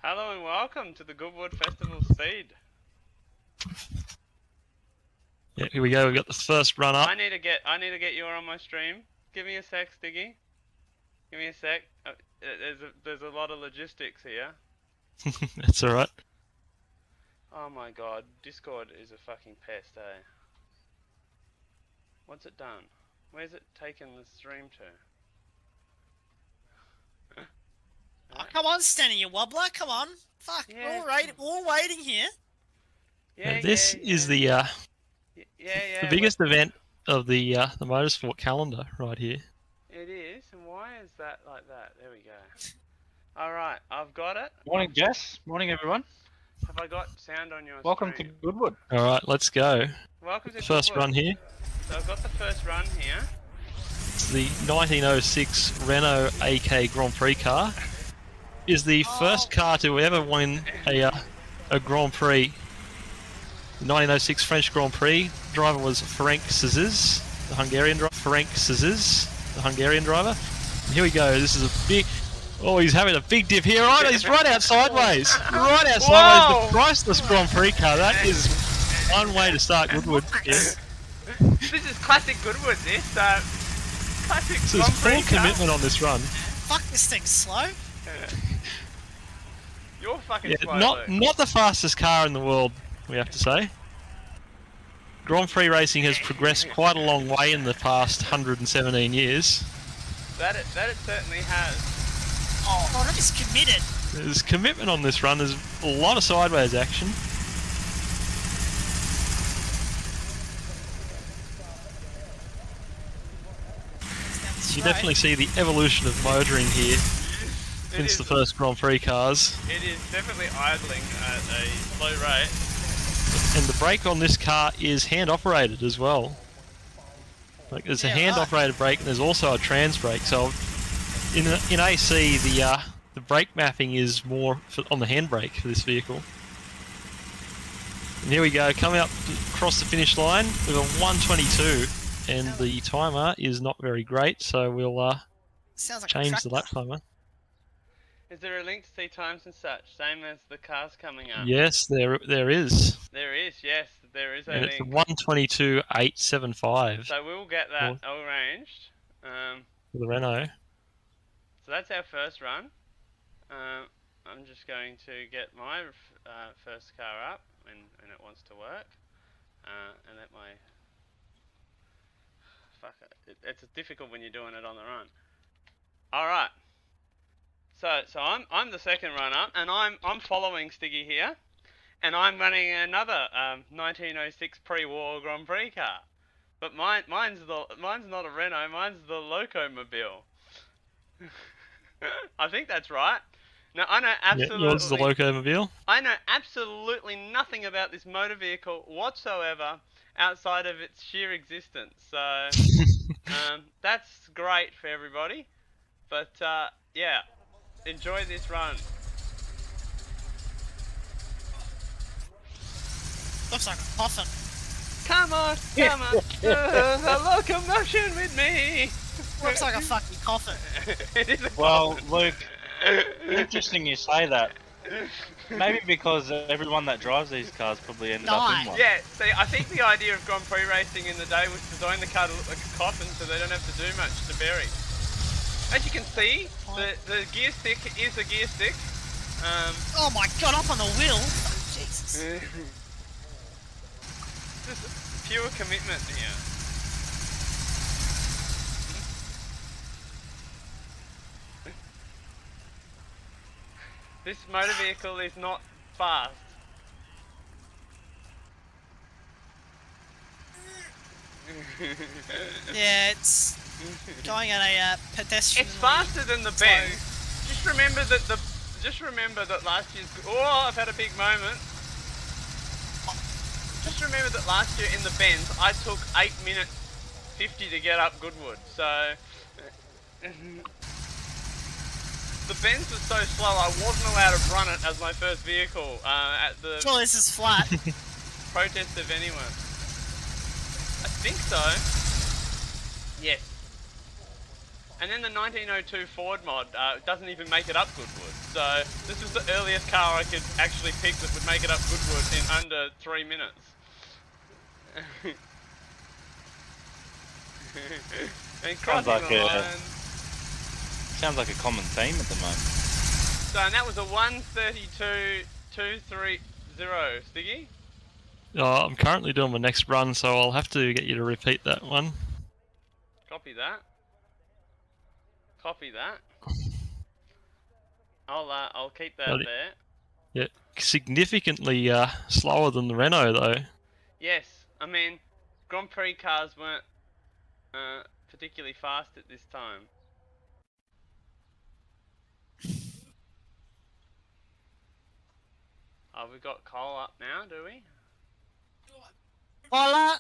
Hello and welcome to the Goodwood Festival Speed. Yeah, here we go. We've got the first run up. I need to get you on my stream. Give me a sec, Stiggy. Give me a sec. There's a lot of logistics here. That's all right. Oh my god, Discord is a fucking pest, eh? What's it done? Where's it taken the stream to? Oh, come on, Stanny, you wobbler! Come on, fuck! Yeah. We're all waiting here. Yeah, This is the biggest event of the motorsport calendar right here. It is, and why is that like that? There we go. Alright, I've got it. Morning, Jess. Morning, everyone. Have I got sound on your Welcome stream? to Goodwood. All right, let's go. Welcome to First Goodwood. run here. So I've got the first run here. It's the 1906 Renault AK Grand Prix car. Is the first car to ever win a Grand Prix. The 1906 French Grand Prix. Driver was Ferenc Szesz, the Hungarian driver. And here we go. This is a big. Oh, he's having a big dip here. Right, he's right out sideways. Right out sideways. The priceless Grand Prix car. That is one way to start Goodwood. Yeah. This is classic Goodwood, this. Classic So Grand there's full Prix car. commitment on this run. Fuck, this thing's slow. You're fucking Yeah, slow, not the fastest car in the world, we have to say. Grand Prix racing has progressed quite a long way in the past 117 years. That it certainly has. Oh, that is committed. There's commitment on this run. There's a lot of sideways action. You definitely see the evolution of motoring here since the first Grand Prix cars. It is definitely idling at a slow rate. And the brake on this car is hand operated as well. Like there's a hand operated brake and there's also a trans brake. So in AC the brake mapping is more on the handbrake for this vehicle. And here we go, coming up across the finish line with a 122, and the timer is not very great, so we'll Sounds like change the lap timer. Is there a link to see times and such, same as the cars coming up? Yes, there is. There is, yes, there is a And it's link. 122.875 So we'll get that arranged. for the Renault. So that's our first run. I'm just going to get my first car up when it wants to work, and let my it's difficult when you're doing it on the run. All right. So I'm the second run up, and I'm following Stiggy here, and I'm running another 1906 pre-war Grand Prix car, but mine's not a Renault, mine's the Locomobile. I think that's right. Now I know absolutely. Yours is the Locomobile. I know absolutely nothing about this motor vehicle whatsoever outside of its sheer existence. So that's great for everybody. But yeah, enjoy this run. Looks like a coffin. Come on, the locomotion with me. Looks like a fucking coffin. It is a Well, Luke, interesting you say that. Maybe because everyone that drives these cars probably ended up in one. Yeah, see, I think the idea of Grand Prix racing in the day was to design the car to look like a coffin so they don't have to do much to bury. As you can see, the gear stick is a gear stick. Oh my god, up on the wheel! Jesus. Just pure commitment here. This motor vehicle is not fast. Yeah, it's going at a pedestrian. It's faster than the Benz. Just remember that last year's. Oh, I've had a big moment. Just remember that last year in the Benz, I took 8 minutes 50 to get up Goodwood. So the Benz was so slow, I wasn't allowed to run it as my first vehicle at the Surely this is flat. protest of anyone. I think so. Yes. And then the 1902 Ford mod doesn't even make it up Goodwood. So this is the earliest car I could actually pick that would make it up Goodwood in under 3 minutes. And Sounds crossing like the a line. sounds like a common theme at the moment. So and that was a 1:32.230, Stiggy. I'm currently doing my next run, so I'll have to get you to repeat that one. Copy that. Copy that. I'll keep that there. Yeah, significantly slower than the Renault though. Yes, I mean, Grand Prix cars weren't particularly fast at this time. Oh, we've got Cole up now, do we? Voila!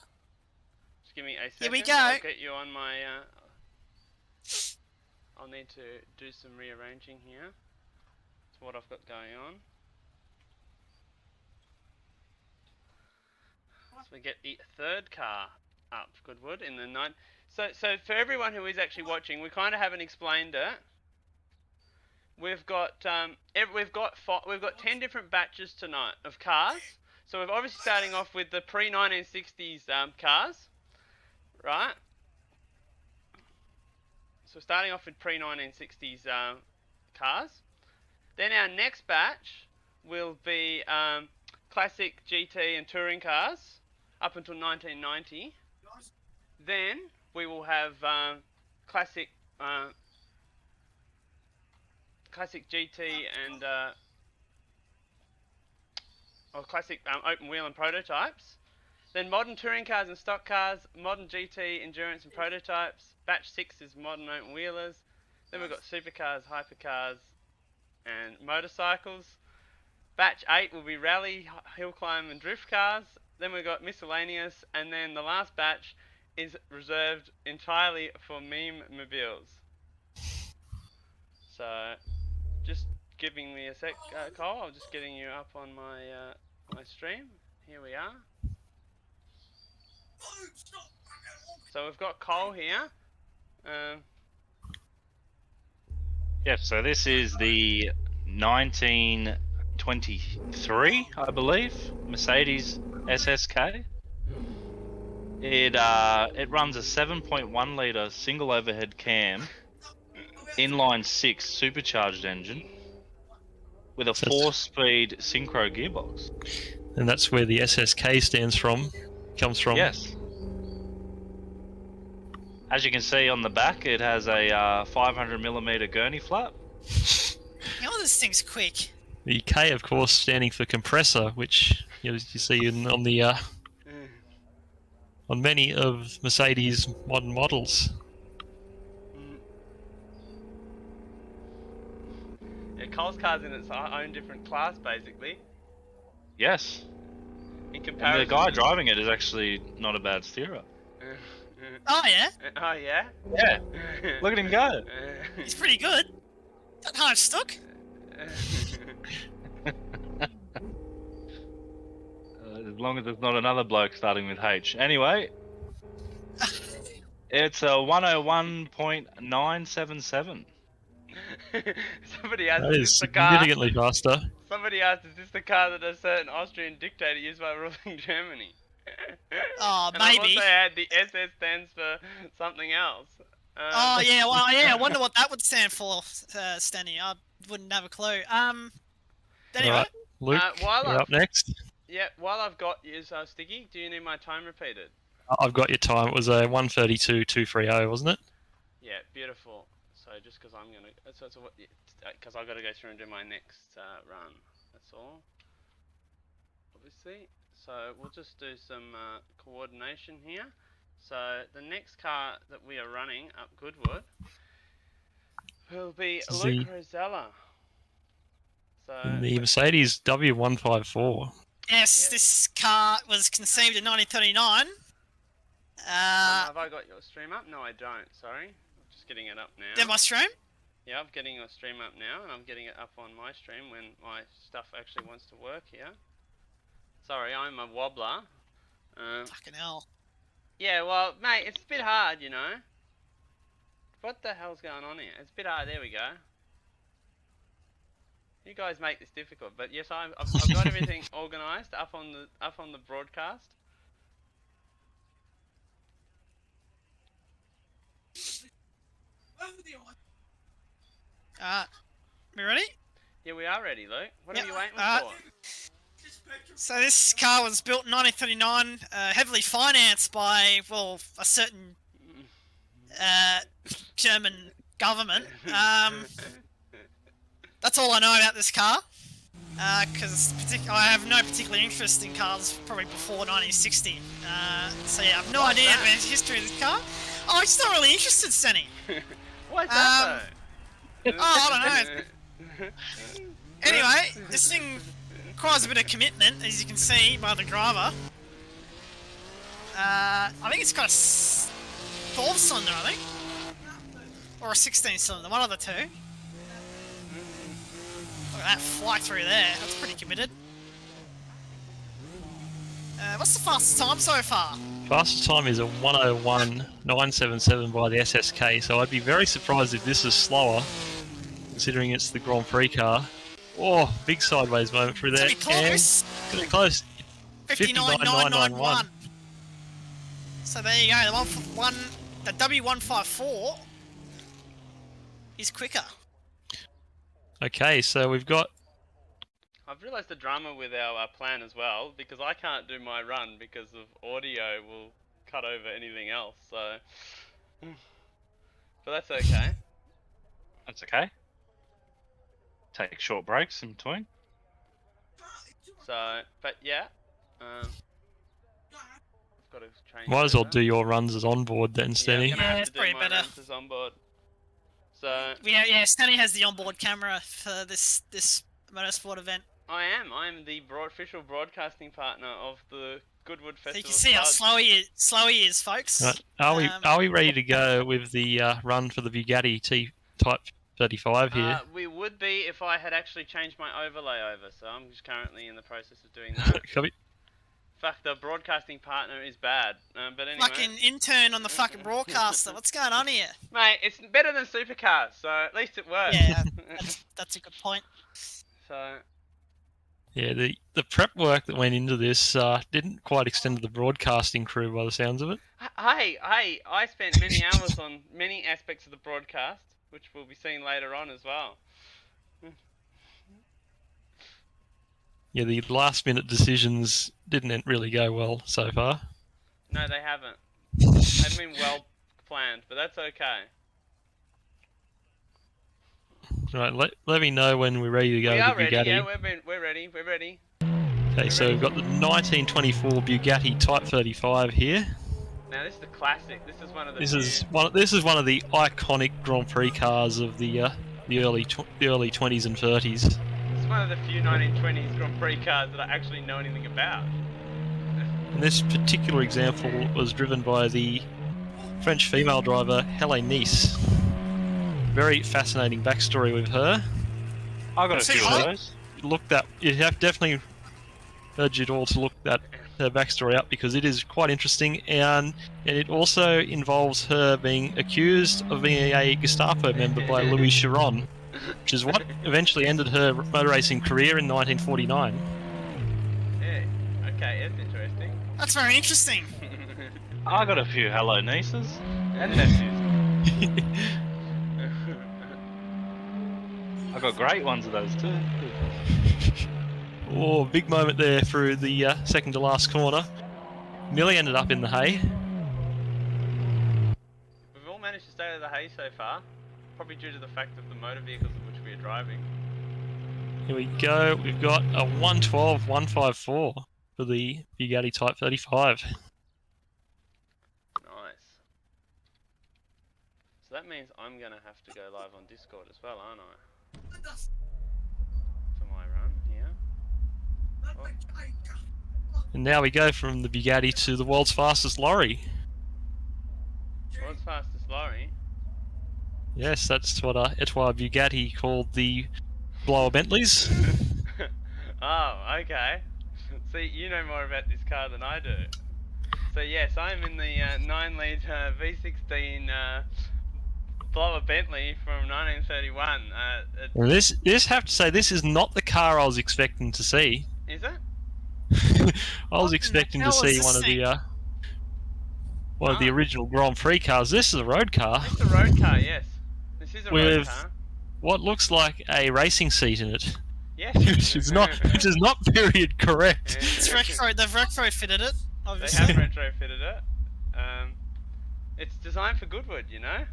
Just give me a second. Here we go. I'll get you on my... I'll need to do some rearranging here. That's what I've got going on. So we get the third car up, Goodwood, in the night. So for everyone who is actually watching, we kind of haven't explained it. We've got 10 different batches tonight of cars. So we're obviously starting off with the pre-1960s cars, right? So starting off with pre-1960s cars. Then our next batch will be classic GT and touring cars up until 1990. Then we will have classic GT and classic open wheel and prototypes. Then modern touring cars and stock cars, modern GT, endurance and prototypes. Batch 6 is modern open wheelers. Then we've got supercars, hypercars and motorcycles. Batch 8 will be rally, hillclimb and drift cars. Then we've got miscellaneous, and then the last batch is reserved entirely for meme mobiles. So, just giving me a sec, Cole. I'm just getting you up on my my stream. Here we are. So we've got Cole here. Yeah, so this is the 1923, I believe, Mercedes SSK. It runs a 7.1 litre single overhead cam, inline 6 supercharged engine with a 4-speed synchro gearbox. And that's where the SSK comes from. Yes. As you can see on the back, it has a 500mm gurney flap. You know this thing's quick. The K, of course, standing for compressor, which you see on the on many of Mercedes modern models. Yeah, Cole's car's in its own different class, basically. Yes. In comparison, And the guy driving it is actually not a bad steerer. Oh yeah? Oh yeah? Yeah. Look at him go. He's pretty good. That hard stuck. As long as there's not another bloke starting with H. Anyway, it's a 101.977. Somebody asked, That is is this the car? significantly faster. Somebody asked, is this the car that a certain Austrian dictator used while ruling Germany? Oh, And I've maybe. also had the SS stands for something else. Oh yeah, well yeah. I wonder what that would stand for, Stanny. I wouldn't have a clue. Anyway. Alright, Luke, you're up next. Yeah, while I've got you, Sticky, do you need my time repeated? I've got your time. It was a 1:32.230, wasn't it? Yeah, beautiful. So just because I'm gonna, because I've got to go through and do my next run. That's all. Obviously. So we'll just do some coordination here. So the next car that we are running up Goodwood will be Luke Rosella. So The Mercedes W154. Yes, this car was conceived in 1939. have I got your stream up? No, I don't. Sorry. I'm just getting it up now. Then my stream? Yeah, I'm getting your stream up now, and I'm getting it up on my stream when my stuff actually wants to work here. Sorry, I'm a wobbler. Fucking hell. Yeah, well, mate, it's a bit hard, you know. What the hell's going on here? It's a bit hard. There we go. You guys make this difficult, but yes, I've got everything organised up on the broadcast. We ready? Yeah, we are ready, Luke. What are you waiting for? So this car was built in 1939, heavily financed by, well, a certain German government. That's all I know about this car, because I have no particular interest in cars probably before 1960. So yeah, I have no idea about the history of this car. Oh, I'm just not really interested, Stenny. What's that though? Oh, I don't know. Anyway, this thing requires a bit of commitment, as you can see by the driver. I think it's got a 12-cylinder, I think. Or a 16-cylinder, one of the two. Look at that fly through there, that's pretty committed. What's the fastest time so far? Fastest time is a 101.977 by the SSK, so I'd be very surprised if this is slower, considering it's the Grand Prix car. Oh, big sideways moment through there. It's pretty close. Getting close. 59.991. So there you go. The W154 is quicker. Okay, so we've got. I've realised the drama with our plan as well, because I can't do my run because of audio will cut over anything else. So, but that's okay. That's okay. Take short breaks in between. So, but yeah, I've got to change. Might as well over. do your runs as onboard then, Stenny. Yeah, I'm gonna have it's to do probably my better. runs as onboard. So Yeah, Stanley has the onboard camera for this motorsport event. I am the official broadcasting partner of the Goodwood So Festival. you can see how slow he is, folks. Right. Are we ready to go with the run for the Bugatti Type 35 here? We would be if I had actually changed my overlay over. So I'm just currently in the process of doing that. Copy. Fuck, the broadcasting partner is bad. But anyway. Fucking intern on the fucking broadcaster. What's going on here? Mate, it's better than Supercars, so at least it works. Yeah, that's a good point. So. Yeah, the prep work that went into this didn't quite extend to the broadcasting crew by the sounds of it. Hey, I spent many hours on many aspects of the broadcast, which we'll be seeing later on as well. Yeah, the last minute decisions didn't really go well so far. No, they haven't. They've been well planned, but that's okay. Right, let me know when we're ready to go We with are the ready, Bugatti. yeah, we're ready. Okay, so we've got the 1924 Bugatti Type 35 here. Now this is the classic. This is one of the. This is one of the iconic Grand Prix cars of the early 20s and 30s. It's one of the few 1920s Grand Prix cars that I actually know anything about. And this particular example was driven by the French female driver Hélène Nice. Very fascinating backstory with her. I got a few of those. You have definitely urged you all to look that her backstory up because it is quite interesting, and it also involves her being accused of being a Gestapo member by Louis Chiron, which is what eventually ended her motor racing career in 1949. Yeah. Okay, that's interesting. That's very interesting. I got a few hello nieces and nephews. I got great ones of those too. Oh, big moment there through the second to last corner. Nearly ended up in the hay. We've all managed to stay out of the hay so far, probably due to the fact of the motor vehicles in which we are driving. Here we go. We've got a 112.154 for the Bugatti Type 35. Nice. So that means I'm going to have to go live on Discord as well, aren't I? For my run here. Oh. And now we go from the Bugatti to the world's fastest lorry. World's fastest lorry? Yes, that's what Etoile Bugatti called the blower Bentleys. Oh, okay. See, you know more about this car than I do. So yes, I'm in the 9-litre V16 blow a Bentley from 1931. And this have to say, this is not the car I was expecting to see. Is it? I was What in the expecting to hell is see this one of thing? the original Grand Prix cars. This is a road car It's a road car, yes. This is a road with car. what looks like a racing seat in it, Yes. which is not period correct. It's retro. They've retrofitted it, They obviously. have retrofitted it. It's designed for Goodwood, you know.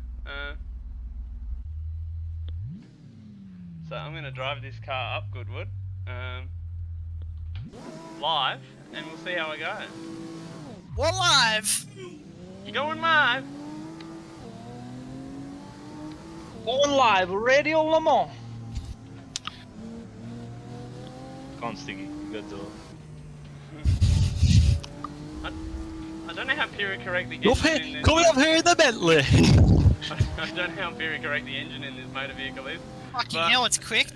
So I'm gonna drive this car up Goodwood, live, and we'll see how I go. We're live. You going live? On live, Radio Le Mans. Go on, Stiggy. You got to do it. I don't know how period correct the You're engine in this. coming up here in the Bentley. I don't know how period correct the engine in this motor vehicle is. Fucking But- hell, it's quick.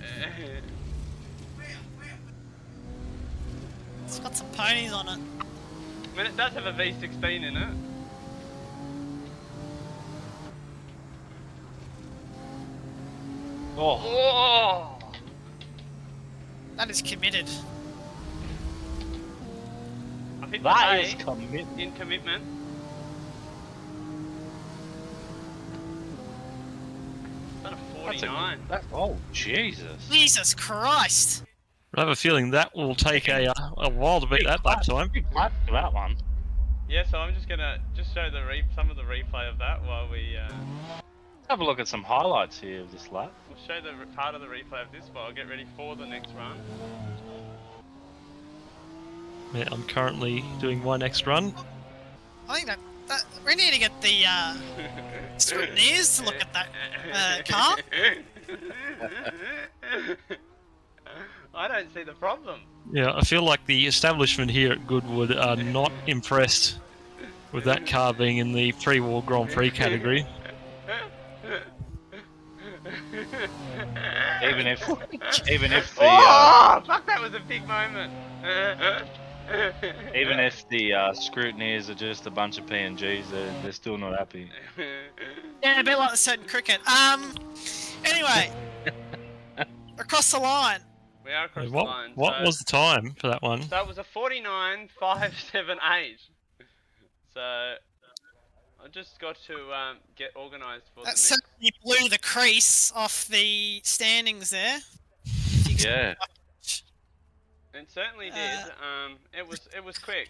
It's got some ponies on it. I mean, it does have a V16 in it. Oh, Oh! That is committed. I've hit that the is A commitment. in commitment. Is that a 49? Oh, Jesus. Jesus Christ. I have a feeling that will take a while to beat that lap time. Big lap for that one. Yeah, so I'm just gonna show some of the replay of that while we Have a look at some highlights here of this lap. we'll show the part of the replay of this while I get ready for the next run. Yeah, I'm currently doing my next run. I think that we need to get the scrutineers to look at that car. I don't see the problem. Yeah, I feel like the establishment here at Goodwood are not impressed with that car being in the pre-war Grand Prix category. Even if the Oh, fuck! That was a big moment. even if the scrutineers are just a bunch of PNGs, they're still not happy. Yeah, a bit like the certain cricket. Anyway, across the line. We are across the What line. what so, was the time for that one? So it was a 49.578. So I just got to get organised for the That next. certainly blew the crease off the standings there. Yeah. It certainly did. It was quick.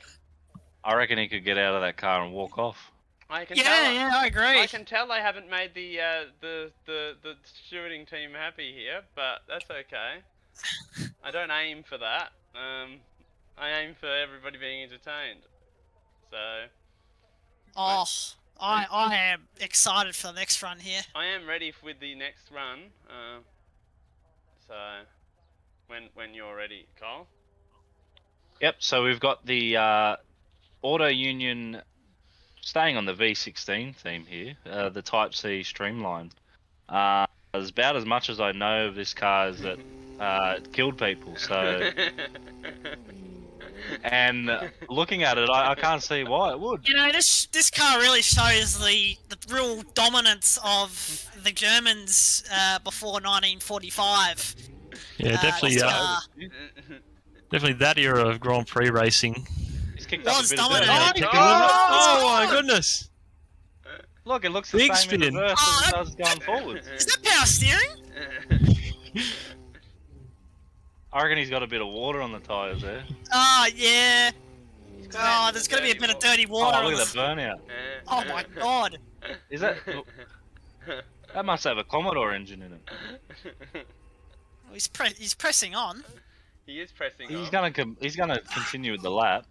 I reckon he could get out of that car and walk off. I can Yeah, tell. yeah, I agree. I can tell they haven't made the stewarding team happy here, but that's okay. I don't aim for that. I aim for everybody being entertained. So Oh, I am excited for the next run here. I am ready with the next run. So when you're ready, Kyle. Yep, so we've got the Auto Union, staying on the V16 theme here, the Type C Streamline. As about as much as I know of this car is that it killed people, so... And looking at it, I can't see why it would. You know, this car really shows the real dominance of the Germans before 1945. Yeah, definitely, this car definitely that era of Grand Prix racing. He's kicked up a was bit of dirt. dominating. Oh my goodness! Look, it looks the Big same in spin. reverse as it does going forwards. Is that power steering? I reckon he's got a bit of water on the tyres there. Oh, yeah. Oh, there's going to be a bit of dirty water. Oh, on look at this. the burnout. Oh my god. Is that... That must have a Commodore engine in it. He's pressing on. He is pressing He's on. gonna continue with the lap.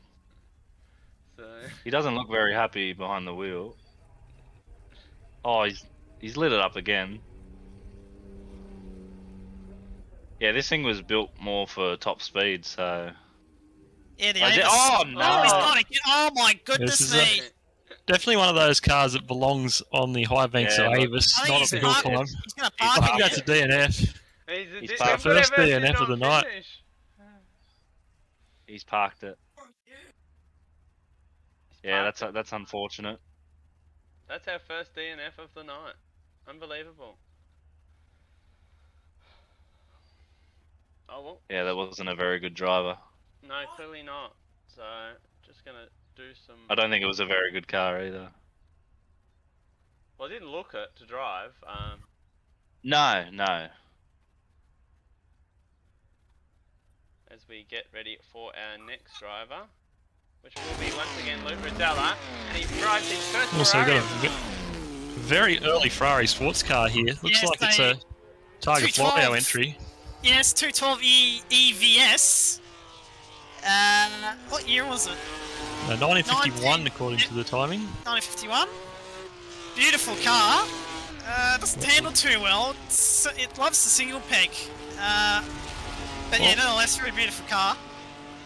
So He doesn't look very happy behind the wheel. Oh, he's lit it up again. Yeah, this thing was built more for top speed, so... Yeah, the Oh, Avis. oh, no! Oh, he's not again. Oh my goodness This is me. Definitely one of those cars that belongs on the high banks Yeah, of but- Avis, I think not at he's the parked- Hillclimb. He's going to I park think it. that's a DNF. he's He's a parked. First whatever, DNF did of the not night. finish. He's parked it. Yeah, that's unfortunate. That's our first DNF of the night. Unbelievable. Oh well. Yeah, that wasn't a very good driver. No, clearly not. So just gonna do some. I don't think it was a very good car either. Well, I didn't look it to drive. No, no. As we get ready for our next driver, which will be once again Luke Rosella, and he drives his first Also, we've Ferrari. got a very early Ferrari sports car here. Looks Yes, like it's a Targa 212. Florio entry. Yes, 212 EVS. What year was it? 1951, according to the timing. 1951. Beautiful car. Doesn't handle too well. It loves the single peg. But yeah, nonetheless, very beautiful car.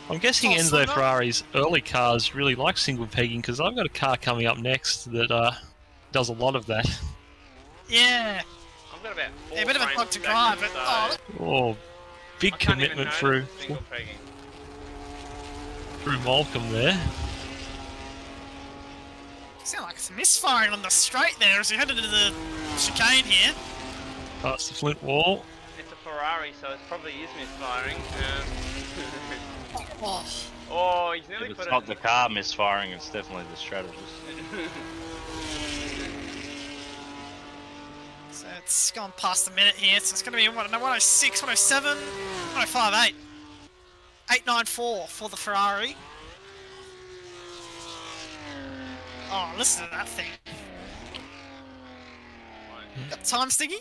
I'm guessing Oh, Enzo so not- Ferrari's early cars really like single pegging, because I've got a car coming up next that does a lot of that. Yeah. I've got about 4 Yeah, a bit of a frames bug to stacking, drive, but so Oh, big I can't even commitment notice through the single pegging. Malcolm there. Sound like it's misfiring on the straight there as we head into the chicane here. Past the flint wall. It's a Ferrari, so it probably is misfiring. Oh, Oh, he's nearly If it's put not it. the car misfiring, it's definitely the strategist. so it's gone past a minute here, so it's going to be 106, 107, 105.8. 894 for the Ferrari. Oh, listen to that thing. Got the time, Stiggy?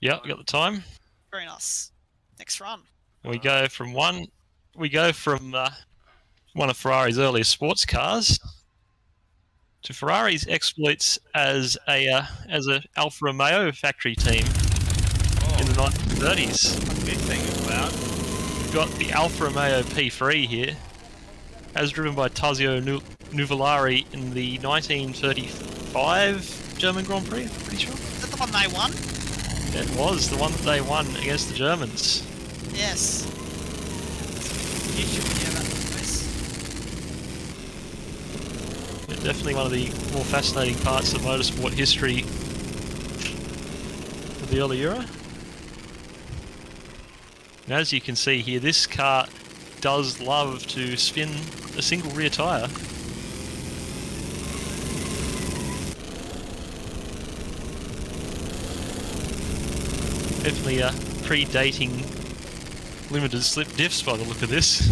Yep, we got the time. Very nice. Next run. We go from one of Ferrari's earliest sports cars to Ferrari's exploits as a Alfa Romeo factory team in the 1930s. This thing is loud. We've got the Alfa Romeo P3 here, as driven by Tazio Nuvolari in the 1935 German Grand Prix, I'm pretty sure. Is that the one they won? It was the one that they won against the Germans. Yes. You should hear about this. Yeah, definitely one of the more fascinating parts of motorsport history of the early era. And as you can see here, this car does love to spin a single rear tyre. Definitely predating limited slip diffs by the look of this.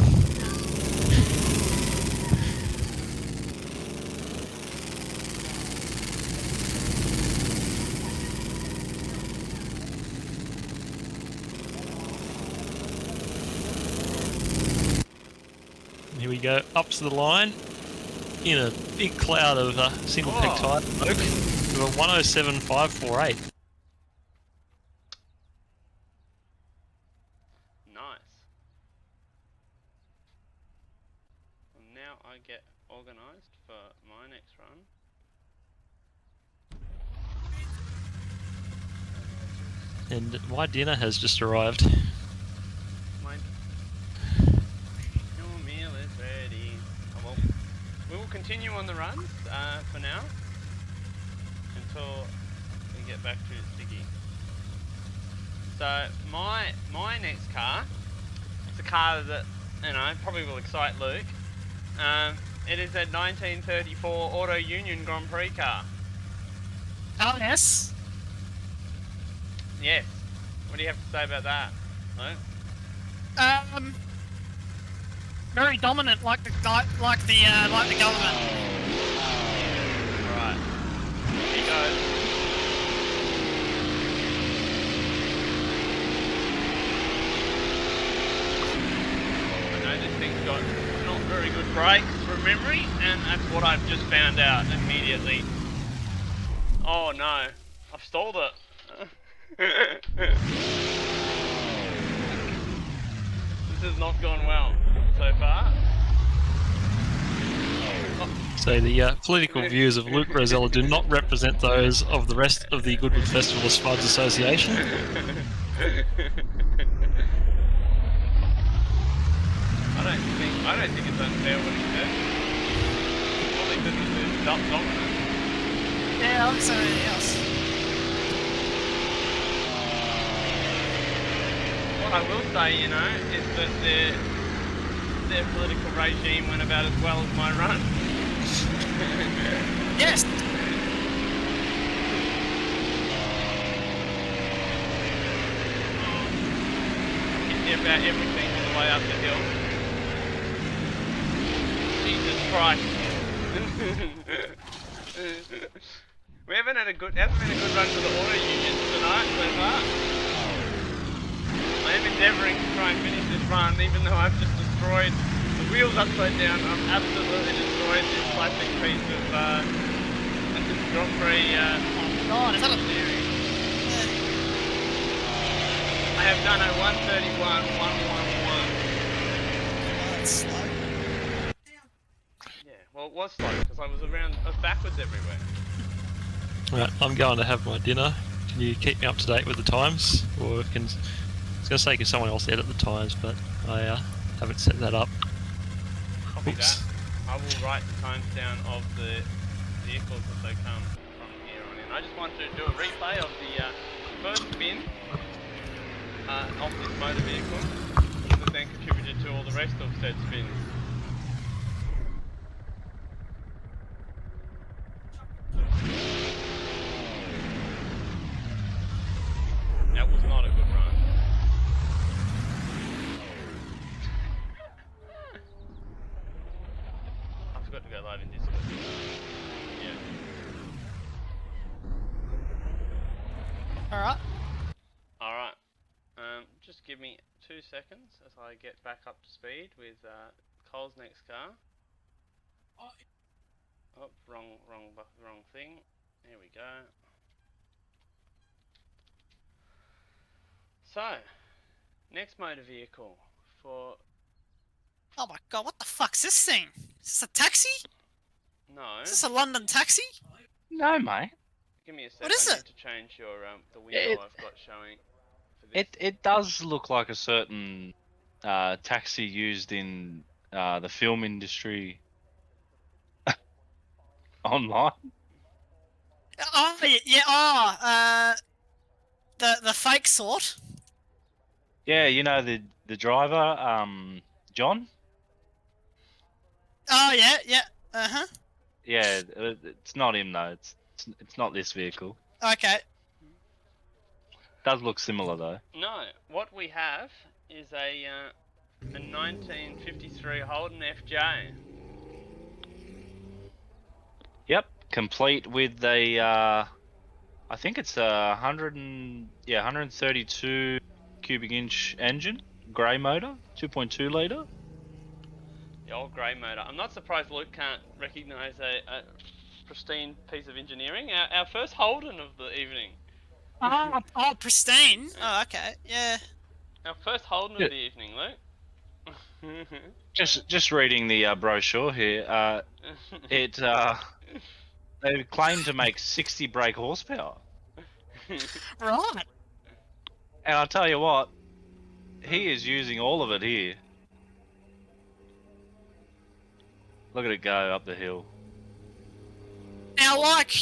And here we go, up to the line in a big cloud of single peg tyre smoke with a 107.548. Nice. Well, now I get organised for my next run. And my dinner has just arrived. My your meal is ready. Oh, well, we will continue on the runs for now until we get back to Sticky. So my next car, it's a car that probably will excite Luke. It is a 1934 Auto Union Grand Prix car. Oh, yes. Yes. What do you have to say about that, Luke? Very dominant, like the government. Right. Here he goes. I know this thing's got not very good brakes from memory, and that's what I've just found out immediately. Oh no, I've stalled it. This has not gone well so far. So the political views of Luke Rosella do not represent those of the rest of the Goodwood Festival Spuds Association. I don't think it's unfair what he said. All he said was dominant. Yeah, I don't say anything else. I will say, you know, is that their political regime went about as well as my run. Yes. Hit about everything on the way up the hill. Jesus Christ. We hasn't been a good run for the auto unions tonight so far. I am endeavouring to try and finish this run, even though I've just destroyed the wheels upside down. I've absolutely destroyed this classic piece of Grand Prix Oh God, is that a steering. I have done a 131, 111. that's slow. Yeah, well, it was slow because I was backwards everywhere. Right, I'm going to have my dinner. Can you keep me up to date with the times? Or I was going to say can someone else edit the times, but I haven't set that up. Copy Oops. that. I will write the times down of the vehicles as they come from here on in. I just wanted to do a replay of the first spin of this motor vehicle that then contributed to all the rest of said spins. That was not a good run. I forgot to go live in Discord. Yeah. Alright. Alright. Just give me 2 seconds as I get back up to speed with Cole's next car. Oh, wrong thing. Here we go. So, next motor vehicle for... Oh my God, what the fuck's this thing? Is this a taxi? No. Is this a London taxi? No, mate. Give me a sec. What is I it? need to change your the window I've got showing for this. It does look like a certain taxi used in the film industry online. Oh yeah. The fake sort. Yeah, you know the driver, John. Oh yeah. Uh huh. Yeah, it's not him though. It's not this vehicle. Okay. Does look similar though. No, what we have is a 1953 Holden FJ. Yep, complete with a I think it's a 132 cubic inch engine, grey motor, 2.2 litre. The old grey motor. I'm not surprised Luke can't recognise a pristine piece of engineering. Our first Holden of the evening. Oh, pristine. Oh, okay. Yeah. Our first Holden Yeah. of the evening, Luke. Just reading the brochure here. It they claim to make 60 brake horsepower, Right. and I'll tell you what, he is using all of it here. Look at it go up the hill. Now, like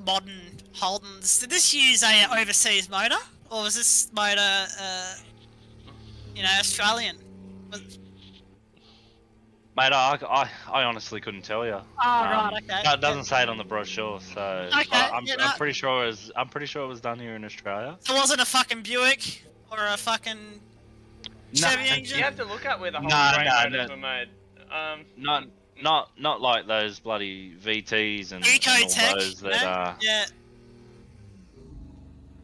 modern Holdens, did this use a overseas motor, or was this motor, Australian? Mate, I honestly couldn't tell you. Oh, right. Okay. It doesn't say it on the brochure, so Okay, I'm pretty sure it was done here in Australia. So was it a fucking Buick or a fucking Chevy engine? You have to look up where the whole No, grey no, motors no. were made. Not like those bloody VTs and all Ecotech, those that yeah.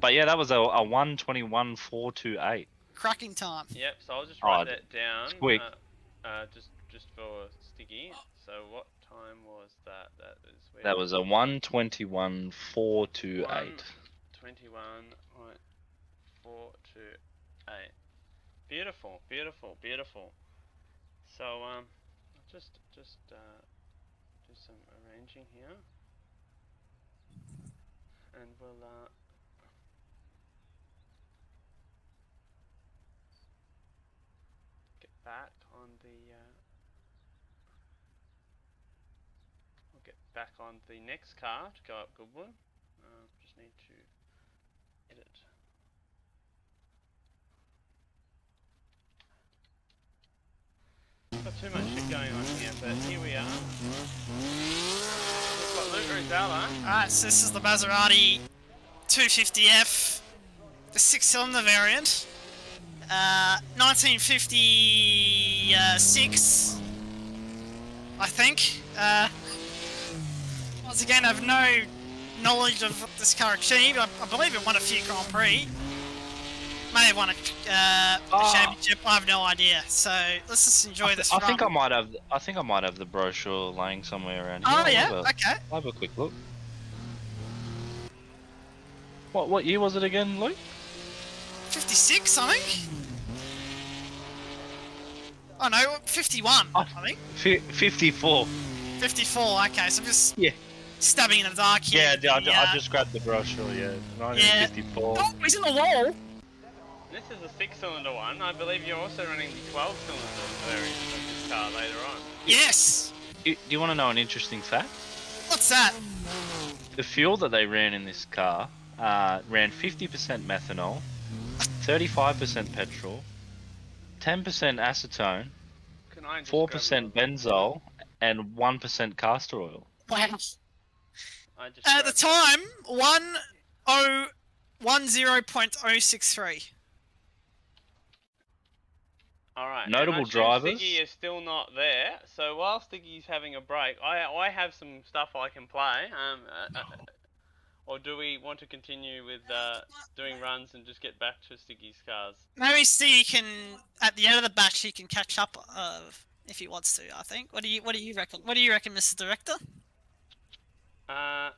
But yeah, that was a 121 428. Cracking time. Yep. So I'll just write Oh, that down. quick. Just for Sticky. So what time was that? That was a 121 428. 21.428. Beautiful. So I'll just do some arranging here, and we'll get back on the. We'll get back on the next car to go up Goodwood. Just need to edit too much shit going on here, but here we are. We've got Luke Rosella. Alright, so this is the Maserati 250F, the 6-cylinder variant. 1956, I think. Once again, I have no knowledge of what this car achieved. I believe it won a few Grand Prix. May have won a championship. I have no idea. So let's just enjoy this. I think I might have. I think I might have the brochure laying somewhere around here. Oh yeah. Okay. I'll have a quick look. What year was it again, Luke? 56, I think. Oh no, 51. I think. 54. 54. Okay, so I'm just Yeah. stabbing in the dark here. Yeah, I just grabbed the brochure. Yeah, 1954. Oh, he's in the wall. This is a 6-cylinder one. I believe you're also running the 12-cylinder variant of this car later on. Yes. Do you want to know an interesting fact? What's that? The fuel that they ran in this car ran 50% methanol, 35% petrol, 10% acetone, Can I just 4% benzol, and 1% castor oil. Wow. I just At the grabbed time, 10.063. Alright. Notable and I assume drivers. Stiggy is still not there, so while Stiggy's having a break, I have some stuff I can play. Or do we want to continue with doing runs and just get back to Stiggy's cars? Maybe Steve can, at the end of the batch, he can catch up if he wants to. I think. What do you reckon? What do you reckon, Mr. Director? I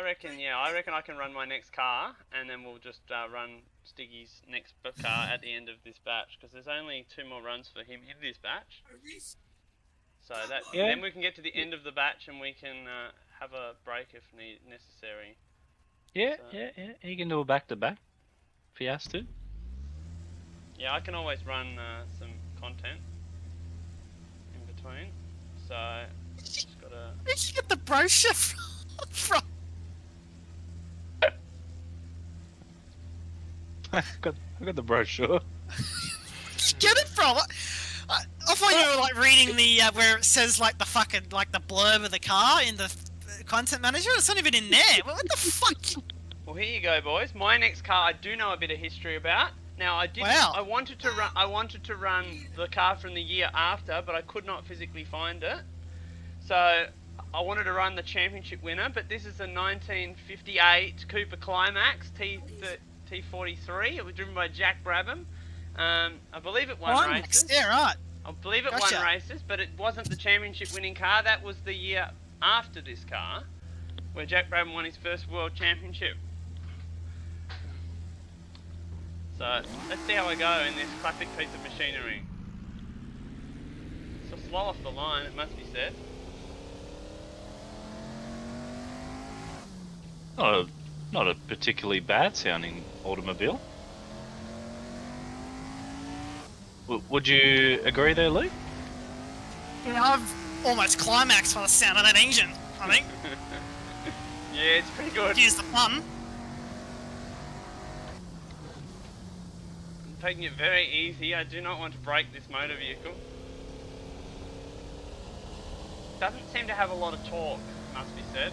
reckon I can run my next car, and then we'll just run Stiggy's next car at the end of this batch, because there's only 2 more runs for him in this batch. So then we can get to the end of the batch, and we can have a break if necessary. Yeah. He can do a back-to-back if he has to. Yeah, I can always run some content in between. So just gotta. Where'd you get the brochure from? I got the brochure. Where'd you get it from? I thought you were like reading the where it says like the fucking like the blurb of the car in the content manager. It's not even in there. What the fuck? Well, here you go, boys. My next car, I do know a bit of history about. Now, I did. Wow. I wanted to run the car from the year after, but I could not physically find it. So I wanted to run the championship winner, but this is a 1958 Cooper Climax T43. It was driven by Jack Brabham. I believe it won races. Yeah, right. I believe it Gotcha. won races, but it wasn't the championship winning car. That was the year after this car, where Jack Brabham won his first world championship. So let's see how I go in this classic piece of machinery. It's a slow off the line, it must be said. Not a particularly bad sounding automobile. Would you agree there, Luke? Yeah, I've almost climaxed by the sound of that engine. I think. Yeah, it's pretty good. Here's the fun. I'm taking it very easy. I do not want to break this motor vehicle. Doesn't seem to have a lot of torque, must be said.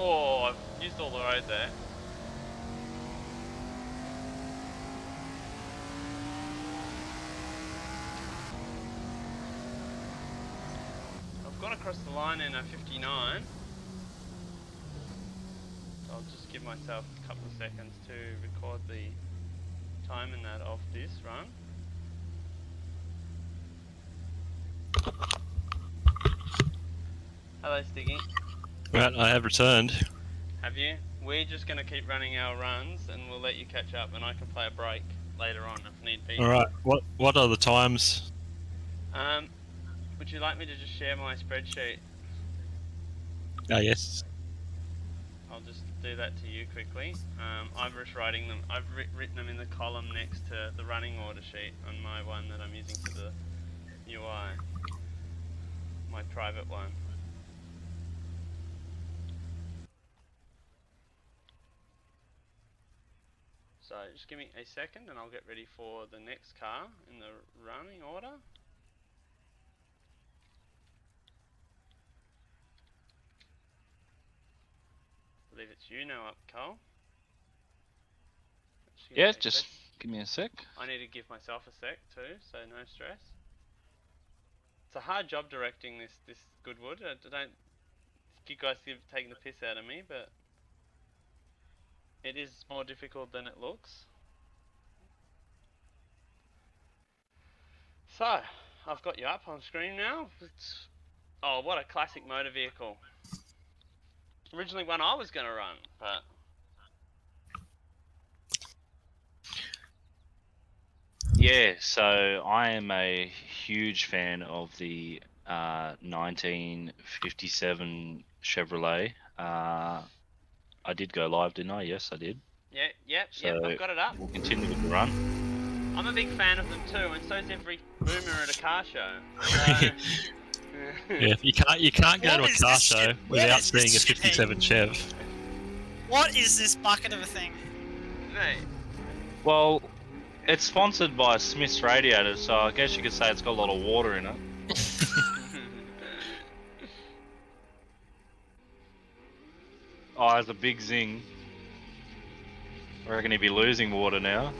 Oh, I've used all the road there. I've gone across the line in a 59. So I'll just give myself a couple of seconds to record the time in that of this run. Hello, Stiggy. Right, I have returned. Have you? We're just going to keep running our runs, and we'll let you catch up, and I can play a break later on if need be. Alright, what are the times? Would you like me to just share my spreadsheet? Ah, yes. I'll just do that to you quickly. I'm just writing them. I've written them in the column next to the running order sheet on my one that I'm using for the UI. My private one. So just give me a second and I'll get ready for the next car in the running order. I believe it's you now up, Cole. Yeah, just give me a sec. I need to give myself a sec too, so no stress. It's a hard job directing this Goodwood. I don't you guys taking the piss out of me, but it is more difficult than it looks. So, I've got you up on screen now. Oh, what a classic motor vehicle. Originally one I was going to run, but... Yeah, so I am a huge fan of the 1957 Chevrolet. I did go live, didn't I? Yes, I did. Yeah, So I've got it up. We'll continue with the run. I'm a big fan of them too, and so's every boomer at a car show. So... Yeah, you can't go to a car show without seeing a 57 Chev. What is this bucket of a thing? Mate. Well, it's sponsored by Smith's Radiators, so I guess you could say it's got a lot of water in it. Oh, there's a big zing. I reckon he'd be losing water now.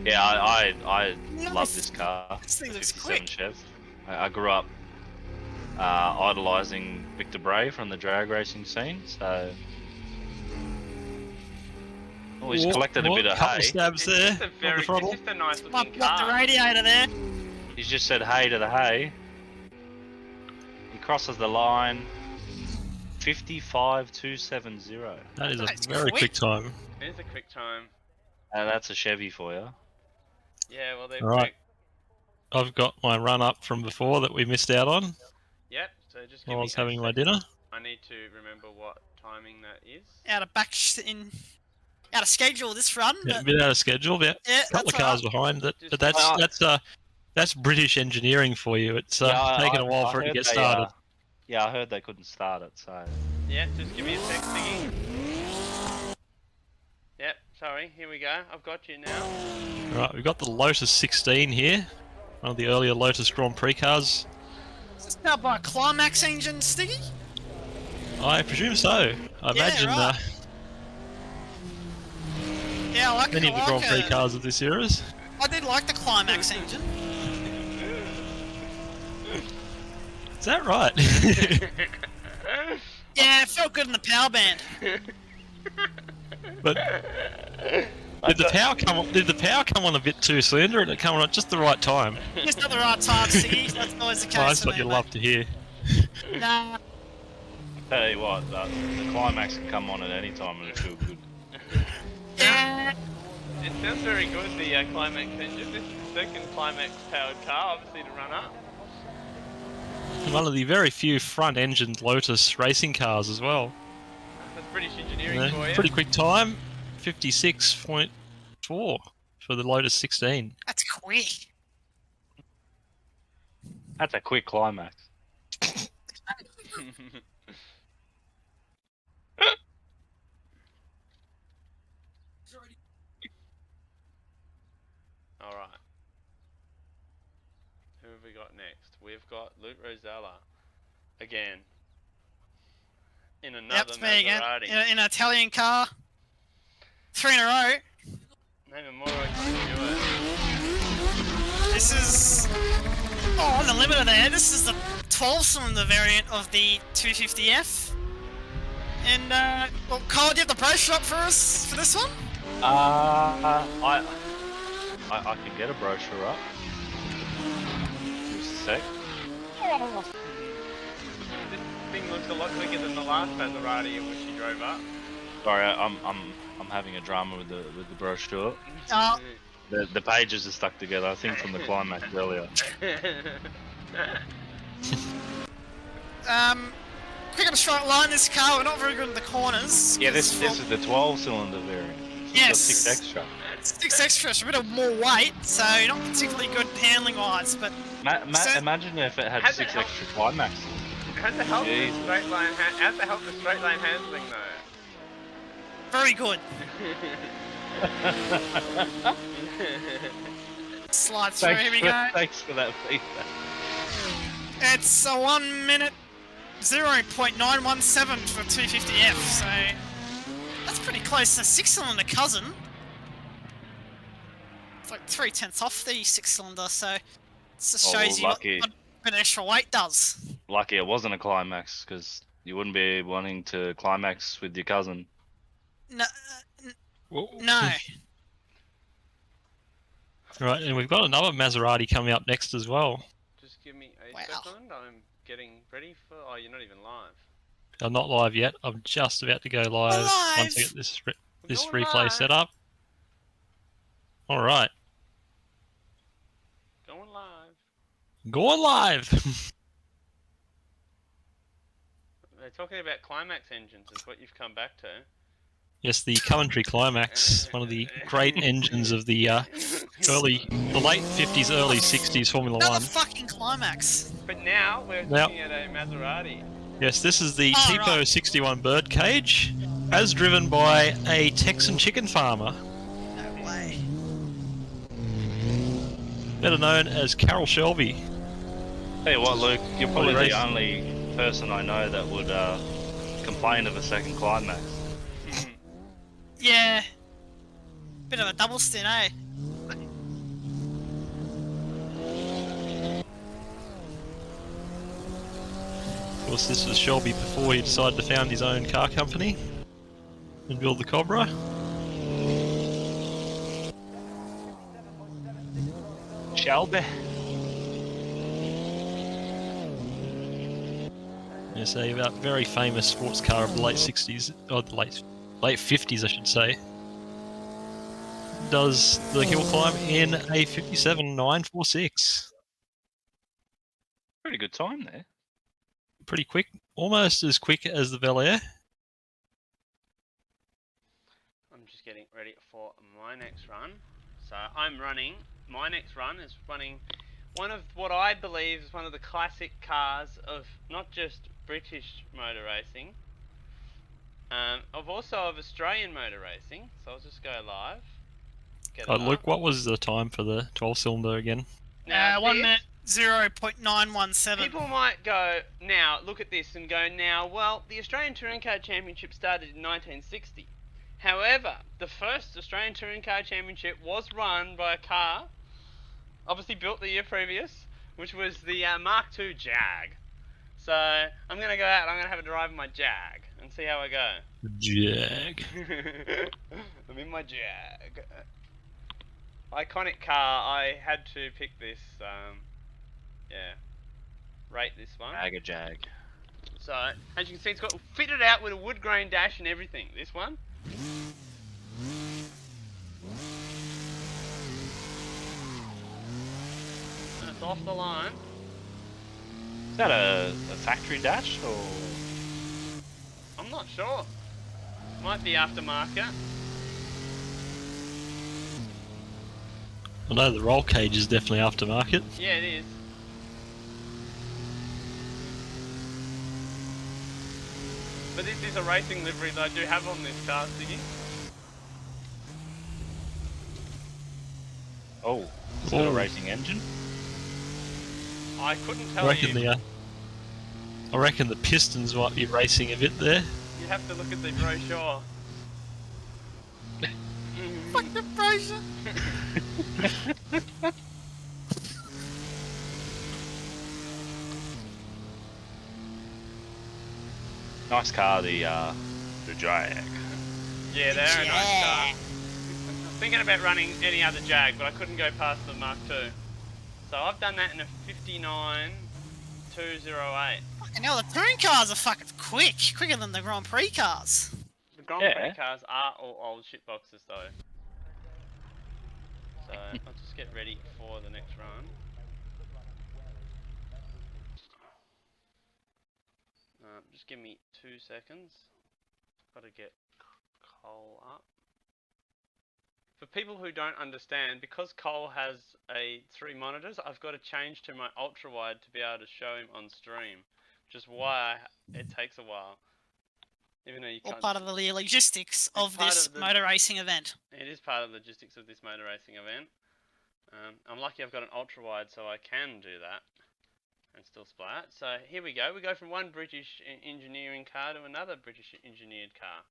Yeah, I love this car. This thing looks 57 quick. Chev. I grew up idolising Victor Bray from the drag racing scene, so... Oh, he's collected a bit of couple hay. stabs there. It's just a nice looking Bumped car. up the radiator there. He's just said hey to the hay. He crosses the line. 55,270. That is a That's very quick time. It is a quick time. That's a Chevy for you. Yeah, well they're Alright. quick. I've got my run up from before that we missed out on Yep, so just give while I me was a having my second. dinner. I need to remember what timing that is. Out of schedule this run. Yeah, a But bit out of schedule, yeah. yeah, A couple of that's cars behind, but Just- that's British engineering for you. It's Yeah, taken a while I for it to heard get they, started. yeah, I heard they couldn't start it, so... Yeah, just give me a sec, Stiggy. Yep, sorry, here we go. I've got you now. Right, we've got the Lotus 16 here, one of the earlier Lotus Grand Prix cars. Is this powered by a Climax engine, Stiggy? I presume so. I imagine right. Yeah, I like many of the Grand Prix cars of this era. I did like the Climax engine. Is that right? Yeah, it felt good in the power band. But did the power come on? Did the power come on a bit too cylinder, or did it come on at just the right time? Just at the right time, Stiggy. That's always the case. Well, that's for what me, you mate. love to hear. Nah, Tell you what, the Climax can come on at any time and it feel good. yeah. It sounds very good, the Climax engine. This is the second Climax powered car, obviously, to run up. One of the very few front-engined Lotus racing cars as well. That's British engineering You know, for you. pretty quick time, 56.4 for the Lotus 16. That's quick. That's a quick Climax. Alright. Who have we got next? We've got Luke Rosella. Again. In another Yep, it's me again. Maserati. In an Italian car. 3 in a row. Name a more iconic duo. This is... Oh, on the limiter there. This is the 12-cylinder variant of the 250F. And, well, Kyle, do you have the brochure up for us for this one? I can get a brochure up. Just a sec. This thing looks a lot quicker than the last Maserati in which you drove up. Sorry, I'm having a drama with the brochure. Oh, The pages are stuck together, I think from the Climax earlier. quick and straight line this car. We're not very good in the corners. Yeah, this is the 12-cylinder variant. It's got Yes. 6 extra. 6 extra, so a bit of more weight, so you're not particularly good handling-wise, but... So- Imagine if it had Has 6 it helped? extra Climaxes. How's the help with Jeez. the straight line? How's the help with straight line handling though? Very good. Slide through, here we go. Thanks for that feedback. It's a 1 minute 0.917 for 250F, so that's pretty close to 6-cylinder cousin. It's like 3/10 off the 6-cylinder, so it just shows you what lucky. a bit of extra weight does. Lucky it wasn't a climax, because you wouldn't be wanting to climax with your cousin. No, Whoa. no. Right, and we've got another Maserati coming up next as well. Just give me a Wow. second. I'm getting ready for. Oh, you're not even live. I'm not live yet. I'm just about to go live Alive! once I get this Going replay live. set up. All right, Going live. going live. They're talking about climax engines. Is what you've come back to. Yes, the Coventry Climax, one of the great engines of the late 50s, early 60s Formula Another 1. fucking climax. But now we're looking at a Maserati. Yes, this is the Oh, Tipo right. 61 Birdcage, as driven by a Texan chicken farmer, No way. better known as Carroll Shelby. Tell you what, Luke, you're probably Probably the only person I know that would complain of a second climax. Yeah. Bit of a double stint, eh? Of course, this was Shelby before he decided to found his own car company and build the Cobra. Shelby. Yes, a very famous sports car of the late 60s, or the late 50s, I should say. Does the hill climb in a 57.946. Pretty good time there. Pretty quick, almost as quick as the Bel Air. I'm just getting ready for my next run. So I'm running. My next run is running one of what I believe is one of the classic cars of not just British motor racing, of Australian motor racing. So I'll just go live. Get it up. Luke, what was the time for the 12-cylinder again? Now 1 this- minute 0.917. People might go, now, look at this and go, now, well, the Australian Touring Car Championship started in 1960. However, the first Australian Touring Car Championship was run by a car, obviously built the year previous, which was the Mark II Jag. So, I'm going to go out and I'm going to have a drive in my Jag and see how I go. Jag. I'm in my Jag. Iconic car, I had to pick this, rate this one. Jag. So, as you can see, it's got fitted out with a wood grain dash and everything. This one. And it's off the line. Is that a factory dash or? I'm not sure. Might be aftermarket. I know the roll cage is definitely aftermarket. Yeah, it is. But this is a racing livery that I do have on this car, Siggy. Oh, is that a Oh. racing engine? I couldn't I tell reckon you. I reckon the pistons might be racing a bit there. You have to look at the brochure. Fuck the brochure. Nice car, the Jag. Yeah, they're a nice car. I was thinking about running any other Jag, but I couldn't go past the Mark II. So I've done that in a 59.208. Fucking hell, the touring cars are fucking quick. Quicker than the Grand Prix cars. The Grand Yeah. Prix cars are all old shitboxes though. So I'll just get ready for the next run. Just give me 2 seconds. Gotta get Cole up. For people who don't understand, because Cole has 3 monitors, I've got to change to my ultra wide to be able to show him on stream, which is why it takes a while. Even though you All can't. part of the logistics of part this of the- motor racing event. It is part of the logistics of this motor racing event. I'm lucky I've got an ultra wide, so I can do that and still splat. So here we go. We go from one British engineering car to another British engineered car.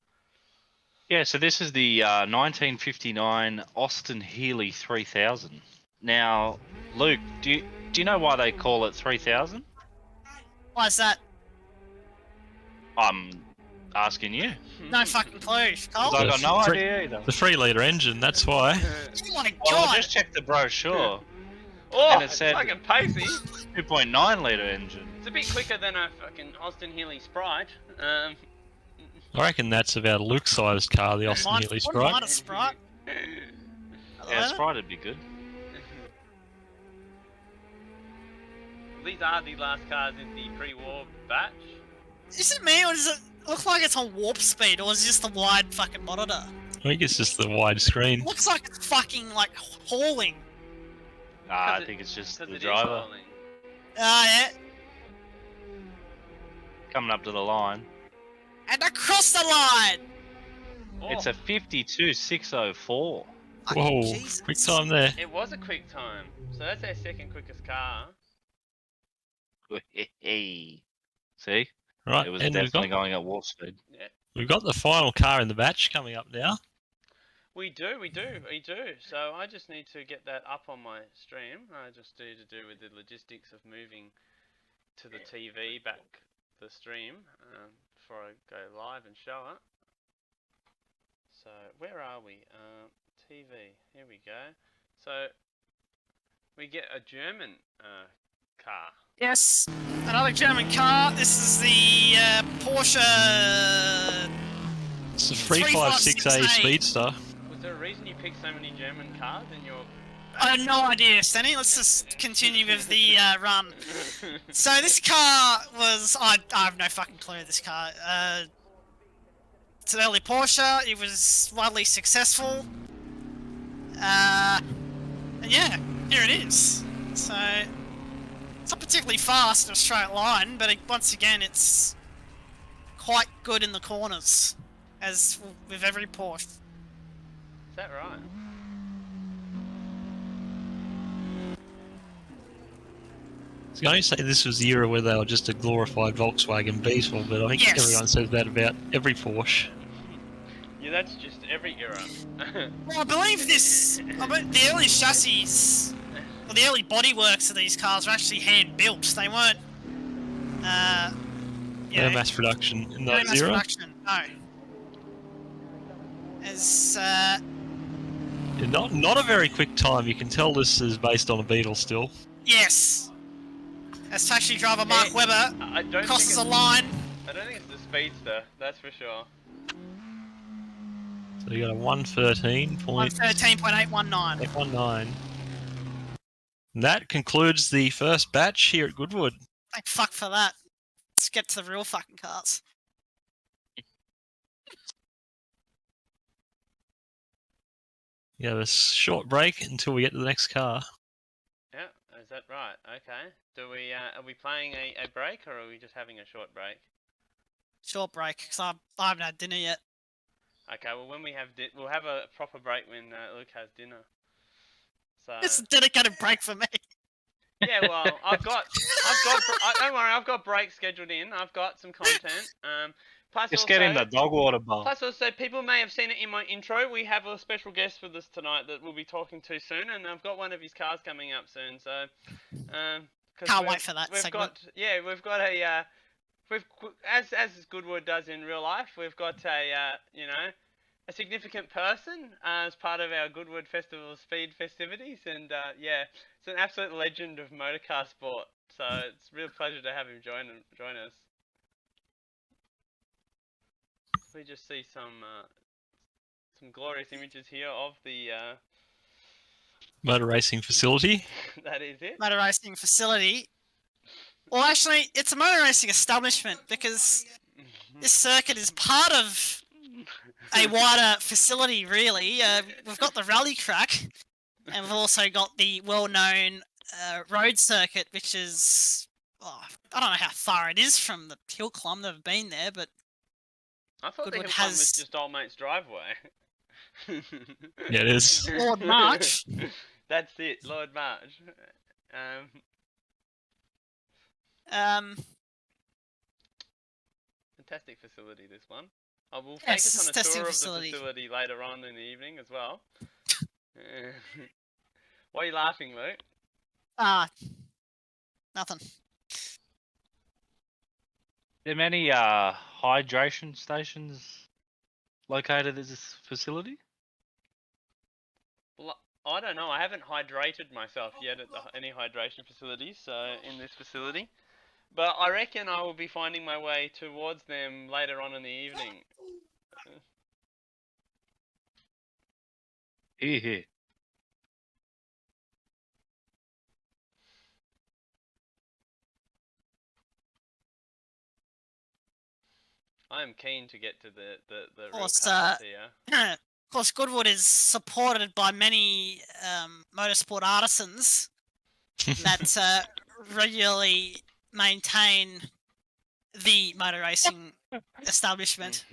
Yeah, so this is the 1959 Austin Healey 3000. Now, Luke, do you know why they call it 3000? Why is that? I'm asking you. No fucking clue. 'Cause Carl? I got no Three- idea either. The 3-litre engine, that's why. Oh my Well, I god! just checked the brochure. Oh, And it it's said- fucking pacey. 2.9 litre engine. It's a bit quicker than a fucking Austin Healey Sprite. I reckon that's about Luke's sized car, the Austin Healey Wouldn't mind Sprite. a Sprite. Yeah, Sprite would be good. These are the last cars in the pre-war batch. Is it me, or does it look like it's on warp speed, or is it just a wide fucking monitor? I think it's just the wide screen. Looks like it's fucking, like, hauling. Nah, I think it's just the Because it is driver hauling. Ah, yeah. coming up to the line. And across the line! Oh, It's a 52.604. Fucking Whoa, Jesus. quick time there. It was a quick time. So that's our second quickest car. See? Right, It was and definitely going at warp speed. we've got the final car in the batch coming up now. We do. So I just need to get that up on my stream. I just need to do with the logistics of moving to the TV back the stream before I go live and show it. So where are we? TV. Here we go. So we get a German car. Yes, another German car. This is the Porsche. It's a 356A 356A. Speedster. Was there a reason you picked so many German cars in your? I have no idea, Stenny. Let's just continue with the run. So this car was... I have no fucking clue this car. It's an early Porsche. It was widely successful. And yeah, here it is. So it's not particularly fast in a straight line, but once again, it's quite good in the corners, as with every Porsche. Is that right? I was going to say this was the era where they were just a glorified Volkswagen Beetle, but I think Yes. everyone says that about every Porsche. Yeah, that's just every era. Well, I believe the early chassis, or the early bodyworks of these cars were actually hand built. They weren't, No mass production in no that mass era. production. No. As Yeah, not a very quick time. You can tell this is based on a Beetle still. yes, as taxi driver Mark Yeah, Webber I don't crosses a think line. I don't think it's the Speedster. That's for sure. So you got a 113.819. 113.819. And that concludes the first batch here at Goodwood. Thank fuck for that. Let's get to the real fucking cars. You have a short break until we get to the next car. Yeah, is that right? Okay. Do we are we playing a break or are we just having a short break? Short break, because I haven't had dinner yet. Okay. Well, when we have we'll have a proper break when Luke has dinner. So It's a dedicated break for me. yeah, well, don't worry, I've got breaks scheduled in. I've got some content. Plus Just also, get in the dog water bowl. Plus also, people may have seen it in my intro. We have a special guest with us tonight that we'll be talking to soon, and I've got one of his cars coming up soon. So, 'cause Can't wait for that we've segment. we've got a as Goodwood does in real life. We've got a a significant person as part of our Goodwood Festival Speed festivities, and it's an absolute legend of motorcar sport. So it's a real pleasure to have him join us. We just see some glorious images here of the Motor racing facility. that is it. Motor racing facility. Well, actually, it's a motor racing establishment because this circuit is part of a wider facility, really. We've got the rally track, and we've also got the well-known road circuit, which is... I don't know how far it is from the Hillclimb. Never been there, but I thought the Goodwood Hillclimb was has just old mate's driveway. Yeah, it is. Lord March. That's it, Lord March. Fantastic facility, this one. I will take Yes, us on a testing tour facility. of the facility later on in the evening as well. Why are you laughing, Luke? Nothing. There many hydration stations located at this facility? Well, I don't know. I haven't hydrated myself yet at any hydration facilities, so in this facility. But I reckon I will be finding my way towards them later on in the evening. Here. I am keen to get to the real course, cars here. Of course, Goodwood is supported by many motorsport artisans that regularly maintain the motor racing establishment.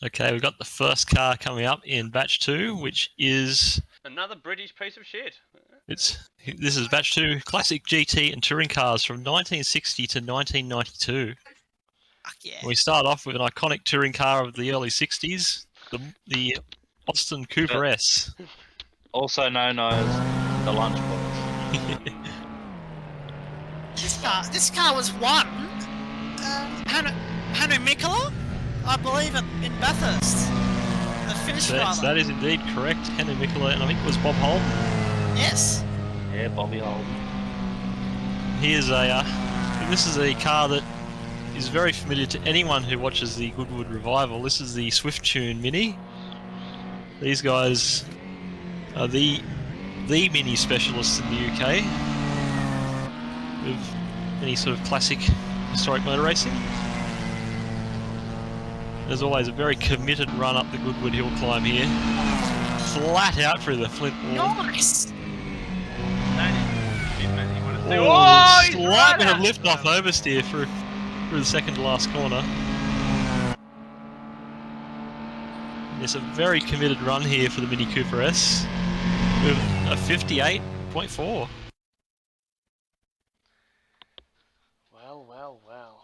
Okay, we've got the first car coming up in batch 2, which is Another British piece of shit. this is batch 2 classic GT and touring cars from 1960 to 1992. Fuck yeah. We start off with an iconic touring car of the early 60s, the Austin Cooper S. Also known as the lunchbox. This car was won. Henry Mikola, I believe, in Bathurst. The finish driver. That is indeed correct. Henry Mikola, and I think it was Bob Holden. Yes. Yeah, Bobby Holden. This is a car that is very familiar to anyone who watches the Goodwood Revival. This is the Swift Tune Mini. These guys are the mini specialists in the UK with any sort of classic historic motor racing. There's always a very committed run up the Goodwood Hillclimb here. Flat out through the flint wall. Nice. Oh, he's slight right bit of out. lift off oversteer through the second to last corner. It's a very committed run here for the Mini Cooper S with a 58.4. Well, well, well.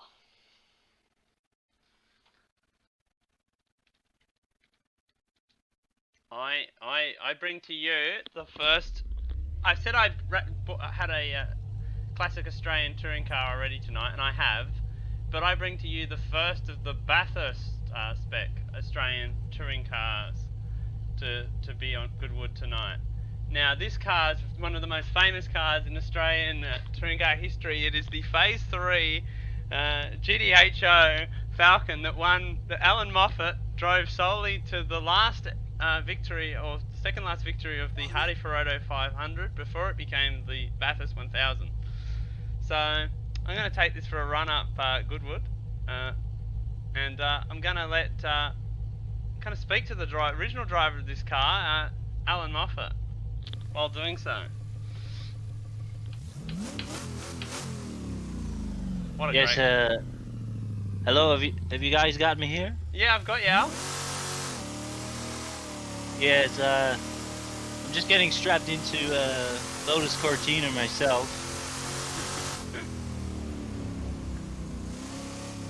I bring to you the first. I said I had a classic Australian touring car already tonight, and I have. But I bring to you the first of the Bathurst spec Australian touring cars to be on Goodwood tonight. Now, this car is one of the most famous cars in Australian touring car history. It is the Phase 3 GTHO Falcon that Alan Moffat drove solely to the last victory, or the second last victory of the Hardy Ferodo 500 before it became the Bathurst 1000. So I'm going to take this for a run up Goodwood, and I'm going to let kind of speak to the original driver of this car, Alan Moffat, while doing so. What a Yes, great... hello, have you guys got me here? Yeah, I've got you, Al. Yes, I'm just getting strapped into Lotus Cortina myself.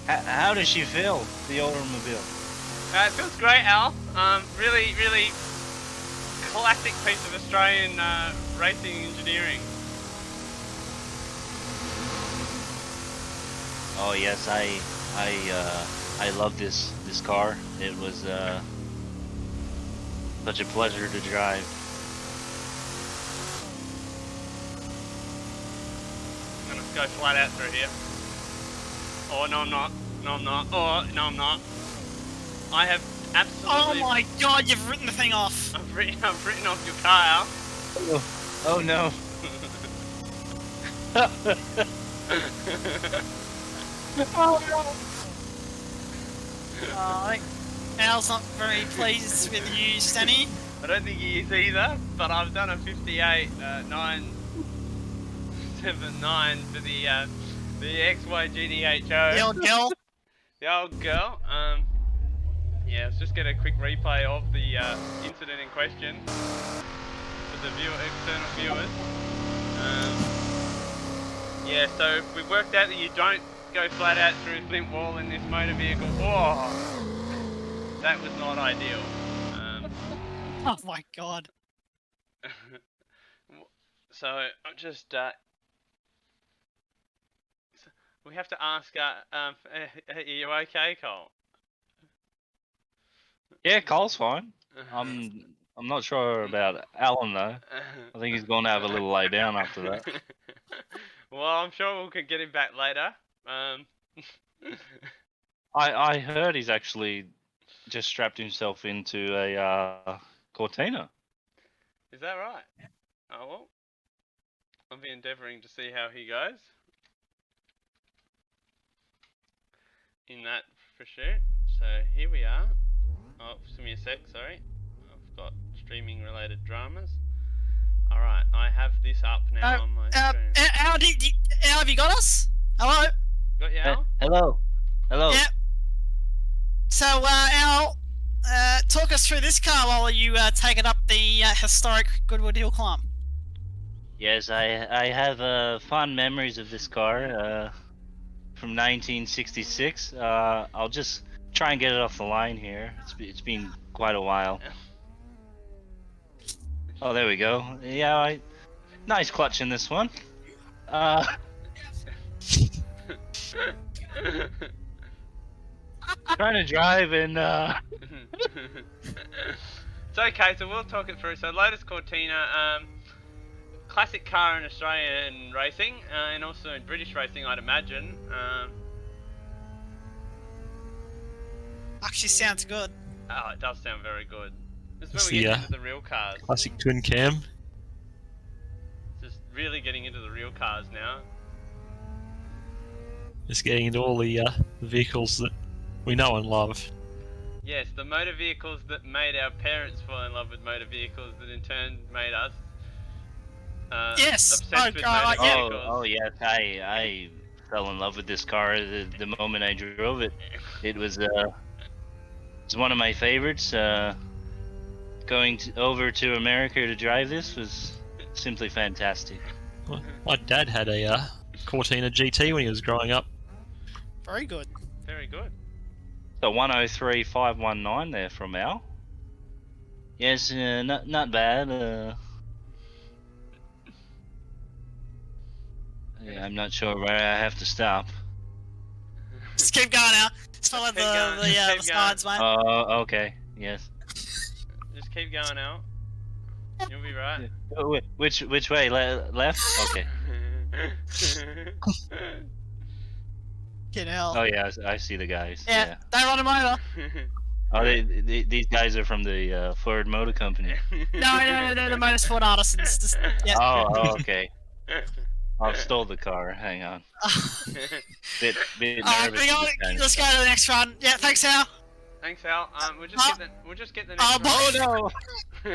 How does she feel, the automobile? It feels great, Al. Really, really classic piece of Australian racing engineering. Oh yes, I love this car. It was such a pleasure to drive. I'm gonna go flat out through here. Oh, no I'm not. No I'm not. Oh, no I'm not. I have absolutely... Oh my god, you've written the thing off. I've written off your car, Al. Oh no. I think Al's not very pleased with you, Stanny. I don't think he is either, but I've done a 58.979 for the The XYGDHO. The old girl. The old girl. Yeah, let's just get a quick replay of the incident in question for the external viewers. Yeah, so we worked out that you don't go flat out through a flint wall in this motor vehicle. Oh, that was not ideal. Oh my god. So I'm just. We have to ask. Are you okay, Cole? Yeah, Cole's fine. I'm not sure about Alan though. I think he's going to have a little lay down after that. Well, I'm sure we could get him back later. I heard he's actually just strapped himself into a Cortina. Is that right? Oh well. I'll be endeavouring to see how he goes. In that pursuit. So here we are. Oh, just give me a sec, sorry. I've got streaming related dramas. Alright, I have this up now on my screen. Al, Al, have you got us? Hello? Got you, Al? Hello. Hello. Yep. So, Al, talk us through this car while you take it up the historic Goodwood Hillclimb. Yes, I have fond memories of this car from 1966. I'll just try and get it off the line here. It's been quite a while. Oh, there we go. Yeah, nice clutch in this one. Trying to drive and It's okay, so we'll talk it through. So Lotus Cortina, classic car in Australian racing, and also in British racing, I'd imagine. Actually sounds good. Oh, it does sound very good. This is It's when we the, get into the real cars. Classic twin cam. Just really getting into the real cars now. Just getting into all the vehicles that we know and love. Yes, the motor vehicles that made our parents fall in love with motor vehicles that in turn made us Yes! obsessed with motor vehicles. oh yes, I fell in love with this car the moment I drove it. It was one of my favorites. Going over to America to drive this was simply fantastic. Well, my dad had a Cortina GT when he was growing up. Very good. Very good. So 103519 there from Al. Yes, not bad. Yeah, I'm not sure where I have to stop. Just keep going now. Just follow the slides, mate. Oh, okay. Yes. Just keep going out. You'll be right. Which way? Left? Okay. Get hell. Oh yeah, I see the guys. Yeah, they run them over. Oh, these guys are from the Ford Motor Company. No, they're the motorsport artisans. Just, yeah. Oh, okay. I've stole the car. Hang on. Bit nervous. Let's go to the next run. Yeah, thanks, Al. Thanks, Al. We'll just get the next run. Oh no!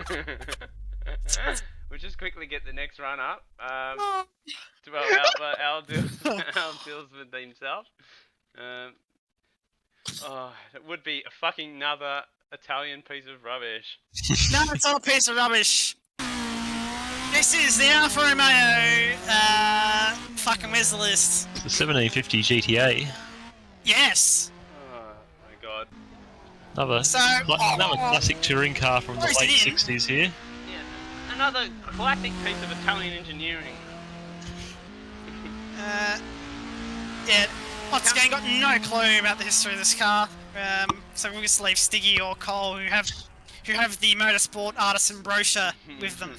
We'll just quickly get the next run up. Well, Al deals with himself. Oh, it would be a fucking another Italian piece of rubbish. No, it's not a piece of rubbish. This is the Alfa Romeo. Fucking where's the list? It's the 1750 GTA. Yes. Oh my god. Another classic touring car from the late 60s here. Yeah, another classic piece of Italian engineering. Yeah, once again, got no clue about the history of this car. So we'll just leave Stiggy or Cole, who have the motorsport artisan brochure with them.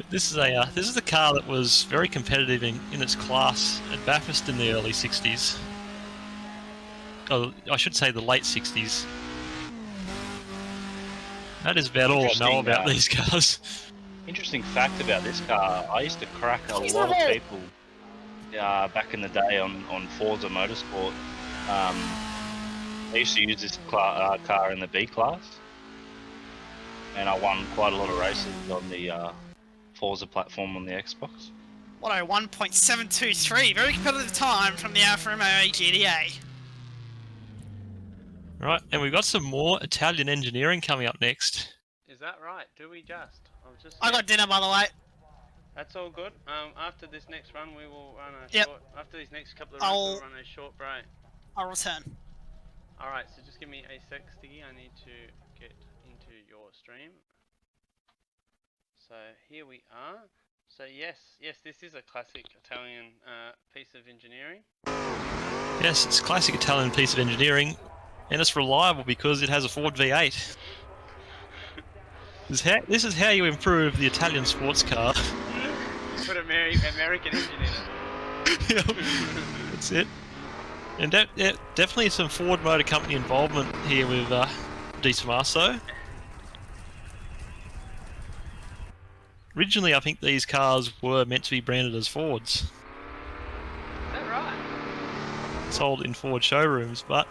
This is a car that was very competitive in its class at Bathurst in the early 60s. Oh, I should say the late 60s. That is about all I know about these cars. Interesting fact about this car, I used to crack a lot of people back in the day on Forza Motorsport. I used to use this car in the B class, and I won quite a lot of races on the Forza platform on the Xbox. What a 1.723, very competitive time from the Alfa Romeo GDA. Right, and we've got some more Italian engineering coming up next. Is that right? Do we just? I've just. I got dinner, by the way. That's all good. After this next run, we will run a Yep. short. After these next couple of runs, we'll run a short break. I'll return. All right. So just give me a sec, Stiggy. I need to get into your stream. So here we are. So yes, this is a classic Italian piece of engineering. Yes, it's a classic Italian piece of engineering, and it's reliable because it has a Ford V8. This is how you improve the Italian sports car. Put American engine in it. Yep, that's it. And definitely some Ford Motor Company involvement here with Di Tommaso. Originally, I think these cars were meant to be branded as Fords. Is that right? Sold in Ford showrooms, but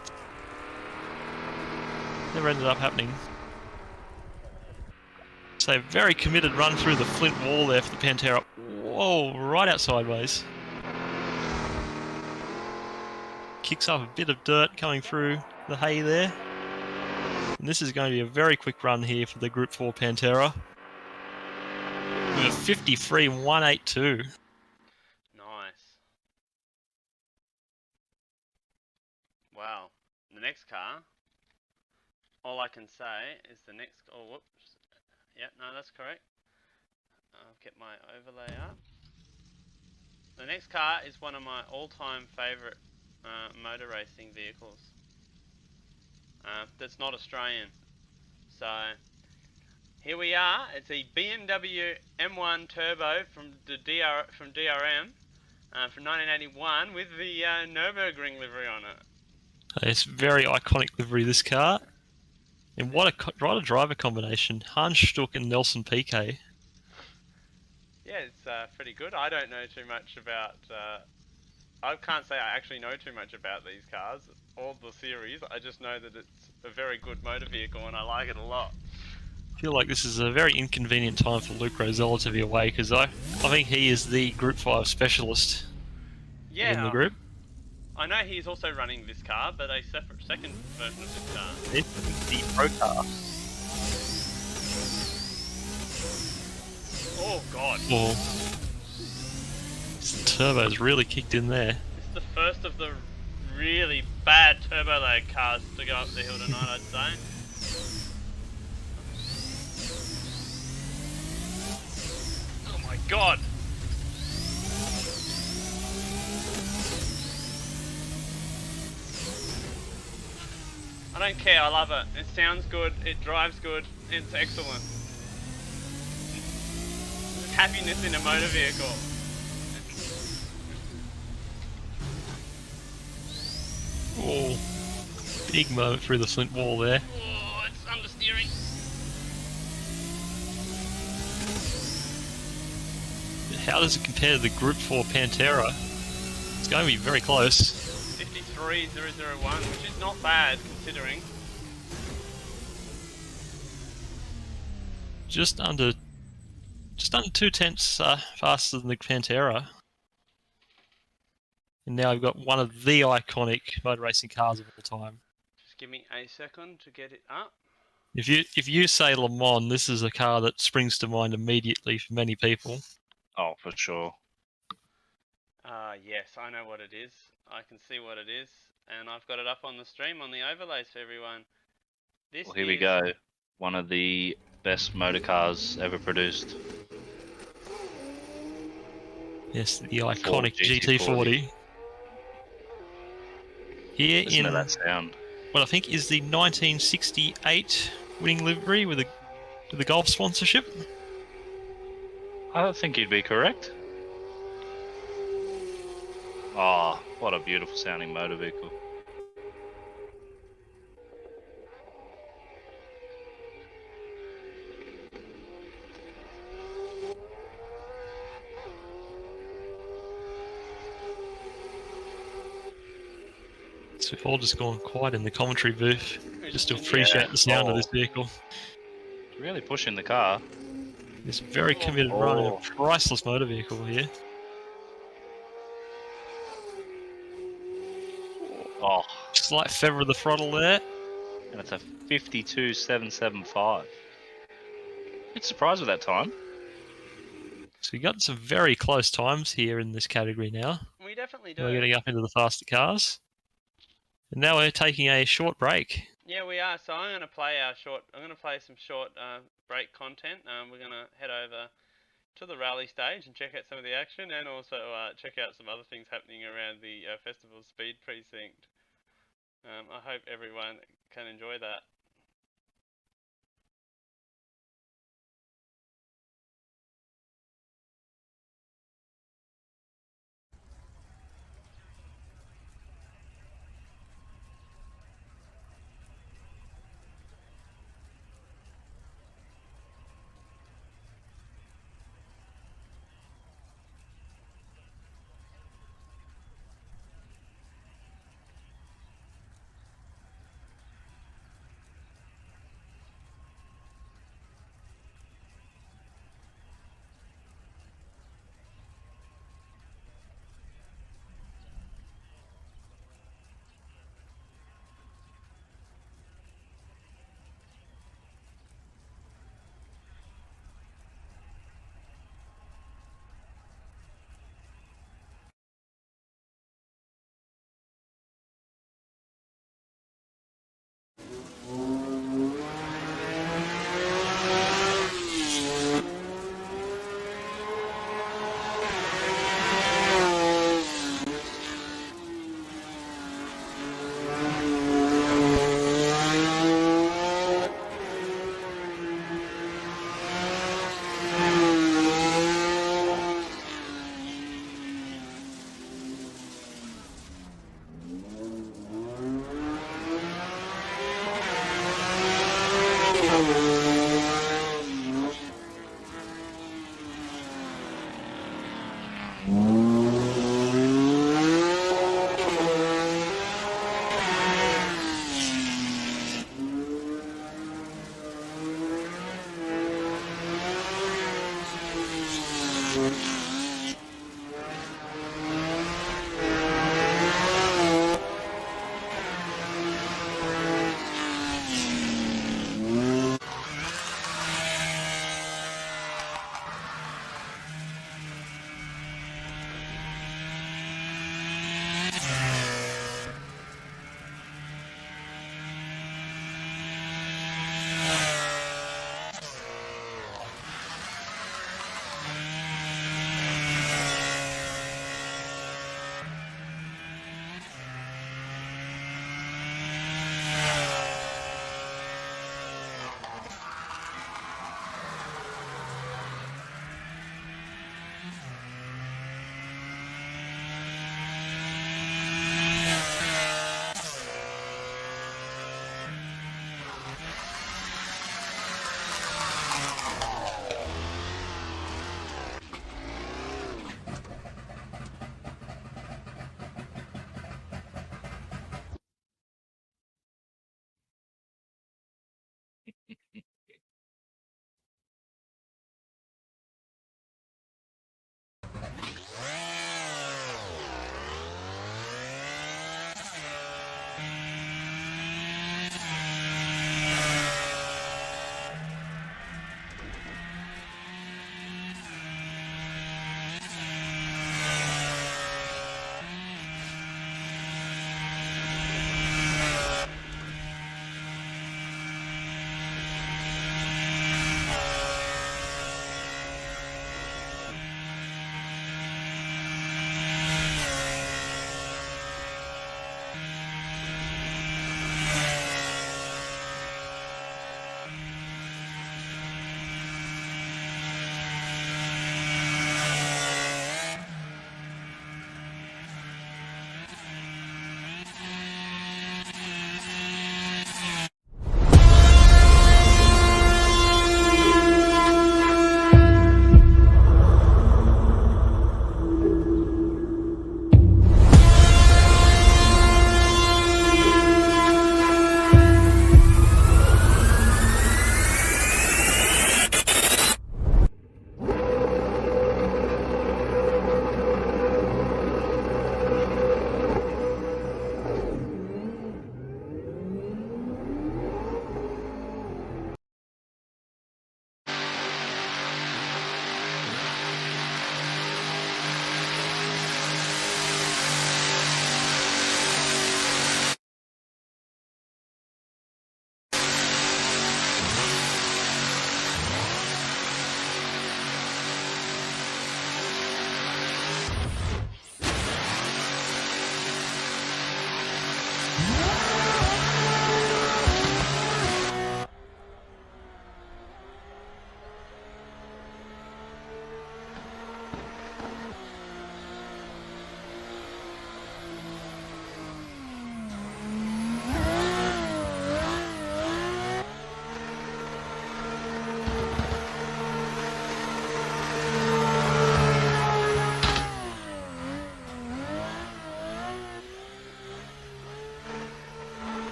never ended up happening. So very committed run through the flint wall there for the Pantera. Whoa, right out sideways. Kicks up a bit of dirt coming through the hay there. And this is going to be a very quick run here for the Group 4 Pantera. With a 53.182. Nice. Wow. The next car. All I can say is the next. Oh, whoops. Yeah, no, that's correct. I'll get my overlay up. The next car is one of my all-time favourite motor racing vehicles. That's not Australian. So here we are. It's a BMW M1 Turbo from DRM from 1981 with the Nürburgring livery on it. It's very iconic livery, this car. And what a driver combination. Hans Stuck and Nelson Piquet. Yeah, it's pretty good. I don't know too much about... I can't say I actually know too much about these cars, or the series. I just know that it's a very good motor vehicle and I like it a lot. I feel like this is a very inconvenient time for Luke Rosella to be away, because I think he is the Group 5 specialist in the group. I know he's also running this car, but a second version of this car. It's the Pro car. Oh god. Oh. This turbo's really kicked in there. This is the first of the really bad turbo lag cars to go up the hill tonight, I'd say. Oh my god! I don't care, I love it. It sounds good, it drives good, it's excellent. There's happiness in a motor vehicle. Oh, big moment through the flint wall there. Oh, it's understeering. How does it compare to the Group 4 Pantera? It's going to be very close. 53.001, which is not bad considering. Just under 2/10 faster than the Pantera. And now I've got one of the iconic motor racing cars of all time. Just give me a second to get it up. If you say Le Mans, this is a car that springs to mind immediately for many people. Oh, for sure. Yes, I know what it is. I can see what it is, and I've got it up on the stream on the overlays for everyone. Well, here we go. One of the best motor cars ever produced. Yes, the iconic GT40. Here Listen in to that sound. what I think is the 1968 winning livery with the Golf sponsorship. I don't think you'd be correct. Oh, what a beautiful sounding motor vehicle. So we've all just gone quiet in the commentary booth just to appreciate the sound of this vehicle. Really pushing the car. This very committed running a Oh. priceless motor vehicle here. Oh, Slight feather of the throttle there. and it's a 52.775. Bit surprised with that time. So we got some very close times here in this category now. We definitely do. We're getting up into the faster cars. And now we're taking a short break. Yeah, we are. So I'm going to play some short break content. We're going to head over to the rally stage and check out some of the action, and also check out some other things happening around the Festival Speed Precinct. I hope everyone can enjoy that.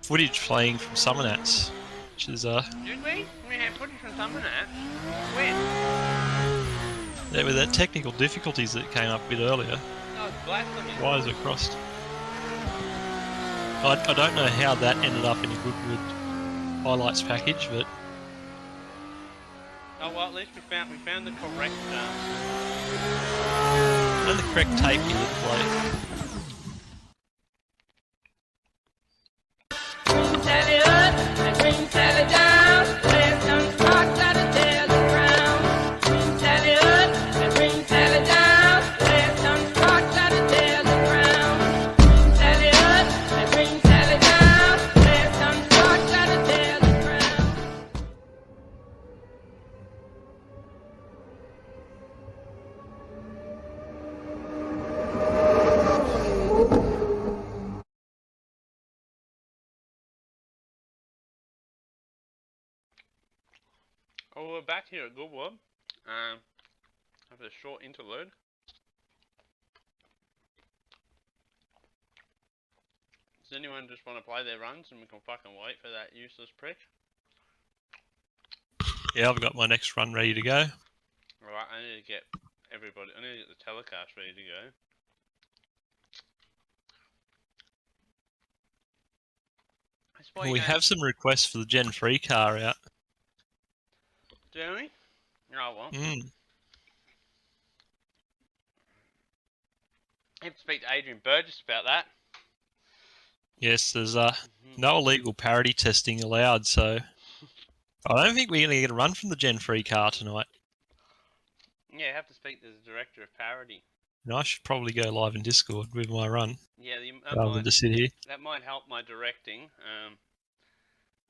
footage playing from Summernats, which is Did we? We had footage from some of that. When? yeah, with that technical difficulties that came up a bit earlier. That was blasphemy. Wires are crossed. I don't know how that ended up in a Goodwood highlights package, but Oh well, at least we found the correct. and the correct tape here to play. Green Sally up and Green Sally down. Last time sparks out of tails around. Green Sally up and Green Sally down. Last time sparks out of tails around. Green Sally up and Green Sally down. Last time sparks out of tails around. Oh, we're back here at Goodwood. After a short interlude. Does anyone just want to play their runs and we can fucking wait for that useless prick? Yeah, I've got my next run ready to go. Alright, I need to get everybody. I need to get the telecast ready to go. That's why you We don't- have some requests for the Gen 3 car out. Do we? Oh well. Mm. I have to speak to Adrian Burgess about that. Yes, there's no illegal parity testing allowed, so I don't think we're going to get a run from the Gen 3 car tonight. Yeah, I have to speak to the director of parody. And I should probably go live in Discord with my run, Yeah, rather than just sit here. that might help my directing.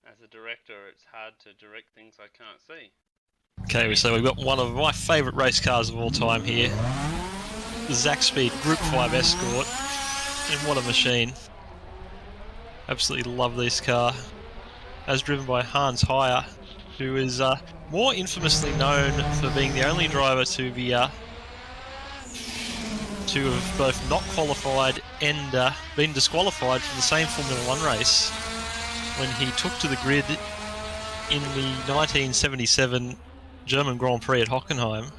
As a director, it's hard to direct things I can't see. Okay, so we've got one of my favourite race cars of all time here. The Zack Speed Group 5 Escort. And what a machine. Absolutely love this car. As driven by Hans Heyer, who is more infamously known for being the only driver to be to have both not qualified and been disqualified from the same Formula 1 race when he took to the grid in the 1977 German Grand Prix at Hockenheim.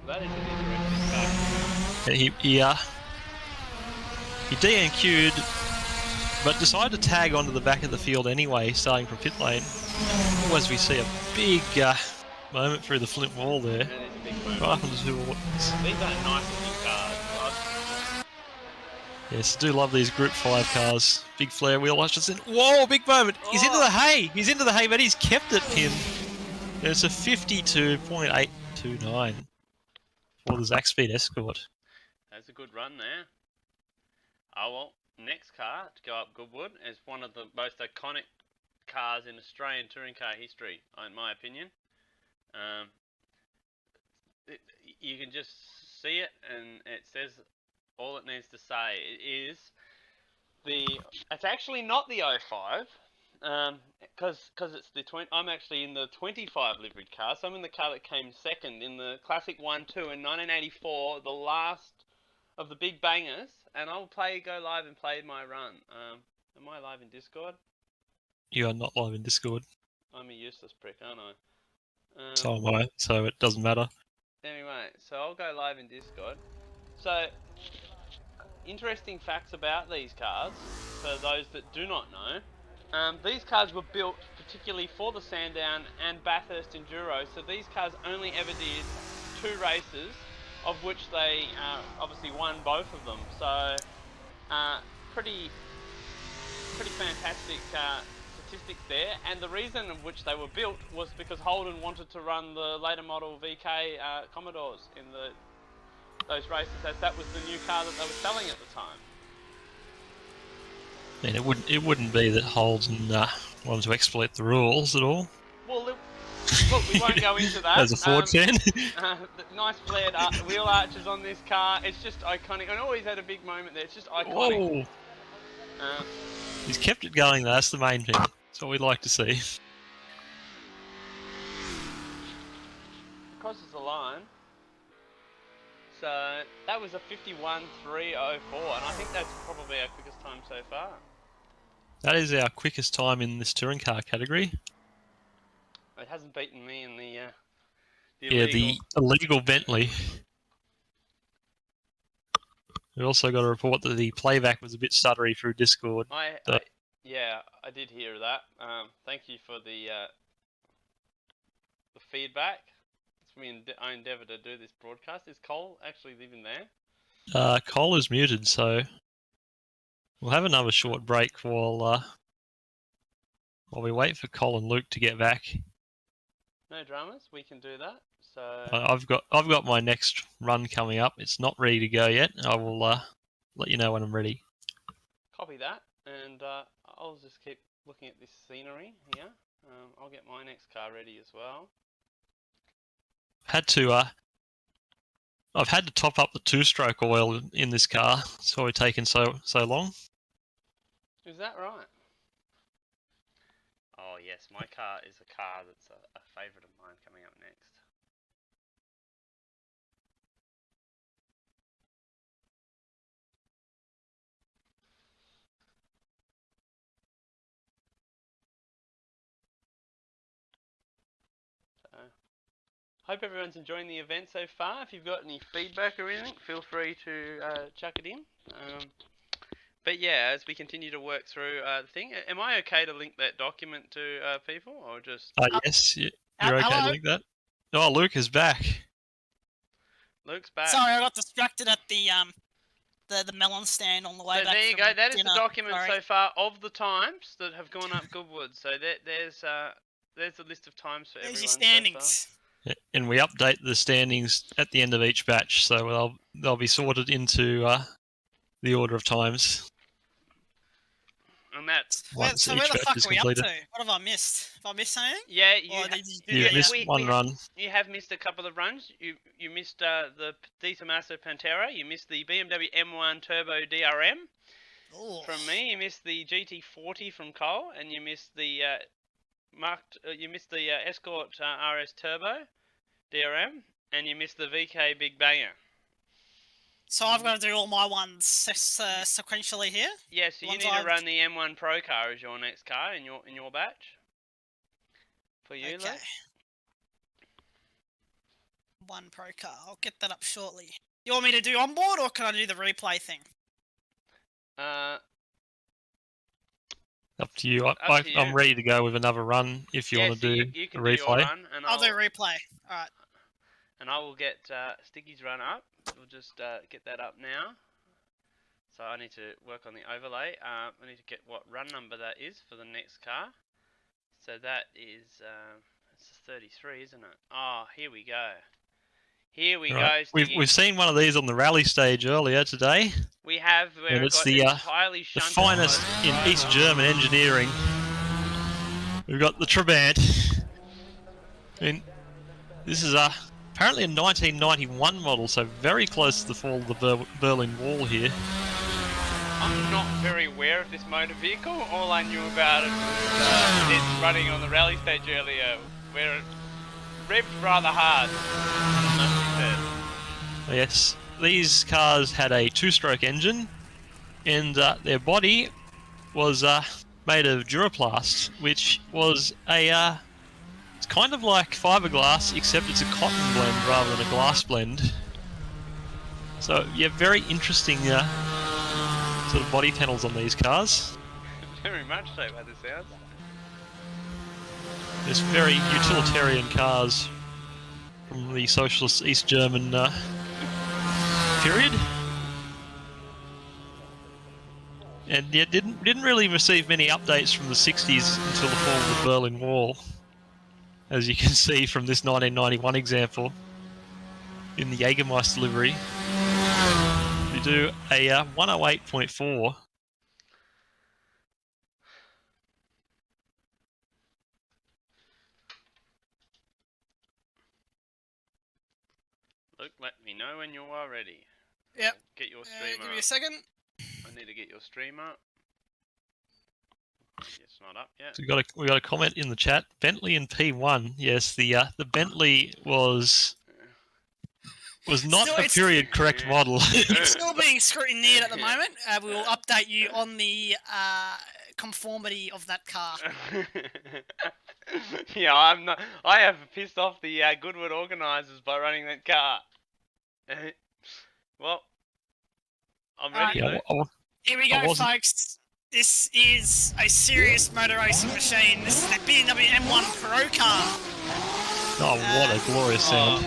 That is an interesting fact. And he DNQ'd, but decided to tag onto the back of the field anyway, starting from pit lane. As we see a big moment through the flint wall there. That is a big moment. Right onto the wall. These are nice looking cars. Yes, I do love these Group 5 cars. Big flare wheel lights. Whoa, big moment! He's into the hay! He's into the hay, but he's kept it pinned. And it's a 52.829 for the Zack Speed Escort. That's a good run there. Oh well, next car to go up Goodwood is one of the most iconic cars in Australian touring car history, in my opinion. You can just see it, and it says all it needs to say. It's actually not the 05, because it's the 20. I'm actually in the 25 liveried car, so I'm in the car that came second in the Classic 1-2 in 1984, the last of the big bangers, and I'll go live and play my run. Am I live in Discord? You are not live in Discord, I'm a useless prick, aren't I? so am I, so it doesn't matter. Anyway, so I'll go live in Discord. So, interesting facts about these cars, for those that do not know. These cars were built particularly for the Sandown and Bathurst Enduro, so these cars only ever did 2 races, of which they obviously won both of them. So, pretty fantastic statistics there. And the reason in which they were built was because Holden wanted to run the later model VK Commodores in those races, as that was the new car that they were selling at the time. I mean, it wouldn't be that Holden wanted to exploit the rules at all. Well, look, we won't go into that. As a Ford fan. The nice flared wheel arches on this car. It's just iconic. And always had a big moment there. It's just iconic. Whoa! He's kept it going though, that's the main thing. That's what we'd like to see. Crosses the line. So that was a 51.304, and I think that's probably our quickest time so far. That is our quickest time in this touring car category. It hasn't beaten me in the Yeah, illegal. the illegal Bentley. We also got a report that the playback was a bit stuttery through Discord. Yeah, I did hear that. Thank you for the feedback. I endeavour to do this broadcast. Is Cole actually living there? Cole is muted, so we'll have another short break while we wait for Cole and Luke to get back. No dramas. We can do that. So I've got my next run coming up. It's not ready to go yet. I will let you know when I'm ready. copy that, and I'll just keep looking at this scenery here. I'll get my next car ready as well. I've had to top up the two-stroke oil in this car. That's why it's taken so long. Is that right? Oh yes, my car is a car that's a favourite of mine coming up next. So, hope everyone's enjoying the event so far. If you've got any feedback or anything, feel free to chuck it in. But yeah, as we continue to work through the thing, am I okay to link that document to people, or just? Yes, you're okay hello? to link that. Oh, Luke is back. Luke's back. Sorry, I got distracted at the melon stand on the way So back. there you from go. That is dinner. the document Sorry. so far of the times that have gone up Goodwood. So there's a list of times for There's everyone. your So standings. Yeah, and we update the standings at the end of each batch, so they'll be sorted into the order of times. far. And that's Once So each where the batch fuck is are we up to? completed. What have I missed? Have I missed something? yeah. Or did you do You've that? missed one run. You have missed a couple of runs. You missed the Di Tommaso Pantera. You missed the BMW M1 Turbo DRM Ooh. from me. You missed the GT40 from Cole, and you missed the Escort RS Turbo DRM, and you missed the VK Big Banger. So I've got to do all my ones sequentially here. Yeah, so you Ones need to I've- run the M1 Pro car as your next car in your batch. For you, Okay. Luke. One pro car. I'll get that up shortly. You want me to do onboard, or can I do the replay thing? Up to you. Up to you. I'm ready to go with another run if you want to so do you a can do your replay. run, and I'll do replay. All right. and I will get Sticky's run up. We'll just get that up now. So I need to work on the overlay. I need to get what run number that is for the next car. So that is it's 33, isn't it? Oh, here we go. Here we Right. go. Sticky. We've seen one of these on the rally stage earlier today. We have where And it it's got the entirely the shunted. finest in East German engineering. We've got the Trabant. And this is apparently a 1991 model, so very close to the fall of the Berlin Wall here. I'm not very aware of this motor vehicle. All I knew about it was it running on the rally stage earlier, where it revved rather hard. Yes, these cars had a two-stroke engine, and their body was made of Duraplast, which was it's kind of like fiberglass, except it's a cotton blend rather than a glass blend. So yeah, very interesting sort of body panels on these cars. Very much so by the sounds. There's very utilitarian cars from the socialist East German period. And yeah, didn't really receive many updates from the 60s until the fall of the Berlin Wall, as you can see from this 1991 example in the Jägermeister livery. We do a 108.4. Luke, let me know when you are ready. Yep. Get your stream Give up. me a second. I need to get your stream up. It's not up yet. So we got a comment in the chat. Bentley in P1. Yes, the Bentley was not Still, a it's- period correct model. It's still being scrutineered at the moment. We will update you on the conformity of that car. Yeah, I'm not. I have pissed off the Goodwood organisers by running that car. Well, I'm ready. Yeah, Though. Here we I go, wasn't- folks. This is a serious motor racing machine. This is the BMW M1 Pro car. oh, what a glorious sound.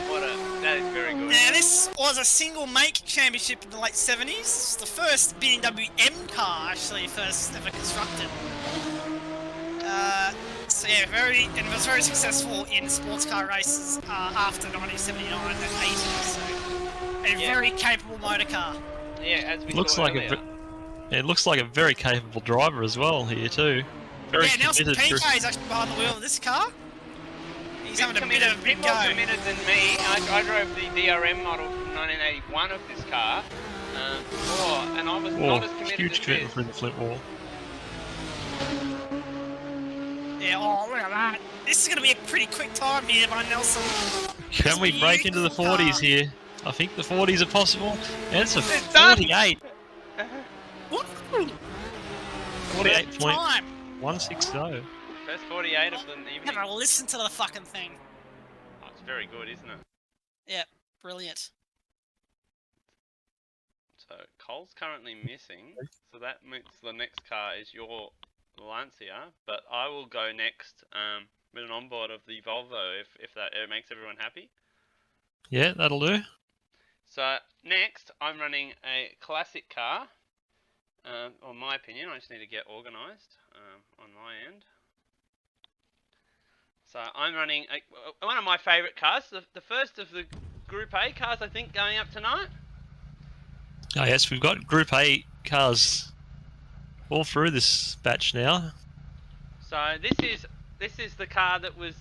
That is very good. Now, this was a single make championship in the late 70s. This was the first BMW M car, actually, first ever constructed. So yeah, it was very successful in sports car races after 1979 and 80. So a very capable motor car. Yeah, as we Looks saw like earlier. it looks like a very capable driver as well here too. Very Yeah, Nelson committed. PK is actually behind the wheel of this car. He's having a bit of a big more go. committed than me. I drove the DRM model from 1981 of this car before, and I was not as committed huge as commitment this. for the Flint Wall. Yeah, oh, look at that. This is going to be a pretty quick time here by Nelson. Can we break into the beautiful 40s car. here? I think the 40s are possible. And it's a It's done. 48. Woo! 48.160. Time. First 48 of the evening. Have a listen to the fucking thing. Oh, it's very good, isn't it? Yeah, brilliant. So Cole's currently missing, so that means the next car is your Lancia, but I will go next with an onboard of the Volvo if that makes everyone happy. Yeah, that'll do. So next, I'm running a classic car. Well, in my opinion, I just need to get organised on my end. So I'm running one of my favourite cars, the first of the Group A cars, I think, going up tonight. Oh yes, we've got Group A cars all through this batch now. So this is the car that was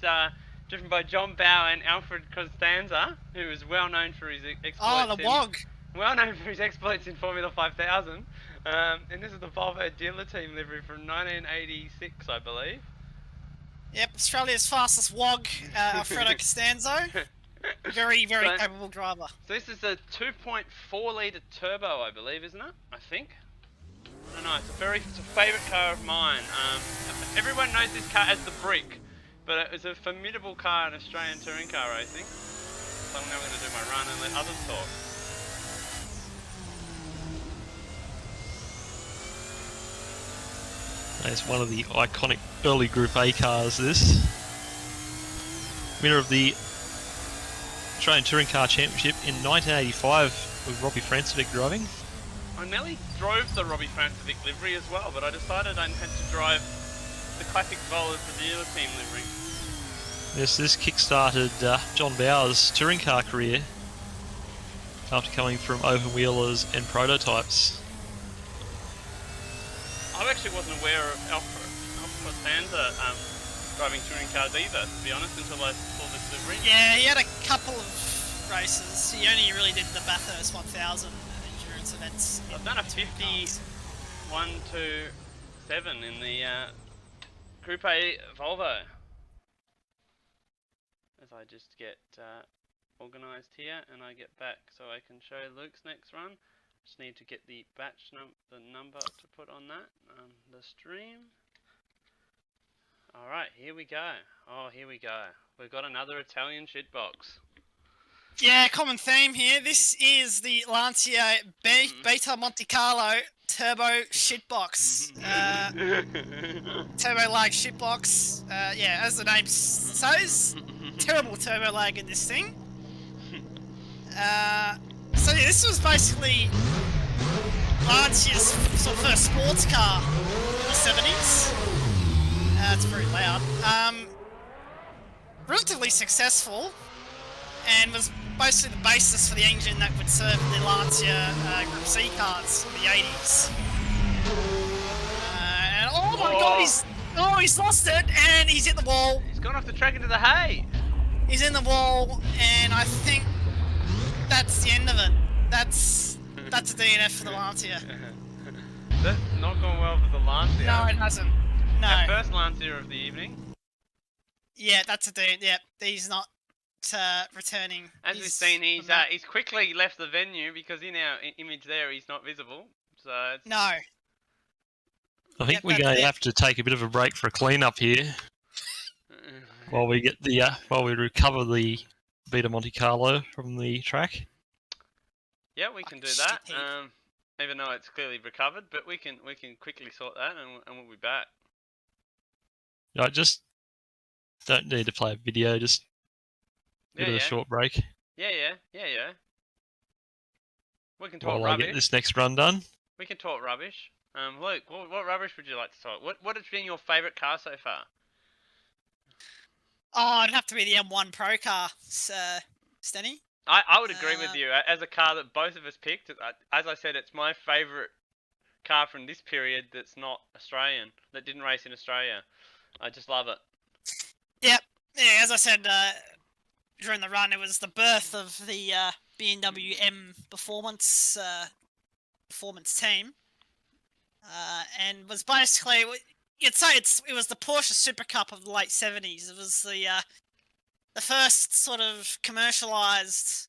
driven by John Bow and Alfred Costanza, who is well known for his exploits. Oh, the WOG. Well known for his exploits in Formula 5000. And this is the Volvo dealer team livery from 1986, I believe. Yep, Australia's fastest WOG, Alfredo Costanzo. Very, very So- capable driver. So this is a 2.4 litre turbo, I believe, isn't it? I think. I don't know. It's a favourite car of mine. Everyone knows this car as the Brick, but it was a formidable car in Australian touring car racing. So I'm now going to do my run and let others talk. It's one of the iconic early Group A cars, this. Winner of the Australian Touring Car Championship in 1985 with Robbie Francevic driving. I nearly drove the Robbie Francevic livery as well, but I decided I had to drive the classic Volvo for dealer team livery. Yes, this kick-started John Bauer's touring car career after coming from open wheelers and prototypes. I actually wasn't aware of Alfred Costanza driving touring cars either, to be honest, until I saw this livery. Yeah, he had a couple of races. He only really did the Bathurst 1000 endurance events. I've done a 51 to 7 in the Group A Volvo. As I just get organised here and I get back so I can show Luke's next run. Just need to get the batch the number to put on that the stream. Alright, here we go. Oh, here we go. We've got another Italian shitbox. Yeah, common theme here. This is the Lancia Beta Monte Carlo Turbo Shitbox. Turbo lag shitbox. Yeah, as the name says, terrible turbo lag in this thing. So yeah, this was basically Lancia's sort of first sports car in the 70s. It's very loud. Relatively successful, and was basically the basis for the engine that would serve the Lancia Group C cars in the 80s. And oh my god, he's lost it, and he's hit the wall. He's gone off the track into the hay. He's in the wall, and I think that's the end of it. That's a DNF for the Lancia. That's not gone well for the Lancia. No, it hasn't. No. Our first Lancia of the evening. Yeah, that's a DNF. Yeah, he's not returning. As we've seen, he's quickly left the venue because in our image there he's not visible. So it's, No. I think Yep, we're that's going to it. have to take a bit of a break for a clean-up here while we get the while we recover the Beta Monte Carlo from the track. Yeah, we can do Shit that. heap. Even though it's clearly recovered, but we can quickly sort that, and we'll be back. I just don't need to play a video. Just a bit of a short break Yeah. We can talk while I rubbish. get this next run done. We can talk rubbish. Luke, what rubbish would you like to talk? What has been your favourite car so far? Oh, it'd have to be the M1 Pro car, Stenny. I would agree with you. As a car that both of us picked, as I said, it's my favourite car from this period that's not Australian, that didn't race in Australia. I just love it. Yep. Yeah, as I said during the run, it was the birth of the BMW M performance team, and was basically, you'd say it was the Porsche Super Cup of the late 70s. It was the first sort of commercialized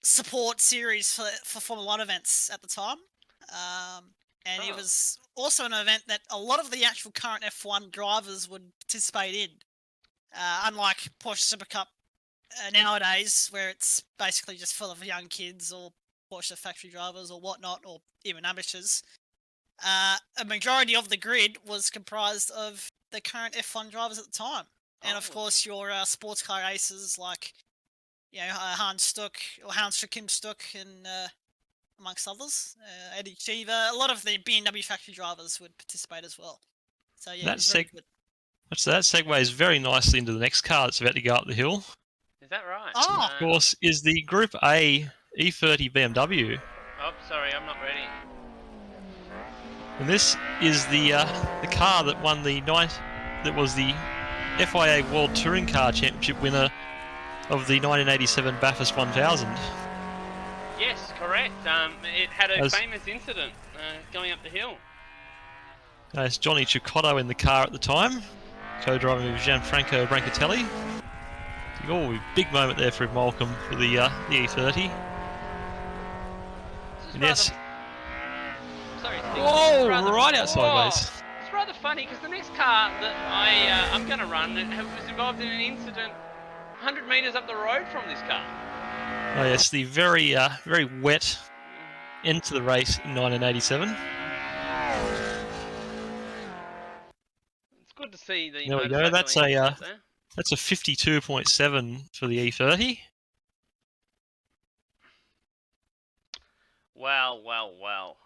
support series for Formula 1 events at the time. And it was also an event that a lot of the actual current F1 drivers would participate in. Unlike Porsche Super Cup nowadays, where it's basically just full of young kids or Porsche factory drivers or whatnot, or even amateurs. A majority of the grid was comprised of the current F1 drivers at the time. And of course, your sports car aces like, Hans Stuck, or Hans Kim Stuck, and amongst others, Eddie Cheever. A lot of the BMW factory drivers would participate as well. So yeah, it's very good. So that segues very nicely into the next car that's about to go up the hill. Is that right? Oh. Of course, is the Group A E30 BMW. Oh, sorry, I'm not ready. And this is the car that won that was the FIA World Touring Car Championship winner of the 1987 Bathurst 1000. Yes, correct. It had a famous incident going up the hill. It's Johnny Cicotto in the car at the time, co-driving with Gianfranco Brancatelli. Oh, big moment there for Malcolm for the E30. And yes. Sorry, whoa, right outside base. It's rather funny because the next car that I'm going to run was involved in an incident 100 metres up the road from this car. Oh yes, the very wet end to the race in 1987. It's good to see the. There we go. That's a 52.7 for the E30. Well.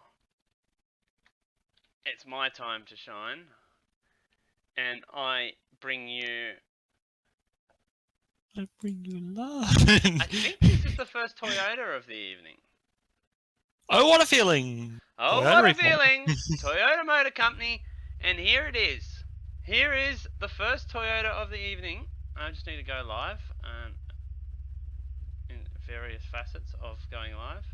It's my time to shine, and I bring you love. I think this is the first Toyota of the evening. Oh, what a feeling! Oh, Toyota what a report. feeling! Toyota Motor Company, and here it is. Here is the first Toyota of the evening. I just need to go live in various facets of going live.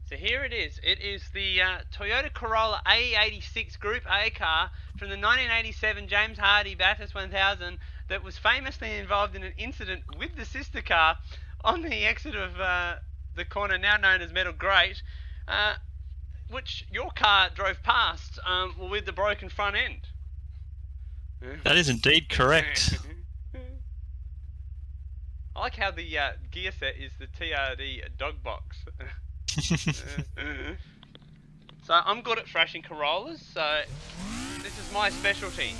So here it is. It is the Toyota Corolla A86 Group A car from the 1987 James Hardy Bathurst 1000 that was famously involved in an incident with the sister car on the exit of the corner now known as Metal Grate, which your car drove past with the broken front end. That is indeed correct. I like how the gear set is the TRD dog box. So I'm good at thrashing Corollas, so this is my specialty.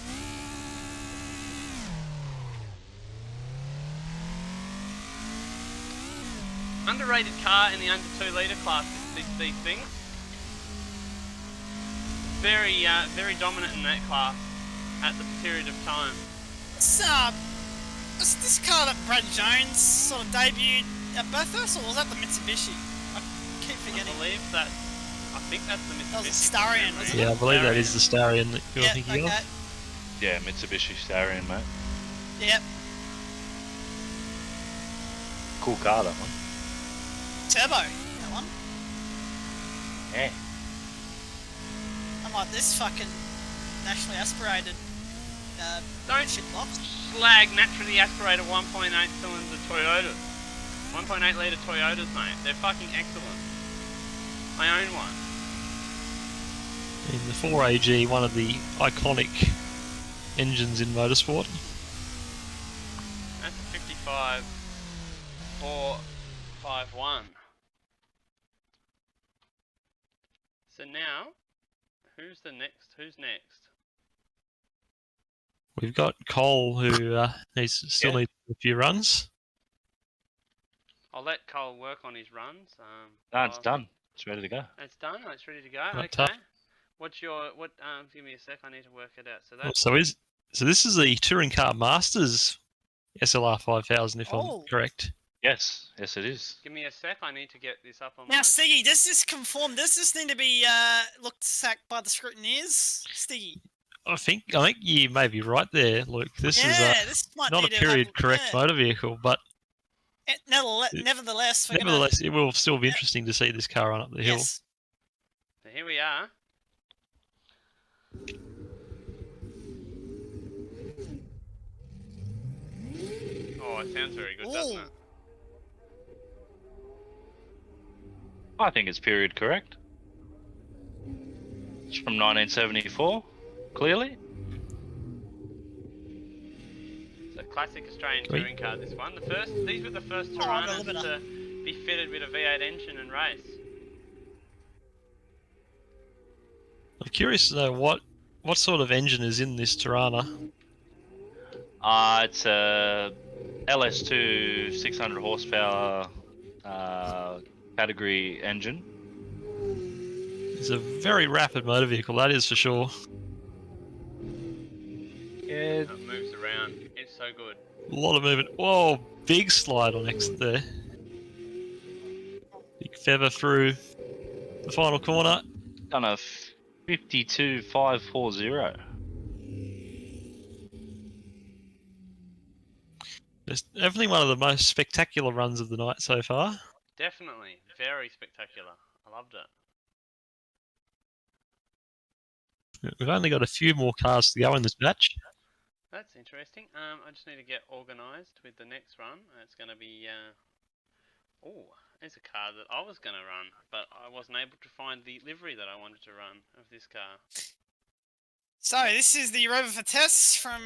Underrated car in the under 2 litre class, these things. Very dominant in that class at the period of time. Was this car that Brad Jones sort of debuted at Bathurst, or was that the Mitsubishi? I keep forgetting. I think that's the Mitsubishi. That was a Starion, wasn't it? Yeah, I believe that is the Starion that you're thinking of. Yeah, Mitsubishi Starion, mate. Yep. Cool car, that one. Turbo, that one. Yeah. Unlike this fucking nationally aspirated Don't shitbox. slag naturally aspirated 1.8 cylinder Toyotas. 1.8 litre Toyotas, mate. They're fucking excellent. I own one. In the 4AG, one of the iconic engines in motorsport. That's a 55.451. So now, who's next? We've got Cole, who still needs a few runs. I'll let Cole work on his runs. No, it's done. It's ready to go. It's done. It's ready to go. Not Okay. tough. What's your what? Give me a sec. I need to work it out. So Oh, that's so this is the Touring Car Masters SLR 5000, if Oh. I'm correct. Yes, it is. Give me a sec. I need to get this up on Now, my. Stiggy, does this conform? Does this need to be looked at by the scrutineers? Stiggy. I think you may be right there, Luke. This is this might not a need to have- period correct motor vehicle, but Nevertheless, we're nevertheless, it will still be interesting to see this car run up the hill. Yes. So here we are. Oh, it sounds very good, doesn't Ooh. it? I think it's period correct. It's from 1974, clearly. It's a classic Australian Sweet. touring car. This one. These were the first Oh, I Tiranas love it. to be fitted with a V8 engine and race. I'm curious to know what sort of engine is in this Tirana. It's a LS2 600 horsepower category engine. It's a very rapid motor vehicle, that is for sure. Yeah, It moves around. It's so good. A lot of movement. Whoa, big slide on exit there. Big feather through the final corner. done a 52.540. It's definitely one of the most spectacular runs of the night so far. Definitely. Very spectacular. I loved it. We've only got a few more cars to go in this match. That's interesting. I just need to get organised with the next run. It's going to be... Oh, there's a car that I was going to run, but I wasn't able to find the livery that I wanted to run of this car. So this is the Rover for Tess from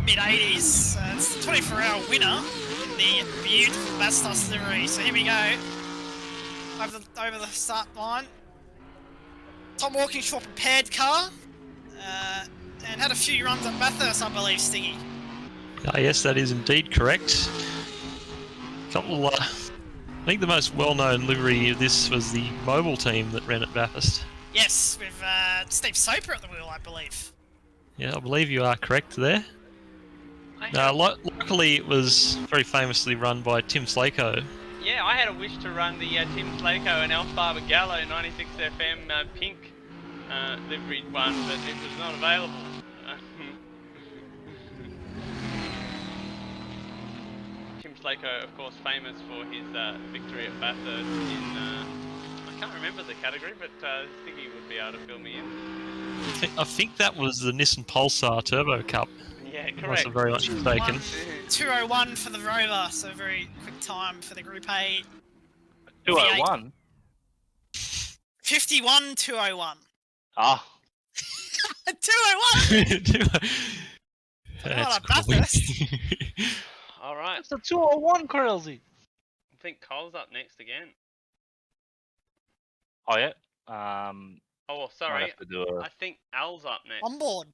mid-80s. It's the 24-hour winner in the beautiful Bastos livery. So here we go. Over the start line. Tom Walkinshaw prepared car. And had a few runs at Bathurst, I believe, Stiggy. Yes, that is indeed correct. Couple, I think the most well-known livery of this was the mobile team that ran at Bathurst. Yes, with Steve Soper at the wheel, I believe. Yeah, I believe you are correct there. Luckily, it was very famously run by Tim Slako. Yeah, I had a wish to run the Tim Slako and Alf Barber Gallo 96 FM pink liveried one, but it was not available. Tim Slako, of course, famous for his victory at Bathurst in, I can't remember the category, but I think he would be able to fill me in. I think that was the Nissan Pulsar Turbo Cup. Yeah, Unless correct. I'm very much mistaken. 2:01 for the Rover, so very quick time for the Group A. 201. 51.201. Ah, 2:01. That's a Bathurst. All right, that's a 201, crazy. I think Cole's up next again. Oh yeah. Oh, well, Might sorry. have to do a I think Al's up next. On board.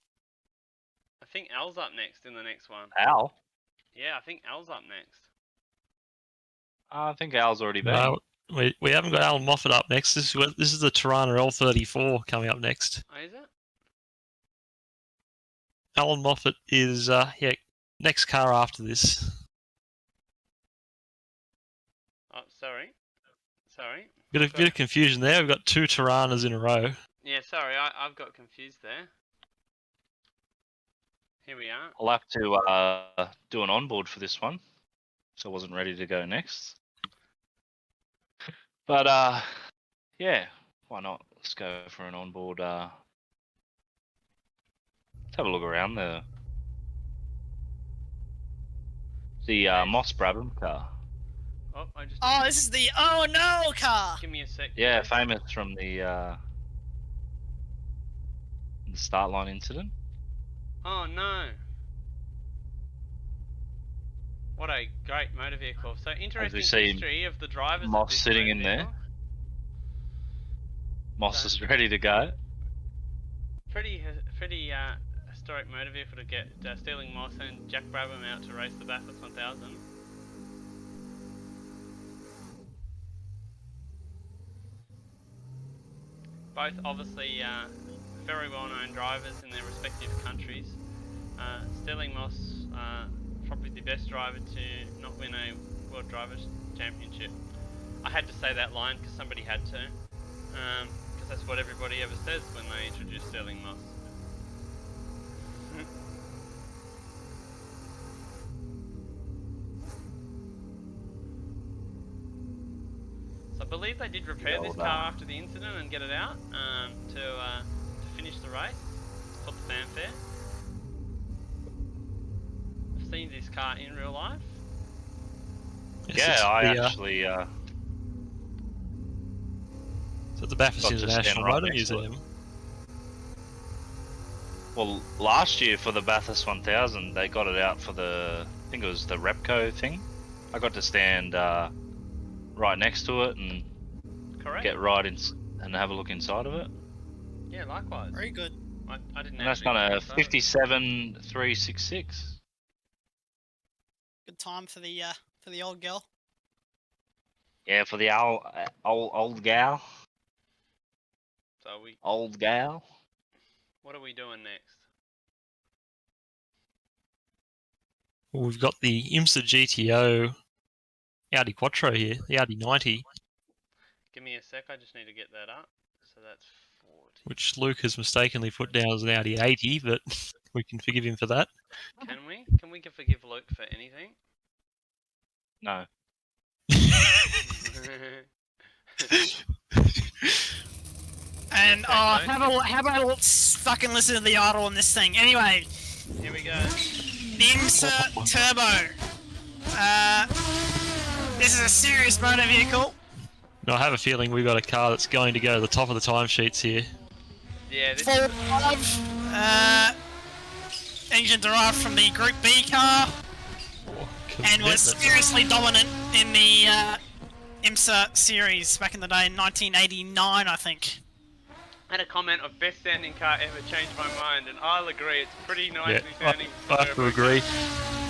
I think Al's up next in the next one. Al. Yeah, I think Al's up next. I think Al's already been. No, we haven't got Alan Moffat up next. This is the Tirana L34 coming up next. Oh, is it? Alan Moffat is next car after this. Oh, sorry. Sorry. Bit of confusion there. We've got two Tiranas in a row. Yeah, sorry, I've got confused there. Here we are. I'll have to do an onboard for this one, so I wasn't ready to go next. But yeah, why not? Let's go for an onboard. Let's have a look around the Moss Brabham car. Oh, I just. Oh, this is the Oh No car. Give me a sec. Yeah, famous from the The start line incident. Oh no. What a great motor vehicle. So interesting see history of the drivers of Moss this sitting motor in there. vehicle. Moss So- is ready to go. Pretty historic motor vehicle to get Sterling Moss and Jack Brabham out to race the Bathurst 1000. Both obviously very well-known drivers in their respective countries. Sterling Moss, probably the best driver to not win a World Drivers' Championship. I had to say that line because somebody had to, because that's what everybody ever says when they introduce Sterling Moss. So I believe they did repair this car after the incident and get it out to finish the race for the fanfare. I've seen this car in real life. Yes, Yeah, I the, actually. it's at the Bathurst got to stand International right Motor next to it. Museum. Well, last year for the Bathurst 1000, they got it out for I think it was the Repco thing. I got to stand right next to it and Correct. get right in and have a look inside of it. Yeah, likewise. Very good. I didn't. And that's actually done look a inside of it. 57,366. Good time for the old girl. Yeah, for the old gal. So Old gal. what are we doing next? Well, we've got the IMSA GTO Audi Quattro here, the Audi 90, Give me a sec. I just need to get that up. So that's 40. which Luke has mistakenly put down as an Audi 80, but we can forgive him for that. Can we? Can we forgive Luke for anything? No. And Okay, oh, Luke. how about let's fucking listen to the idle on this thing. Anyway, Here we go. the IMSA Turbo. This is a serious motor vehicle. And I have a feeling we've got a car that's going to go to the top of the timesheets here. Yeah, this Full is of engine derived from the Group B car, and was Commitment. seriously dominant in the IMSA series back in the day in 1989, I think. I had a comment of best sounding car ever changed my mind, and I'll agree. It's pretty nicely Yeah, sounding. I have to agree.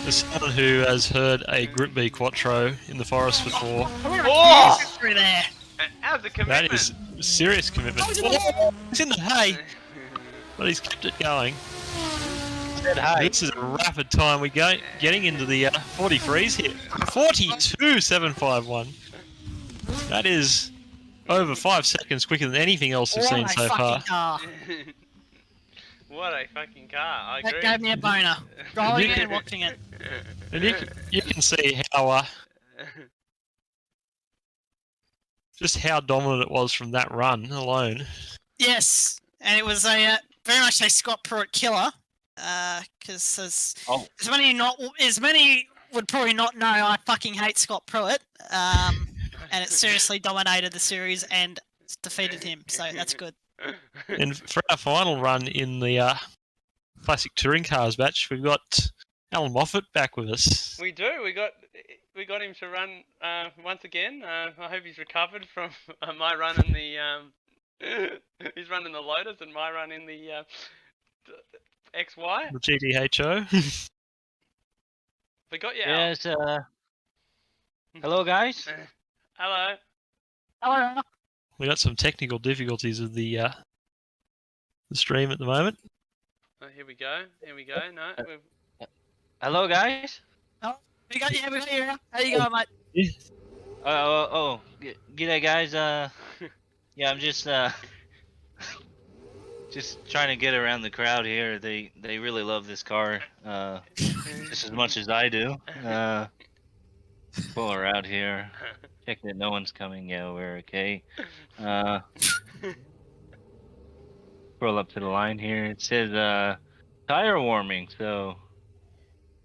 As someone who has heard a Group B Quattro in the forest before, Oh! Through there. And how's the commitment? that is serious commitment. Oh, he's in the Oh, he's in the hay, but he's kept it going. This is a rapid time. We go getting into the 43s here. 42.751. That is over 5 seconds quicker than anything else we've seen What a so far. fucking car. What a fucking car! I That agree. gave me a boner. Driving it and watching it. And you can see how just how dominant it was from that run alone. Yes, and it was a very much a Scott Pruitt killer. Because as many would probably not know, I fucking hate Scott Pruitt. And it seriously dominated the series and defeated him. So that's good. And for our final run in the classic touring cars match, we've got Alan Moffat back with us. We do. We got him to run once again. I hope he's recovered from my run in the. He's running the Lotus and my run in the XY. The GTHO. We got you. Al. Yes. Hello, guys. Hello. Hello. We got some technical difficulties with the stream at the moment. Oh, here we go. Here we go. No. Hello, guys. We got you. How you going, mate? G'day, guys. Yeah, I'm just trying to get around the crowd here. They really love this car, just as much as I do. Pull her out here. Check that no one's coming. Yeah, we're okay. Roll up to the line here. It says tire warming, so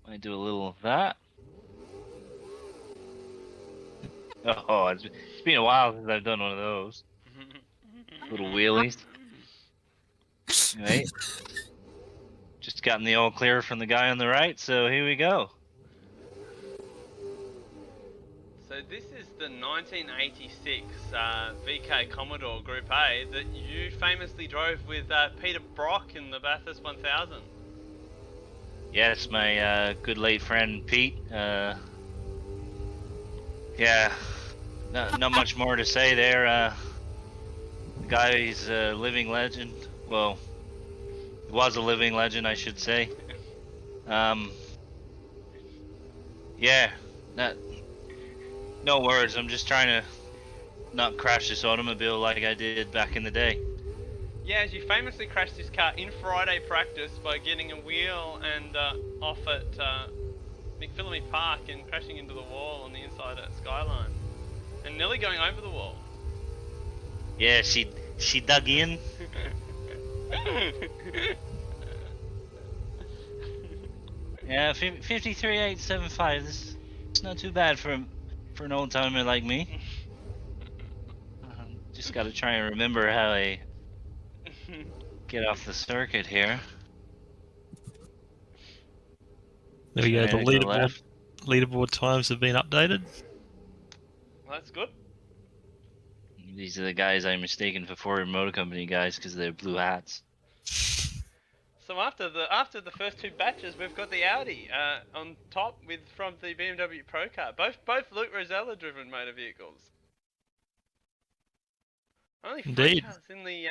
might do a little of that. Oh, it's been a while since I've done one of those. Little wheelies. Right. Just gotten the all clear from the guy on the right, so here we go. So this is the 1986 VK Commodore Group A that you famously drove with Peter Brock in the Bathurst 1000. Yes, my good late friend Pete. Yeah, not much more to say there. The guy is a living legend. Well, he was a living legend, I should say. Yeah, no words. I'm just trying to not crash this automobile like I did back in the day. Yeah, as you famously crashed this car in Friday practice by getting a wheel and off at McPhillamy Park and crashing into the wall on the inside at Skyline. And nearly going over the wall. Yeah, she dug in. Yeah, 53.875. It's not too bad for an old timer like me. Just got to try and remember how I get off the circuit here. There we go. The Trying to go left. leaderboard times have been updated. Well, that's good. These are the guys I'm mistaken for Ford Motor Company guys because they're blue hats. So after the first two batches, we've got the Audi on top from the BMW Pro Car. Both Luke Rosella driven motor vehicles. Only three Indeed. cars in the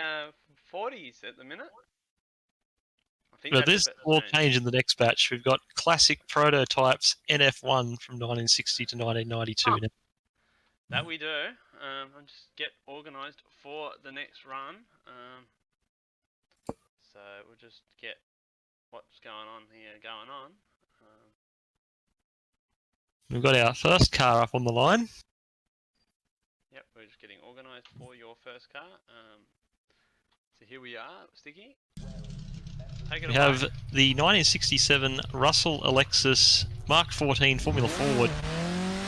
40s at the minute. I think But that's this a bit will change. change in the next batch. We've got classic prototypes NF1 from 1960 to 1992. Oh. That we do. I'll just get organised for the next run. So we'll just get what's going on here going on. We've got our first car up on the line. Yep, we're just getting organised for your first car. So here we are, Sticky. Take it We away. have the 1967 Russell Alexis Mark 14 Formula Ford.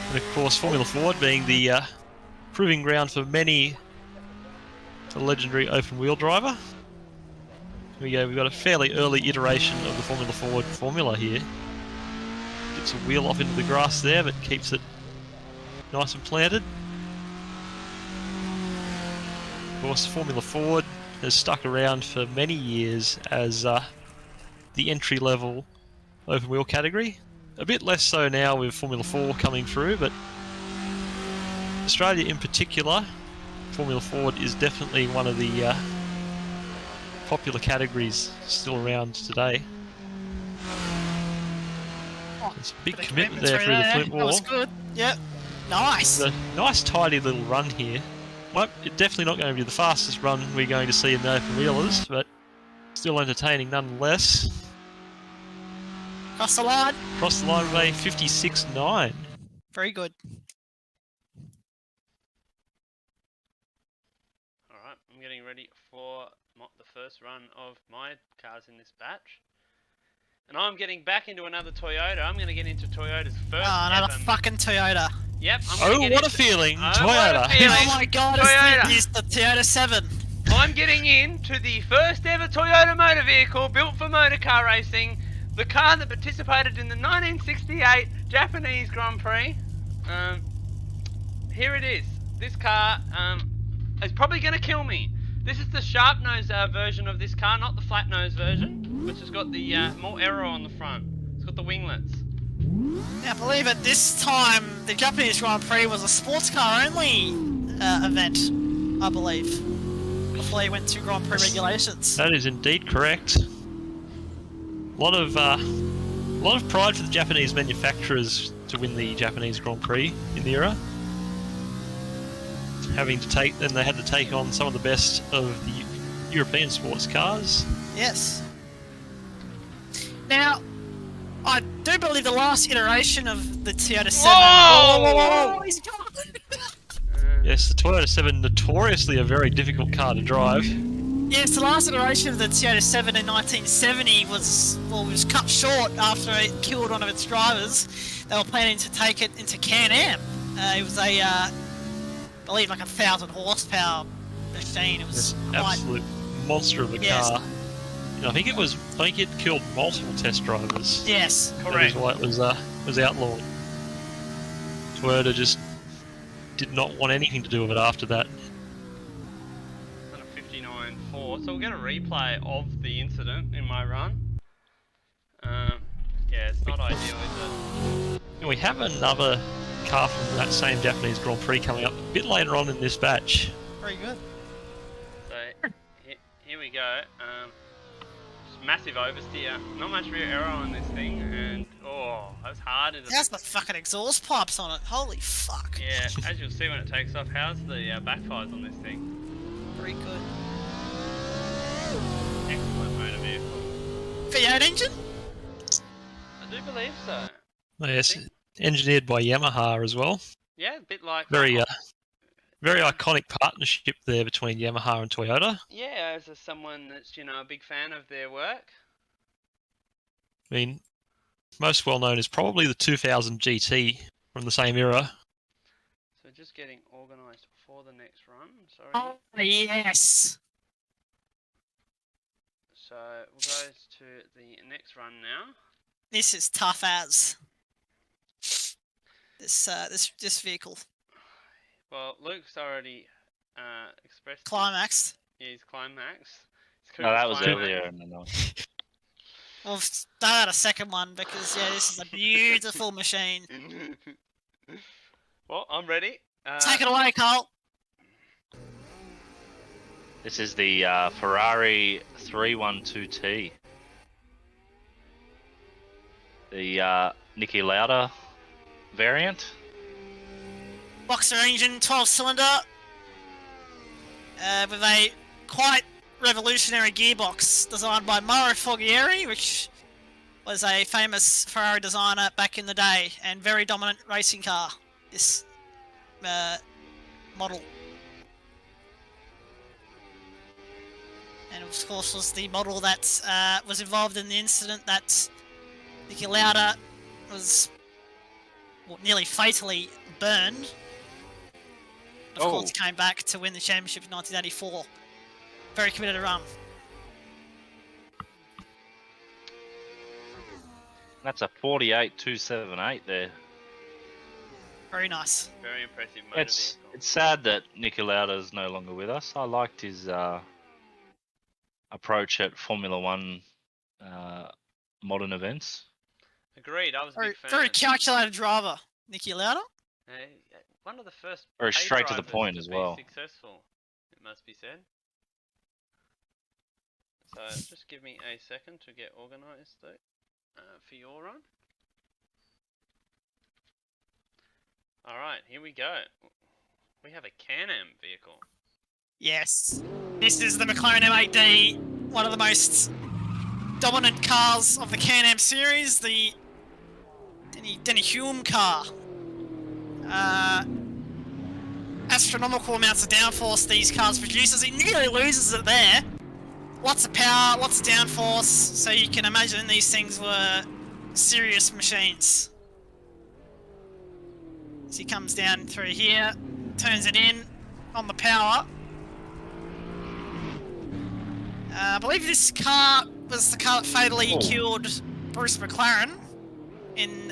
And of course, Formula Ford being the proving ground for many the legendary open wheel driver. Here we go, we've got a fairly early iteration of the Formula Ford formula here. Gets a wheel off into the grass there, but keeps it nice and planted. Of course, Formula Ford has stuck around for many years as the entry-level open wheel category. A bit less so now with Formula 4 coming through, but Australia in particular, Formula Ford is definitely one of the popular categories still around today. It's a big commitment there through the Flint That Wall. was good. Yep. Nice. It's a nice tidy little run here. Well, it's definitely not going to be the fastest run we're going to see in the open wheelers, but still entertaining nonetheless. Cross the line. Across the line with a 56.9. Very good. Alright, I'm getting ready for the first run of my cars in this batch. And I'm getting back into another Toyota. I'm going to get into Toyota's first Oh, another ever... fucking Toyota. Yep, I'm gonna Oh, get what a into... feeling! Oh, Toyota! what a feeling. Oh my god, Toyota. it's the Toyota 7. I'm getting into the first ever Toyota motor vehicle built for motor car racing. The car that participated in the 1968 Japanese Grand Prix. Here it is. This car is probably going to kill me. This is the sharp nose version of this car, not the flat nose version, which has got the more aero on the front. It's got the winglets. Now, believe it, this time the Japanese Grand Prix was a sports car only event, I believe, before they went to Grand Prix regulations. That is indeed correct. A lot of pride for the Japanese manufacturers to win the Japanese Grand Prix in the era. They had to take on some of the best of the European sports cars. Yes. Now, I do believe the last iteration of the Toyota 7... Whoa! Oh, he's gone! Yes, the Toyota 7 notoriously a very difficult car to drive. Yes, the last iteration of the Toyota 7 in 1970 was cut short after it killed one of its drivers. They were planning to take it into Can-Am. It was a, I believe, like 1,000 horsepower machine. It was This quite... absolute monster of a Yes. car. I think it killed multiple test drivers. Yes. That Correct. is why it was outlawed. Toyota just did not want anything to do with it after that. On a 59.4, so we'll get a replay of the incident in my run. Yeah, it's not ideal, is it? And we have another car from that same Japanese Grand Prix coming up a bit later on in this batch. Very good. So here we go. Just massive oversteer. Not much rear aero on this thing, and oh, that was hard. That's the fucking exhaust pipes on it. Holy fuck. Yeah, as you'll see when it takes off. How's the backfires on this thing? Very good. Excellent motor vehicle. V8 engine? I do believe so. Yes, engineered by Yamaha as well. Yeah, a bit like Very iconic partnership there between Yamaha and Toyota. Yeah, as someone that's a big fan of their work. I mean, most well known is probably the 2000 GT from the same era. So just getting organised for the next run. Sorry. Oh, yes. So we'll go to the next run now. This is tough as. This vehicle. Well, Luke's already expressed Climaxed. His climax. No, that was Climax. earlier in the night. We'll start a second one because this is a beautiful machine. Well, I'm ready. Take it away, Carl. This is the Ferrari 312T. The Niki Lauda variant. Boxer engine, 12-cylinder, with a quite revolutionary gearbox designed by Mauro Foggieri, which was a famous Ferrari designer back in the day, and very dominant racing car, this model. And of course was the model that was involved in the incident that Niki Lauda was nearly fatally burned. Of course, came back to win the championship in 1984. Very committed to run. That's a 48.278 there. Very nice. Very impressive motor It's vehicle. sad that Niki Lauda is no longer with us. I liked his approach at Formula One modern events. Agreed, I was a big fan. Very calculated driver, Niki Lauda. One of the first Very pay straight to the drivers point to as be well. Successful, it must be said. So just give me a second to get organised for your run. Alright, here we go. We have a Can-Am vehicle. Yes. This is the McLaren M8D, one of the most dominant cars of the Can-Am series, the Denny Hulme car. Astronomical amounts of downforce these cars produces. It nearly loses it there. Lots of power, lots of downforce, so you can imagine these things were serious machines. As he comes down through here, turns it in on the power. I believe this car was the car that fatally killed Bruce McLaren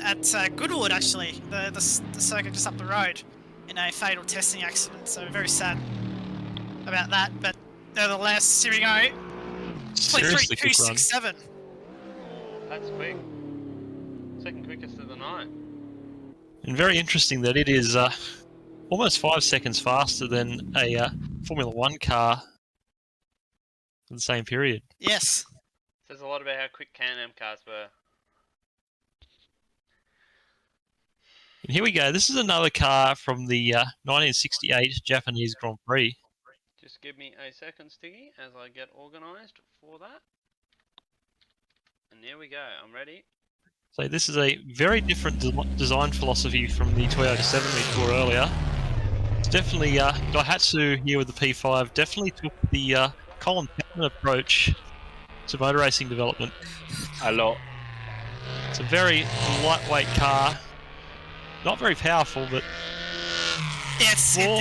at Goodwood, actually, the circuit just up the road, in a fatal testing accident. So very sad about that, but nevertheless, here we go. Seriously quick run. 23.267. That's quick. Second quickest of the night. And very interesting that it is almost 5 seconds faster than a Formula One car for the same period. Yes. Says a lot about how quick Can-Am cars were. And here we go. This is another car from the 1968 Japanese Grand Prix. Just give me a second, Stiggy, as I get organised for that. And there we go, I'm ready. So this is a very different design philosophy from the Toyota 7 we saw earlier. It's definitely, Daihatsu here with the P5 definitely took the Colin Chapman approach to motor racing development. A lot. It's a very lightweight car. Not very powerful, but Yes, it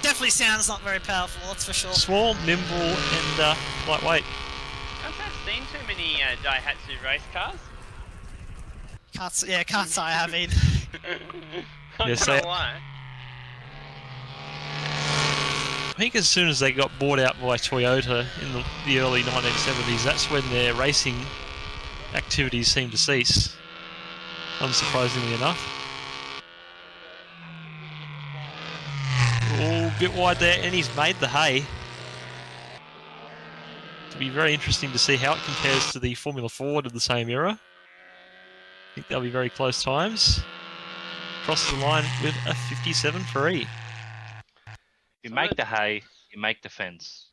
definitely sounds not very powerful, that's for sure. small, nimble, and lightweight. Fantastic. seen too many Daihatsu race cars. Can't say I have either. I Yes, don't they- know why. I think as soon as they got bought out by Toyota in the early 1970s, that's when their racing activities seemed to cease, unsurprisingly enough. Oh, a bit wide there, and he's made the hay. It'll be very interesting to see how it compares to the Formula Ford of the same era. I think they'll be very close times. Crosses the line with a 57.3. You make the hay, you make the fence.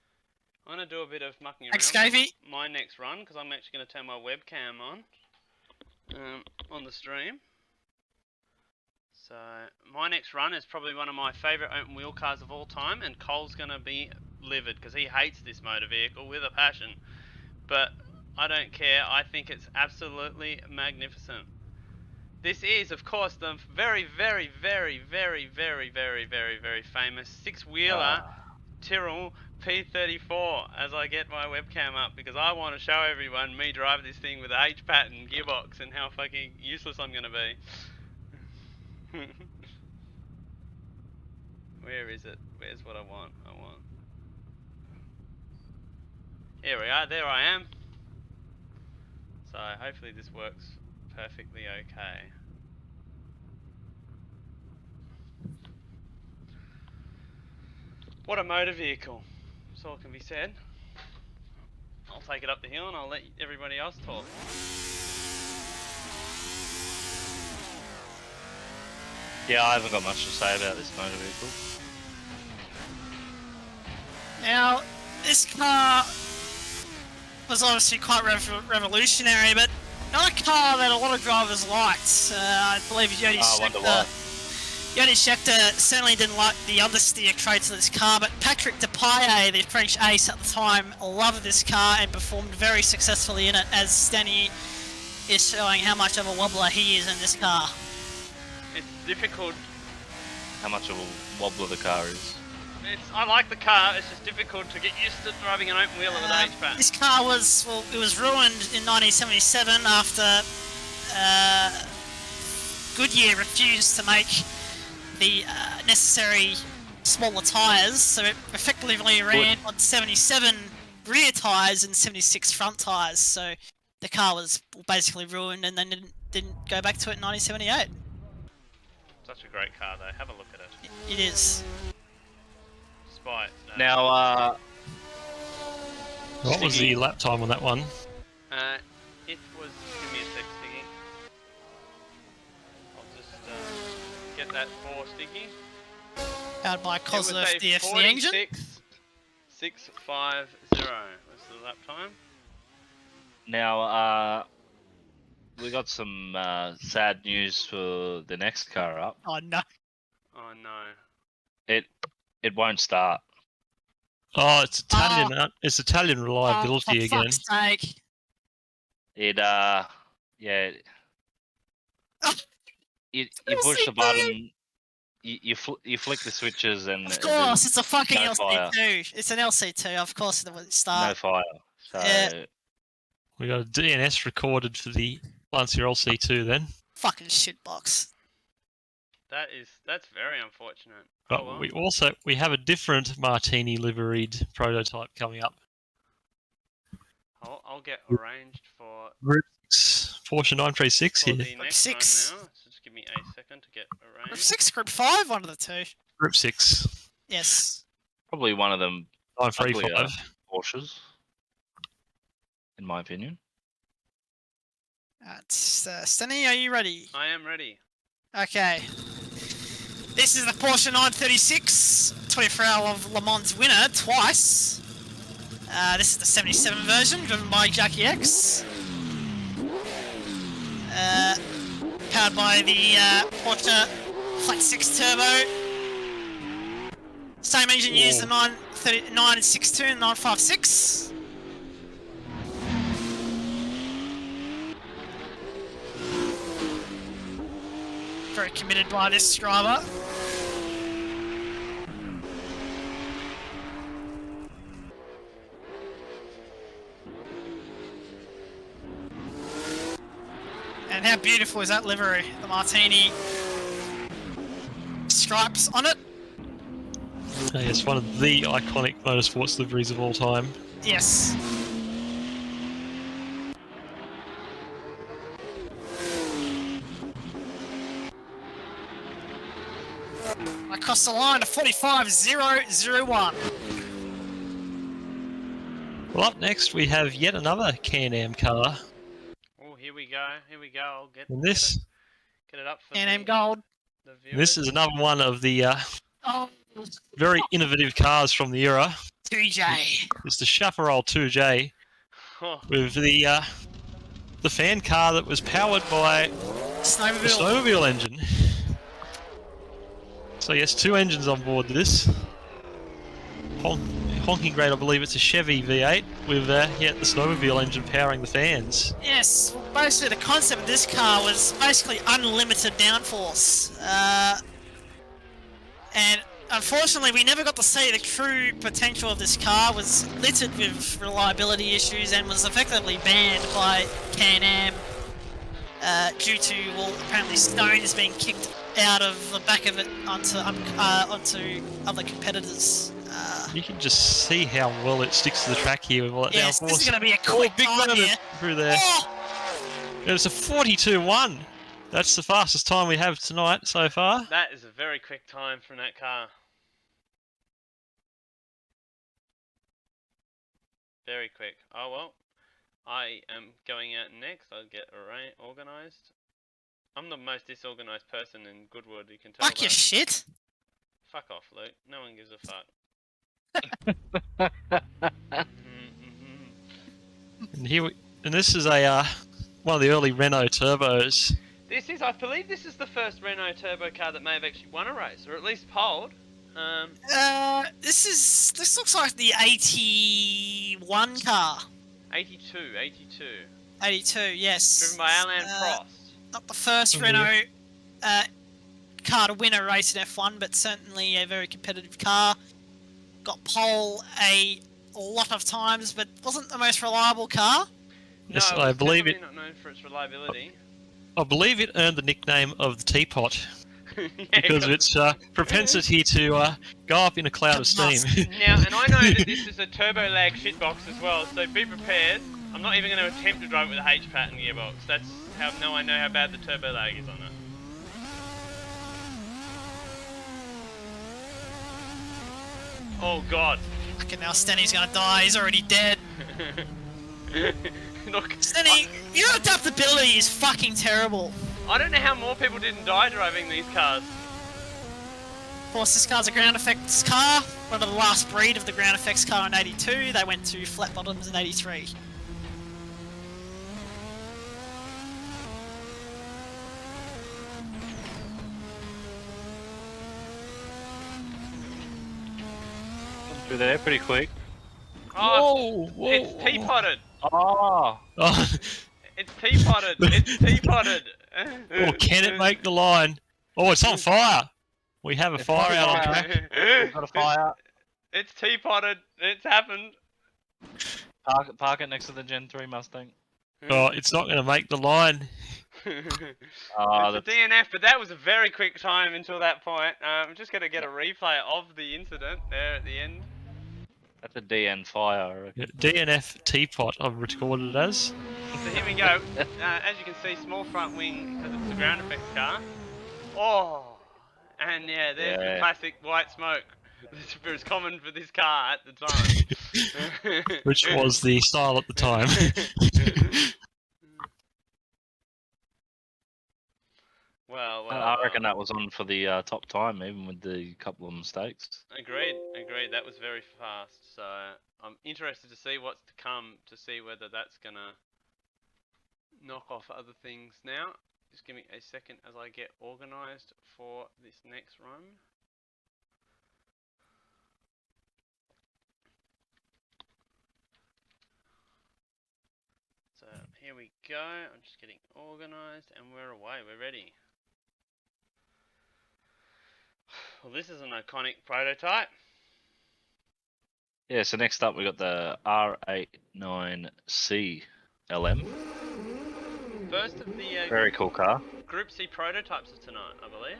I'm going to do a bit of mucking around Thanks, Scavey. for my next run, because I'm actually going to turn my webcam on the stream. So, my next run is probably one of my favourite open wheel cars of all time, and Cole's going to be livid, because he hates this motor vehicle with a passion. But I don't care, I think it's absolutely magnificent. This is, of course, the very, very, very, very, very, very, very, very famous six-wheeler Tyrrell P34 as I get my webcam up, because I want to show everyone me drive this thing with a H-pattern gearbox and how fucking useless I'm going to be. Where is it? Where's what I want? Here we are, there I am. So hopefully this works perfectly okay. What a motor vehicle. That's all can be said. I'll take it up the hill and I'll let everybody else talk. Yeah, I haven't got much to say about this motor vehicle. Now, this car was obviously quite revolutionary, but not a car that a lot of drivers liked. I believe Jody Scheckter certainly didn't like the understeer traits of this car, but Patrick Depailler, the French ace at the time, loved this car and performed very successfully in it, as Stanny is showing how much of a wobbler he is in this car. It's difficult. How much of a wobbler the car is. I like the car, it's just difficult to get used to driving an open wheeler with an H-pattern. This car was, well, it was ruined in 1977 after Goodyear refused to make the necessary smaller tyres, so it effectively ran on 77 rear tyres and 76 front tyres, so the car was basically ruined and then didn't go back to it in 1978. Such a great car though, have a look at it. It is. Despite, Now, What was the lap time on that one? it was, give me a sec, Stiggy. I'll just get that for Stiggy. Powered by Cosworth It was a DFC engine. 46.650 was the lap time. now, we got some sad news for the next car up. Oh no. Oh no. It won't start. Oh, it's Italian. It's Italian reliability for again. fuck's sake. It yeah. You push the button, you flick the switches, and Of course, it's a fucking no fire. LC2. It's an LC2, of course it would start. no fire. So Yeah. We got a DNS recorded for the Lancia LC2 then. Fucking shitbox. That's very unfortunate. But Oh, well. we have a different Martini liveried prototype coming up. I'll get arranged for Group 6, Porsche 936 the here. next six. one now. So just give me a second to get Group arranged. 6, Group 5, one of the two. Group 6, Yes. probably one of them 935. Porsches, in my opinion. Stenny, are you ready? I am ready. Okay. This is the Porsche 936, 24-hour of Le Mans winner twice. This is the 77 version, driven by Jackie X. Powered by the Porsche Flat 6 Turbo. Same engine used, the 962 and 956. Very committed by this driver. And how beautiful is that livery? The Martini stripes on it. It's one of the iconic motorsports liveries of all time. Yes. Across the line to 45.001. Well, up next we have yet another Can-Am car. Oh, here we go. Here we go. I'll get, And this, get it up for Can-Am the, Gold. the this viewers. is another one of the Oh, very innovative cars from the era. 2J. It's the Chaparral 2J Oh, with the fan car that was powered by the Snowmobile. snowmobile engine. So yes, 2 engines on board this. Honking great, I believe it's a Chevy V8 with the snowmobile engine powering the fans. Yes, well, basically the concept of this car was basically unlimited downforce. And unfortunately we never got to see the true potential of this car. Was littered with reliability issues and was effectively banned by Can-Am due to, well, apparently stones being kicked out of the back of it onto other competitors. You can just see how well it sticks to the track here with all that Yes, downforce. this is going to be a quick big time run here. through there. Oh! And it's a 42.1. That's the fastest time we have tonight so far. that is a very quick time from that car. Very quick. Oh well. I am going out next. I'll get organised. I'm the most disorganised person in Goodwood, you can tell Fuck your that. shit. Fuck off, Luke. No one gives a fuck. And this is a one of the early Renault turbos. This is, I believe this is the first Renault turbo car that may have actually won a race, or at least polled. This looks like the 81 car. 82. 82, yes. Driven by Alan Prost. Not the first Oh, Renault car to win a race in F1, but certainly a very competitive car. Got pole a lot of times, but wasn't the most reliable car. Yes, No, I it's believe definitely not known for its reliability. I believe it earned the nickname of the teapot Yeah, because of its propensity to go up in a cloud of steam. Now, and I know that this is a turbo lag shitbox as well, so be prepared. I'm not even going to attempt to drive it with a H-pattern gearbox. That's how I know how bad the turbo lag is on it. Oh god. Okay, now Stenny's gonna die. He's already dead. Look, Stenny, your adaptability is fucking terrible. I don't know how more people didn't die driving these cars. Of course, this car's a ground effects car. One of the last breed of the ground effects car in 82. They went to flat bottoms in 83. Through there pretty quick. Oh, Whoa! it's teapotted. Oh, Oh, It's teapotted. It's teapotted. oh, can it make the line? Oh, it's on fire! We have a It's fire on out on fire. track. got a fire. It's teapotted. It's happened. Park it next to the Gen 3 Mustang. Oh, it's not going to make the line. Ah, It's a DNF, but that was a very quick time until that point. I'm just going to get a replay of the incident there at the end. that's a DN fire, I reckon. Yeah, DNF teapot, I've recorded it as. So here we go. As you can see, small front wing because it's a ground effects car. Oh, and yeah, there's the Yeah. classic white smoke. This was common for this car at the time. Which was the style at the time. Well, I reckon that was on for the top time, even with the couple of mistakes. Agreed. That was very fast. So I'm interested to see what's to come, to see whether that's gonna knock off other things now. Just give me a second as I get organised for this next run. So here we go. I'm just getting organised and we're away. We're ready. Well, this is an iconic prototype. Yeah, so next up we got the R89C LM. First of the Very cool car. Group C prototypes of tonight, I believe.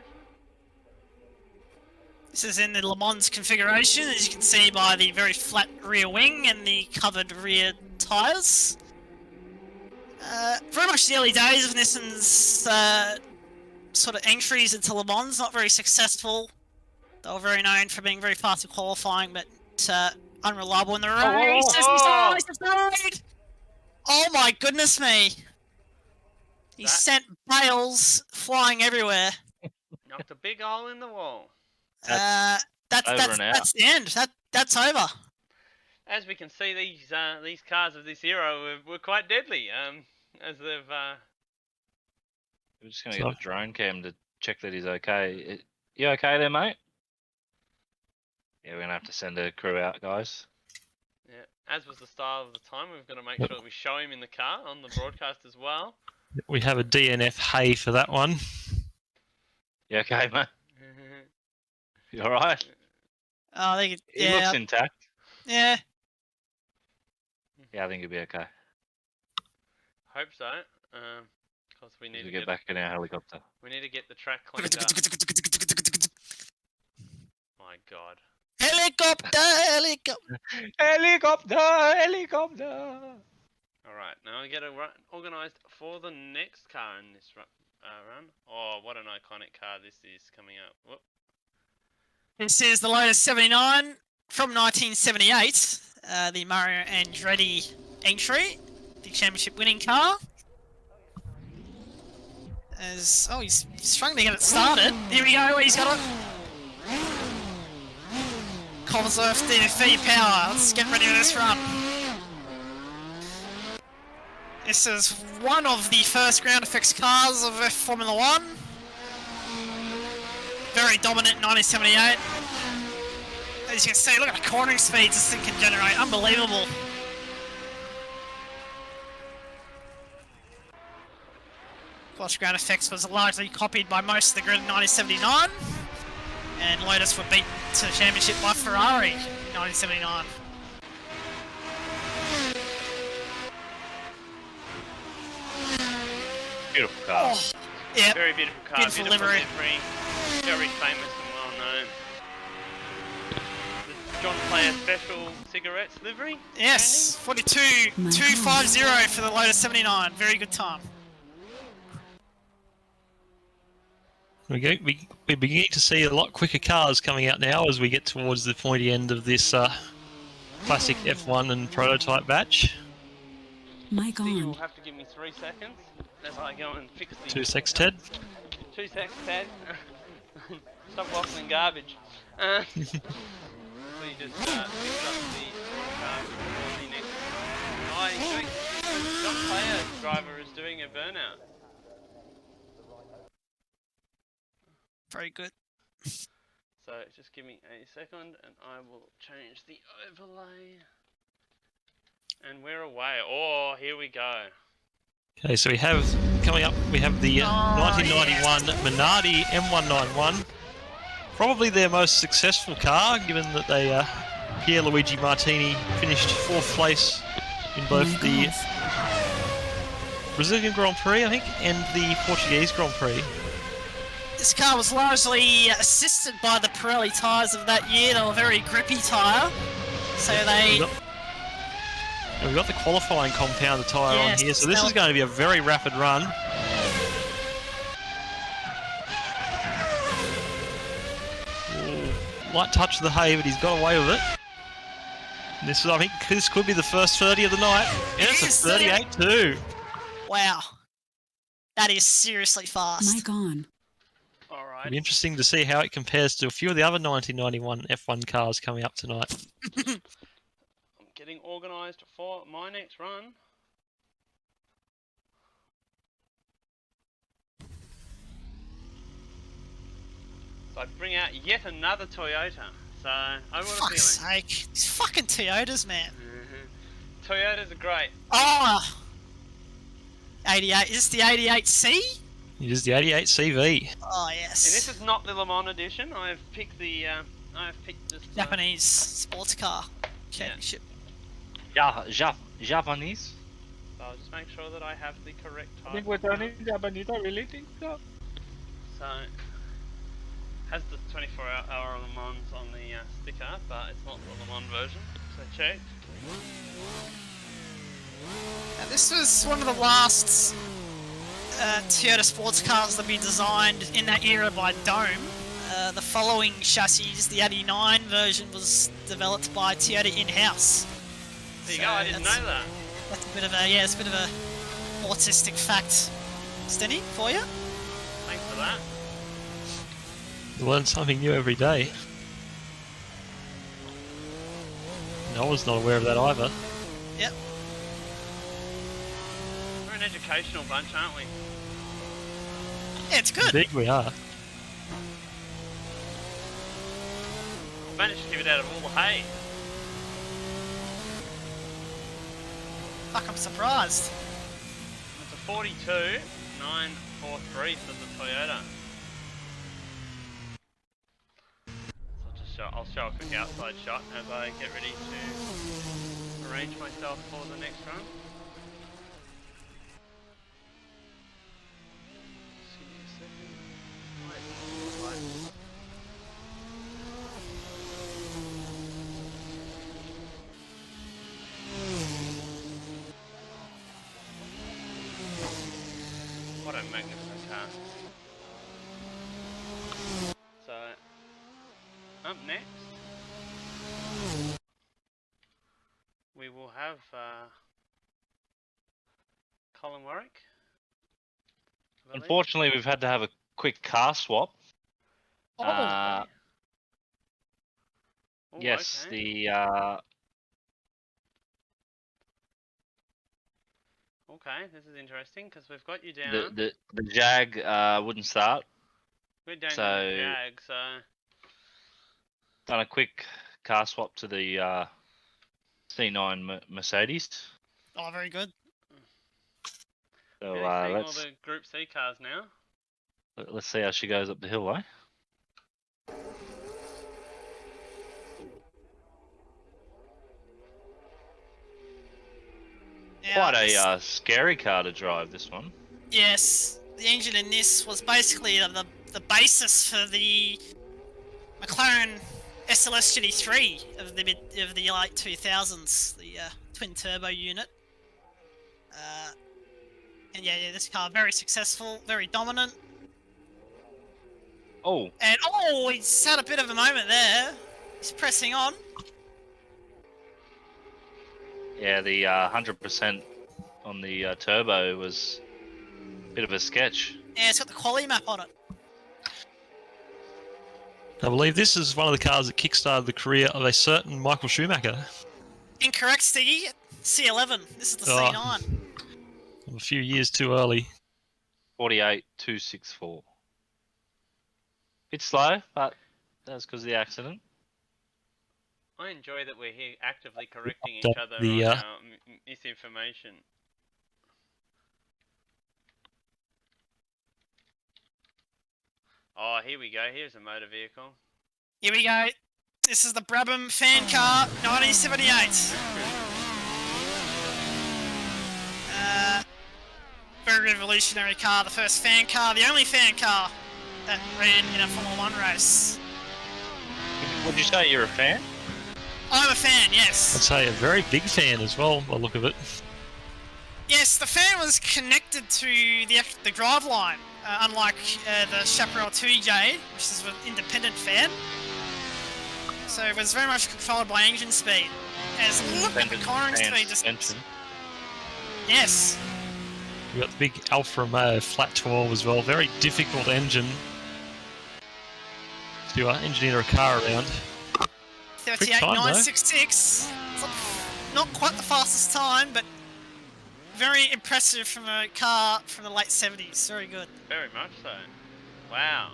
This is in the Le Mans configuration, as you can see by the very flat rear wing and the covered rear tyres. Very much the early days of Nissan's sort of entries into Le Mans, not very successful. They were very known for being very fast at qualifying, but unreliable in the race. Oh my goodness me! He sent Bales flying everywhere. Knocked a big hole in the wall. That's the end. That's over. As we can see, these cars of this era were quite deadly. As they've. We're just gonna get a drone cam to check that he's okay. You okay there, mate? Yeah, we're gonna have to send a crew out, guys. Yeah, as was the style of the time, we've got to make sure that we show him in the car on the broadcast as well. We have a DNF hay for that one. You okay, mate? You alright? Oh, He looks intact. Yeah. Yeah, I think he'll be okay. Hope so. Because we need to get back in our helicopter. We need to get the track cleaned up. My God. Helicopter! Helicopter! Alright, now we get organised for the next car in this run. Oh, what an iconic car this is coming up. Whoop. This is the Lotus 79 from 1978. The Mario Andretti entry. The championship winning car. He's struggling to get it started. Here we go, he's got it. Collinsworth DFV power. Let's get ready for this run. This is one of the first ground effects cars of Formula 1. Very dominant in 1978. As you can see, look at the cornering speeds this thing can generate. Unbelievable. Of course, ground effects was largely copied by most of the grid in 1979. And Lotus were beaten to the championship by Ferrari in 1979. Beautiful car. Oh, yeah. Very beautiful car. Beautiful livery. Very famous and well known. The John Player Special Cigarettes livery. Yes, 42.250 for the Lotus 79. Very good time. We're beginning to see a lot quicker cars coming out now as we get towards the pointy end of this classic F1 and prototype batch. Mic You'll on. have to give me 3 seconds as I go and fix the... 2 secs, Ted. 2 seconds, Ted. Stop waffling garbage. So you just fix up the car before the next... Oh, he's doing... John Player driver is doing a burnout. Very good. So just give me a second and I will change the overlay. And we're away. Oh, here we go. Okay, so we have, coming up, we have the 1991 Minardi M191. Probably their most successful car, given that they, Pierluigi Martini finished 4th place in both the Brazilian Grand Prix, I think, and the Portuguese Grand Prix. This car was largely assisted by the Pirelli tyres of that year. They were very grippy tyre. So they... We've got the qualifying compounder tyre on here, so this is going to be a very rapid run. Ooh, light touch of the hay, but he's got away with it. And this is, I think, this could be the first 30 of the night. And it's a 38-2. Wow. That is seriously fast. Mic on. It'll be interesting to see how it compares to a few of the other 1991 F1 cars coming up tonight. I'm getting organised for my next run. So I bring out yet another Toyota. So I would have Fuck's sake. These fucking Toyotas, man. Toyotas are great. Oh! 88. Is this the 88C? It is the 88 CV. Oh, yes. And this is not the Le Mans edition. I've picked the this Japanese sports car championship. Japanese? So I'll just make sure that I have the correct type. I think we're done in Japanese, really think so. So, has the 24-hour Le Mans on the sticker, but it's not the Le Mans version. So check. Now, this was one of the last Toyota sports cars to be designed in that era by Dome. The following chassis, the 89 version, was developed by Toyota in-house. There you go, I didn't know that. That's a bit of a, yeah, it's a bit of a autistic fact, Stenny, for you. Thanks for that. You learn something new every day. No, I was not aware of that either. Yep. We're an educational bunch, aren't we? Yeah, it's good. Indeed we are. Managed to keep it out of all the hay. Fuck, I'm surprised. It's a 42.943 for the Toyota. So I'll show a quick outside shot as I get ready to arrange myself for the next run. Just give me a second. Wait. What a magnificent car. So, up next, we will have Colin Warwick. I believe. Unfortunately, we've had to have a quick car swap. Oh, Oh, Yes, okay. Okay, this is interesting because we've got you down. the Jag wouldn't start. We're down so- in the Jag, so Done a quick car swap to the C9 Mercedes. oh, very good. So really seeing all let's the Group C cars now. let's see how she goes up the hill, eh? Now, Quite this- a scary car to drive, this one. Yes, the engine in this was basically the basis for the McLaren SLS GT3 of the late 2000s, the twin turbo unit. And yeah, this car very successful, very dominant. Oh, And he's had a bit of a moment there. He's pressing on. yeah, the 100% on the turbo was a bit of a sketch. Yeah, it's got the quality map on it. I believe this is one of the cars that kickstarted the career of a certain Michael Schumacher. Incorrect, Stiggy. C11. This is the Oh. C9. A few years too early. 48.264. Bit slow, but that's because of the accident. I enjoy that we're here actively correcting each The- other the, on our misinformation. Oh, here we go. Here's a motor vehicle. Here we go. This is the Brabham fan car, 1978. Very revolutionary car, the first fan car, the only fan car that ran in a Formula 1 race. Would you say you're a fan? I'm a fan, I'd yes. say a very big fan as well, by the look of it. Yes, the fan was connected to the driveline, unlike the Chaparral 2J, which is an independent fan. So it was very much controlled by engine speed. As look at the cornering Fan speed distance. suspension. Yes. We've got the big Alfa Romeo flat 12 as well. Very difficult engine to engineer a car around. Quick time, though. 38.966. Not quite the fastest time, but very impressive from a car from the late 70s. Very good. Very much so. Wow.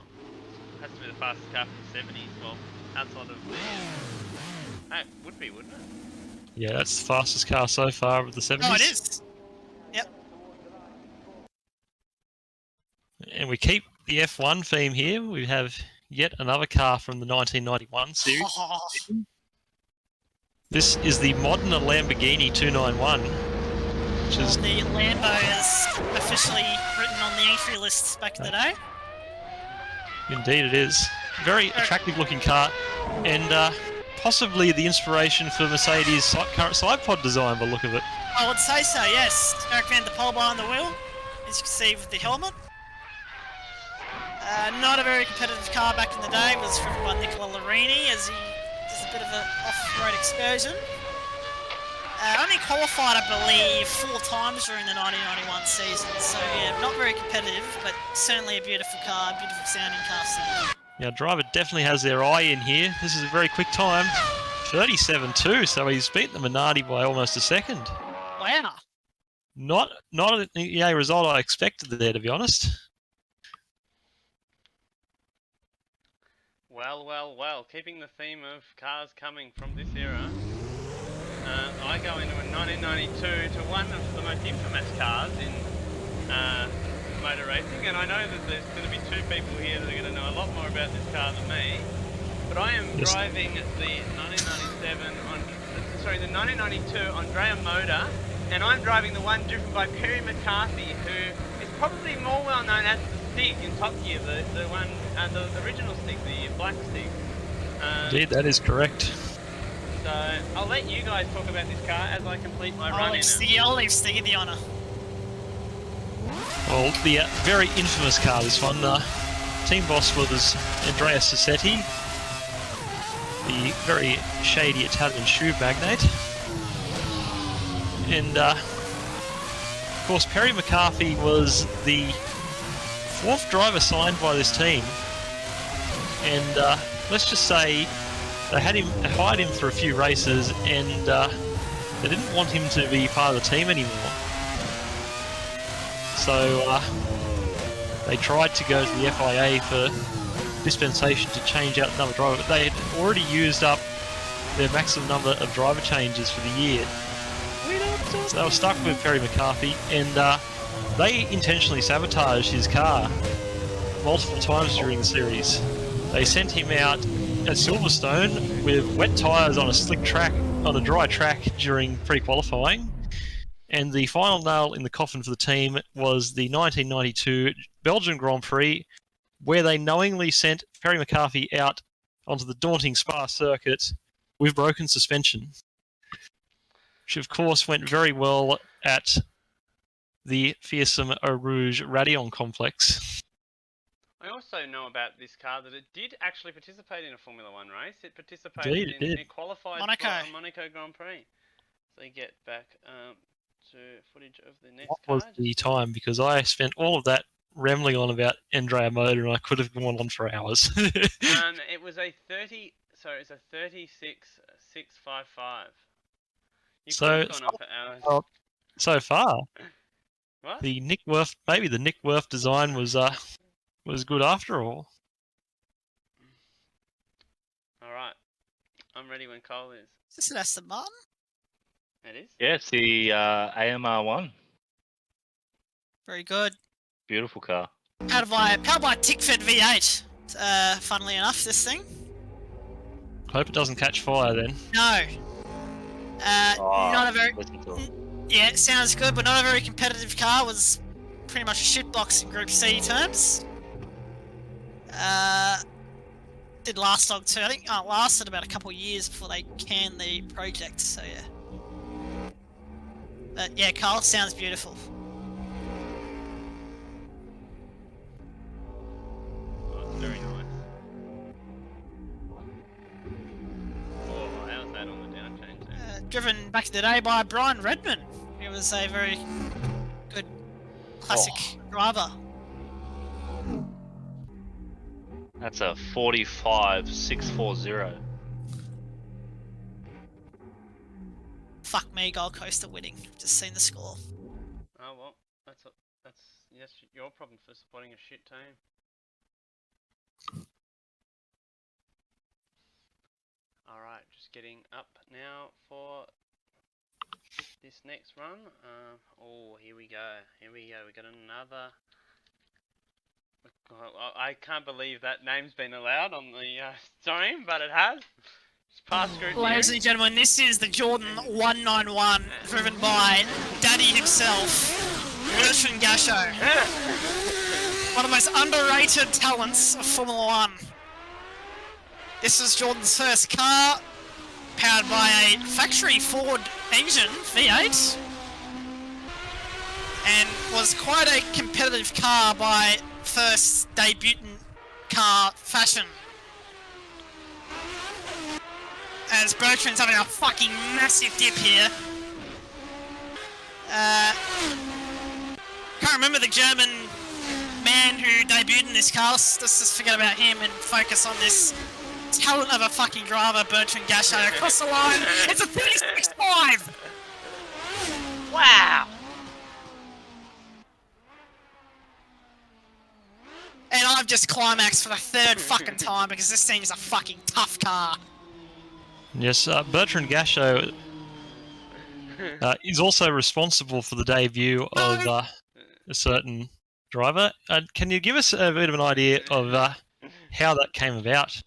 Has to be the fastest car from the 70s. Well, outside of the... That would be, wouldn't it? Yeah, that's the fastest car so far of the 70s. Oh, it is. Yep. And we keep the F1 theme here. We have yet another car from the 1991 series. Oh, This is the Modena Lamborghini 291. which is The Lambo is officially written on the entry list back in the day. indeed it is. Very attractive looking car, and possibly the inspiration for Mercedes' current side pod design by the look of it. I would say so, yes. Eric Van der Pol behind the wheel, as you can see with the helmet. Not a very competitive car back in the day. It was driven by Nicola Larini as he does a bit of an off-road excursion. Only qualified, I believe, 4 times during the 1991 season. So yeah, not very competitive, but certainly a beautiful car, beautiful sounding car. Now, driver definitely has their eye in here. This is a very quick time, 37.2. So he's beaten the Minardi by almost a second. Wow. Not an EA result I expected there, to be honest. Well, keeping the theme of cars coming from this era, I go into a 1992 to one of the most infamous cars in motor racing, and I know that there's going to be 2 people here that are going to know a lot more about this car than me, but I am driving the 1992 Andrea Motor, and I'm driving the one driven by Perry McCarthy, who is probably more well known as the Stig in Top Gear, the one, the original Stig, the black Stig. Indeed, that is correct. So I'll let you guys talk about this car as I complete my run in it. I'll leave Stiggy the honour. Well, the very infamous car, this one. Team boss was Andrea Sassetti, the very shady Italian shoe magnate. And, of course, Perry McCarthy was the 4th driver signed by this team. And let's just say they hired him for a few races, and they didn't want him to be part of the team anymore. So they tried to go to the FIA for dispensation to change out another driver, but they had already used up their maximum number of driver changes for the year. So they were stuck with Perry McCarthy, and they intentionally sabotaged his car multiple times during the series. They sent him out at Silverstone with wet tyres on a slick track, on a dry track during pre-qualifying. And the final nail in the coffin for the team was the 1992 Belgian Grand Prix, where they knowingly sent Perry McCarthy out onto the daunting Spa circuit with broken suspension, which of course went very well at the fearsome Eau Rouge Radion complex. I also know about this car that it did actually participate in a Formula 1 race. It participated it qualified for a Monaco Grand Prix. So you get back to footage of the next car. What was the time? Because I spent all of that rambling on about Andrea Motor, and I could have gone on for hours. It was a 36.655. You could have gone on for hours. So far, What? the Nick Worth design was good after all. Alright. I'm ready when Cole is. Is this an Aston Martin? It is? Yeah, it's the AMR1. Very good. Beautiful car. Powered by tick-fed V8. Funnily enough, this thing. Hope it doesn't catch fire then. No. Not a very. Listen to it. Yeah, it sounds good, but not a very competitive car. Was pretty much a shitbox in Group C terms. Did last long too. I think it lasted about a couple of years before they canned the project. So yeah. But yeah, Carl, sounds beautiful. Oh, it's very nice. Oh, how's that on the down change there? Driven back in the day by Brian Redman. He was a very good classic driver. That's a 45.640. Fuck me, Gold Coast are winning. Just seen the score. Oh well, that's yes, your problem for supporting a shit team. Alright, just getting up now for this next run. Oh, here we go. We got another. I can't believe that name's been allowed on the stream, but it has. It's past scrutiny. Ladies and gentlemen, this is the Jordan 191, driven by daddy himself, Bertrand Gachot. One of the most underrated talents of Formula One. This was Jordan's first car, powered by a factory Ford engine, V8, and was quite a competitive car by first debutant car fashion. As Bertrand's having a fucking massive dip here. Can't remember the German man who debuted in this car. Let's just forget about him and focus on this talent of a fucking driver, Bertrand Gachot, across the line. It's a 36.5! Wow! And I've just climaxed for the third fucking time because this thing is a fucking tough car. Yes, Bertrand Gachot is also responsible for the debut of a certain driver. Can you give us a bit of an idea of how that came about?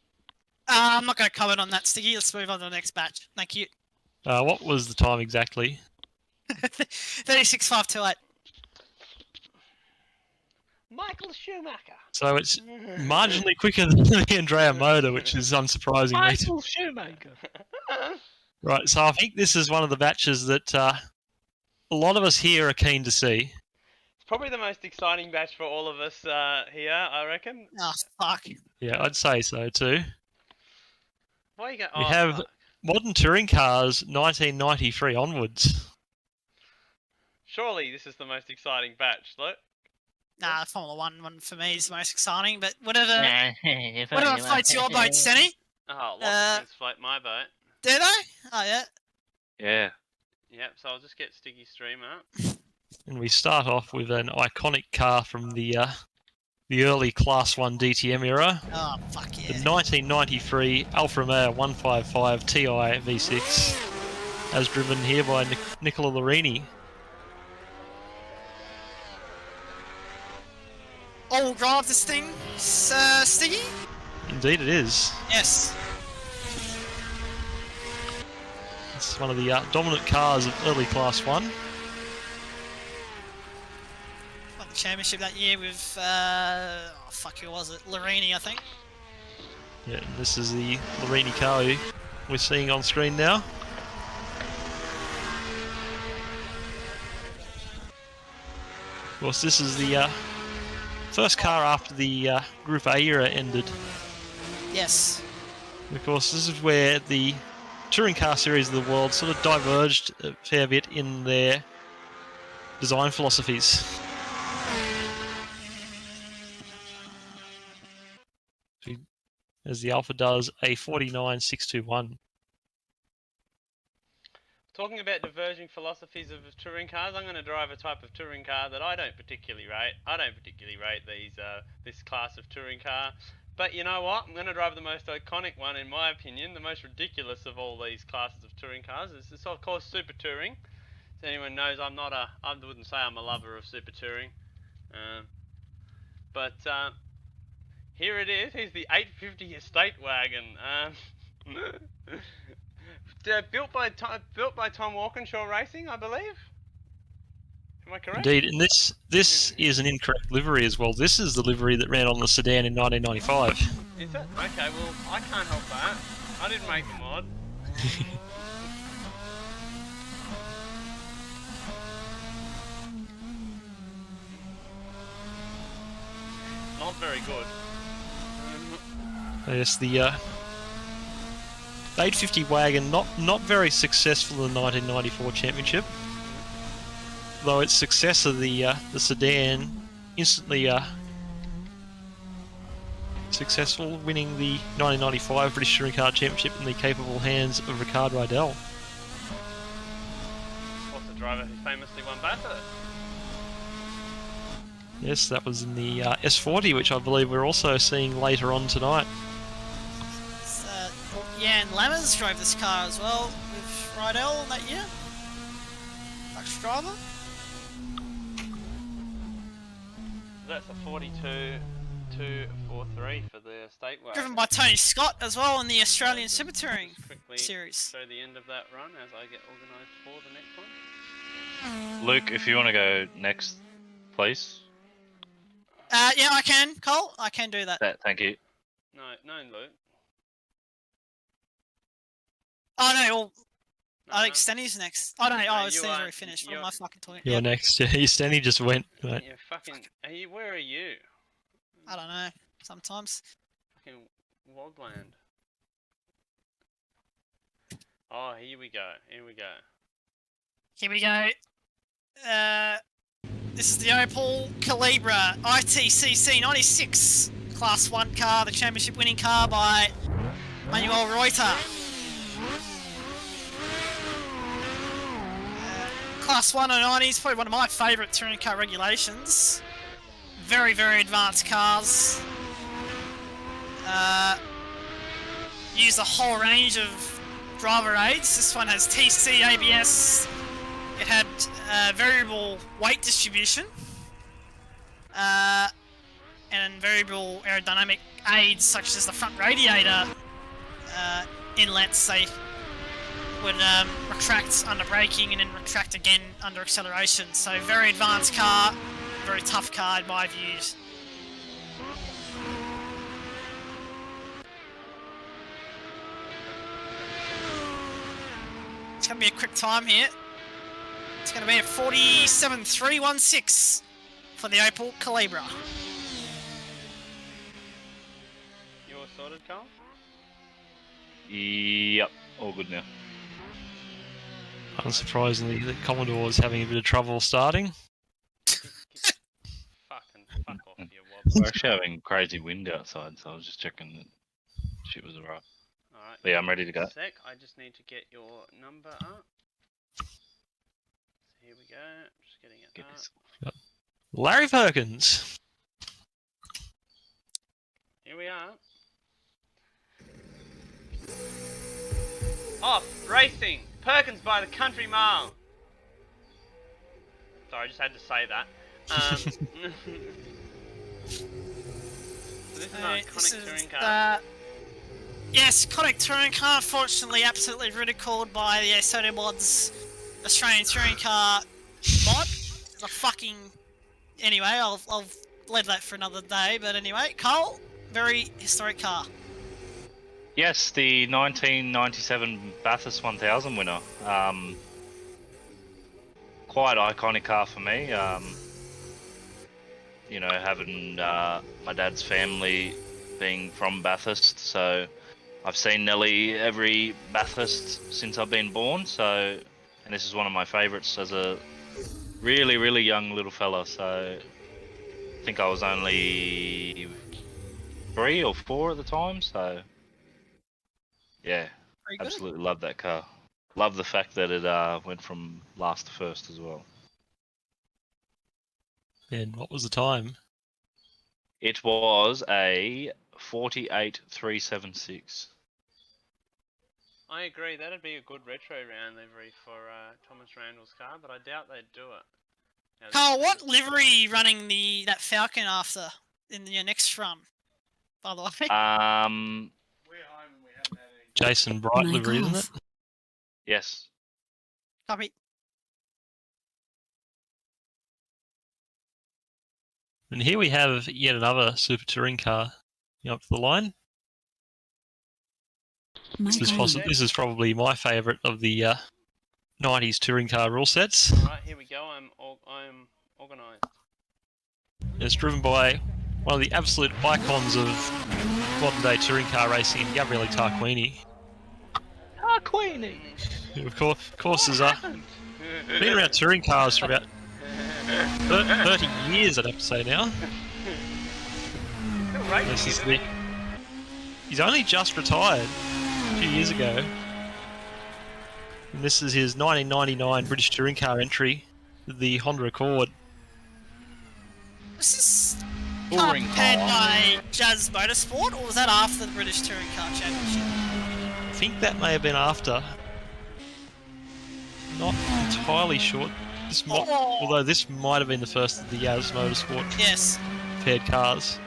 I'm not going to comment on that, Stiggy. Let's move on to the next batch. Thank you. What was the time exactly? 36.528. Michael Schumacher. So it's marginally quicker than the Andrea motor, which is unsurprising. Michael Schumacher. Right, so I think this is one of the batches that a lot of us here are keen to see. It's probably the most exciting batch for all of us here, I reckon. Oh, fuck. Yeah, I'd say so too. Why you go? We Oh, have fuck. modern touring cars 1993 onwards. Surely this is the most exciting batch, look. Nah, Formula One for me is the most exciting, but whatever Whatever floats your boat, Stenny. Oh, lots of things float my boat. Do they? Oh, yeah. Yeah. Yep, so I'll just get Sticky Stream up. And we start off with an iconic car from the early Class 1 DTM era. Oh, fuck The yeah. 1993 Alfa Romeo 155 Ti V6, as driven here by Nicola Larini. All-wheel drive this thing, Stiggy? Indeed it is. Yes. It's one of the dominant cars of early Class 1. Won the championship that year with, oh, fuck, who was it? Larini, I think. Yeah, and this is the Larini car we're seeing on screen now. Of course, this is the first car after the Group A era ended. Yes. Of course, this is where the touring car series of the world sort of diverged a fair bit in their design philosophies. As the Alpha does a 49.621. Talking about diverging philosophies of touring cars, I'm going to drive a type of touring car that I don't particularly rate. I don't particularly rate this class of touring car. But you know what? I'm going to drive the most iconic one, in my opinion, the most ridiculous of all these classes of touring cars. It's of course Super Touring. As anyone knows, I wouldn't say I'm a lover of Super Touring. But here it is. Here's the 850 Estate Wagon. Built by Tom Walkinshaw Racing, I believe. Am I correct? Indeed, and this is an incorrect livery as well. This is the livery that ran on the sedan in 1995. Is it? Okay, well, I can't help that. I didn't make the mod. Not very good. Yes, the 850 wagon, not very successful in the 1994 championship. Though its successor, the sedan, instantly successful, winning the 1995 British Touring Car Championship in the capable hands of Ricard Rydell. What's the driver who famously won Bathurst? Yes, that was in the S40, which I believe we're also seeing later on tonight. Jan Lammers drove this car as well with Rydell that year. Dutch driver. That's a 42.243 for the Estate Wagon. Driven by Tony Scott as well in the Australian Super Touring Quickly series. show the end of that run as I get organised for the next one. Luke, if you want to go next, please. Yeah, I can, Cole. I can do that. Thank you. No, Luke. Oh no, well, No, I think Stenny's next. Oh no, you Stenny's are- already finished. What am I fucking talking? You're Yep. next. Yeah, Stanley just went. Right. You fucking. Where are you? I don't know. Sometimes. Fucking Wogland. Oh, here we go. Here we go. Here we go. This is the Opel Calibra ITCC 96 Class 1 car, the championship winning car by Manuel Reuter. Class 1 and 90s, probably one of my favourite touring car regulations. Very, very advanced cars. Use a whole range of driver aids. This one has TC, ABS. It had variable weight distribution. And variable aerodynamic aids such as the front radiator inlets. They would retract under braking and then retract again under acceleration. So very advanced car, very tough car in my views. It's going to be a quick time here. It's going to be a 47.316 for the Opel Calibra. You all sorted, Carl? Yep, all good now. Unsurprisingly, the Commodore is having a bit of trouble starting. Fucking fuck off, you We're wob. actually having crazy wind outside, so I was just checking that shit was alright. Alright. But yeah, I'm ready to go. Sec, I just need to get your number up. So here we go. Just getting it Get up. this. Larry Perkins. Here we are. Off racing. Perkins by the country mile. Sorry, I just had to say that. So this is an iconic touring car. Yes, iconic touring car. Unfortunately, absolutely ridiculed by the Soda Mods Australian touring car mod. It's a fucking. Anyway, I'll leave that for another day. But anyway, Cole, very historic car. Yes, the 1997 Bathurst 1000 winner. Quite iconic car for me. You know, having my dad's family being from Bathurst, so I've seen nearly every Bathurst since I've been born. So, and this is one of my favourites as a really, really young little fella. So, I think I was only 3 or 4 at the time. So, yeah, Very good. absolutely love that car. Love the fact that it went from last to first as well. And what was the time? It was a 48.376. I agree, that'd be a good retro round livery for Thomas Randall's car, but I doubt they'd do it. Now, Carl, this- what livery are you running that Falcon after in your next run? By the way. Jason Bright livery, isn't it? Yes. Copy. And here we have yet another Super Touring car up to the line. This is probably my favourite of the 90s touring car rule sets. Alright, here we go, I'm organised. It's driven by one of the absolute icons of modern day touring car racing, Gabriele Tarquini. Tarquini! Who of course has been around touring cars for about 30 years, I'd have to say now. This is he's only just retired a few years ago. And this is his 1999 British touring car entry, the Honda Accord. Was this car Touring prepared car. by Jazz Motorsport, or was that after the British Touring Car Championship? I think that may have been after. Not entirely sure. Although this might have been the first of the Jazz Motorsport Yes. paired cars.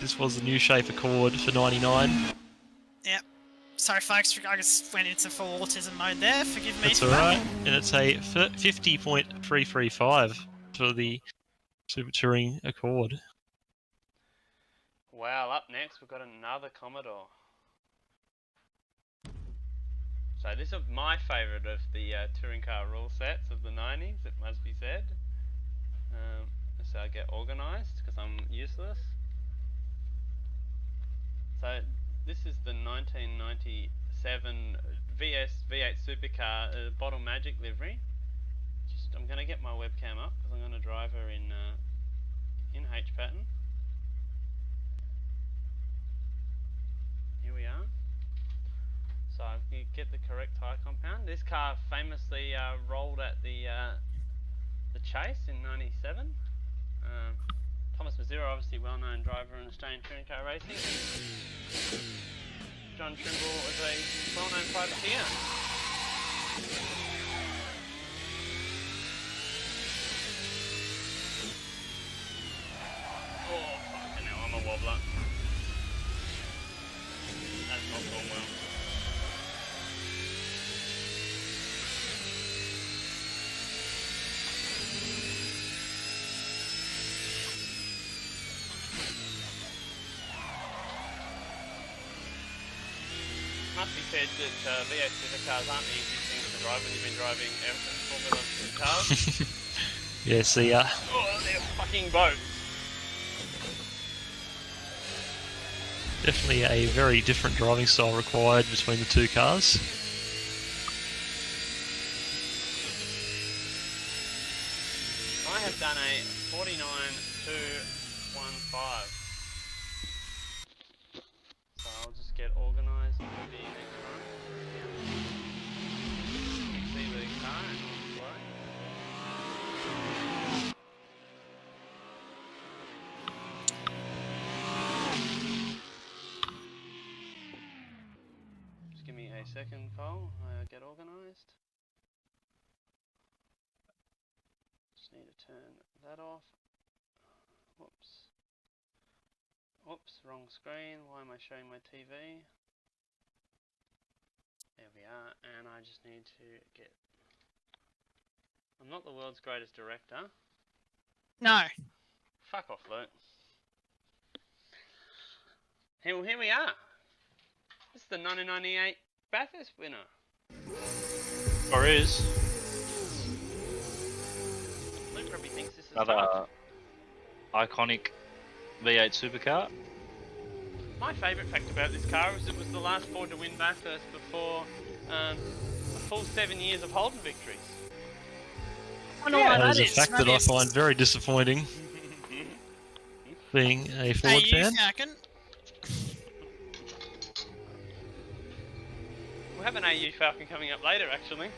This was the new shape Accord for 99. Yep. Sorry, folks. I just went into full autism mode there. Forgive me That's for alright. that. And it's a 50.335 for the Super Touring Accord. Wow, up next we've got another Commodore. So this is my favourite of the touring car rule sets of the 90s, it must be said. So I get organised because I'm useless. So this is the 1997 V8 Supercar Bottle Magic livery. I'm going to get my webcam up because I'm going to drive her in H pattern. Here we are. So you get the correct tyre compound. This car famously rolled at the Chase in '97. Thomas Mazzura, obviously well-known driver in Australian touring car racing. John Trimble was a well-known privateer. Oh, fucking hell, I'm a wobbler. That's not going well. Must be said that V8 Supercars aren't the easiest things to drive when you've been driving Formula cars. Yes, the Oh, they're fucking boats. definitely a very different driving style required between the two cars. I have done a 49.215. So I'll just get organised and be next time. See the car and I'll play. Just give me a second, Cole. I'll get organised. Just need to turn that off. Whoops. Oops, wrong screen. Why am I showing my TV? There we are, and I just need to get... I'm not the world's greatest director. No. Fuck off, Luke. Here we are. This is the 1998 Bathurst winner. Or is Luke probably thinks this is another iconic V8 supercar. My favourite fact about this car is it was the last Ford to win Bathurst before a full 7 years of Holden victories. I know what That is that a is. fact that I find very disappointing, being a Ford fan. Falcon. We'll have an AU Falcon coming up later, actually.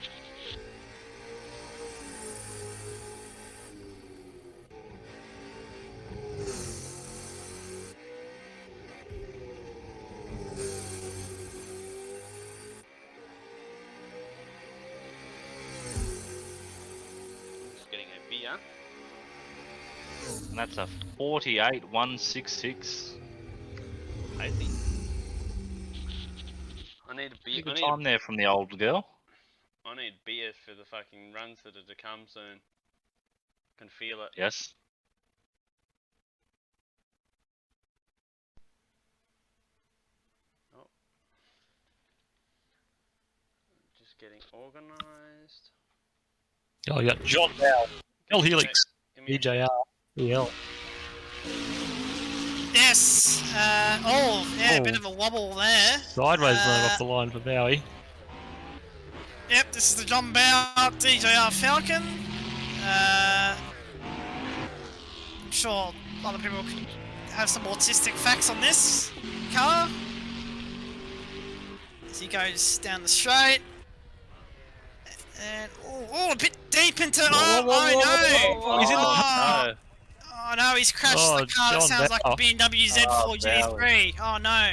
Just getting a beer. And that's a 48.166. Tasty. I need a beer. Good time there from the old girl. I need beer for the fucking runs that are to come soon. Can feel it. Yes. Oh. Just getting organised. Oh, you got John Dow, L Helix, Give me a EJR, EL. Yes. Oh, yeah, a bit of a wobble there. Sideways run off the line for Bowie. Yep, this is the John Bow DJR Falcon. I'm sure other people can have some autistic facts on this car. As he goes down the straight. And, oh, a bit deep into... Oh, no! He's in the Oh, oh no, he's crashed the car that John sounds like a Bow. BMW Z4 GT3. Oh no.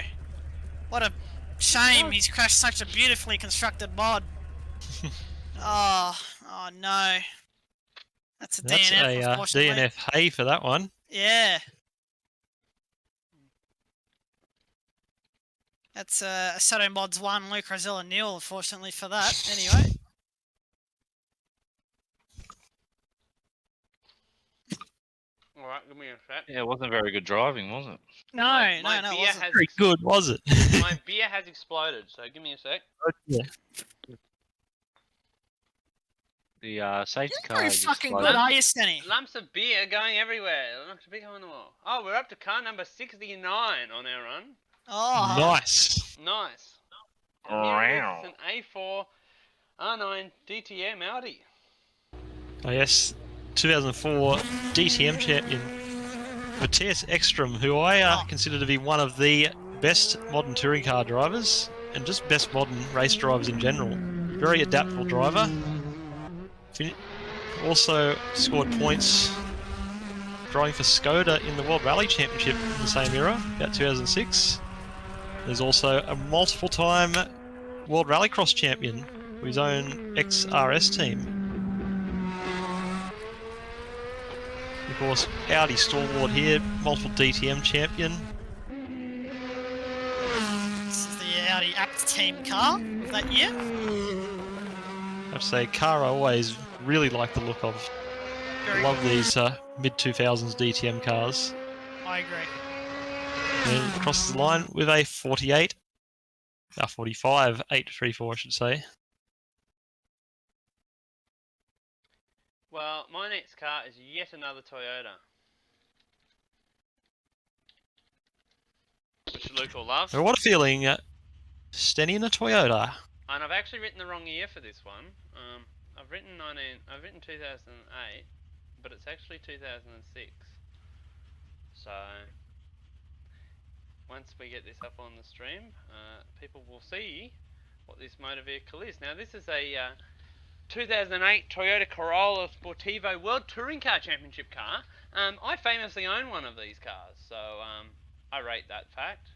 What a shame he's crashed such a beautifully constructed mod. Oh no. That's a That's DNF, a unfortunately. DNF hay for that one. Yeah. That's Sato Mods 1, Luke Rosella Neil, unfortunately for that. Anyway. All right, give me a sec. Yeah, it wasn't very good driving, was it? No, My no, it beer wasn't. has Very good, was it? my beer has exploded. So give me a sec. Yeah. The safety You're car pretty is fucking exploded. good, are you, Stenny? Lumps of beer going everywhere. Lumps of beer on the wall. Oh, we're up to car number 69 on our run. Oh, Nice. Nice. And here it is. It's an A4 R9 DTM Audi. Oh, yes, 2004 DTM champion Matthias Ekstrom, who I consider to be one of the best modern touring car drivers and just best modern race drivers in general. Very adaptable driver. Also scored points driving for Skoda in the World Rally Championship in the same era, about 2006. There's also a multiple-time World Rallycross champion with his own XRS team. Of course, Audi stalwart here, multiple DTM champion. this is the Audi Apt Team car of that year. I have to say, car I always really like the look of. I love these mid-2000s DTM cars. I agree. And crosses the line with a 48, 45, 834 I should say. Well, my next car is yet another Toyota. Which Luke will love. I what a feeling, Stenny in a Toyota. And I've actually written the wrong year for this one. I've written 2008, but it's actually 2006. So once we get this up on the stream, people will see what this motor vehicle is. Now this is a 2008 Toyota Corolla Sportivo World Touring Car Championship car. I famously own one of these cars, so I rate that fact.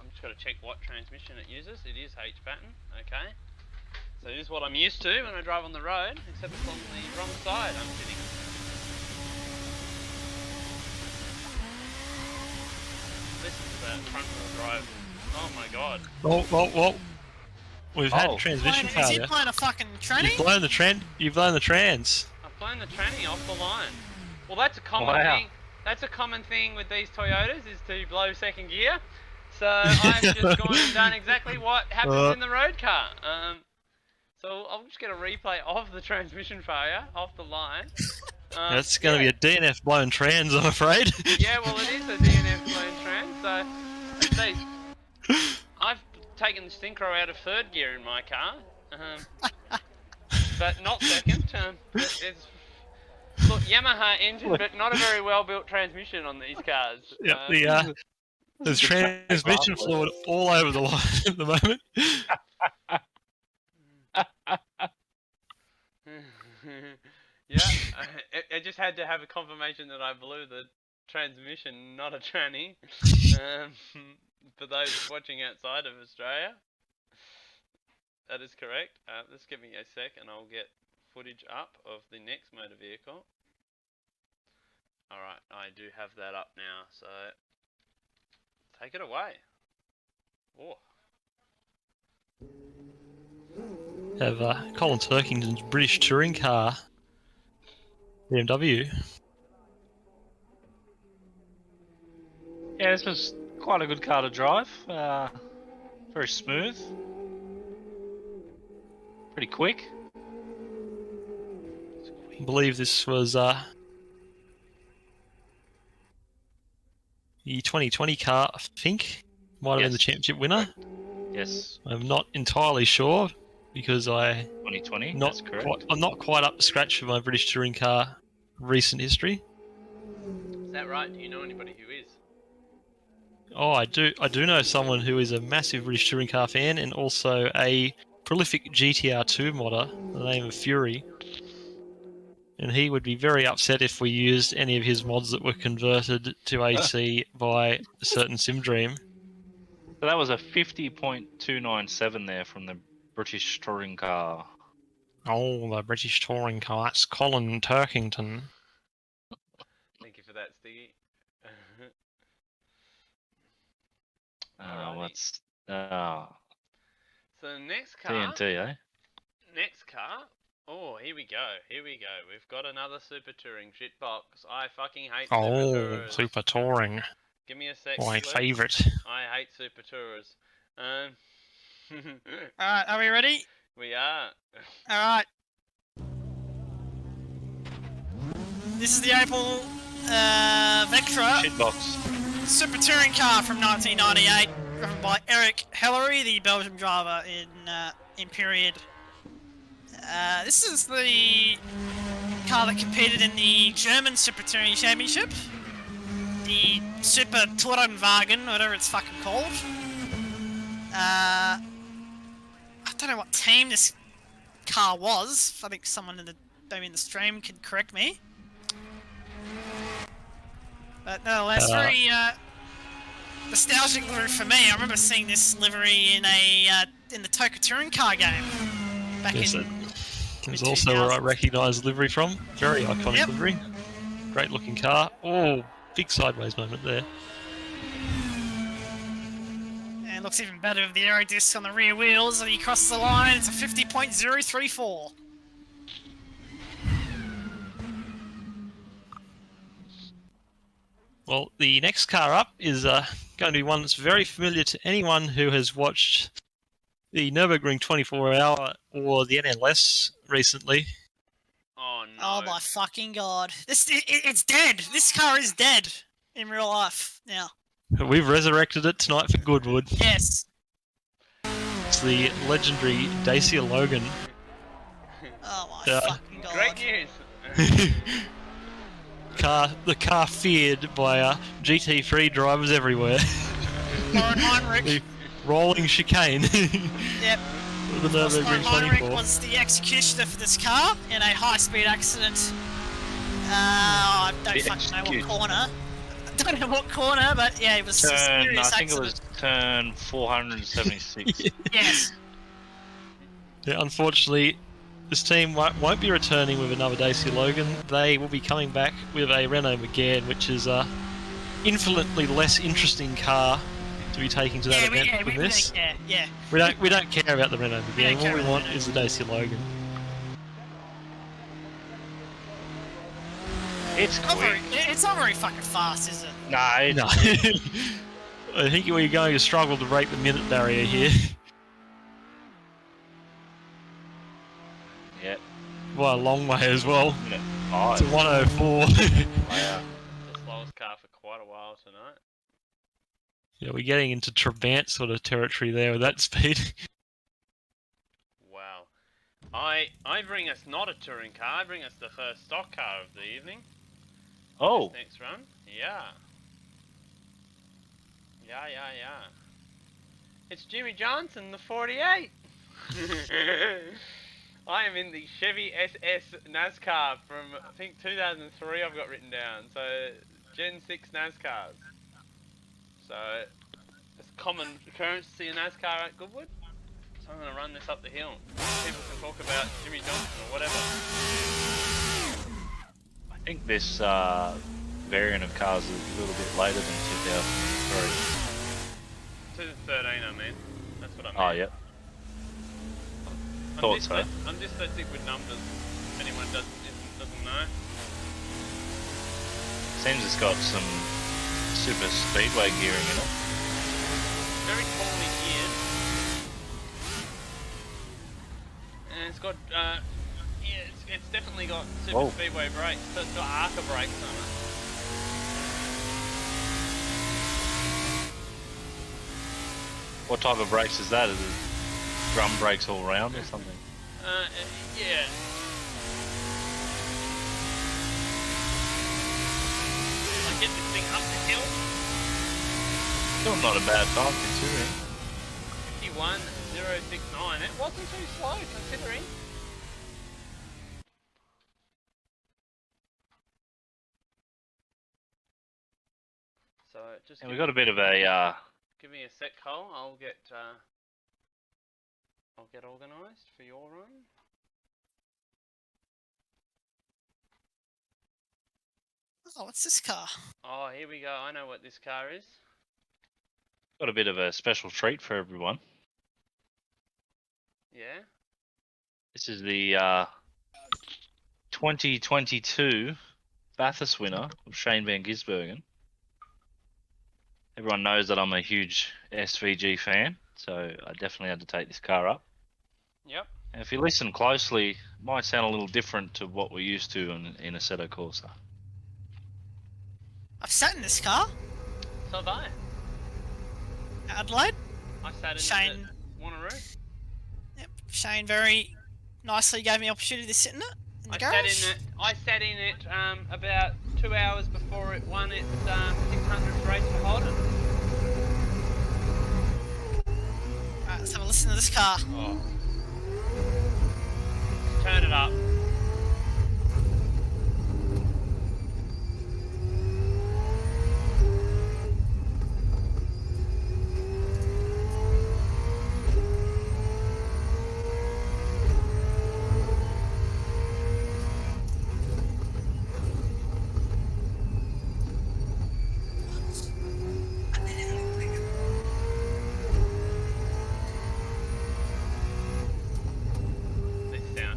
I'm just got to check what transmission it uses. It is H-pattern, okay. So it is what I'm used to when I drive on the road, except it's on the wrong side I'm sitting. This is the front wheel drive. Oh my god. Whoa. We've had Oh. transmission Is he failure. playing a fucking tranny? You've blown the trans. I've blown the tranny off the line. Well, that's a common Wow. thing. That's a common thing with these Toyotas, is to blow second gear. So I've just gone and done exactly what happens in the road car. So I'll just get a replay of the transmission failure off the line. That's going to be a DNF blown trans, I'm afraid. Yeah, well, it is a DNF blown trans. So let's see. I've taken the synchro out of third gear in my car, but not second. It's look, Yamaha engine, but not a very well built transmission on these cars. Yeah, there's transmission fluid all over the line at the moment. Yeah, I just had to have a confirmation that I blew the transmission, not a tranny. For those watching outside of Australia, that is correct. Just give me a sec and I'll get footage up of the next motor vehicle. Alright, I do have that up now, so take it away. Oh. Have Colin Turkington's British touring car, BMW. Yeah, this was quite a good car to drive. Very smooth. Pretty quick. I believe this was the 2020 car, I think. Might have been the championship winner. Yes. I'm not entirely sure because 2020, that's correct. I'm not quite up to scratch for my British touring car recent history. Is that right? Do you know anybody who is? Oh, I do know someone who is a massive British touring car fan and also a prolific GTR2 modder, the name of Fury. And he would be very upset if we used any of his mods that were converted to AC by a certain SimDream. So that was a 50.297 there from the British touring car. Oh, the British touring car. That's Colin Turkington. Thank you for that, Stiggy. Alrighty. What's So the next car. TNT, eh? Next car. Oh, here we go. Here we go. We've got another super touring shitbox. I fucking hate super Oh, tourers. super touring. Give me a sec. My Luke. favourite. I hate super tourers. Alright, are we ready? We are. Alright. This is the Opel Vectra Shitbox. Super Touring car from 1998, driven by Eric Hellery, the Belgian driver in period. This is the car that competed in the German Super Touring Championship, the Super Tourenwagen, whatever it's fucking called. I don't know what team this car was. I think someone maybe in the stream can correct me. But nonetheless, very nostalgic livery for me. I remember seeing this livery in the Toka Touring car game back Yes, in. there's also where I recognise livery from. Very iconic Yep. livery. Great looking car. Oh, big sideways moment there. And looks even better with the aero disc on the rear wheels. And he crosses the line. It's a 50.034. Well, the next car up is going to be one that's very familiar to anyone who has watched the Nürburgring 24-hour or the NLS recently. Oh no. Oh my fucking god! It's dead. This car is dead in real life now. We've resurrected it tonight for Goodwood. Yes. It's the legendary Dacia Logan. Oh my Yeah. fucking god. Great news. The car feared by GT3 drivers everywhere. Lauren Heinrich. The rolling chicane. Yep. The Lauren Nürburgring Heinrich 24. was the executioner for this car in a high-speed accident. I don't The fucking know what executioner. corner. I don't know what corner, but yeah, it was a I serious think accident. it was turn 476. Yes. Yeah, unfortunately, this team won't be returning with another Dacia Logan. They will be coming back with a Renault Megane, which is a infinitely less interesting car to be taking to that event than this. Yeah. We don't care about the Renault We don't Megane. care All we about want the is the Dacia Logan. It's quick. It's not very fucking fast, is it? Nah, it's No. I think we're going to struggle to break the minute barrier here. yeah. By a long way as well. Minute It's a 5. 104. Wow. The slowest car for quite a while tonight. Yeah, we're getting into Trabant sort of territory there with that speed. Wow. I bring us not a touring car. I bring us the first stock car of the evening. Oh, Next run. Yeah. Yeah. It's Jimmy Johnson, the 48. I am in the Chevy SS NASCAR from, I think, 2003 I've got written down. So, Gen 6 NASCARs. So, it's a common occurrence to see a NASCAR at Goodwood. So I'm going to run this up the hill. People can talk about Jimmy Johnson or whatever. I think this variant of cars is a little bit later than 2003. 2013 I mean. That's what I mean. Oh, yep. Thought so. I'm dyslexic with numbers. If anyone doesn't know. Seems it's got some super speedway gearing in it. Very poorly geared. And it's got, it's definitely got super Whoa. speedway brakes. So it's got Arca brakes on it. What type of brakes is that? Is it drum brakes all round or something? Yeah. I get this thing up the hill. Still not a bad time considering. 51.069. It wasn't too slow considering. So just And we got a bit of a give me a sec, Cole. I'll get organised for your run. Oh, what's this car? Oh, here we go. I know what this car is. Got a bit of a special treat for everyone. Yeah. This is the 2022 Bathurst winner of Shane Van Gisbergen. Everyone knows that I'm a huge SVG fan, so I definitely had to take this car up. Yep. And if you listen closely, it might sound a little different to what we're used to in Assetto Corsa. I've sat in this car. So have I. Adelaide. I sat in Shane. it at Wanneroo. Yep. Shane very nicely gave me the opportunity to sit in it. In the garage. I sat in it about 2 hours before it won its 600th race for Holden. Right, let's have a listen to this car. Oh. Turn it up.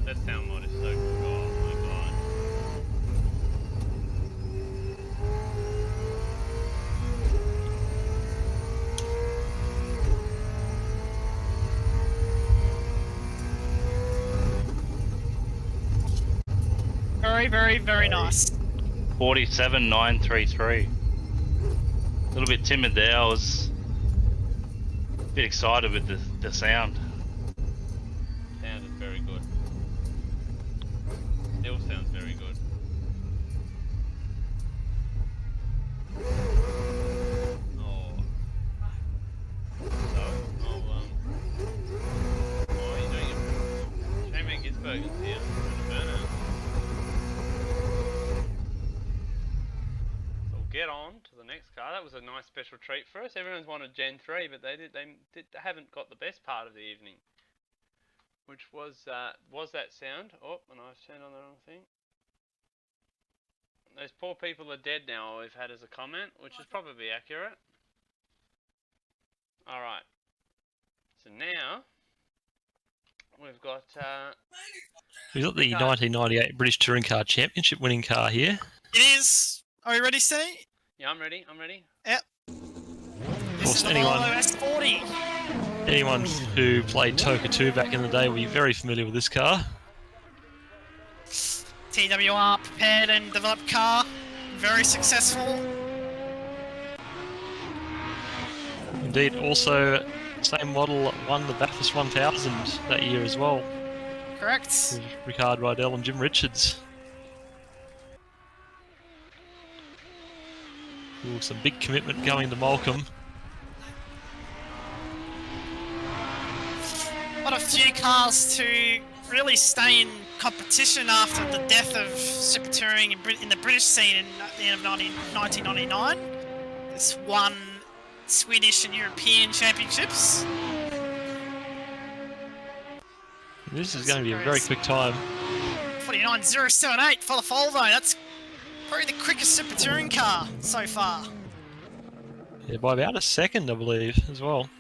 That sound mod is so good. Oh my god. Very, very, very nice. 47,933. A little bit timid there. I was a bit excited with the sound. Sound is very good. Still sounds very good. Oh. So, oh, you're doing it. Shane Van Gisbergen's here. Doing a burnout. So we'll get on to the next car. That was a nice special treat for us. Everyone's wanted Gen 3, but they haven't got the best part of the evening. Which was that sound? Oh, and I've turned on the wrong thing. Those poor people are dead now, we've had as a comment, which is probably accurate. Alright. So now, we've got... We've got the 1998 British Touring Car Championship winning car here. It is. Are you ready, Steve? Yeah, I'm ready, I'm ready. Yep. This is the anyone- Volvo S40. Anyone who played Toka 2 back in the day will be very familiar with this car. TWR prepared and developed car. Very successful. Indeed, also, same model won the Bathurst 1000 that year as well. Correct. With Ricard Rydell and Jim Richards. Ooh, some big commitment going to Malcolm. What a few cars to really stay in competition after the death of super touring in the British scene at the end of 1999. This won Swedish and European championships. This is going to be a very quick time. 49.078 for the Volvo. That's probably the quickest super touring car so far. Yeah, by about a second, I believe, as well.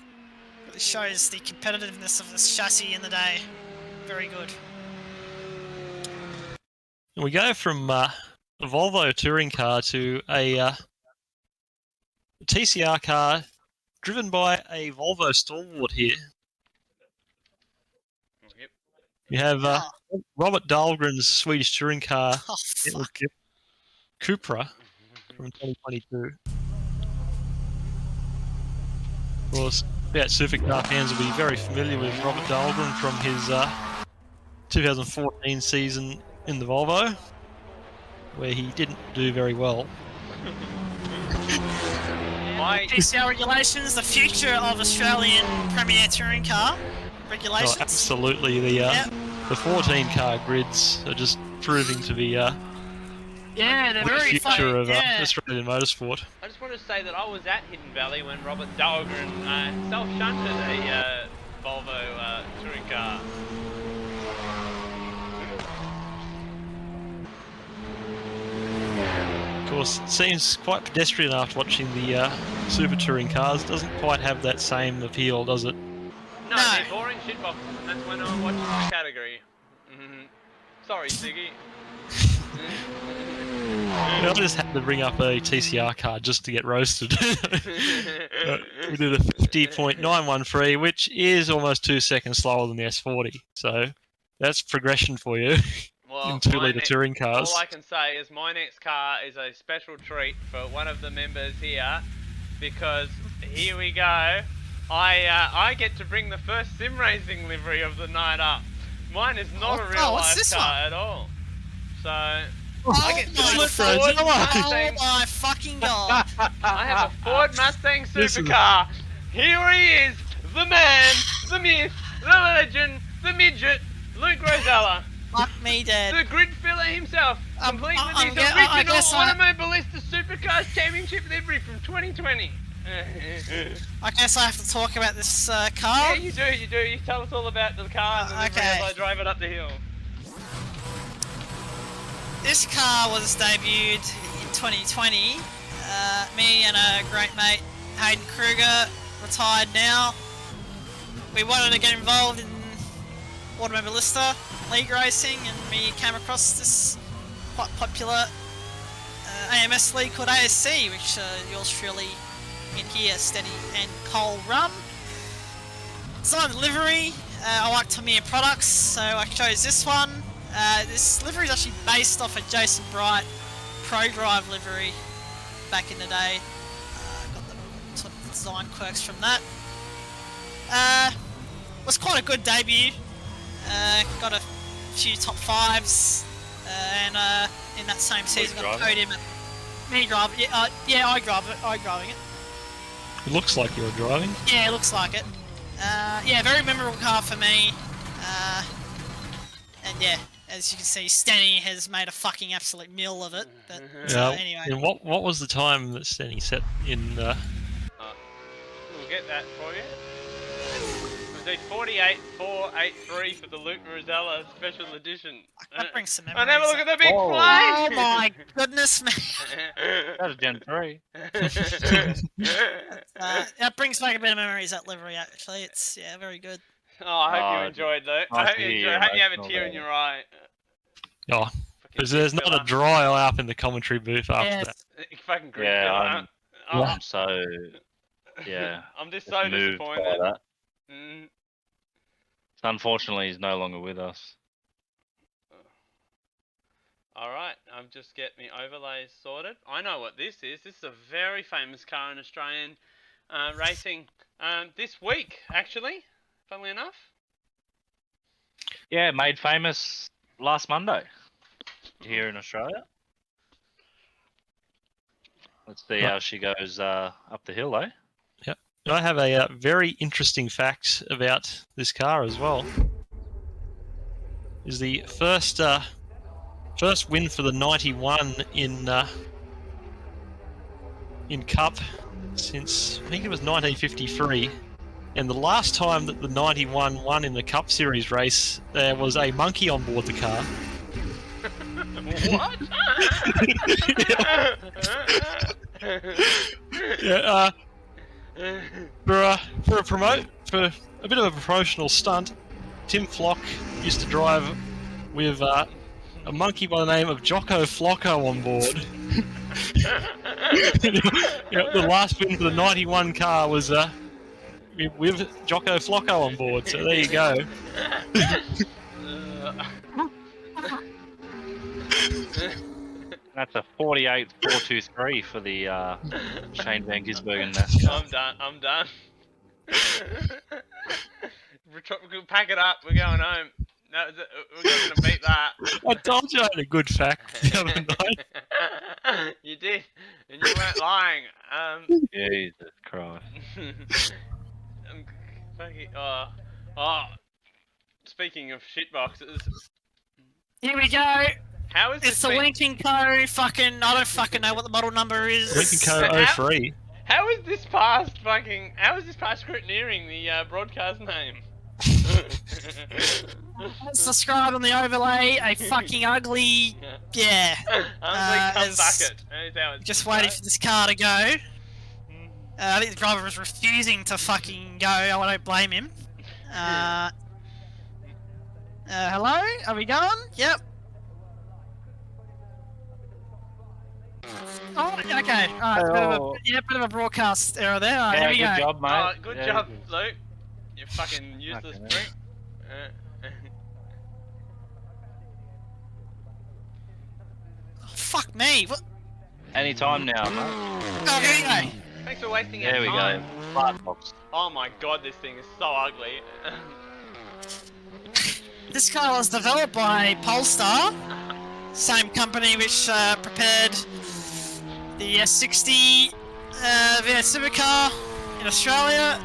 Really shows the competitiveness of this chassis in the day. Very good. And we go from a Volvo touring car to a TCR car driven by a Volvo stalwart here. Yep. You have Robert Dahlgren's Swedish touring car, Oh, fuck. Cupra, from 2022. Of course, about Supercar fans will be very familiar with Robert Dahlgren from his 2014 season in the Volvo, where he didn't do very well. TCR regulations, the future of Australian Premier Touring Car regulations. Oh, absolutely, the 14 car grids are just proving to be Yeah, they're the very future of yeah. Australian motorsport. I just want to say that I was at Hidden Valley when Robert Dahlgren self-shunted a Volvo touring car. Of course, it seems quite pedestrian after watching the Super Touring cars. Doesn't quite have that same appeal, does it? No, No. they're boring shitboxes, and that's when I'm watching the category. Sorry, Siggy. I just had to bring up a TCR car just to get roasted. We did a 50.913, which is almost 2 seconds slower than the S40. So that's progression for you Well, in 2-litre touring cars. all I can say is my next car is a special treat for one of the members here, because here we go. I get to bring the first sim racing livery of the night up. Mine is not a real what's life this car one? at all. So I Oh get to my look Frozen. Ford Oh Mustang. my fucking god! I have a Ford Mustang This is- supercar. Here he is, the man, the myth, the legend, the midget, Luke Rosella, Fuck me dead. the grid filler himself, complete with his I original guess I- Automobilista Supercars Championship livery from 2020. I guess I have to talk about this Yeah, car. you do. You tell us all about the car and the livery Okay. as I drive it up the hill. This car was debuted in 2020. Me and a great mate, Hayden Kruger, retired now. We wanted to get involved in Automobilista League racing, and we came across this quite popular AMS league called ASC, which yours truly in here, Steady and Cole run. Designed the livery. I like Tamiya products, so I chose this one. This livery is actually based off a Jason Bright Pro Drive livery back in the day. Got the sort of design quirks from that. Was quite a good debut. Got a few top fives, and in that same season got a podium. Me drive, yeah, I driving it. It looks like you're driving. Yeah, it looks like it. Yeah, very memorable car for me. And yeah, as you can see, Stenny has made a fucking absolute meal of it. But anyway, And what was the time that Stenny set in? We'll get that for you. It was a 48.483 for the Luke Rosella Special Edition. that brings some And memories. have a look at the big Oh. Oh flame! my goodness, man! That's a Gen 3. That brings back a bit of memories. That livery, actually, it's very good. Oh, I hope you Oh, enjoyed though. I nice hope to you hear enjoyed. I hope you have a emotional tear in there. your eye. Oh, because there's not a dry eye up in the commentary booth after Yeah, that. You fucking grid Yeah, filler. I'm so I'm just so moved by disappointed. that. Mm. So unfortunately, he's no longer with us. Alright, I'm just getting me overlays sorted. I know what this is. This is a very famous car in Australian racing this week, actually, funnily enough. Yeah, made famous last Monday here in Australia. Let's see how she goes up the hill, eh? I have a very interesting fact about this car as well. Is the first win for the 91 in Cup since I think it was 1953, and the last time that the 91 won in the Cup Series race, there was a monkey on board the car. What? Yeah, for a bit of a promotional stunt, Tim Flock used to drive with a monkey by the name of Jocko Flocko on board. The last win for the 91 car was with Jocko Flocko on board, so there you go. That's a 48.423 for the Shane Van Gisbergen NASCAR. I'm done. We'll pack it up. We're going home. No, we're going to beat that. I told you I had a good fact the other night. You did, and you weren't lying. Jesus Christ. Speaking of shitboxes, Here we go. how is It's this? the Lincoln Co. Fucking, I don't fucking know what the model number is. Lincoln Co. 03. How is this past scrutineering the broadcast name? It's described on the overlay a fucking ugly Yeah. Honestly, as- bucket. Is how it's Just right? waiting for this car to go. I think the driver was refusing to fucking go. I don't blame him. Hello? Are we going? Yep. Oh, okay. Alright, bit of a broadcast error there. Alright, Yeah, here we good go. job, mate. Oh, good Yeah, job, good. Luke. You fucking useless Fucking prick. Oh, fuck me. What? Any time now, mate. Oh, here we go. Thanks for wasting There our we time. go. Fart box. Oh my god, this thing is so ugly. This car was developed by Polestar, same company which prepared the S60 VS Supercar in Australia.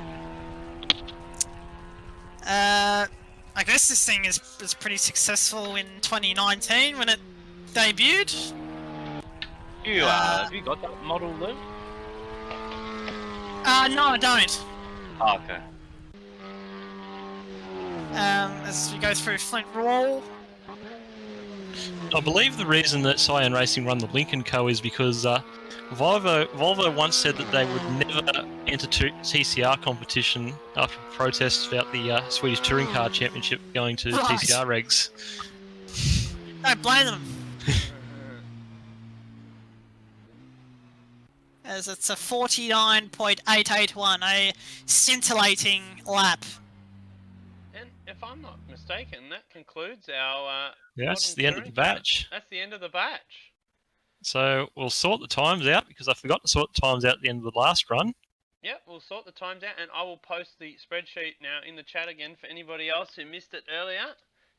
I guess this thing is pretty successful in 2019 when it debuted. Have you got that model, Luke? No, I don't. Oh, okay. As we go through Flint Wall. I believe the reason that Cyan Racing run the Lincoln Co is because Volvo once said that they would never enter TCR competition after protests about the Swedish Touring Car Championship going to Right. TCR regs. Don't blame them. As it's a 49.881, a scintillating lap. And if I'm not mistaken, that concludes our. Yeah, that's modern the end of the touring car. batch. That's the end of the batch. So we'll sort the times out because I forgot to sort the times out at the end of the last run. Yep, we'll sort the times out, and I will post the spreadsheet now in the chat again for anybody else who missed it earlier,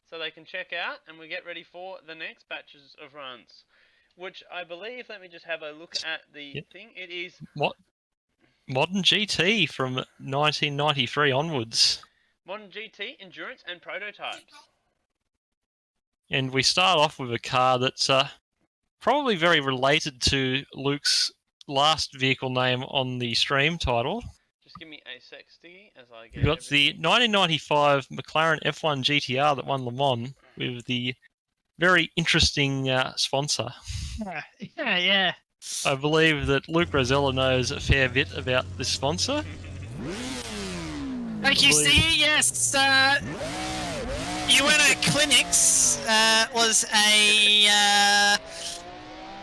so they can check out, and we get ready for the next batches of runs. Which I believe, let me just have a look at the thing. It is What? Modern GT from 1993 onwards. Modern GT, Endurance, and Prototypes. And we start off with a car that's probably very related to Luke's last vehicle name on the stream title. Just give me a sec, Stiggy, as I get We've got the everything. 1995 McLaren F1 GTR that won Le Mans with the very interesting sponsor. Yeah. I believe that Luke Rosella knows a fair bit about this sponsor. Thank you, Steve. Yes, Uena Clinics was a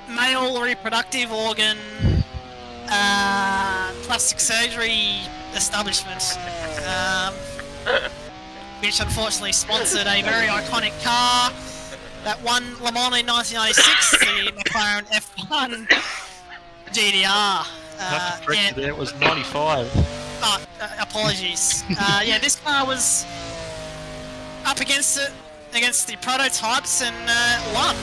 male reproductive organ plastic surgery establishment, which unfortunately sponsored a very iconic car that won Le Mans in 1996, the McLaren F1 GTR. I have to correct you there, it was 95. Apologies. Yeah, this car was up against the prototypes and won.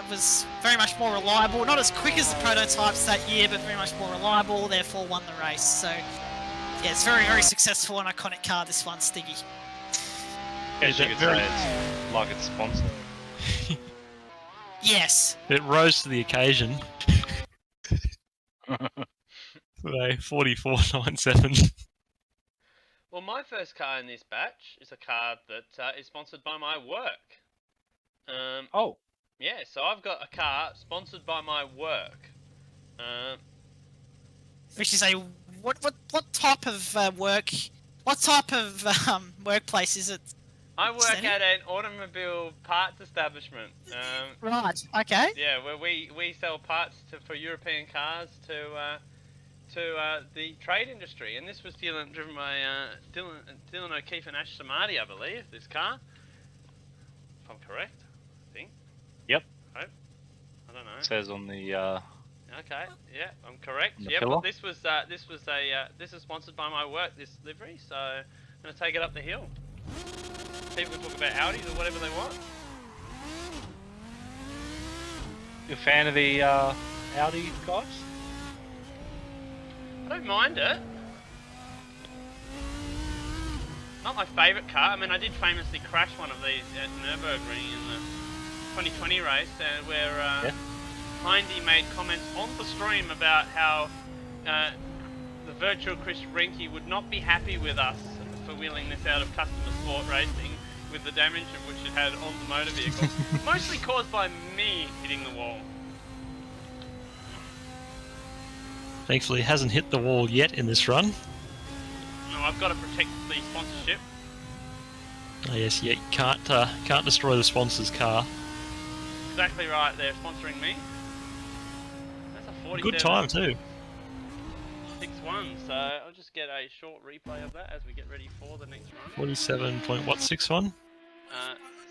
Was very much more reliable, not as quick as the prototypes that year, but very much more reliable, therefore won the race. So, yeah, it's very, very successful and iconic car, this one, Stiggy. Guess you that could very- say it's like it's sponsored. Yes. It rose to the occasion. Today, 44.97. Well, my first car in this batch is a car that is sponsored by my work. Oh, Yeah, so I've got a car sponsored by my work. Which is a what type of work? What type of workplace is it? I work Steady? at an automobile parts establishment. Right. Okay. Yeah, where we sell parts for European cars to the trade industry, and this was driven by Dylan O'Keefe and Ash Samadhi, I believe. This car, if I'm correct, I think. Yep. Hope. I don't know. it says on the Okay, yeah, I'm correct. The Yeah, pillar? well, this is sponsored by my work. This livery, so I'm gonna take it up the hill. People can talk about Audis or whatever they want. you a fan of the Audi guys? I don't mind it. Not my favourite car. I mean, I did famously crash one of these at Nürburgring in the 2020 race, where Hindy made comments on the stream about how the virtual Chris Rinke would not be happy with us for wheeling this out of customer sport racing with the damage which it had on the motor vehicle. Mostly caused by me hitting the wall. Thankfully, it hasn't hit the wall yet in this run. No, I've got to protect the sponsorship. Oh yes, yeah, you can't destroy the sponsor's car. Exactly right, they're sponsoring me. That's a 47. Good time too. 6-1, so I'll just get a short replay of that as we get ready for the next run. 47.61?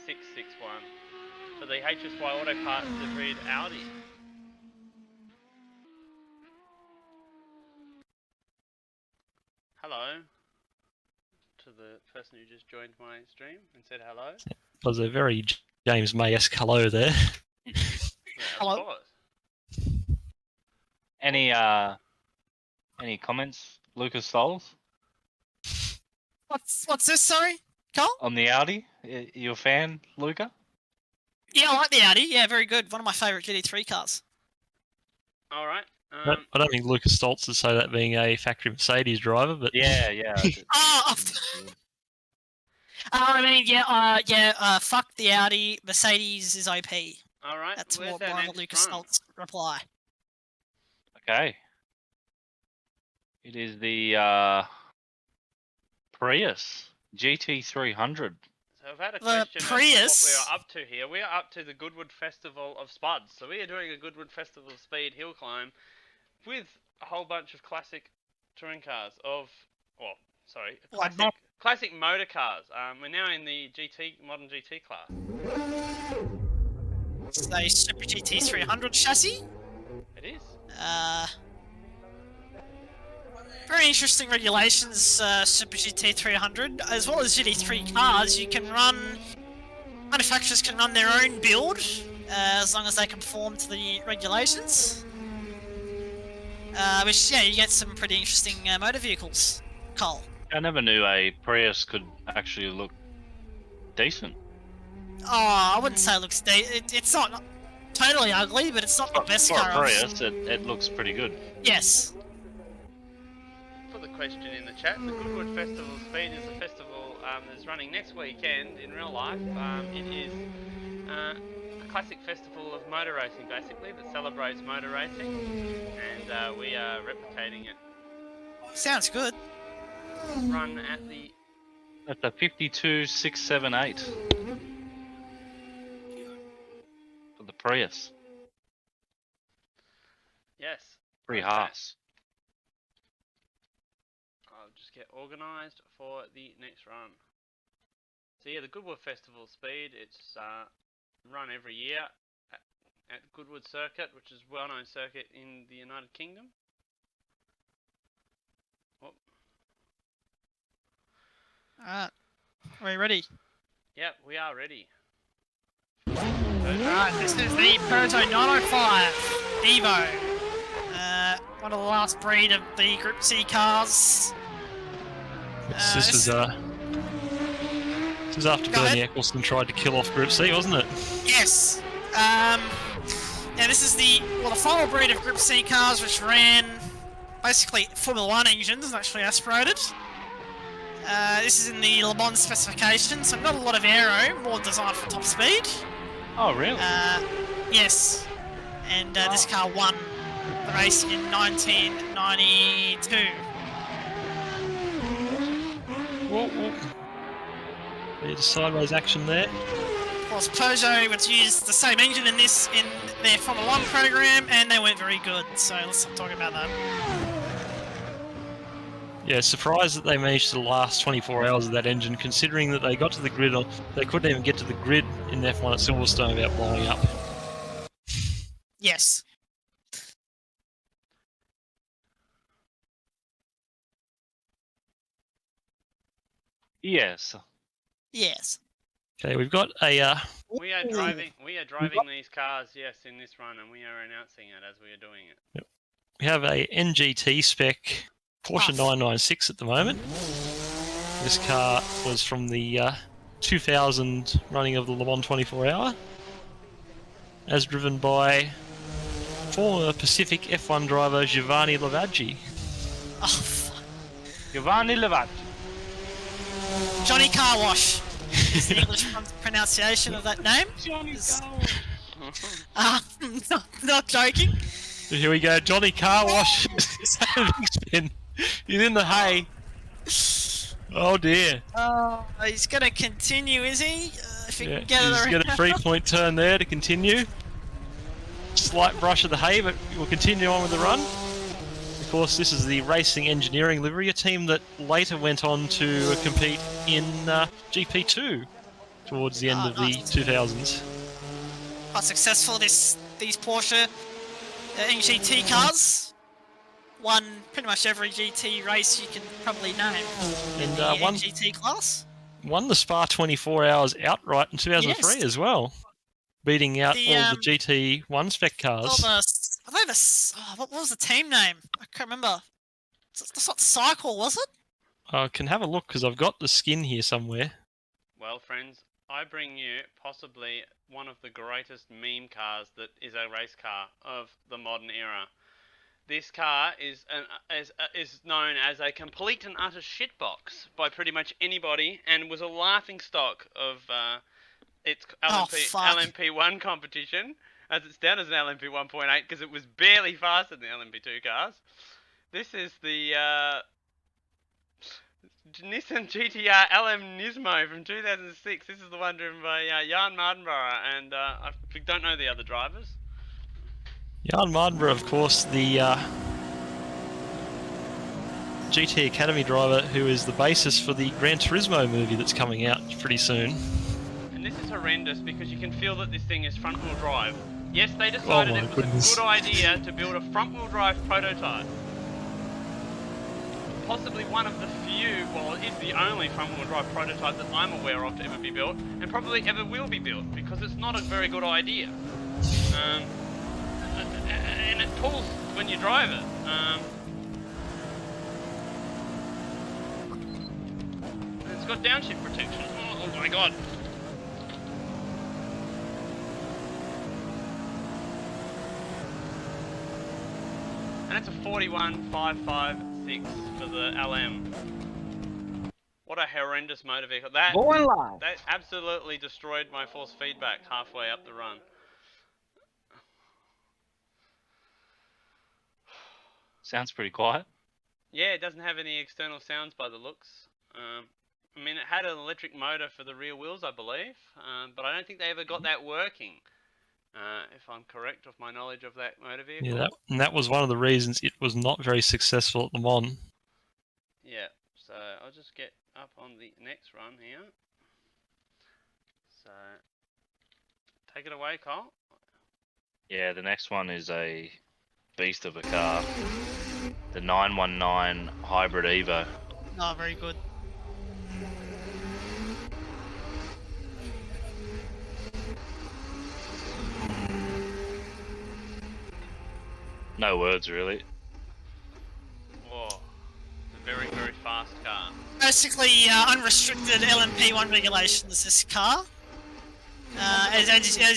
661 for the HSY Auto Parts Hybrid Audi. Hello to the person who just joined my stream and said hello. Was a very James May-esque hello there. Yeah, Hello. of course. Any comments, Lucas Stoles, What's this? Sorry, Carl? on the Audi? You a fan, Luca? Yeah, I like the Audi. Yeah, very good. One of my favourite GT3 cars. All right. I don't think Lucas Stoltz would say that being a factory Mercedes driver, but Yeah. Oh, I mean, fuck the Audi. Mercedes is OP. All right. That's where's what our my next Lucas run? Stoltz reply. Okay. It is the Prius GT300. So I've had a The question as to Prius? what we are up to here. We are up to the Goodwood Festival of Spuds. So we are doing a Goodwood Festival of Speed hill climb with a whole bunch of classic touring cars classic motor cars. We're now in the modern GT class. It's a Super GT300 chassis. It is. Very interesting regulations, Super GT300. As well as GT3 cars, you can run... Manufacturers can run their own build, as long as they conform to the regulations. Which, yeah, you get some pretty interesting motor vehicles. Cole. I never knew a Prius could actually look decent. Oh, I wouldn't say it looks... It's not totally ugly, but it's not the best For car. a Prius, it looks pretty good. Yes. For the question in the chat, the Goodwood Festival of Speed is a festival that's running next weekend in real life. It is a classic festival of motor racing, basically, that celebrates motor racing, and we are replicating it. Sounds good. Run at the... That's a 52.678 for the Prius. Yes. Pretty Okay. harsh. I'll just get organised for the next run. So yeah, the Goodwood Festival Speed, it's run every year at Goodwood Circuit, which is a well-known circuit in the United Kingdom. Whoop. Alright. Are we ready? Yep, we are ready. Alright, this is the Peugeot 905 Evo. One of the last breed of the Group C cars. this is after Go Bernie ahead. Eccleston tried to kill off Group C, wasn't it? Yes. Yeah, this is the final breed of Group C cars, which ran basically Formula 1 engines, naturally aspirated. This is in the Le Mans specification, so not a lot of aero, more designed for top speed. Oh, really? Yes. And this car won the race in 1992. Whoa. Bit of sideways action there. Of course, Peugeot would use the same engine in their Formula 1 program, and they weren't very good, so let's not talk about that. Yeah, surprised that they managed to last 24 hours of that engine, considering that they got to the grid they couldn't even get to the grid in F1 at Silverstone without blowing up. Yes. Yes. Yes. Okay, we've got a We are driving these cars, yes, in this run, and we are announcing it as we are doing it. we have a NGT spec Porsche 996 at the moment. This car was from the 2000 running of the Le Mans 24 Hour, as driven by former Pacific F1 driver Giovanni Lavaggi. Oh, fuck. Giovanni Levat. Johnny Car Wash. is the English pronunciation of that name. Not joking. Here we go, Johnny Car Wash. He's having a big spin. He's in the hay. Oh dear. Oh, he's gonna continue, is he? If he Yeah, can get it he's around. got a 3-point turn there to continue. Slight brush of the hay, but we'll continue on with the run. Of course, this is the Racing Engineering livery, a team that later went on to compete in GP2 towards the end of the 2000s. Quite successful, these Porsche GT cars. Won pretty much every GT race you can probably name in And, the one- GT class. Won the Spa 24 Hours outright in 2003 Yes. as well, beating out The, all the GT1 spec cars. What was the team name? I can't remember. That's not Cycle, was it? I can have a look because I've got the skin here somewhere. Well, friends, I bring you possibly one of the greatest meme cars that is a race car of the modern era. This car is known as a complete and utter shitbox by pretty much anybody, and was a laughing stock of its LMP1 competition, as it's down as an LMP 1.8 because it was barely faster than the LMP2 cars. This is the Nissan GTR LM Nismo from 2006. This is the one driven by Jan Mardenborough, and I don't know the other drivers. Jan Mardenborough, of course, the GT Academy driver who is the basis for the Gran Turismo movie that's coming out pretty soon. And this is horrendous because you can feel that this thing is front-wheel drive. Yes, they decided it was a good idea to build a front-wheel drive prototype. Possibly one of the few, well, it is the only front-wheel drive prototype that I'm aware of to ever be built, and probably ever will be built, because it's not a very good idea. And it pulls when you drive it. And it's got downshift protection. Oh my god. And it's a 41.556 for the LM. What a horrendous motor vehicle. That absolutely destroyed my force feedback halfway up the run. Sounds pretty quiet. Yeah, it doesn't have any external sounds by the looks. I mean, it had an electric motor for the rear wheels, I believe, but I don't think they ever got that working. If I'm correct of my knowledge of that motor vehicle. Yeah, that was one of the reasons it was not very successful at Le Mans. Yeah, so I'll just get up on the next run here. So, take it away, Kyle. Yeah, the next one is a beast of a car. The 919 Hybrid Evo. Oh, very good. No words, really. Whoa, it's a very, very fast car. Basically, unrestricted LMP1 regulations, this car. As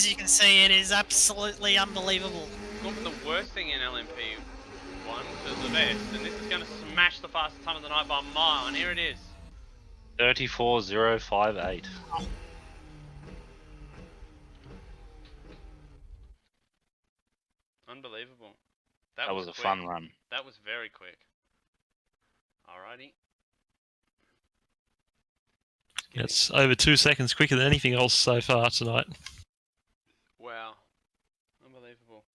you can see, it is absolutely unbelievable. Gone from the worst thing in LMP1 to the best, and this is going to smash the fastest time of the night by a mile, and here it is. 34.058. Unbelievable. That was a quick. fun run. That was very quick. Alrighty. It's over 2 seconds quicker than anything else so far tonight. Wow. Unbelievable.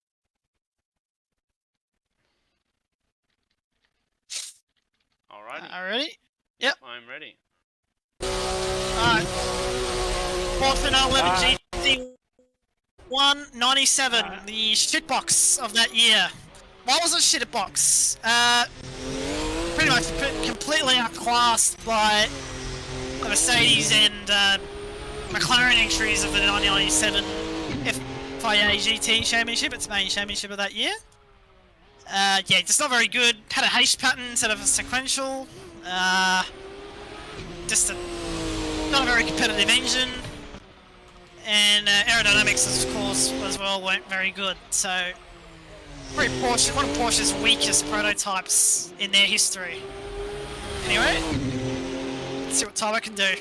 Alrighty. Ready? Yep. I'm ready. Alright. Portman 11 GT 197, the shitbox of that year. Why was it shitbox? Pretty much completely outclassed by the Mercedes and McLaren entries of the 1997 FIA GT Championship, its main championship of that year. Yeah, just not very good. Had a H pattern instead of a sequential. Just not a very competitive engine. And aerodynamics, of course, as well, weren't very good. So, one of Porsche's weakest prototypes in their history. Anyway, let's see what Tyler can do.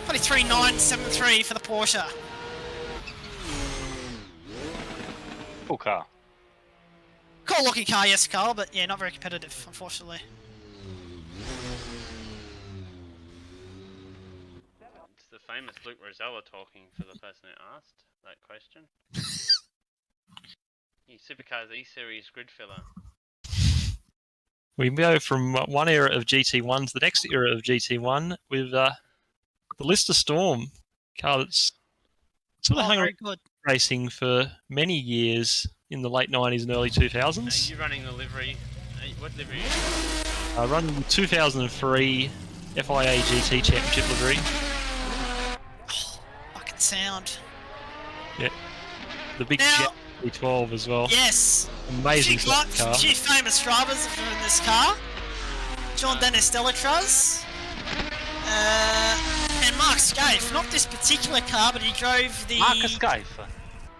23.973 for the Porsche. Cool car. Cool looking car, yes, Carl, but yeah, not very competitive, unfortunately. It's the famous Luke Rosella talking for the person who asked that question. You Supercars E-Series grid filler. We go from one era of GT1 to the next era of GT1 with the Lister Storm car that's sort of hung very around good. racing for many years in the late 90s and early Are 2000s. you running the livery? What livery? Running the 2003 FIA GT Championship livery. Fucking sound. Yeah. The big Now- Jet V12 as well. Yes. Amazing Few car. famous drivers in this car. John Dennis Delatraz. And Mark Scaife. Not this particular car, but he drove the... Marcus Scaife.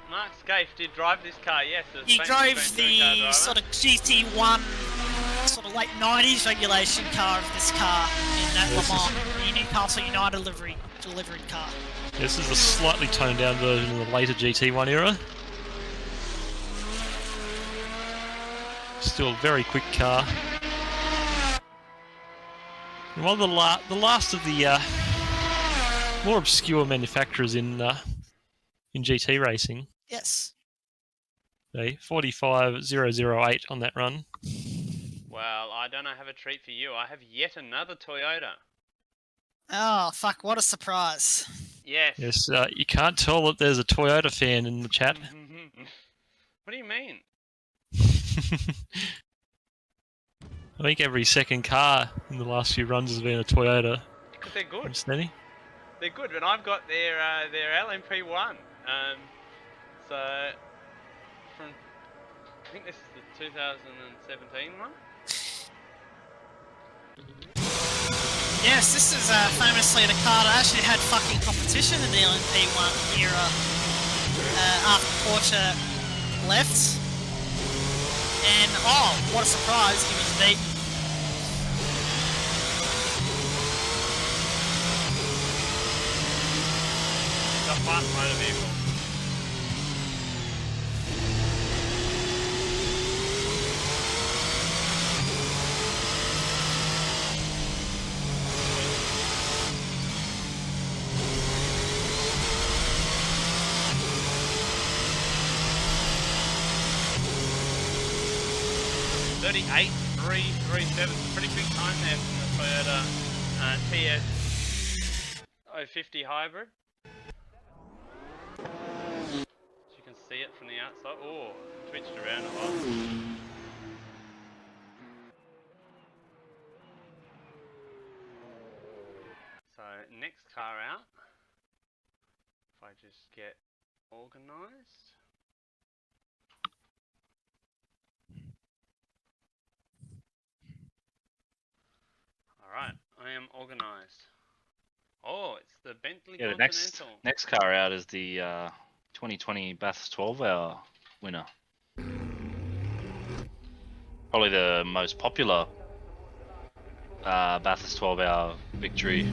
Mark Scaife did drive this car, yes. He drove the sort of GT1, sort of late 90s regulation car of this car in that Le Mans, the Newcastle United delivered car. This is a slightly toned down version of the later GT1 era. Still a very quick car. And one of the last of the more obscure manufacturers in GT racing. Yes. A 45008 on that run. Well, I don't have a treat for you. I have yet another Toyota. Oh, fuck, what a surprise. Yes. Yes, you can't tell that there's a Toyota fan in the chat. What do you mean? I think every second car in the last few runs has been a Toyota. Because they're good. Steady. They're good, but I've got their LMP1. So from I think this is the 2017 one. Yes, this is famously the car that actually had fucking competition in the LMP1 era after Porsche left. And oh, what a surprise, he was beaten. The fast motor vehicle. .38.337, pretty big time there from the Toyota TS 050 hybrid. As you can see it from the outside. Oh, twitched around a lot. So next car out. If I just get organised. Alright, I am organised. Oh, it's the Bentley Yeah, the Continental. next car out is the 2020 Bathurst 12-hour winner. Probably the most popular Bathurst 12-hour victory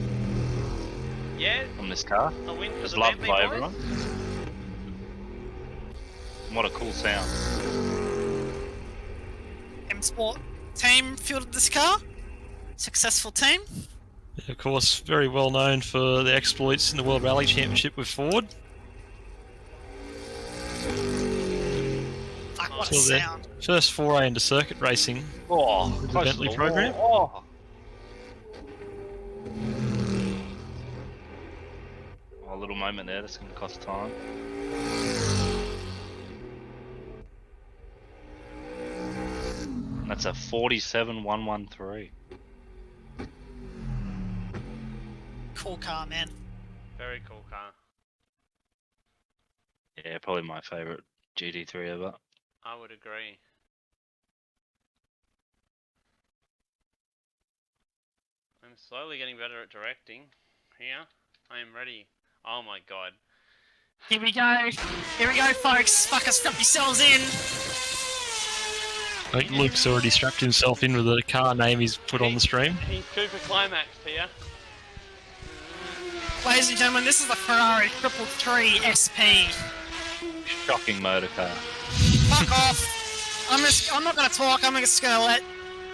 Yeah, from this car. a win for It's the loved Bentley by boys. everyone. What a cool sound. M Sport team fielded this car. Successful team. Of course, very well known for their exploits in the World Rally Championship with Ford. Fuck, what a Till their sound. first foray into circuit racing. Oh, With the close to Bentley the program? wall. Oh, a little moment there, that's going to cost time. That's a 47.113. Cool car, man. Very cool car. Yeah, probably my favourite GT3 ever. I would agree. I'm slowly getting better at directing. Here, I am ready. Oh my god. Here we go. Here we go, folks. Fucking strap yourselves in. I think Luke's already strapped himself in with the car name he's put on the stream. He's Cooper climaxed here. Ladies and gentlemen, this is the Ferrari 333 SP. Shocking motor car. Fuck off. I'm not gonna talk, I'm just gonna let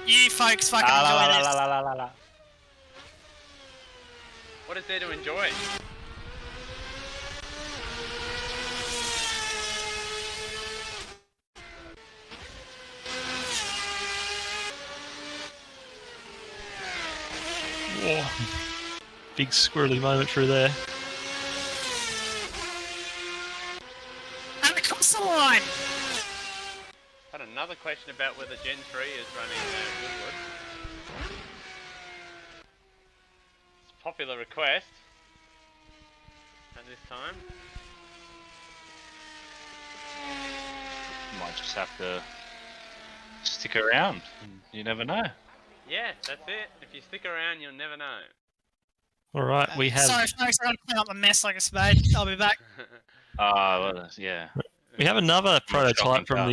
you folks fucking enjoy this. What is there to enjoy? Whoa. Big squirrely moment through there. And across the line! Had another question about whether Gen 3 is running Goodwood. It's a popular request at this time. Might just have to stick around. You never know. Yeah, that's it. If you stick around, you'll never know. Alright, we have Sorry folks, I'm gonna clean up a mess like a spade. I'll be back. Well, yeah. we have another shocking prototype from car.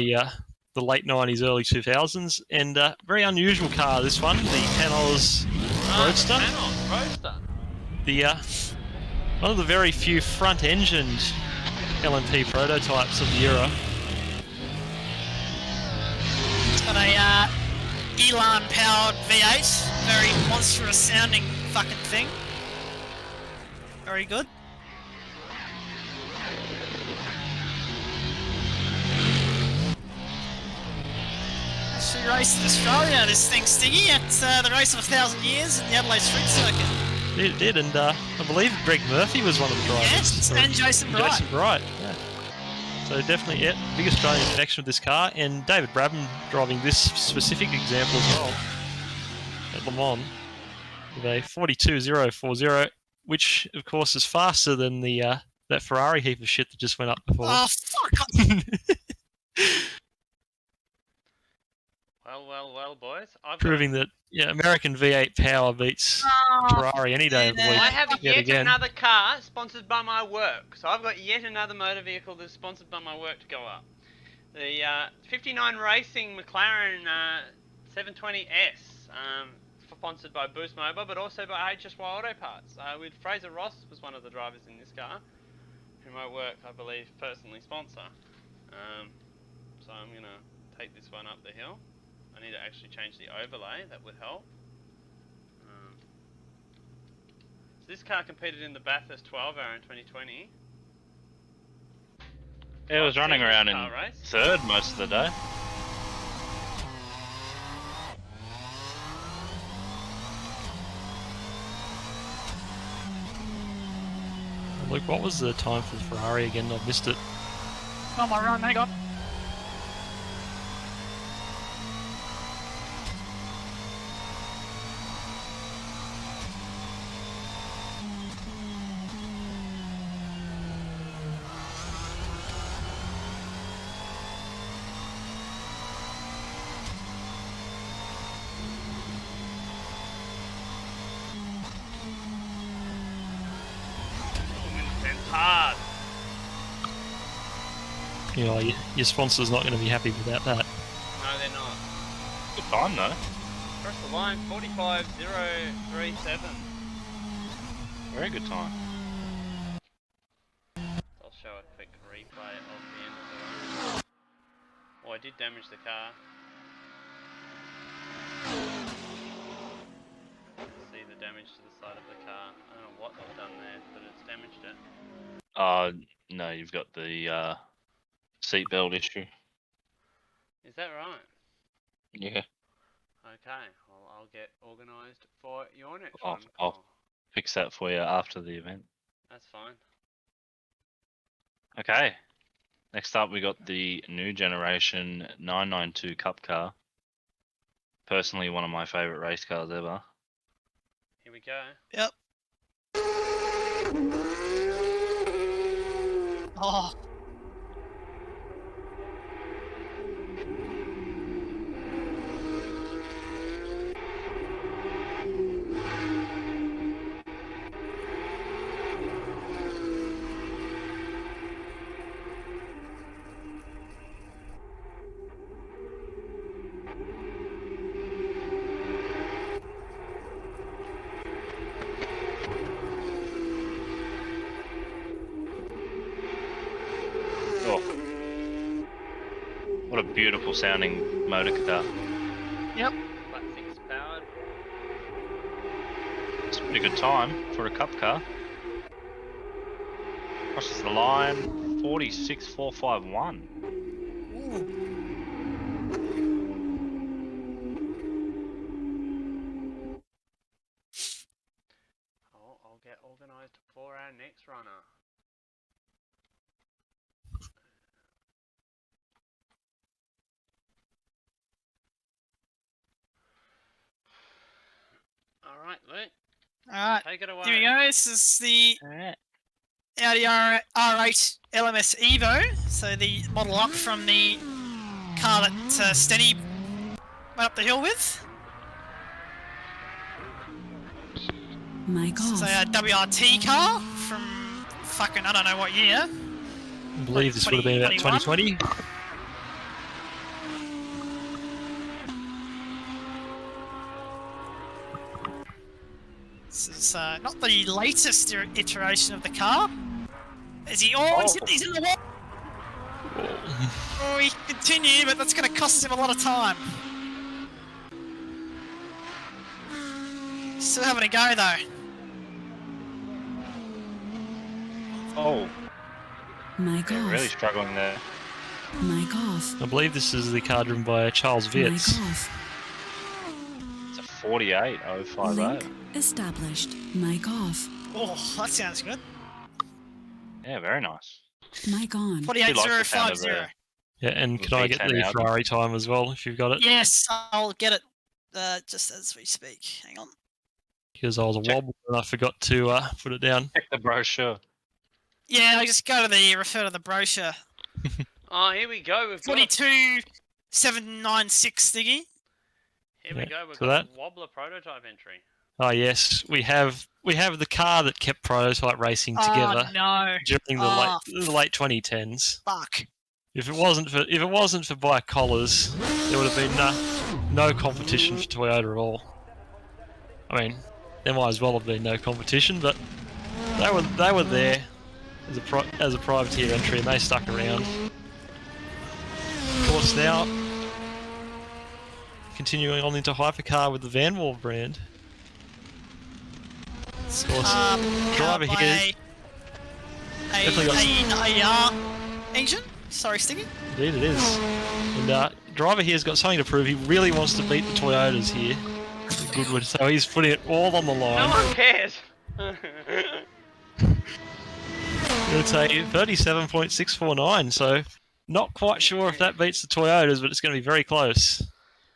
the late 90s, early 2000s, and very unusual car, this one, the Panos Roadster. Panos Roadster. The one of the very few front-engined LMP prototypes of the era. It's got a Elan powered V8. Very monstrous sounding fucking thing. Very good. She raced in Australia, this thing, Stiggy, at the race of 1,000 years in the Adelaide Street Circuit. It did, and I believe Greg Murphy was one of the drivers. Yes, So- and Jason Bright. Jason Bright, yeah. So definitely, yeah, big Australian connection with this car, and David Brabham driving this specific example as well at Le Mans with a 42.040, which of course is faster than the that Ferrari heap of shit that just went up before. Oh, fuck off. Well, boys. I've Proving that American V8 power beats Ferrari any day of the yeah. week. I have yet yet again. another car sponsored by my work. So I've got yet another motor vehicle that's sponsored by my work to go up. The 59 Racing McLaren 720S, sponsored by Boost Mobile, but also by HSY Auto Parts. With Fraser Ross was one of the drivers in this car, whom my work, I believe, personally sponsor. So I'm going to take this one up the hill. I need to actually change the overlay, that would help. So this car competed in the Bathurst 12 hour in 2020. It was running I've seen around this in car race. third most of the day. Luke, what was the time for the Ferrari again? I missed it. On my run, hang on. It's hard. You know, your sponsor's not going to be happy without that. No, they're not. Good time though. Press the line, 45037. Very good time. I'll show a quick replay of the end of the run. Oh, I did damage the car. See the damage to the side of the car. I don't know what I've done there, but it's damaged it. No, you've got the seatbelt issue. Is that right? Yeah. Okay, well, I'll get organised for your next I'll- one. I'll- Cole. Fix that for you after the event. That's fine. Okay. Next up, we got the new generation 992 Cup car. Personally, one of my favourite race cars ever. Here we go. Yep. Oh. What a beautiful sounding motor car. Yep. Flat 6 powered. It's a pretty good time for a cup car. Crosses the line, 46.451. I'll get organised for our next runner. Alright, Luke, Alright, take it away. here we go. This is the Alright. Audi R8 LMS Evo. So the model up from the car that Stenny went up the hill with. Mic It's off. a WRT car from fucking I don't know what year. I believe this would have been about 2020. This is not the latest iteration of the car. Is he? Oh, he's in the wall. Oh, he can continue, but that's going to cost him a lot of time. Still having a go though. Oh, Mic they're off. really struggling there. Mic off. I believe this is the car driven by Charles Mic Vitz. off. It's a 48.050. Link established. Mic off. Oh, that sounds good. Yeah, very nice. Mic on. 48050. Yeah, and The can I get V10 the Audi. Ferrari time as well if you've got it? Yes, I'll get it just as we speak. Hang on. Because I was a Check. wobble and I forgot to put it down. Check the brochure. Yeah, I just go to the refer to the brochure. Oh, here we go. We've got 42796 Stiggy. Here we Yeah, go. We've so got that- a wobbler prototype entry. Oh yes, we have the car that kept prototype racing together Oh no! during Oh, the late 2010s. Fuck. If it wasn't for bike collars, there would have been no competition for Toyota at all. I mean, there might as well have been no competition, but they were there as a privateer entry, and they stuck around. Of course, now continuing on into Hypercar with the Van Wall brand. Of course, driver here definitely got engine. Sorry, Stiggy. Indeed it is. And driver here's got something to prove. He really wants to beat the Toyotas here. Goodwood, so he's putting it all on the No line. one cares. It's a 37.649, so not quite sure if that beats the Toyotas, but it's going to be very close.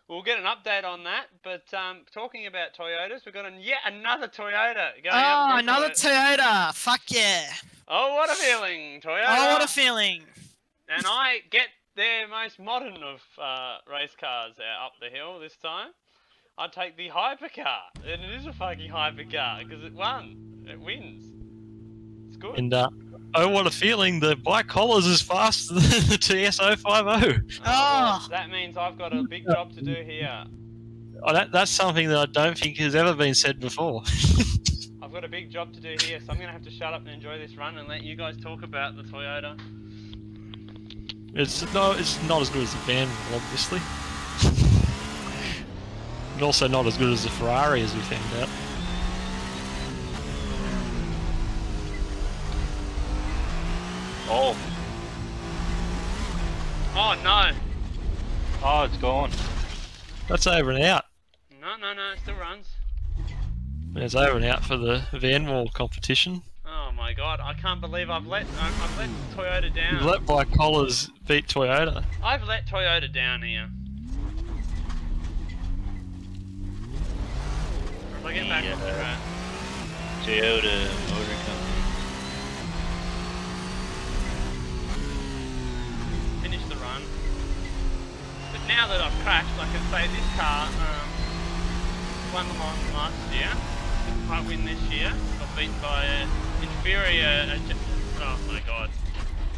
We'll get an update on that. But talking about Toyotas, we've got yet another Toyota going Oh, up. another Toyota. Fuck yeah. Oh, what a feeling, Toyota. Oh, what a feeling. And I get their most modern of race cars up the hill this time. I take the Hypercar, and it is a fucking Hypercar because it won. It wins. It's good. And oh, what a feeling! The bike collars is faster than the TS050. Oh. That means I've got a big job to do here. Oh, that's something that I don't think has ever been said before. I've got a big job to do here, so I'm going to have to shut up and enjoy this run and let you guys talk about the Toyota. It's not as good as the Van Wall, obviously. And also not as good as the Ferrari, as we found out. Oh, Oh, no. oh, it's gone. That's over and out. No, it still runs. And it's over and out for the Van Wall competition. Oh my god, I can't believe I've let Toyota down. You've let bike collars beat Toyota. I've let Toyota down here. If I get back on the track. Toyota Motor Company. Finish the run. But now that I've crashed, I can say this car won the last year. I win this year. Got beaten by an inferior. Oh my god!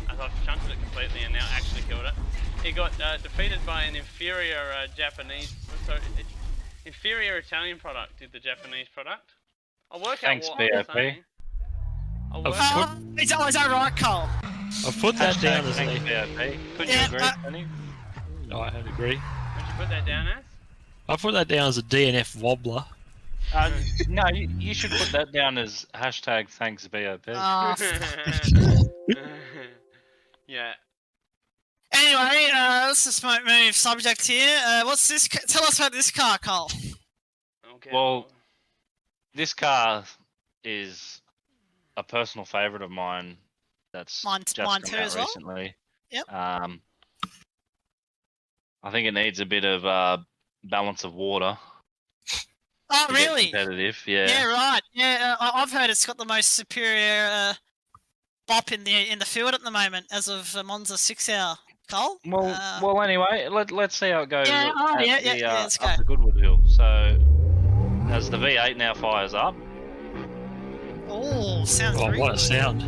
As I've shunted it completely and now actually killed it. He got defeated by an inferior Japanese. Sorry, inferior Italian product. Did the Japanese product? I'll work Thanks, out what I'm BOP. saying. I'll work Of out. Is that right, Cole? I've put that down as Thanks, a... BOP. Could Yeah, you agree, Tony? I would agree. Would you put that down as? I put that down as a DNF wobbler. No, you should put that down as hashtag thanks BOP. Yeah. Anyway, let's just move subject here. What's this? Tell us about this car, Cole. Okay. Well, this car is a personal favourite of mine. That's Mine just too come out as well. recently. Yep. I think it needs a bit of balance of water. Oh, to get really? competitive, Yeah, right. Yeah, I've heard it's got the most superior bop in the field at the moment, as of Monza 6 Hour. Cole. Well. Anyway, let's see how it goes Yeah. Let's go. up the Goodwood Hill. So, as the V8 now fires up, Oh, sounds Oh, very what a good. sound.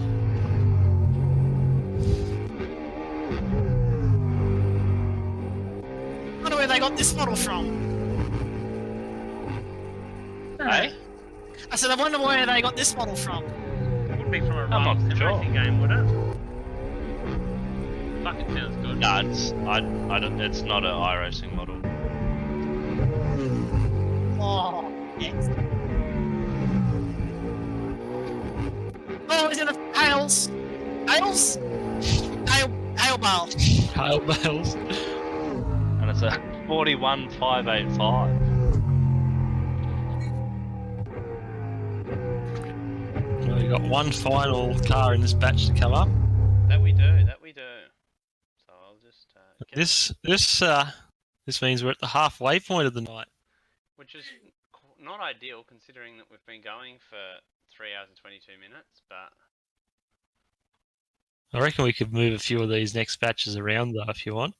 I wonder where they got this model from. hey, I said, I wonder where they got this model from. Would be from a I'm not sim sure. racing game, would it? Fucking sounds good. no, it's not an iRacing model. Oh, yes. Oh, is it a Hales? Hales? Hale bale. Hail bales. And it's a 41585. Well, we've got one final car in this batch to come up. That we do. So I'll just get This means we're at the halfway point of the night. which is not ideal considering that we've been going for 3 hours and 22 minutes, but I reckon we could move a few of these next batches around though, if you want.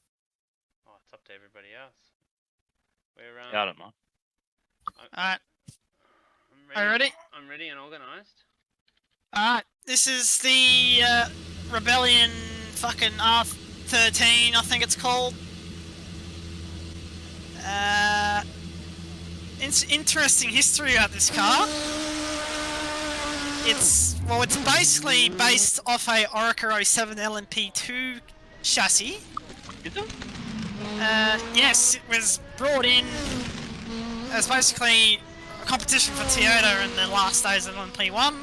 it's up to everybody else. We're Yeah, I don't mind. Alright, I'm are you ready? I'm ready and organised. Alright, this is the Rebellion fucking R13, I think it's called. It's interesting history about this car. It's basically based off a Orica 07 LMP2 chassis. Is it? Yes, it was brought in as basically a competition for Toyota in the last days of LMP1.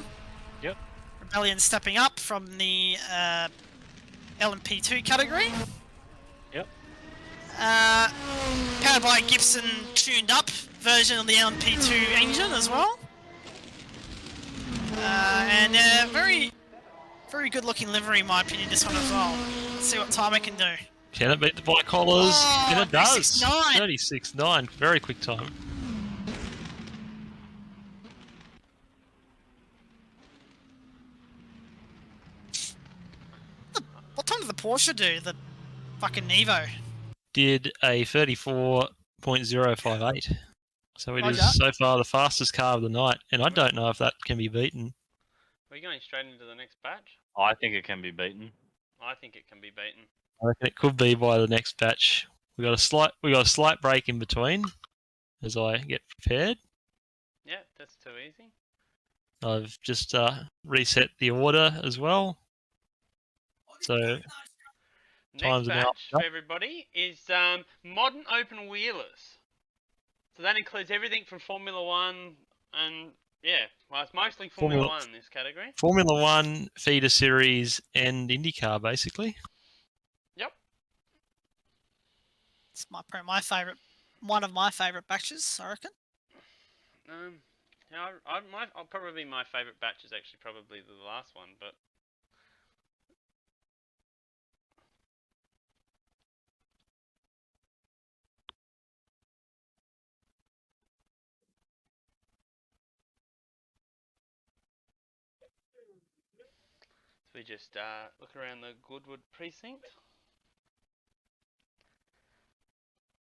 Yep. Rebellion stepping up from the LMP2 category. Yep. Powered by a Gibson tuned up version of the LMP2 engine as well. And very, very good looking livery in my opinion, this one as well. Let's see what time it can do. Can it beat the bike collars? Oh, And it does. 36.9. 36.9. Very quick time. What time did the Porsche do? The fucking Nevo. Did a 34.058. So it Roger. is so far the fastest car of the night, and I don't know if that can be beaten. We're going straight into the next batch. I think it can be beaten. I think it can be beaten. I reckon it could be by the next batch. We got a slight break in between as I get prepared. Yeah, that's too easy. I've just reset the order as well. So Next Time's about batch up. for everybody is modern open wheelers. So that includes everything from Formula One and it's mostly Formula One this category. Formula One, feeder series, and IndyCar basically. Yep. It's one of my favourite batches, I reckon. Probably my favourite batch is actually probably the last one, but we just look around the Goodwood precinct.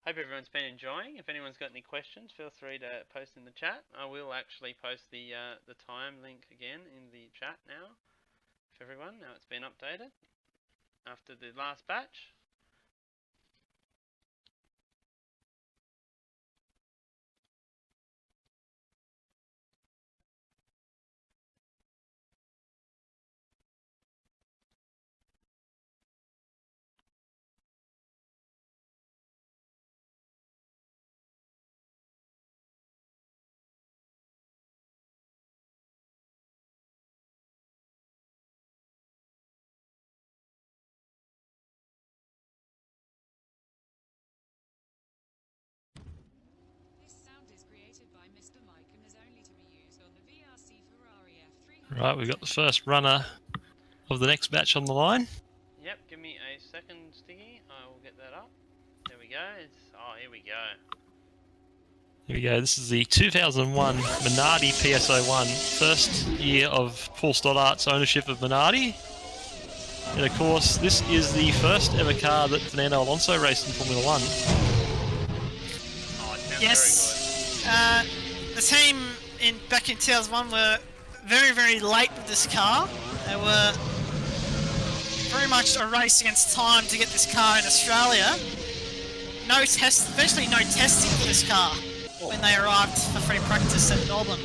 Hope everyone's been enjoying. If anyone's got any questions, feel free to post in the chat. I will actually post the time link again in the chat now for everyone. Now it's been updated after the last batch. Right, we've got the first runner of the next batch on the line. Yep, give me a second, Stiggy. I will get that up. There we go. Here we go. Here we go. This is the 2001 Minardi PSO1, first year of Paul Stoddart's ownership of Minardi. And of course, this is the first ever car that Fernando Alonso raced in Formula One. Oh, it sounds Yes. very good. The team back in 2001 were very, very late with this car. They were very much a race against time to get this car in Australia. Virtually no testing for this car when they arrived for free practice at Melbourne.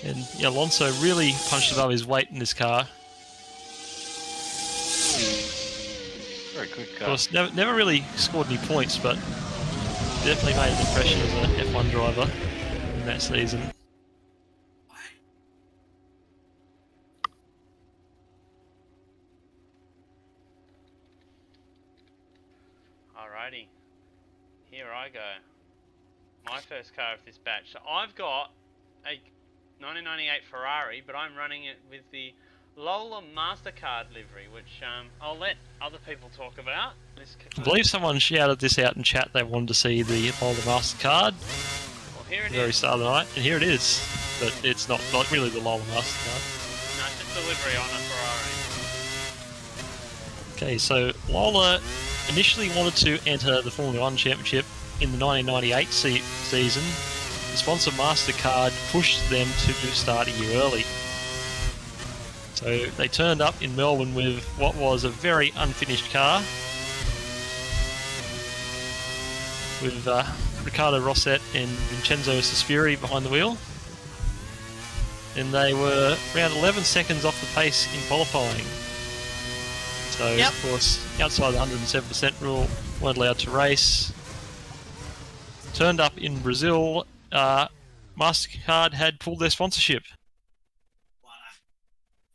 And yeah, Alonso really punched above his weight in this car. Very quick Of car. course, never really scored any points, but definitely made an impression as an F1 driver in that season. Alrighty. Here I go. My first car of this batch. So I've got a 1998 Ferrari, but I'm running it with the Lola MasterCard livery, which I'll let other people talk about. I believe someone shouted this out in chat. They wanted to see the Lola MasterCard Well, here at it the very is. start of the night, and here it is. But it's not really the Lola MasterCard. No, it's just a livery on a Ferrari. Okay, so Lola initially wanted to enter the Formula One Championship in the 1998 season. The sponsor MasterCard pushed them to start a year early. So they turned up in Melbourne with what was a very unfinished car, with Ricardo Rosset and Vincenzo Sospiri behind the wheel. And they were around 11 seconds off the pace in qualifying. So, Yep. of course, outside the 107% rule, weren't allowed to race. Turned up in Brazil, MasterCard had pulled their sponsorship.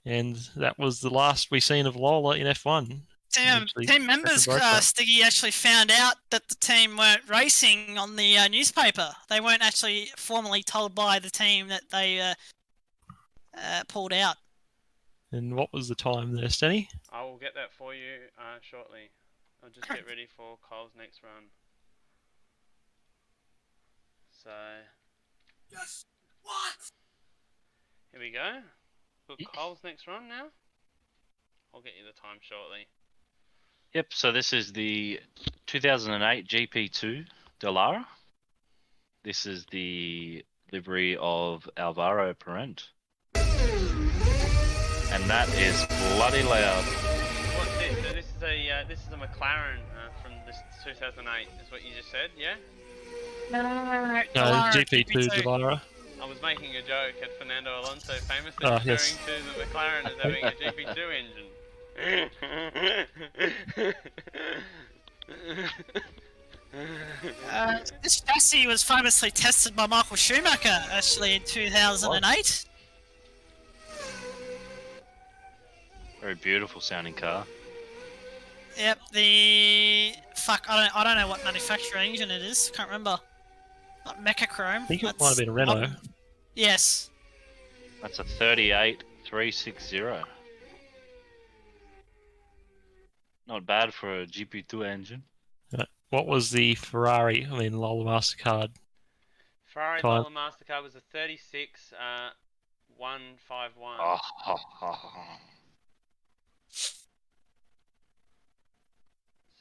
And that was the last we seen of Lola in F1. Team members, Stiggy, actually found out that the team weren't racing on the newspaper. They weren't actually formally told by the team that they pulled out. And what was the time there, Stenny? I will get that for you shortly. I'll just get ready for Cole's next run. So... Yes. What? Here we go. Look, Cole's next run now. I'll get you the time shortly. Yep, so this is the 2008 GP2 Dallara. This is the livery of Alvaro Parent. And that is bloody loud. What's this? So this is a McLaren from this 2008, is what you just said, yeah? No, No, GP2 Dallara. I was making a joke at Fernando Alonso famously Oh, referring yes. to the McLaren as having a GP2 engine. This chassis was famously tested by Michael Schumacher, actually, in 2008. Very beautiful sounding car. Yep, I don't know what manufacturer engine it is. Can't remember. Not Mechachrome. I think it might have been a Renault. Yes. That's a 38360. Not bad for a GP2 engine. What was the Ferrari, Lola MasterCard? Ferrari Time. Lola MasterCard was a 36 151. Oh.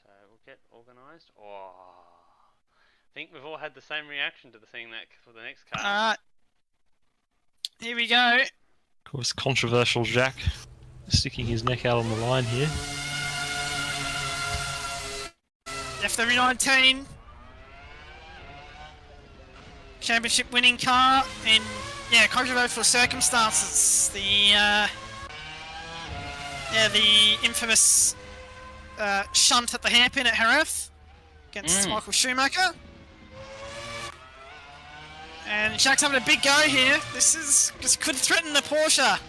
So we'll get organised. Oh, I think we've all had the same reaction to seeing that for the next car. Alright. Here we go. Of course, controversial Jacques sticking his neck out on the line here. F19 championship winning car in controversial circumstances. The infamous shunt at the hairpin at Jerez against Michael Schumacher. And Jacques having a big go here. This could threaten the Porsche.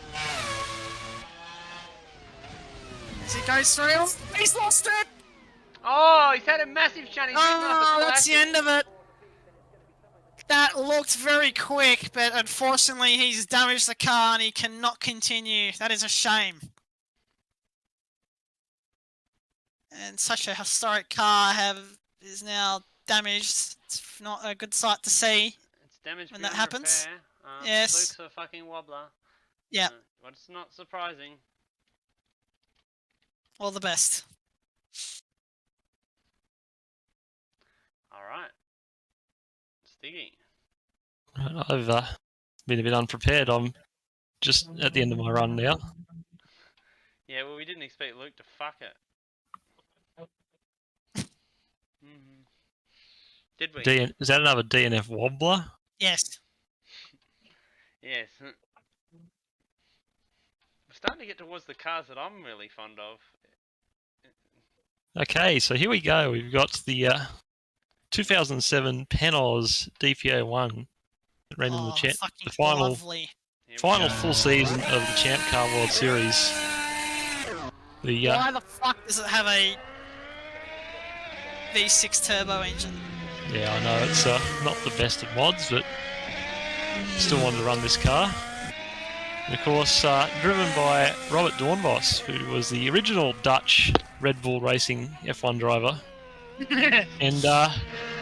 As he goes through, he's lost it. Oh, he's had a massive shunt. He's ridden off a Oh, that's the classic. end of it. That looked very quick, but unfortunately he's damaged the car and he cannot continue. That is a shame. And such a historic car is now damaged. It's not a good sight to see. It's damaged When that beyond happens. repair. Yes. Luke's a fucking wobbler. Yeah. But it's not surprising. All the best. Alright. Stiggy. I've been a bit unprepared. I'm just at the end of my run now. Yeah, well, we didn't expect Luke to fuck it. Did we? Is that another DNF wobbler? Yes. Yes. We're starting to get towards the cars that I'm really fond of. Okay, so here we go. We've got the 2007 Penoz DPO1 that ran in the fucking final lovely. Here we final go. full season of the Champ Car World Series. Why the fuck does it have a V6 turbo engine? Yeah, I know it's not the best of mods, but still wanted to run this car. And of course, driven by Robert Doornbos, who was the original Dutch Red Bull Racing F1 driver, and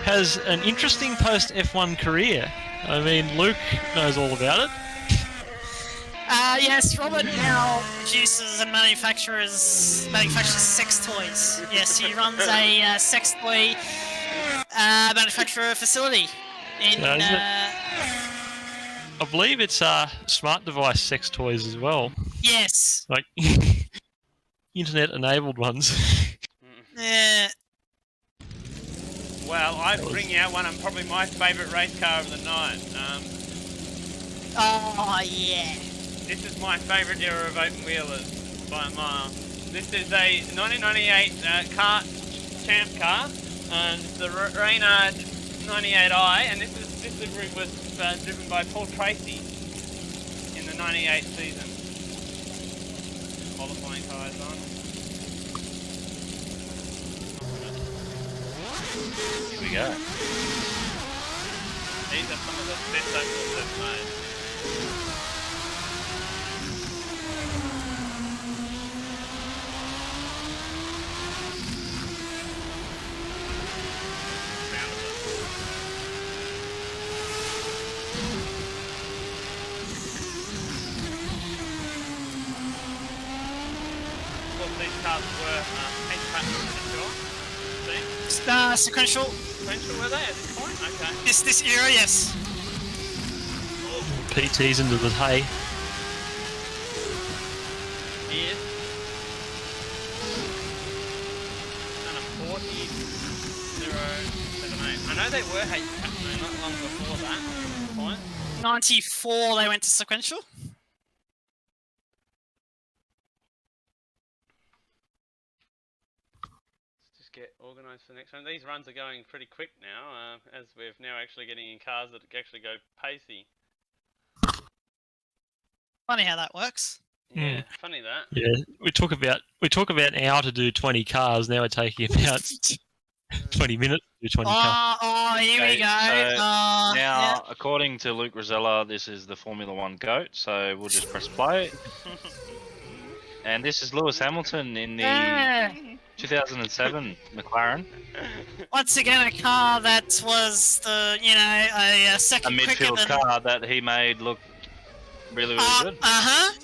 has an interesting post F1 career. I mean, Luke knows all about it. Yes, Robert now produces and manufactures sex toys. Yes, he runs a sex toy manufacturer facility in. I believe it's smart device sex toys as well, Yes. like internet-enabled ones. Yeah. Well, I bring out one of probably my favourite race car of the night. Oh yeah. This is my favourite era of open wheelers by a mile. This is a 1998 Champ car, and it's the Reynard 98i, and this livery was driven by Paul Tracy in the 98 season. Qualifying tyres on. Here we go. These are some of the best open wheels ever made. These cars were 8 patterns, sure. Sequential. Sequential were they at this point? Okay. This era, yes. PTs into the hay. Yes. And a 40-078. I know they were 8 patterns, not long before that point. 94, they went to sequential. Get organised for the next one. These runs are going pretty quick now, as we're now actually getting in cars that actually go pacey. Funny how that works. Yeah, funny that. Yeah, we talk about an hour to do 20 cars. Now we're taking about 20 minutes to do 20 cars. Oh, here we Okay, go. so Now, Now, according to Luke Rosella, this is the Formula One GOAT, so we'll just press play. And this is Lewis Hamilton in the 2007 McLaren. Once again, a car that was a second A quicker midfield than... car that he made look really, really good.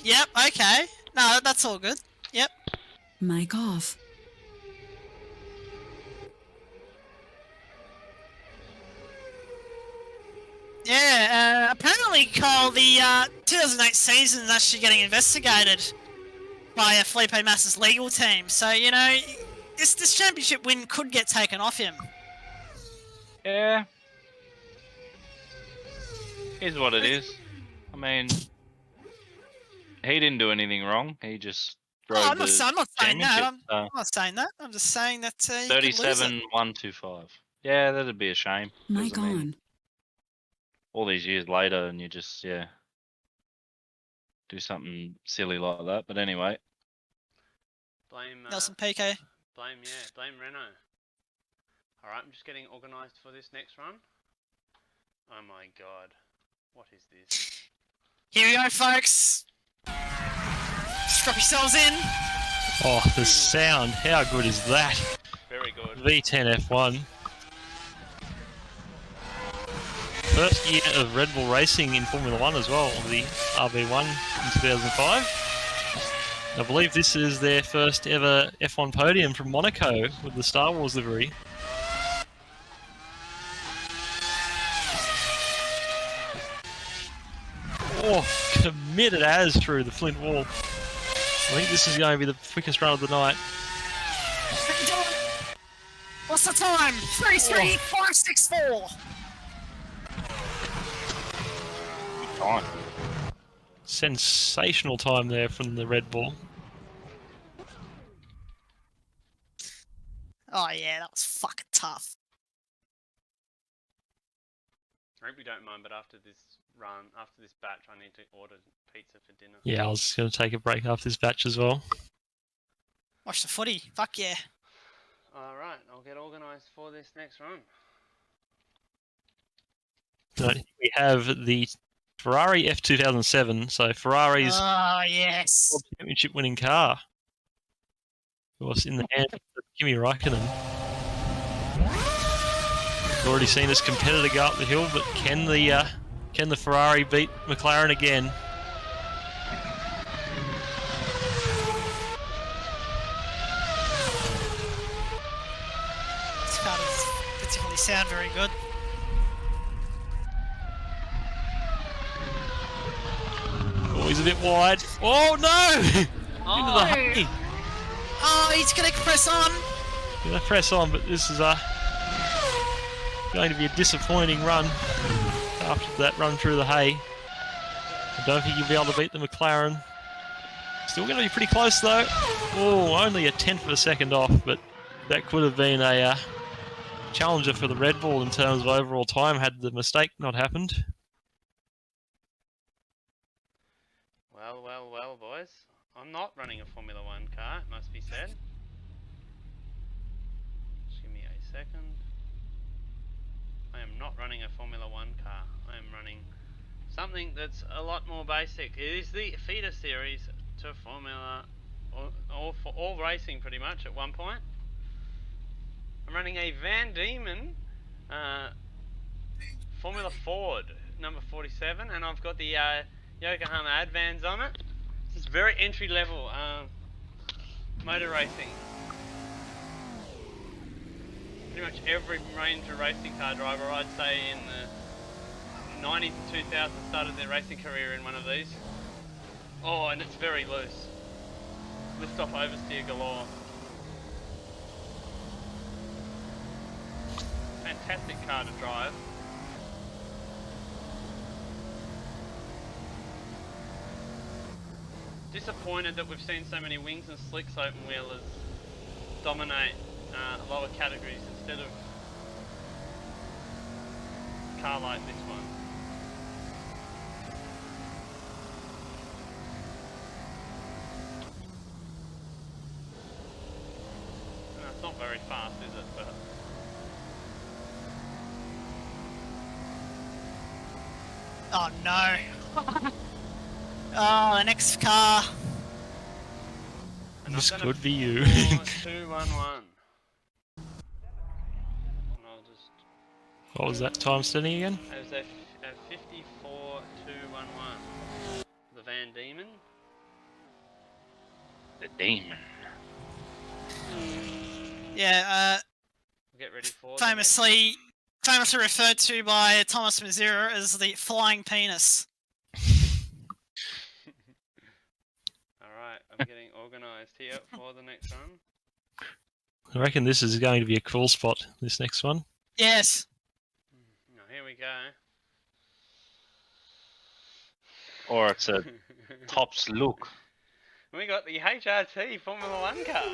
Yep, okay. No, that's all good. Yep. Mic off. Yeah, apparently, Cole, the 2008 season is actually getting investigated by Felipe Massa's legal team. So, this championship win could get taken off him. Yeah. Here's what it is. I mean, he didn't do anything wrong. He just drove I'm not saying that. championship, I'm not saying that. I'm just saying that he could lose it. 37-125. Yeah, that'd be a shame. 'cause, Mic I mean, on. all these years later, and you just do something silly like that. But anyway, Blame Nelson Piquet. Blame Renault. Alright, I'm just getting organised for this next run. Oh my god. What is this? Here we go, folks. Strap yourselves in. Oh, the sound. How good is that? Very good. V10 F1. First year of Red Bull racing in Formula 1 as well, the RB1 in 2005. I believe this is their first ever F1 podium from Monaco with the Star Wars livery. Oh, committed as through the Flint wall. I think this is going to be the quickest run of the night. What's the time? 33564. Time. Sensational time there from the Red Bull. Oh yeah, that was fucking tough. I hope you don't mind, but after this run, after this batch, I need to order pizza for dinner. Yeah, I was going to take a break after this batch as well. Watch the footy. Fuck yeah. Alright, I'll get organised for this next run. So we have the Ferrari F2007, so Ferrari's Oh yes. World Championship winning car. Of course, in the hands of Kimi Raikkonen. We've already seen this competitor go up the hill, but can the Ferrari beat McLaren again? This car doesn't particularly sound very good. Oh, he's a bit wide. Oh no! Into the hay. Oh, he's gonna press on. Gonna press on, but this is going to be a disappointing run after that run through the hay. I don't think you'll be able to beat the McLaren. Still going to be pretty close though. Oh, only a tenth of a second off, but that could have been a challenger for the Red Bull in terms of overall time had the mistake not happened. Well, well, well, boys. I'm not running a Formula 1 car, it must be said. Just give me a second. I am not running a Formula 1 car. I am running something that's a lot more basic. It is the feeder series to Formula, or for all racing pretty much at one point. I'm running a Van Diemen Formula Ford number 47, and I've got the Yokohama Advans on it. This is very entry level motor racing. Pretty much every Ranger racing car driver, I'd say in the 90s and 2000s, started their racing career in one of these. Oh, and it's very loose. Lift off oversteer galore. Fantastic car to drive. Disappointed that we've seen so many wings and slicks open wheelers dominate lower categories instead of a car like this one. No, it's not very fast, is it? But Oh no. Oh, the next car. and This I'm gonna could be you. 4-2-1-1. And I'll just. What was that time standing again? It was a 54-2-1-1. The Van Diemen. The demon. Yeah, Get ready for famously referred to by Thomas Mazura as the flying penis. Alright, I'm getting organised here for the next run. I reckon this is going to be a cool spot, this next one. Yes. Now, here we go. Or it's a tops look. We got the HRT Formula 1 car.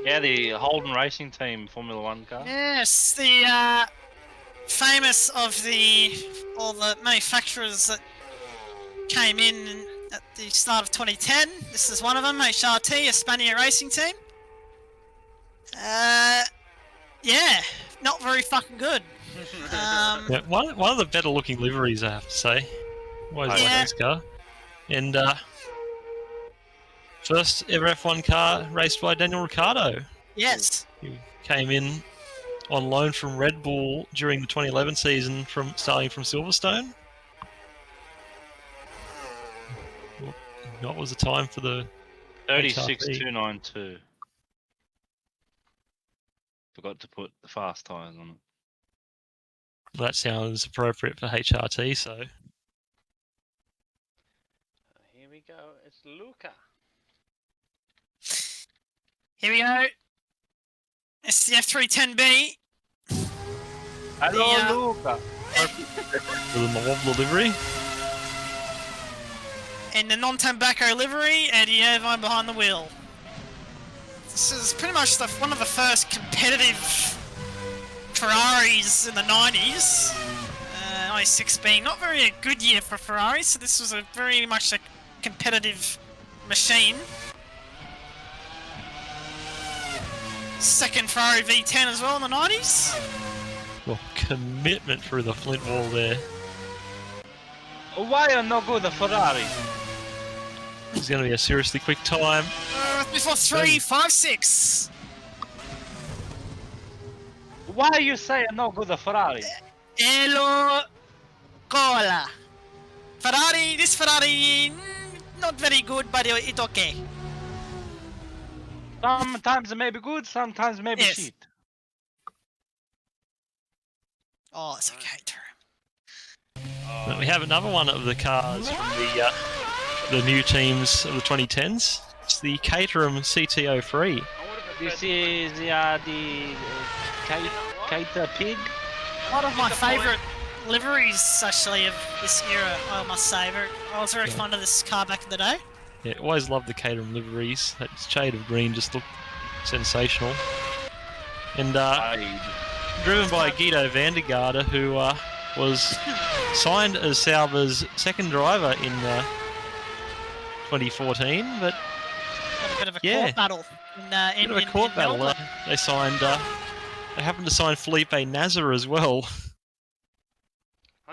Yeah, the Holden Racing Team Formula 1 car. Yes, the famous of all the manufacturers that came in at the start of 2010. This is one of them, HRT, a Spanier racing team. Yeah, not very fucking good. Yeah, one of the better looking liveries, I have to say. Always liked Yeah. this car. And first ever F1 car raced by Daniel Ricciardo. Yes. He came in on loan from Red Bull during the 2011 season, starting from Silverstone. What was the time for the 36,292. Forgot to put the fast tyres on it. That sounds appropriate for HRT, so Here we go. It's Luca. Here we go. It's the F310B. Hello, Luca. with the Wobbler livery. In the non-tobacco livery, Eddie Irvine behind the wheel. This is pretty much one of the first competitive Ferraris in the 90s. 96 being not very a good year for Ferrari, so this was very much a competitive machine. Second Ferrari V10 as well in the 90s. Well, commitment through the flint wall there. Why are no good the Ferrari? It's going to be a seriously quick time. Before 3.56. Why you say no good the Ferrari? Elo Cola. Ferrari, this Ferrari, not very good, but it's okay. Sometimes it may be good, sometimes maybe Yes. shit. Oh, it's okay, Terry. But we have another one of the cars from the new teams of the 2010s. It's the Caterham CT03. This is the Kite Pig. One of my favourite liveries, actually, of this era, I must say. I was very fond of this car back in the day. Yeah, always loved the Caterham liveries. That shade of green just looked sensational. And driven by Guido van der Garde, who was signed as Sauber's second driver in 2014, but Had a bit of a Yeah. court battle. bit of a court battle. Melbourne. They signed. They happened to sign Felipe Nasser as well.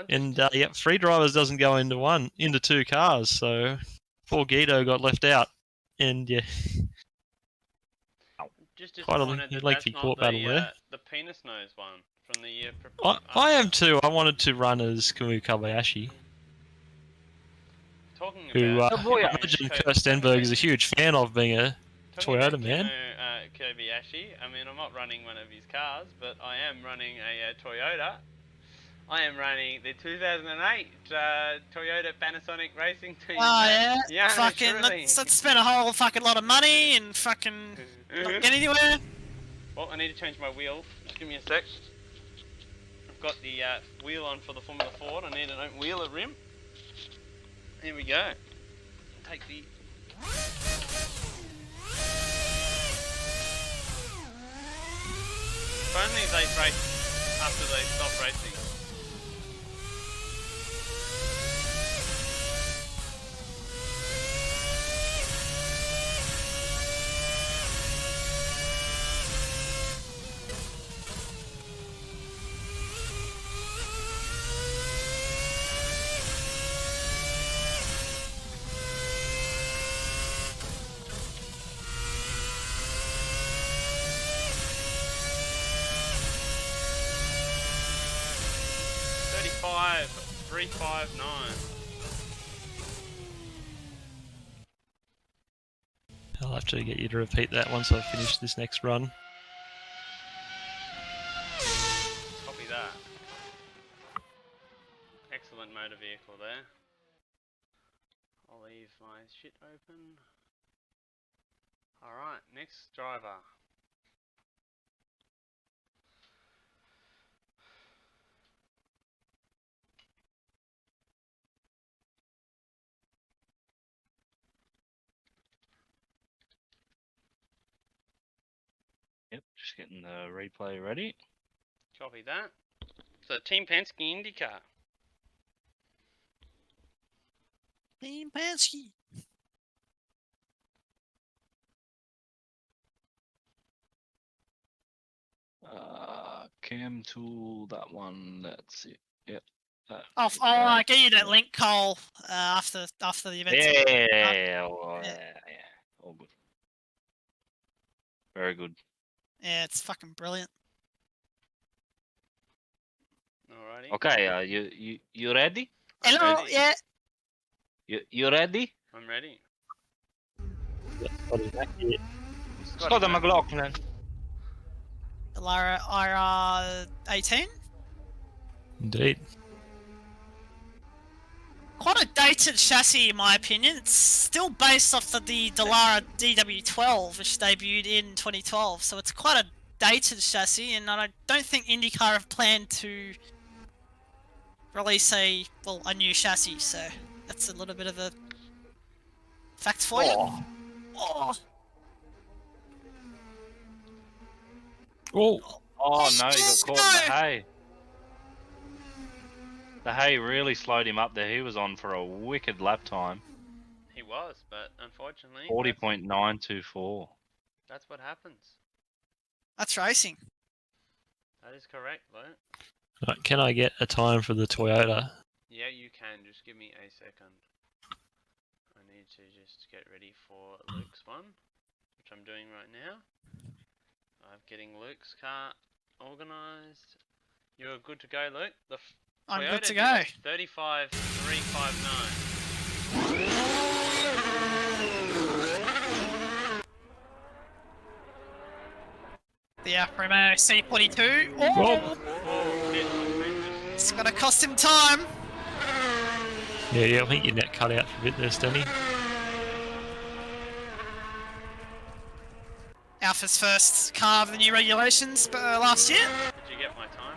And yeah, three drivers doesn't go into two cars, so poor Guido got left out. And yeah, Just quite a disappointed that lengthy that's court not battle there. the penis nose one from the year. I am too. I wanted to run as Kamui Kobayashi, Talking who about I imagine Kirstenberg is a huge fan of, being a Toyota man. Kobayashi. I mean, I'm not running one of his cars, but I am running a Toyota. I am running the 2008 Toyota Panasonic Racing Team. Oh, yeah? Yeah, fucking, truly. let's spend a whole fucking lot of money and fucking not get anywhere. Well, I need to change my wheel. Just give me a sec. I've got the wheel on for the Formula Ford. I need an open wheeler rim. Here we go. Take the... If only they race after they stop racing. $35, 359. I'll have to get you to repeat that once I've finished this next run. Copy that. Excellent motor vehicle there. I'll leave my shit open. Alright, next driver. Yep, just getting the replay ready. Copy that. So Team Penske IndyCar. Team Penske. Cam tool, that one. That's it. Yep. I'll get you that link, Cole, after the event. Yeah, all good. Very good. Yeah, it's fucking brilliant. Alrighty. Okay, you ready? I'm Hello, ready. yeah. You ready? I'm ready. Scott Mac. McLaughlin. Lara IR 18. Indeed. Quite a dated chassis, in my opinion. It's still based off the Dallara DW12, which debuted in 2012. So it's quite a dated chassis, and I don't think IndyCar have planned to release a new chassis. So that's a little bit of a fact for you. Oh. Oh, Oh no, he got caught in the No. hay. The hay really slowed him up there. He was on for a wicked lap time. He was, but unfortunately, 40.924. that's what happens. That's racing. That is correct, Luke. right, can I get a time for the Toyota? Yeah, you can. Just give me a second. I need to just get ready for Luke's one, which I'm doing right now. I'm getting Luke's car organised. You're good to go, Luke. The I'm Toyota good to did go. 35,359. The Alfa Romeo C42. Oh, Oh. Oh, shit, my screen it's gonna cost him time. Yeah, I think your net cut out for a bit there, Stenny. Alpha's first car of the new regulations last year. Did you get my time,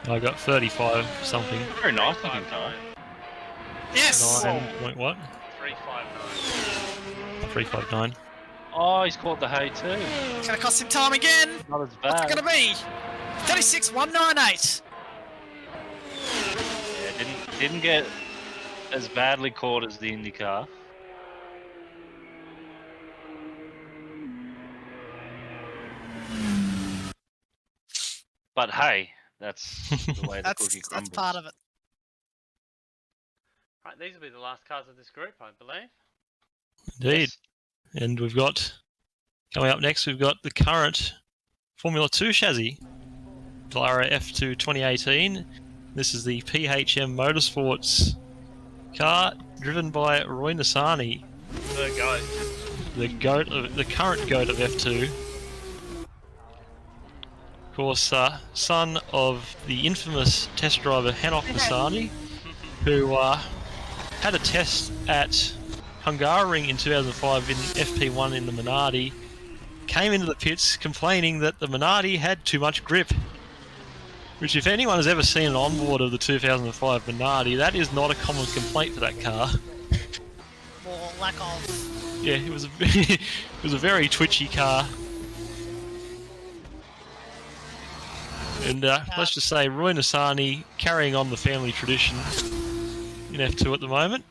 though? I got 35 something. Very nice looking car. 359. Yes. 9 point what? 359. 359. Oh, he's caught the hay too. It's gonna cost him time again. Not as What's bad. it gonna be? 36,198. Yeah, didn't get as badly caught as the IndyCar. But hey, that's the way the cookie That's crumbles. part of it. Right, these will be the last cars of this group, I believe. Indeed. Yes. And we've got, coming up next, we've got the current Formula 2 chassis. Dallara F2 2018. This is the PHM Motorsports car driven by Roy Nassani, The goat. the current goat of F2. Of course, son of the infamous test driver Hanok Nassani, who had a test at Hungaroring in 2005 in FP1 in the Minardi, came into the pits complaining that the Minardi had too much grip. Which, if anyone has ever seen an onboard of the 2005 Minardi, that is not a common complaint for that car. Or lack of. Yeah, it was it was a very twitchy car. And let's just say Roy Nassani carrying on the family tradition in F2 at the moment.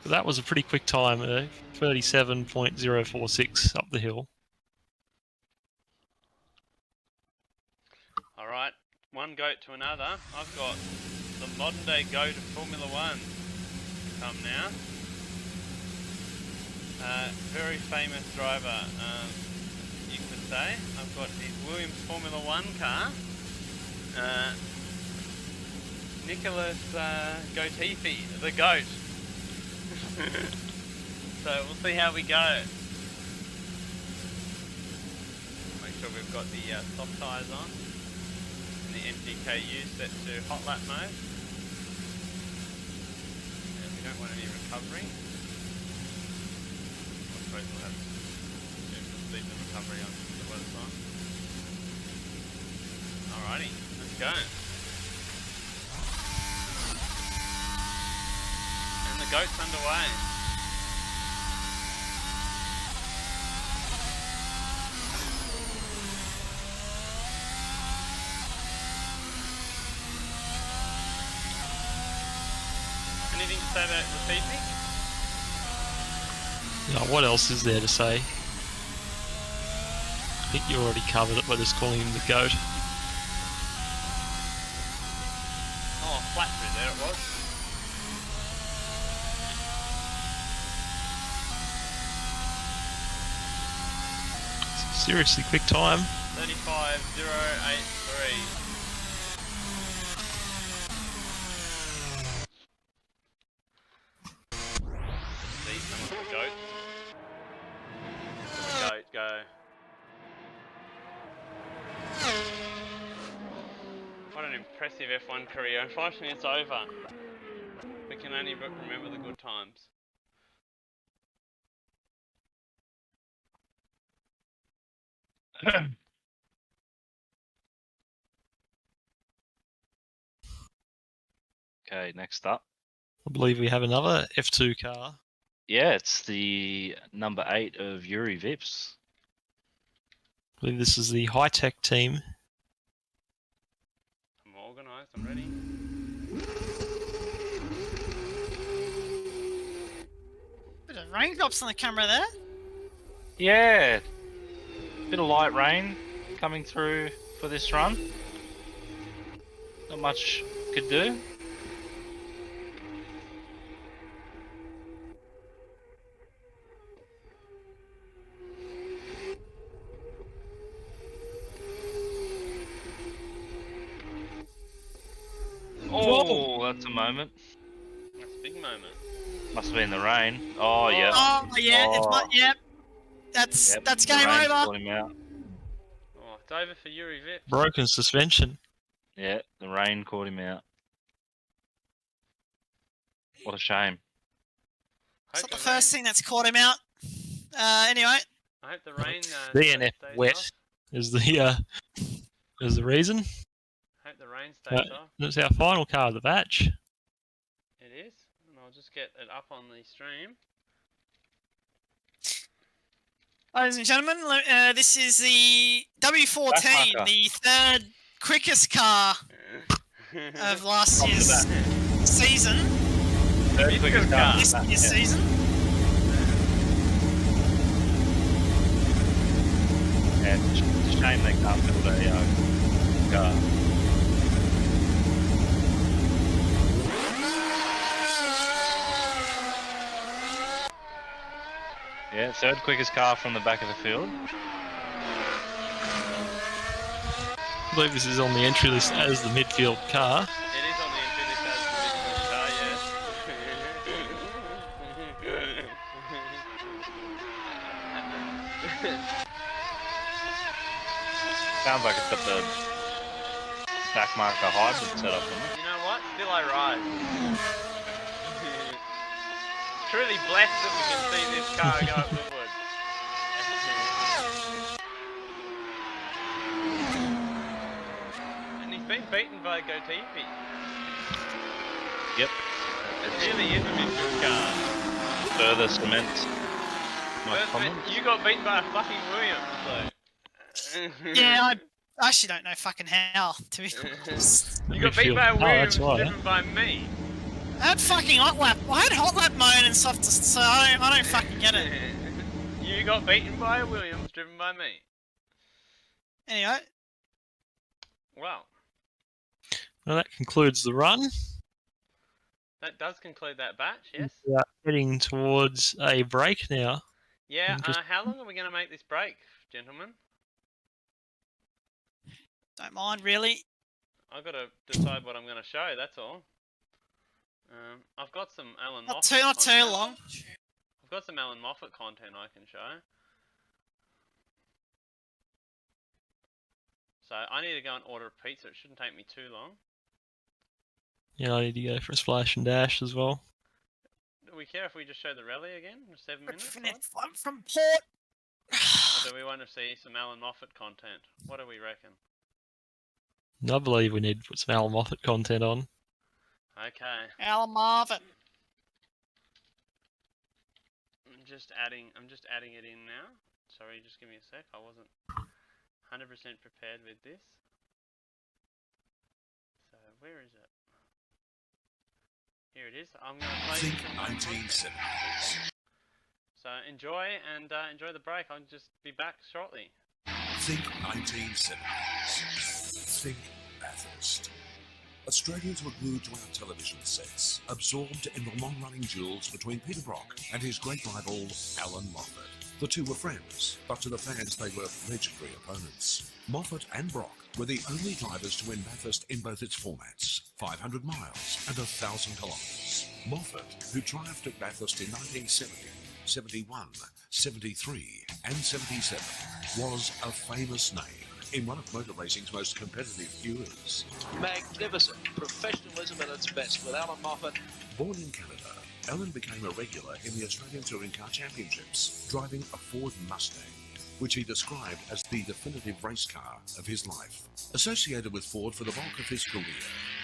But that was a pretty quick time, 37.046 up the hill. Alright, one goat to another. I've got the modern day goat of Formula 1 come now. Very famous driver, you could say. I've got his Williams Formula 1 car. Nicholas Goatifi, the goat. So we'll see how we go. Make sure we've got the soft tyres on. And the NGKU set to hot lap mode. And we don't want any recovery. I suppose we'll have to leave the recovery on the weather sign. Alrighty, let's go. And the goat's underway. Anything to say about the evening? Now, what else is there to say? I think you already covered it by just calling him the GOAT. it was. Seriously, quick time. 35.083. See some of the goats. The goat go. What an impressive F1 career. Unfortunately, it's over. We can only remember the good times. Okay, next up. I believe we have another F2 car. Yeah, it's the number 8 of Yuri Vips. I believe this is the high-tech team. I'm organised, I'm ready. Bit of raindrops on the camera there. Yeah, bit of light rain coming through for this run. Not much could do. Oh, that's a moment. That's a big moment. Must have been the rain. Oh, yeah. Oh yeah, Oh. yep. That's Yep, that's the game rain over. caught him out. Oh, it's over for Yuri Vips. Broken suspension. Yeah, the rain caught him out. What a shame. It's Hope not the rain- first thing that's caught him out. Anyway, I hope the rain. DNF stays wet off. is the reason. Hope the rain stays off. It's our final car of the batch. It is, and I'll just get it up on the stream. ladies and gentlemen, this is the W14, Backmarker. the third quickest car of last year's season. Third quickest car. This year's season. And it's a shame they can't build a car. Yeah, third quickest car from the back of the field. I believe this is on the entry list as the midfield car. It is on the entry list as the midfield car, yes. Sounds like it's got the backmarker hybrid set up on it. You know what? Still I rise. Truly blessed that we can see this car go at Goodwood. And he's been beaten by Gotifi. Yep. It really is a midfield car. Further cements my But comment. you got beaten by a fucking Williams, so. Yeah, I actually don't know fucking how, to be honest. You got beaten by a Midfield. Oh, Williams that's right, driven by me. I had fucking hot lap. I had hot lap mode and stuff, so I don't fucking get it. You got beaten by a Williams driven by me. Anyway, Well, Well, that concludes the run. that does conclude that batch, yes? We are heading towards a break now. Yeah, Just- how long are we going to make this break, gentlemen? don't mind really. I've got to decide what I'm going to show, that's all. I've got some Alan Not Moffat too content. long. I've got some Alan Moffat content I can show. So I need to go and order a pizza. It shouldn't take me too long. Yeah, I need to go for a splash and dash as well. Do we care if we just show the rally again? 7 minutes? I'm from Port. Or do we want to see some Alan Moffat content? What do we reckon? I believe we need to put some Alan Moffat content on. Okay. Alan Marvin. I'm just adding it in now. Sorry, just give me a sec. I wasn't 100% prepared with this. So where is it? Here it is. I'm going to play. Think 1970s. So enjoy and enjoy the break. I'll just be back shortly. Think 1970s. Think Bathurst. Australians were glued to our television sets, absorbed in the long-running duels between Peter Brock and his great rival, Alan Moffat. The two were friends, but to the fans they were legendary opponents. Moffat and Brock were the only drivers to win Bathurst in both its formats, 500 miles and 1,000 kilometres. Moffat, who triumphed at Bathurst in 1970, 71, 73 and 77, was a famous name in one of motor racing's most competitive eras. Magnificent professionalism at its best with Alan Moffat. Born in Canada, Alan became a regular in the Australian Touring Car Championships, driving a Ford Mustang, which he described as the definitive race car of his life. Associated with Ford for the bulk of his career,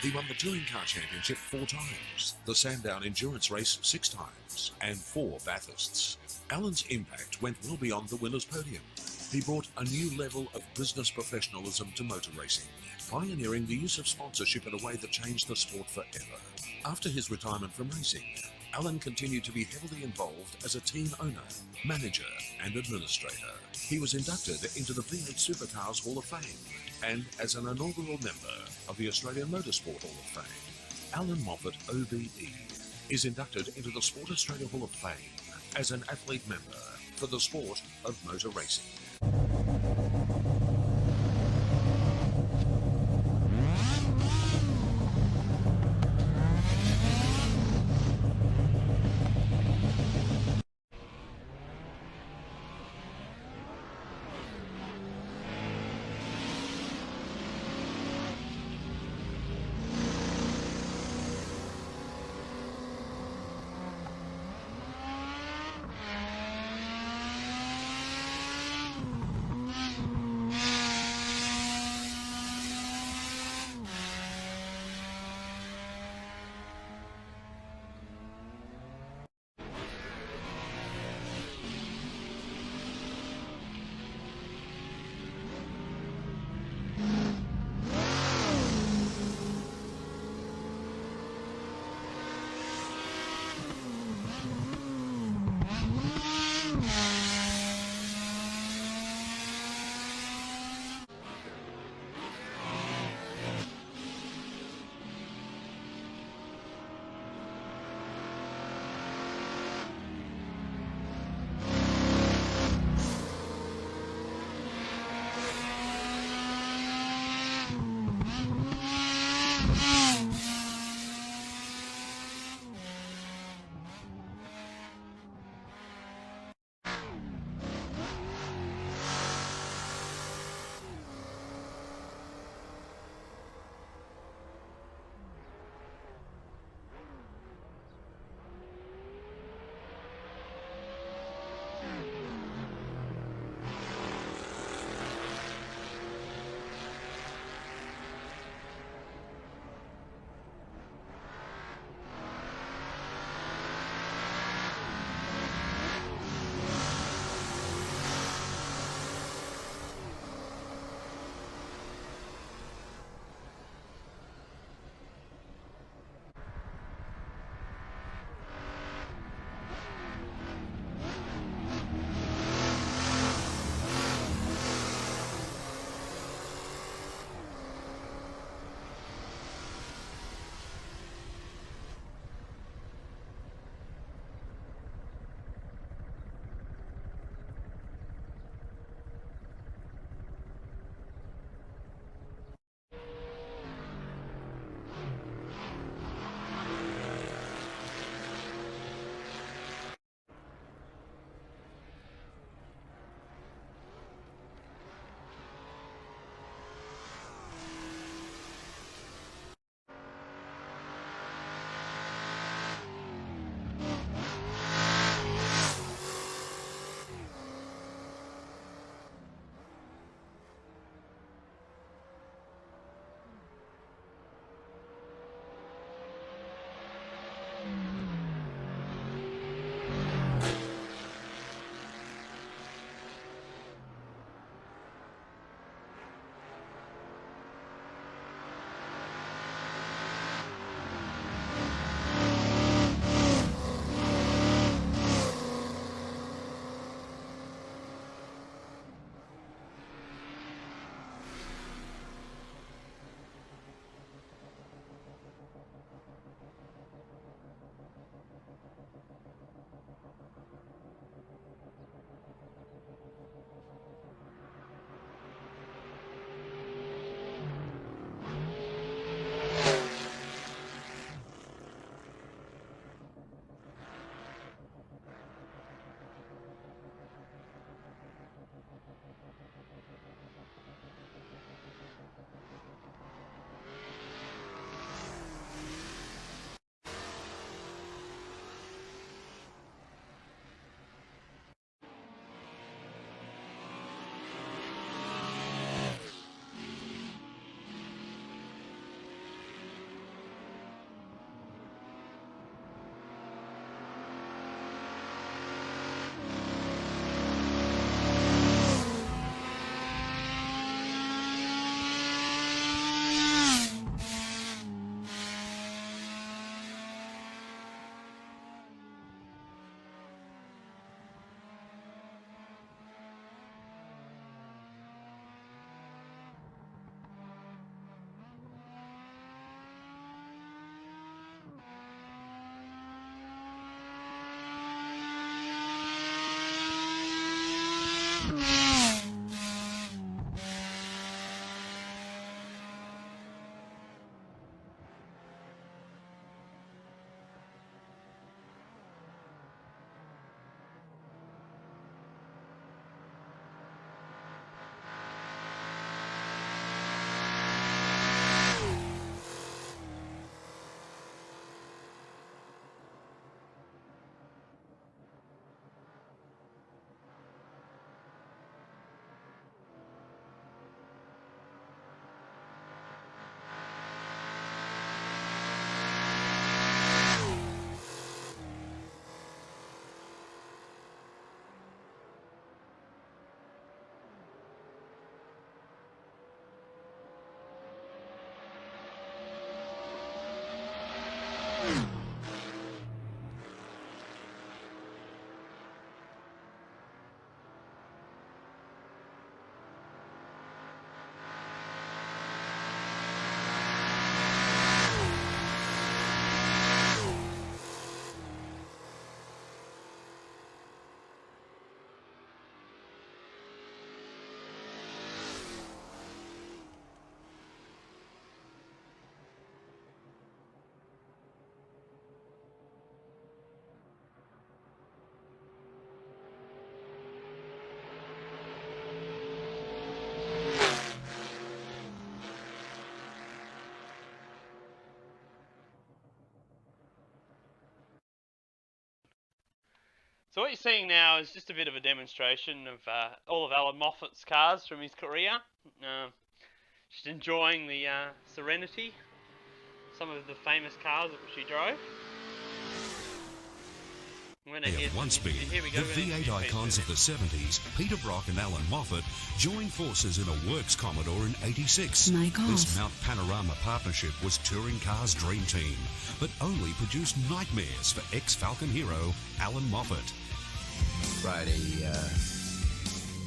he won the Touring Car Championship 4 times, the Sandown Endurance Race 6 times, and 4 Bathursts. Alan's impact went well beyond the winner's podium. He brought a new level of business professionalism to motor racing, pioneering the use of sponsorship in a way that changed the sport forever. After his retirement from racing, Alan continued to be heavily involved as a team owner, manager and administrator. He was inducted into the V8 Supercars Hall of Fame and as an inaugural member of the Australian Motorsport Hall of Fame. Alan Moffat, OBE, is inducted into the Sport Australia Hall of Fame as an athlete member for the sport of motor racing. So what you're seeing now is just a bit of a demonstration of all of Alan Moffat's cars from his career. Just enjoying the serenity, some of the famous cars which he drove. They have once been the V8 icons of the 70s. Peter Brock and Alan Moffat joined forces in a Works Commodore in '86. This Mount Panorama partnership was touring cars' dream team, but only produced nightmares for ex-Falcon hero Alan Moffat. Friday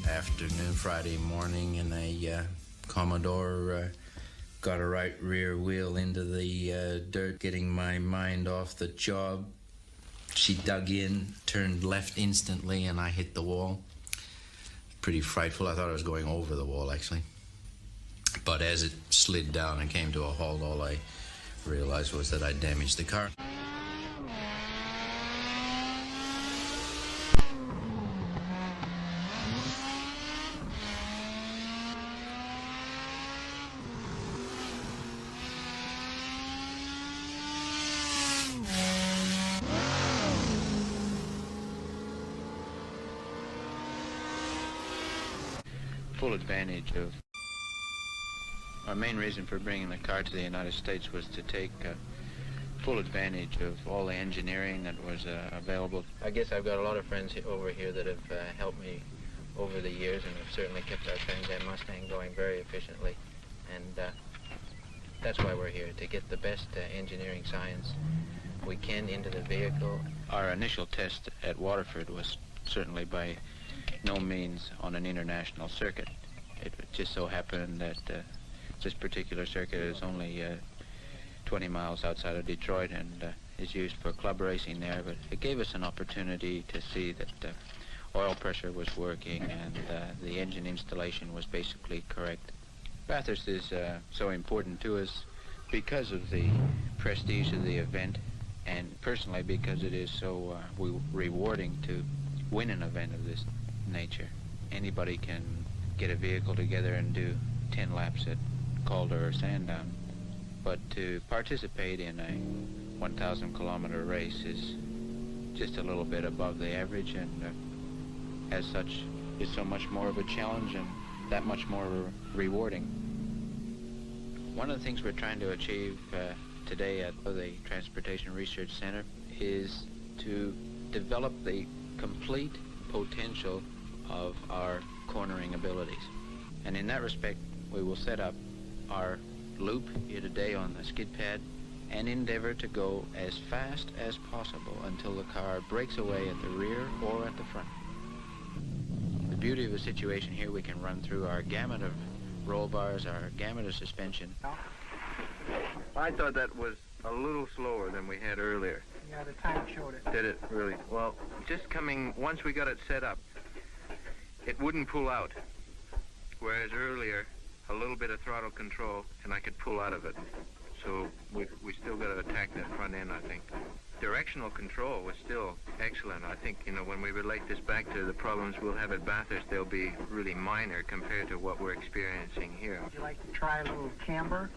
afternoon, Friday morning in a Commodore, got a right rear wheel into the dirt, getting my mind off the job. She dug in, turned left instantly, and I hit the wall. Pretty frightful. I thought I was going over the wall, actually. But as it slid down and came to a halt, all I realized was that I damaged the car. Full advantage of... Our main reason for bringing the car to the United States was to take full advantage of all the engineering that was available. I guess I've got a lot of friends over here that have helped me over the years and have certainly kept our Trans Am Mustang going very efficiently. And that's why we're here, to get the best engineering science we can into the vehicle. Our initial test at Waterford was certainly by no means on an international circuit. It just so happened that this particular circuit is only 20 miles outside of Detroit and is used for club racing there, but it gave us an opportunity to see that oil pressure was working and the engine installation was basically correct. Bathurst is so important to us because of the prestige of the event, and personally because it is so rewarding to win an event of this nature. Anybody can get a vehicle together and do 10 laps at Calder or Sandown, but to participate in a 1,000 kilometer race is just a little bit above the average, and as such is so much more of a challenge and that much more rewarding. One of the things we're trying to achieve today at the Transportation Research Center is to develop the complete potential of our cornering abilities. And in that respect, we will set up our loop here today on the skid pad and endeavor to go as fast as possible until the car breaks away at the rear or at the front. The beauty of the situation here, we can run through our gamut of roll bars, our gamut of suspension. I thought that was a little slower than we had earlier. Yeah, the time showed it. Did it really? Well, just coming, once we got it set up, it wouldn't pull out. Whereas earlier, a little bit of throttle control, and I could pull out of it. So we still got to attack that front end, I think. Directional control was still excellent. I think, you know, when we relate this back to the problems we'll have at Bathurst, they'll be really minor compared to what we're experiencing here. Would you like to try a little camber?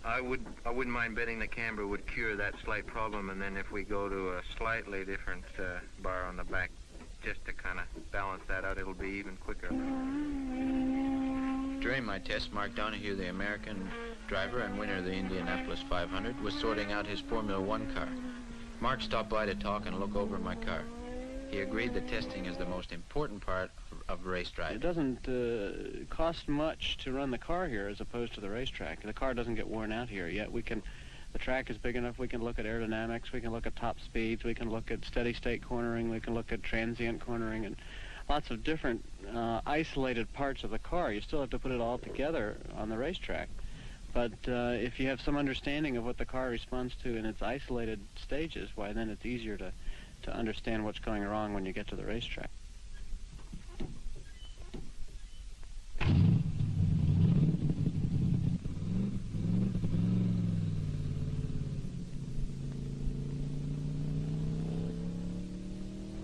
I wouldn't mind betting the camber would cure that slight problem, and then if we go to a slightly different bar on the back, just to kind of balance that out, it'll be even quicker. During my test, Mark Donohue, the American driver and winner of the Indianapolis 500, was sorting out his Formula One car. Mark stopped by to talk and look over my car. He agreed that testing is the most important part of race driving. It doesn't cost much to run the car here as opposed to the racetrack. The car doesn't get worn out here, yet the track is big enough, we can look at aerodynamics, we can look at top speeds, we can look at steady state cornering, we can look at transient cornering, and lots of different isolated parts of the car. You still have to put it all together on the racetrack. But if you have some understanding of what the car responds to in its isolated stages, why then it's easier to understand what's going wrong when you get to the racetrack.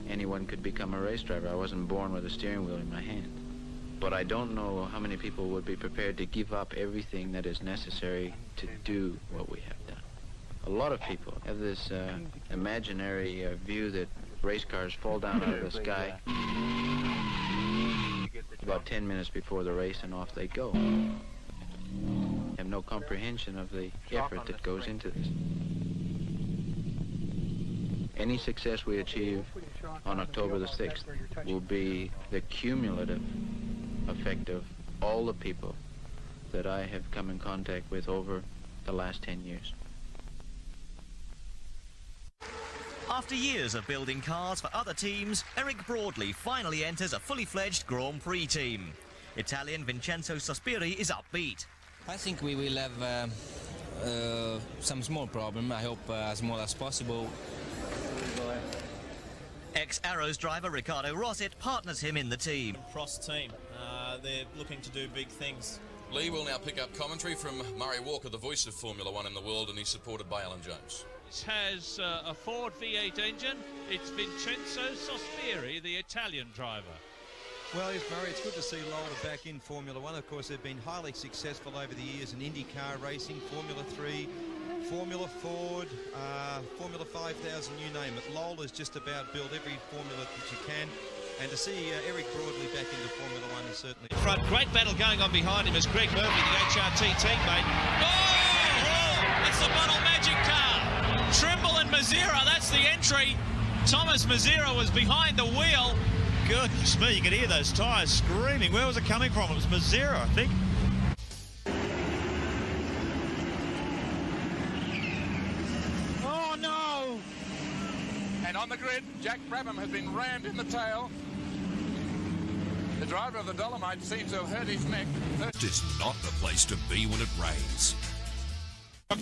Anyone could become a race driver. I wasn't born with a steering wheel in my hand. But I don't know how many people would be prepared to give up everything that is necessary to do what we have done. A lot of people have this imaginary view that race cars fall down out of the sky about 10 minutes before the race, and off they go. Have no comprehension of the effort that goes into this. Any success we achieve on October the 6th will be the cumulative effect of all the people that I have come in contact with over the last 10 years. After years of building cars for other teams, Eric Broadley finally enters a fully fledged Grand Prix team. Italian Vincenzo Sospiri is upbeat. I think we will have some small problem. I hope as small as possible. Ex-Arrows driver Ricardo Rosset partners him in the team. Cross team. They're looking to do big things. Lee will now pick up commentary from Murray Walker, the voice of Formula One in the world, and he's supported by Alan Jones. It has a Ford V8 engine. It's Vincenzo Sospiri, the Italian driver. Well, yes, Murray, it's good to see Lola back in Formula One. Of course, they've been highly successful over the years in IndyCar racing, Formula 3, Formula Ford, Formula 5000, you name it. Lola's just about built every formula that you can. And to see Eric Broadley back into Formula One is certainly... Front, great battle going on behind him as Greg Murphy, the HRT teammate. Oh! It's the Bottle Magic car! Trimble and Mazzira, that's the entry. Thomas Mazzira was behind the wheel. Goodness me, you could hear those tyres screaming. Where was it coming from? It was Mazzira, I think. Oh no! And on the grid, Jack Brabham has been rammed in the tail. The driver of the Dolomite seems to have hurt his neck. It is not the place to be when it rains.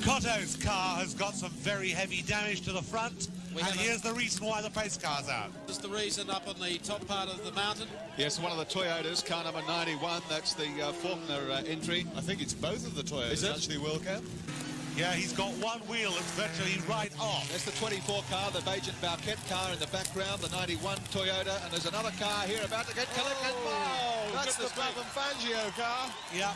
Cotto's car has got some very heavy damage to the front, and here's the reason why the pace car's out. Is the reason up on the top part of the mountain? Yes, one of the Toyotas, car number 91, that's the Faulkner entry. I think it's both of the Toyotas, actually, Wilco. Yeah, he's got one wheel that's virtually right off. That's the 24 car, the Bajan Bauquet car in the background, the 91 Toyota, and there's another car here about to get collected. Oh, that's the Brabham Fangio car. Yeah.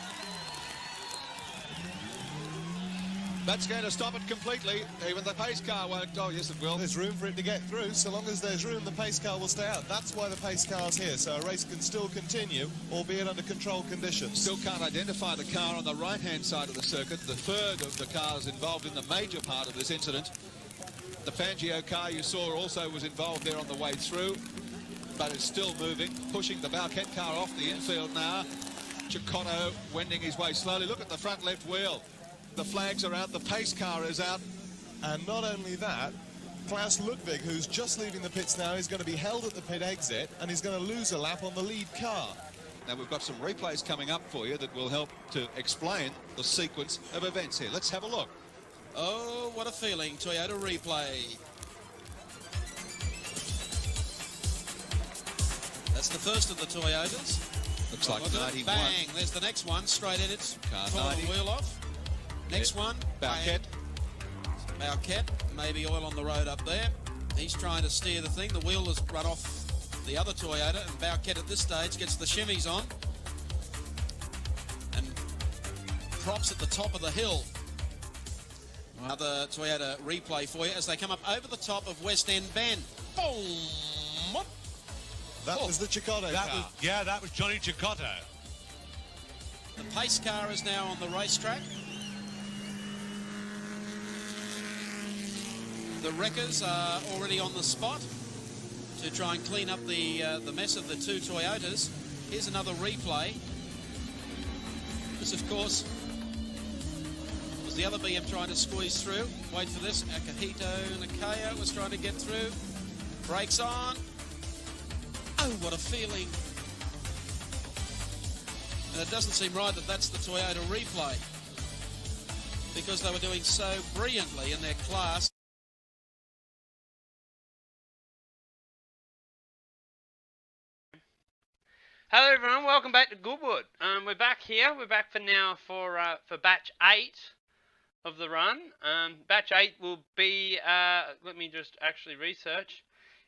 That's going to stop it completely. Even the pace car won't. Oh, yes, it will. There's room for it to get through. So long as there's room, the pace car will stay out. That's why the pace car's here. So a race can still continue, albeit under controlled conditions. Still can't identify the car on the right-hand side of the circuit. The third of the cars involved in the major part of this incident. The Fangio car you saw also was involved there on the way through, but it's still moving, pushing the Bauquet car off the infield now. Chicotto wending his way slowly. Look at the front left wheel. The flags are out, the pace car is out. And not only that, Klaus Ludwig, who's just leaving the pits now, is going to be held at the pit exit, and he's going to lose a lap on the lead car. Now we've got some replays coming up for you that will help to explain the sequence of events here. Let's have a look. Oh, what a feeling, Toyota replay. That's the first of the Toyotas. Looks like 91. Bang, there's the next one, straight in it. Car Pull 90. the wheel off. Next one, Bauquet. Bauquet, maybe oil on the road up there. He's trying to steer the thing. The wheel has run off the other Toyota, and Bauquet at this stage gets the shimmies on and props at the top of the hill. Another Toyota replay for you as they come up over the top of West End Bend. Boom! That was the Chicotto car. That was Johnny Chicotto. The pace car is now on the racetrack. The wreckers are already on the spot to try and clean up the mess of the two Toyotas. Here's another replay. This, of course, was the other BM trying to squeeze through. Wait for this. Akihito Nakaya was trying to get through. Brakes on. Oh, what a feeling. And it doesn't seem right that that's the Toyota replay, because they were doing so brilliantly in their class. Hello everyone, welcome back to Goodwood. We're back here. We're back for now for batch 8 of the run. Batch 8 will be, let me just actually research.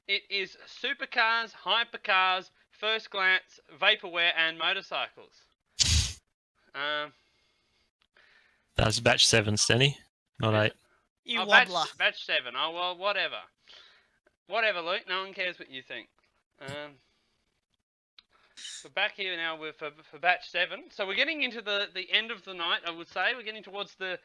It is Supercars, Hypercars, First Glance, Vaporware and Motorcycles. That's batch 7, Stenny, not 8. You wobbler. wobbler. Batch 7, oh well, whatever. Whatever, Luke. No one cares what you think. We're back here now for batch 7. So we're getting into the end of the night, I would say. We're getting towards the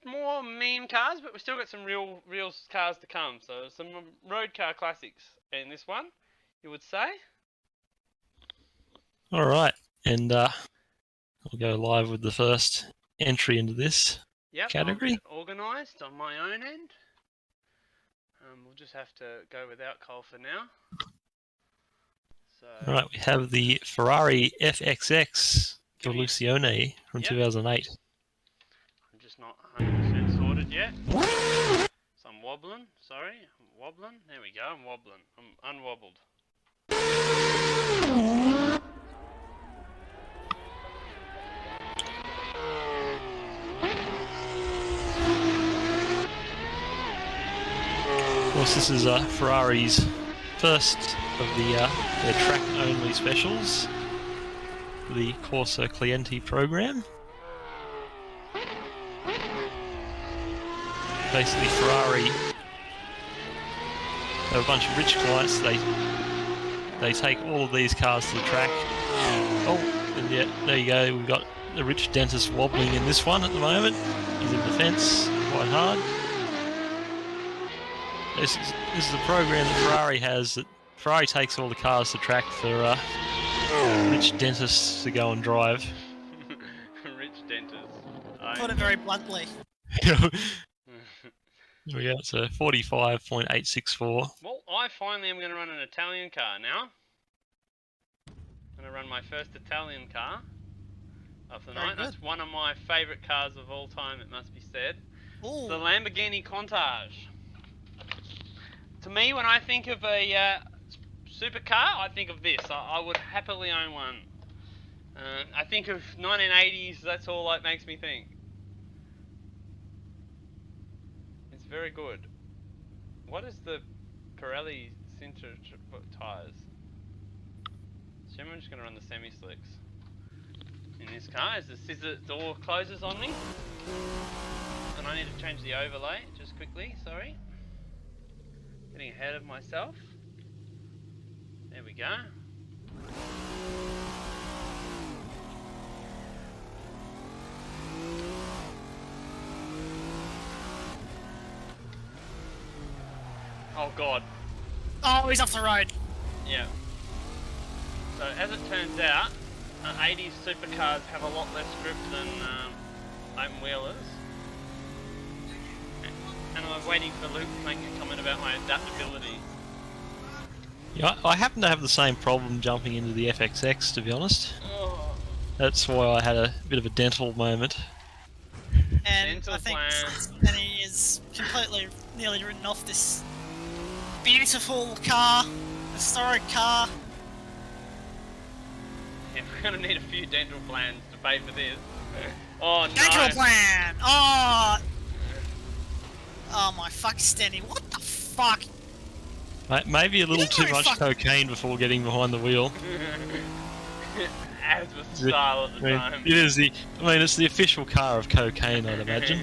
more meme cars, but we've still got some real cars to come. So some road car classics in this one, you would say. All right, and I'll go live with the first entry into this category. Organised on my own end. We'll just have to go without Cole for now. So, All right, we have the Ferrari FXX Evoluzione from 2008. I'm just not 100% sorted yet. So I'm wobbling. Sorry, I'm wobbling. There we go. I'm wobbling. I'm unwobbled. Of course, this is Ferrari's first of their track-only specials, the Corsa Clienti program. Basically, Ferrari have a bunch of rich clients. They take all of these cars to the track. Oh, and yeah, there you go. We've got the rich dentist wobbling in this one at the moment. He's in the fence quite hard. This is the program that Ferrari has. That Ferrari takes all the cars to track for rich dentists to go and drive. Rich dentists. Put it very bluntly. Here we go. It's a 45.864. Well, I finally am going to run an Italian car now. I'm going to run my first Italian car of the night. That's one of my favourite cars of all time, it must be said. Ooh. The Lamborghini Countach. To me, when I think of a supercar, I think of this. I would happily own one. I think of 1980s, that's all it makes me think. It's very good. What is the Pirelli Sintra tyres? So I'm just going to run the semi-slicks. In this car, as the scissor door closes on me. And I need to change the overlay, just quickly, sorry. Getting ahead of myself. There we go. Oh god. Oh, he's off the road. Yeah. So as it turns out, 80s supercars have a lot less grip than open wheelers. And I'm waiting for Luke to make a comment about my adaptability. Yeah, I happen to have the same problem jumping into the FXX, to be honest. Oh. That's why I had a bit of a dental moment. And I think Danny is completely nearly written off this beautiful car, historic car. Yeah, we're gonna need a few dental plans to pay for this. Oh no! Dental plan! Oh! Oh my fuck, Stanley, what the fuck? Maybe a little too much cocaine before getting behind the wheel. As was the style at the time. It is it's the official car of cocaine, I'd imagine.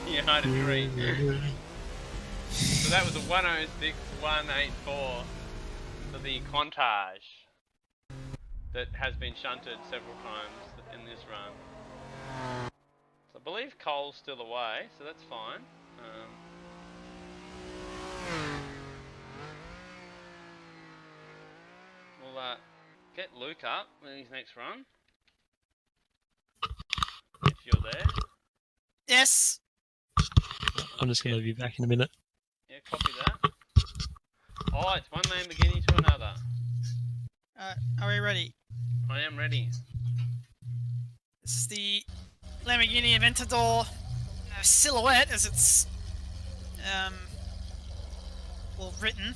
Yeah, I'd agree. So that was a 106.184 for the Countach that has been shunted several times in this run. So I believe Cole's still away, so that's fine. We'll get Luke up in his next run. If you're there. Yes. I'm just going to be back in a minute. Yeah, copy that. Oh, it's one Lamborghini to another. Are we ready? I am ready. This is the Lamborghini Aventador silhouette, as it's well written.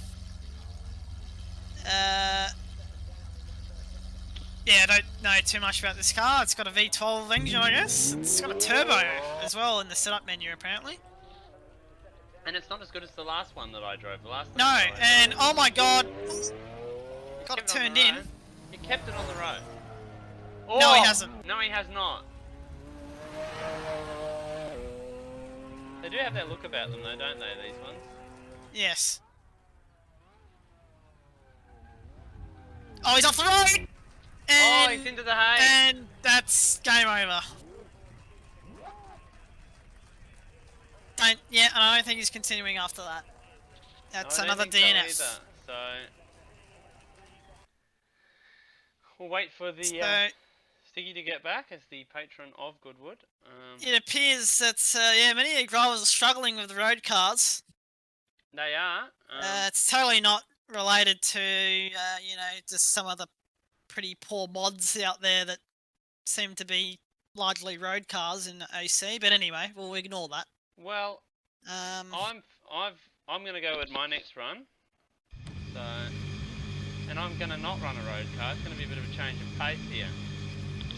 Yeah, I don't know too much about this car. It's got a V12 engine, I guess. It's got a turbo as well in the setup menu, apparently. And it's not as good as the last one that I drove. The last. No, and oh my god, got it turned in. He kept it on the road. Oh, no, he hasn't. No, he has not. They do have that look about them, though, don't they? These ones. Yes. Oh, he's off the road! Oh, And, he's into the hay. and that's game over. I don't think he's continuing after that. That's I don't another think so DNF. either, so we'll wait for the Stiggy to get back as the patron of Goodwood. It appears that many drivers are struggling with the road cars. They are. It's totally not related to just some of the pretty poor mods out there that seem to be largely road cars in OC. But anyway, we'll ignore that. Well, I'm gonna go with my next run. So, and I'm gonna not run a road car. It's gonna be a bit of a change of pace here.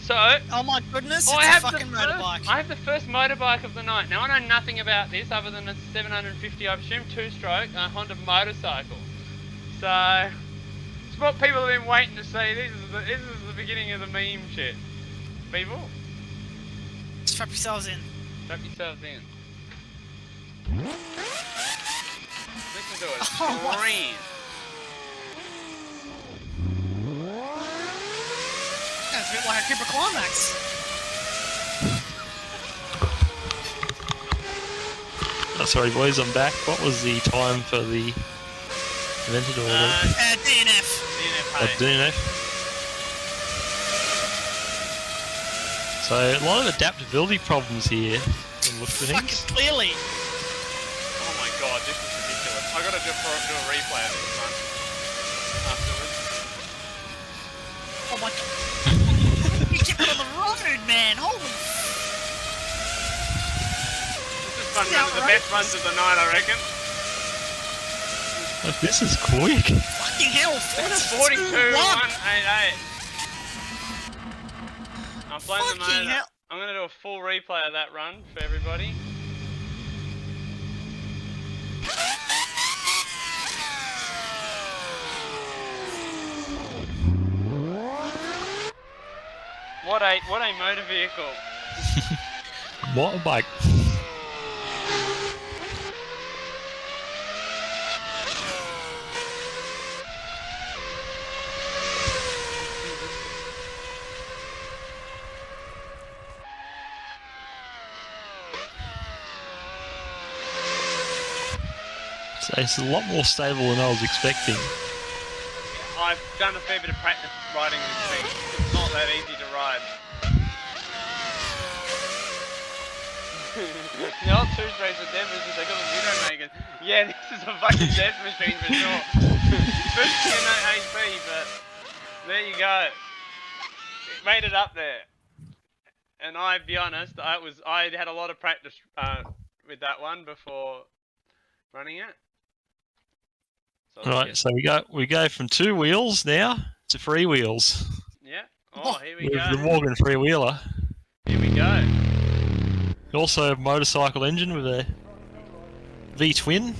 So, oh my goodness, it's a fucking motorbike. I have the first motorbike of the night. Now, I know nothing about this other than a 750, I presume, two-stroke Honda motorcycle. So, it's what people have been waiting to see. This is the beginning of the meme shit. People, strap yourselves in. Strap yourselves in. Listen to it. Oh, Scream. That's a bit like a Cooper Climax. Oh, sorry, boys, I'm back. What was the time for the invented order? DNF. DNF. So, a lot of adaptability problems here. Look for things. Clearly. Oh my god, this is ridiculous. I gotta do a replay of this one afterwards. Oh my god. You get on the road, man. Holy. This is one of the best runs of the night, I reckon. Oh, this is quick. Fucking hell. 42.188. I'm playing the motor. Hell. I'm gonna do a full replay of that run for everybody. What a motor vehicle. What a bike. So it's a lot more stable than I was expecting. I've done a fair bit of practice riding this thing. It's not that easy to ride. The old two-strokes are death machines, they got the video makers. Yeah, this is a fucking death machine for sure. Especially in that AC, but there you go. It made it up there. And I'll be honest, I had a lot of practice with that one before running it. So Right, so we go from 2 wheels now to 3 wheels. Yeah. Oh, here we with go. the Morgan three-wheeler. Here we go. Also a motorcycle engine with a V-twin.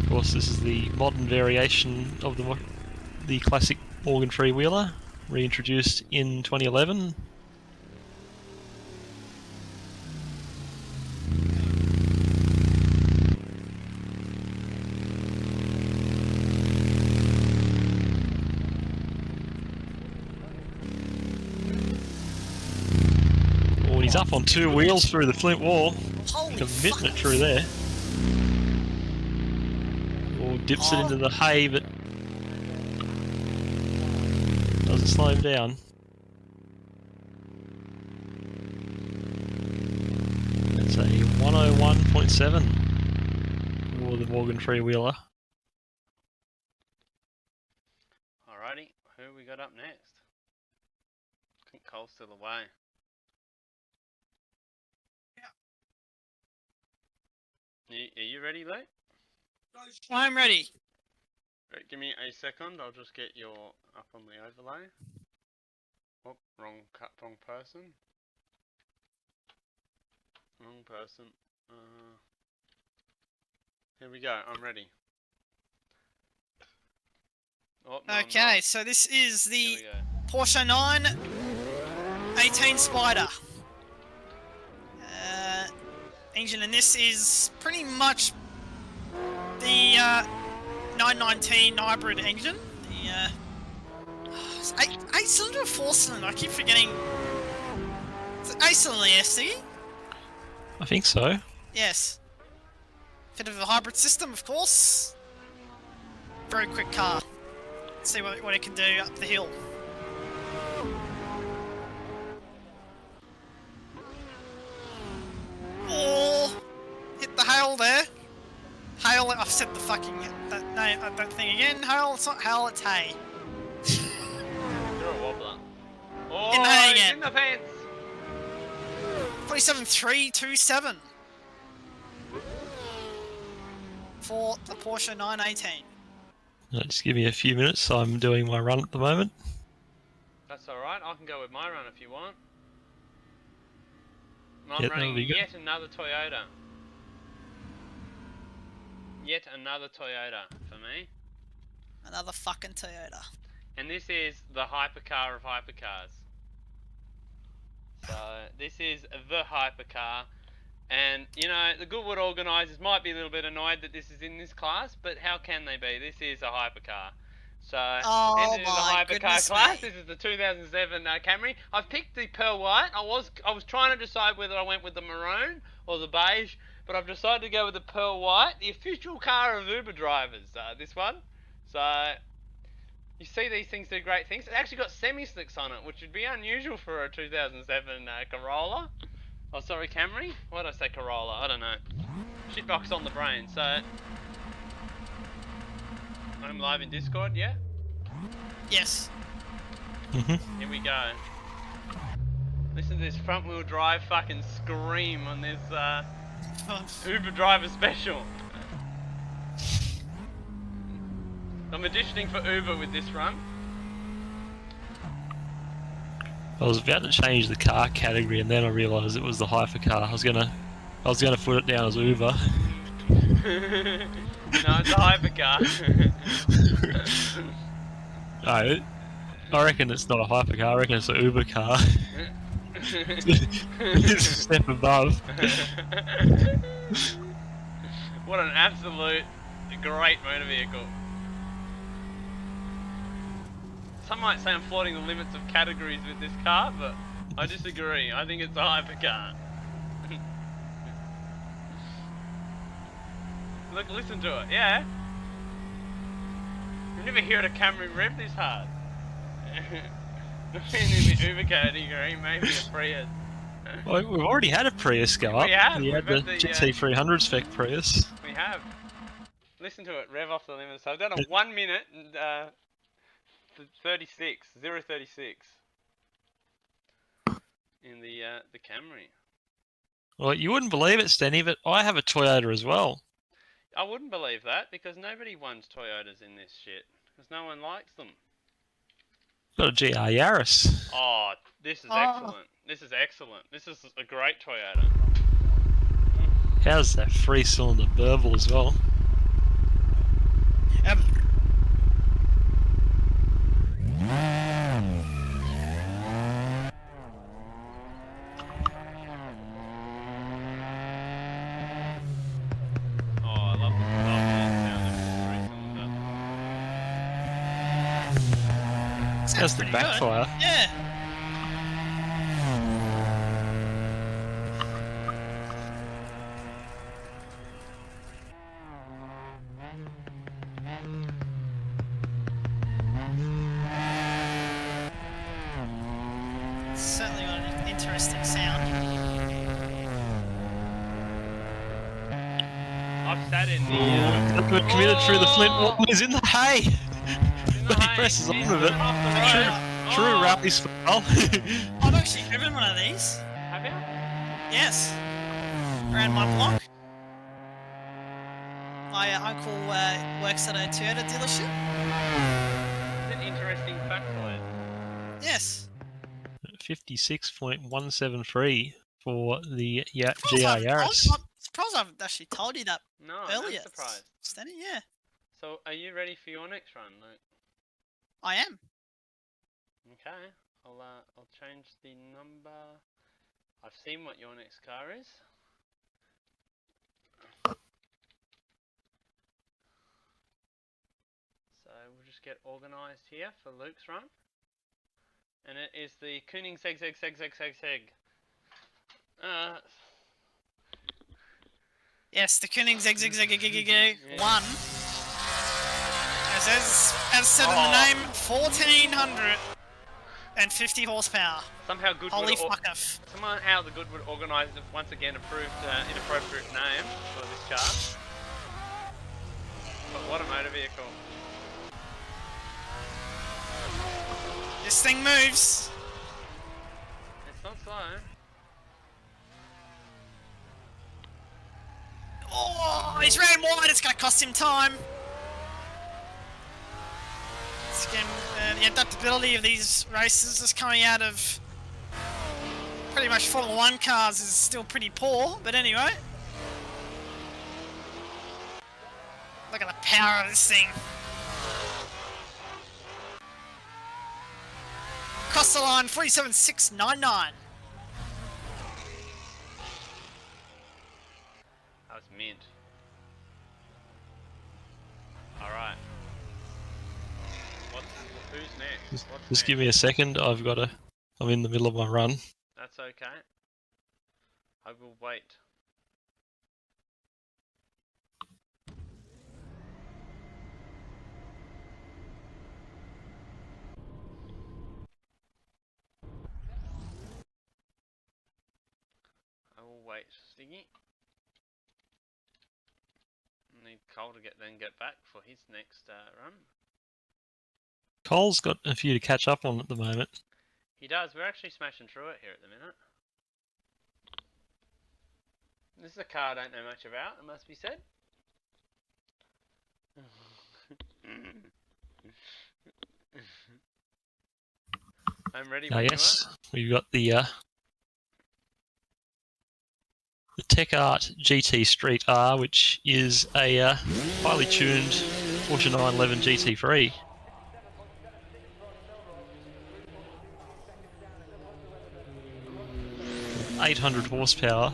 Of course, this is the modern variation of the classic Morgan three-wheeler, reintroduced in 2011. Oh, and he's up on 2 wheels through the flint wall. Commitment through there. Or dips it into the hay, but doesn't slow him down. That's a 101.7 for the Morgan three-wheeler. Alrighty, who we got up next? I think Cole's still away. Are you ready, Luke? I'm ready. Right, give me a second, I'll just get your up on the overlay. Oh, wrong person. Wrong person. Here we go, I'm ready. Oh, no, I'm Okay, not. so this is the Here we go. Porsche 918 Spider. Engine in this is pretty much the 919 hybrid engine. The 8-cylinder or 4-cylinder? I keep forgetting. It's 8-cylinder, yes, Steve? I think so. Yes. Bit of a hybrid system, of course. Very quick car. Let's see what it can do up the hill. Oh! Hit the hail there. Hail, I've said the fucking that thing again. Hail, it's not hail, it's hay. You're a wobbler. Oh, In the hay he's again. in the fence. 27.327 for the Porsche 918. Just give me a few minutes. I'm doing my run at the moment. That's alright, I can go with my run if you want. I'm Yeah, that'll running be good. yet another Toyota. Yet another Toyota for me. Another fucking Toyota. And this is the hypercar of hypercars. So this is the hypercar. And, you know, the Goodwood organisers might be a little bit annoyed that this is in this class, but how can they be? This is a hypercar. So, entered in the hypercar class. This is the 2007 Camry. I've picked the pearl white. I was trying to decide whether I went with the maroon or the beige, but I've decided to go with the pearl white, the official car of Uber drivers. This one. So, you see these things do great things. It actually got semi-slicks on it, which would be unusual for a 2007 Corolla. Oh, sorry, Camry? Why did I say Corolla? I don't know. Shitbox on the brain, so... I'm live in Discord, yeah? Yes. Here we go. Listen to this front-wheel drive fucking scream on this Uber driver special. I'm auditioning for Uber with this run. I was about to change the car category, and then I realised it was the hypercar. I was gonna put it down as Uber. No, it's a hypercar. No, I reckon it's not a hypercar. I reckon it's an Uber car. It's a step above. What an absolute great motor vehicle. Some might say I'm flaunting the limits of categories with this car, but I disagree. I think it's a hypercar. Look, listen to it. Yeah. You've never heard a Camry rev this hard. Not in the Uber category, maybe a Prius. Well, we've already had a Prius go up. We have. We had the GT300 spec Prius. We have. Listen to it rev off the limits. So I've done a 1 minute and 36, 0:36 in the Camry. Well, you wouldn't believe it, Stenny, but I have a Toyota as well. I wouldn't believe that because nobody wants Toyotas in this shit because no one likes them. Got a GR Yaris. Oh, this is excellent. This is excellent. This is a great Toyota. How's that 3-cylinder burble as well? How's the backfire? Yeah. Certainly got an interesting sound. I've sat in the... We're committed through the flint. What is in the hay? But he presses on with it. True rally style. I've actually driven one of these. Have you? Yes. Around my block. My uncle works at a Toyota dealership. It's an interesting factoid. Yes. 56.173 for the GR I'm Yaris. surprised I haven't actually told you that No, earlier. I'm surprised. Stanley, yeah. So, are you ready for your next run, Luke? I am. Okay, I'll change the number. I've seen what your next car is. So we'll just get organised here for Luke's run. And it is the Koenigsegg. Yes, the Koenigsegg 1. As said in the name, 1450 horsepower. Somehow Goodwood. Holy fuck off. Somehow the Goodwood organisers once again approved inappropriate name for this car. But what a motor vehicle. This thing moves. It's not slow. Oh, he's ran wide. It's going to cost him time. It's again, the adaptability of these races is coming out of pretty much Formula 1 cars is still pretty poor. But anyway. Look at the power of this thing. Across the line, 47,699. That was mint. Alright. Who's next? Just give me a second. I'm in the middle of my run. That's okay. I will wait. Wait, Stiggy. Need Cole to get back for his next run. Cole's got a few to catch up on at the moment. He does. We're actually smashing through it here at the minute. This is a car I don't know much about, it must be said. I'm ready when yes, we've got the Tech Art GT Street R, which is a highly tuned Porsche 911 GT3. With 800 horsepower.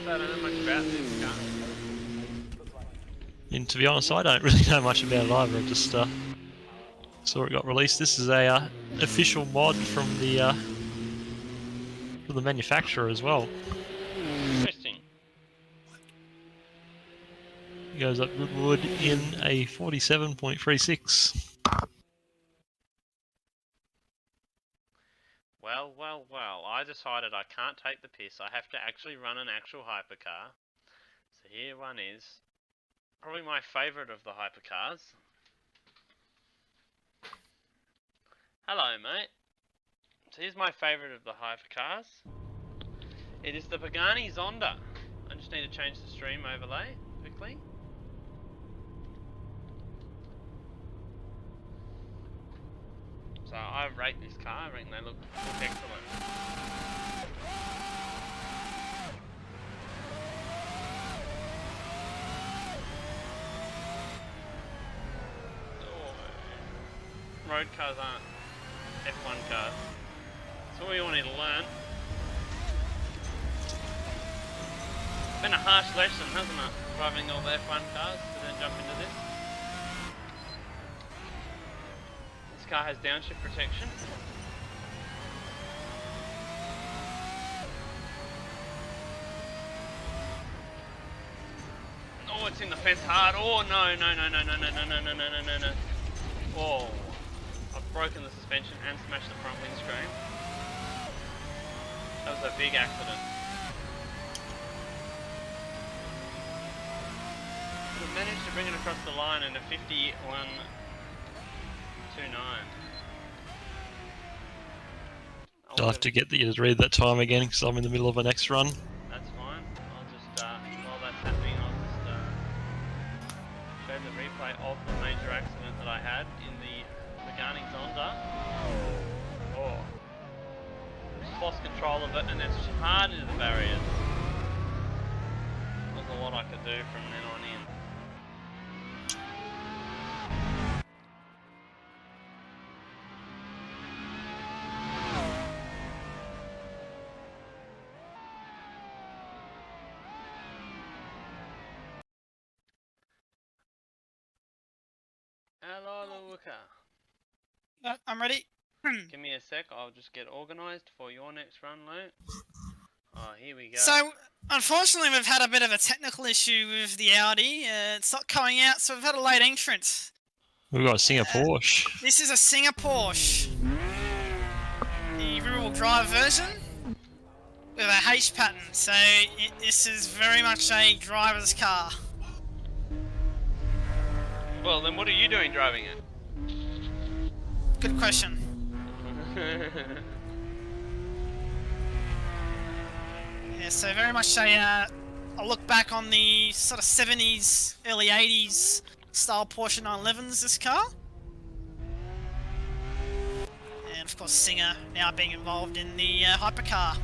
I don't know much about this car. And to be honest, I don't really know much about it either. I just saw it got released. This is a official mod from the manufacturer as well. Interesting. It goes up Goodwood in a 47.36. Well, I decided I can't take the piss. I have to actually run an actual hypercar. So here one is. Probably my favourite of the hypercars. Hello, mate. So here's my favourite of the hypercars. It is the Pagani Zonda. I just need to change the stream overlay quickly. So I rate this car. I reckon they look excellent. Road cars aren't F1 cars. That's all you want to learn. It's been a harsh lesson, hasn't it? Driving all the F1 cars to then jump into this. This car has downshift protection. Oh, it's in the fence hard. Oh, no. Oh, I've broken the suspension and smashed the front windscreen. That was a big accident. We managed to bring it across the line in a 51.29. I'll have to get you to read that time again because I'm in the middle of a next run. That's fine. I'll just, while that's happening, I'll just show lost control of it, and it's hard into the barriers. There was a lot I could do from then on in. Hello, Luca. I'm ready. Give me a sec, I'll just get organised for your next run, Luke. Oh, here we go. So, unfortunately, we've had a bit of a technical issue with the Audi. It's not coming out, so we've had a late entrant. We've got a Singer Porsche. This is a Singer Porsche. The rear-wheel drive version with a H pattern, so this is very much a driver's car. Well, then what are you doing driving it? Good question. Yeah, so very much a look back on the sort of 70s, early 80s style Porsche 911s, this car. And of course Singer now being involved in the Hypercar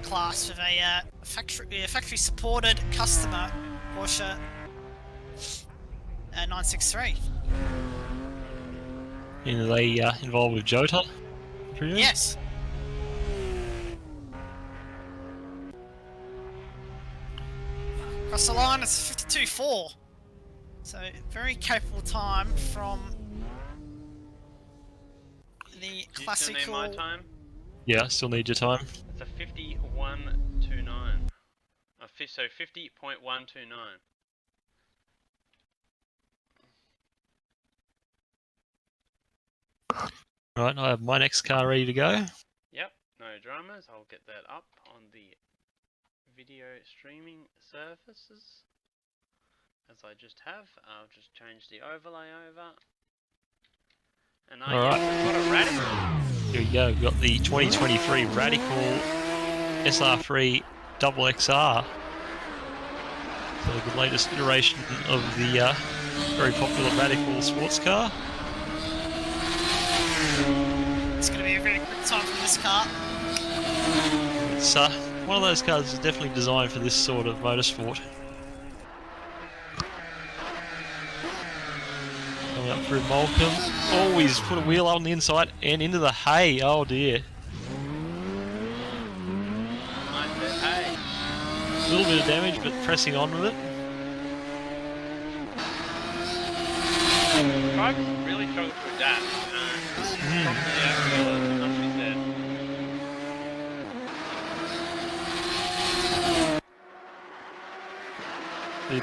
class with a factory supported customer Porsche 963. And are they involved with Jota? Yes. Across the line, it's 52.4. So, very capable time from the classical... Do you still need my time? Yeah, still need your time. It's a 51.29. So 50.129. Right, I have my next car ready to go. Yep, no dramas. I'll get that up on the video streaming surfaces. As I just have. I'll just change the overlay over. And I Alright. got a Radical. Here we go, we've got the 2023 Radical SR3 Double XR. So the latest iteration of the very popular Radical sports car. It's going to be a very quick time from this car. It's one of those cars that's definitely designed for this sort of motorsport. Coming up through Malcolm. Oh, he's put a wheel on the inside and into the hay. Oh dear. Hey. A little bit of damage, but pressing on with it. Drivers really struggle to adapt.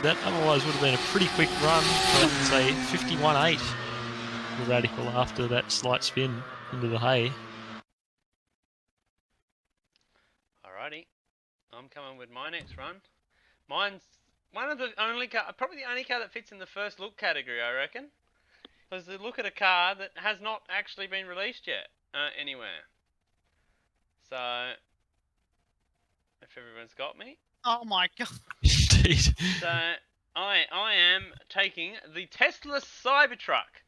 That otherwise would have been a pretty quick run, but say 51.8 the Radical after that slight spin into the hay. Alrighty, I'm coming with my next run. Mine's one of the only car, probably the only car that fits in the first look category, I reckon. Because they look at a car that has not actually been released yet anywhere. So, if everyone's got me. Oh my god. Indeed. So, I am taking the Tesla Cybertruck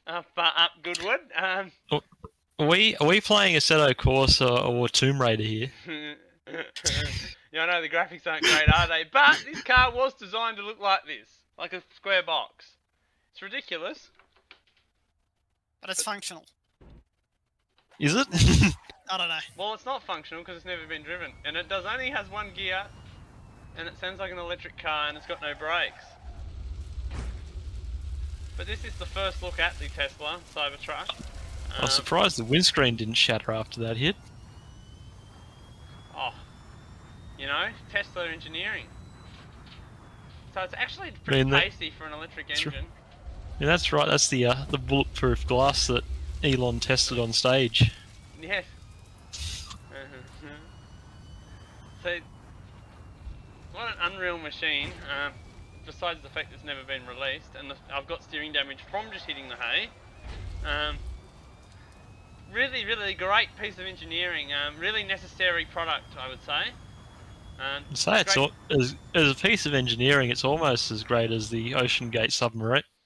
up Goodwood. Are we playing Assetto Corsa or Tomb Raider here? Yeah, I know the graphics aren't great, are they? But this car was designed to look like this, like a square box. It's ridiculous. But it's functional. Is it? I don't know. Well, it's not functional because it's never been driven. And it only has one gear. And it sounds like an electric car and it's got no brakes. But this is the first look at the Tesla Cybertruck. I was surprised the windscreen didn't shatter after that hit. Oh. You know, Tesla engineering. So it's actually pretty pacey for an electric engine. Yeah, that's right. That's the bulletproof glass that Elon tested on stage. Yes. So, what an unreal machine. Besides the fact it's never been released, and I've got steering damage from just hitting the hay. Really, really great piece of engineering. Really necessary product, I would say. I'd say it's as a piece of engineering, it's almost as great as the OceanGate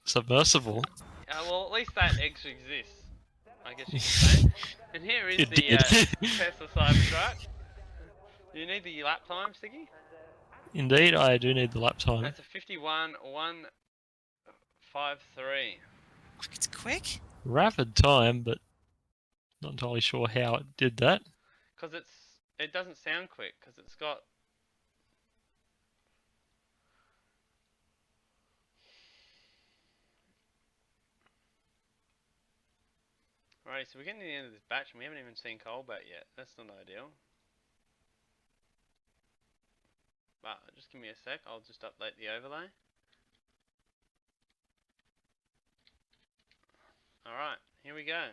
submersible. Well, at least that actually exists, I guess you could say. And here is It the did. Tesla Cybertruck. Do you need the lap time, Sticky? Indeed, I do need the lap time. That's a 51.153. It's quick. Rapid time, but not entirely sure how it did that. Because it doesn't sound quick, because it's got... Right, so we're getting to the end of this batch and we haven't even seen Colbat yet. That's not ideal. But just give me a sec, I'll just update the overlay. Alright, here we go.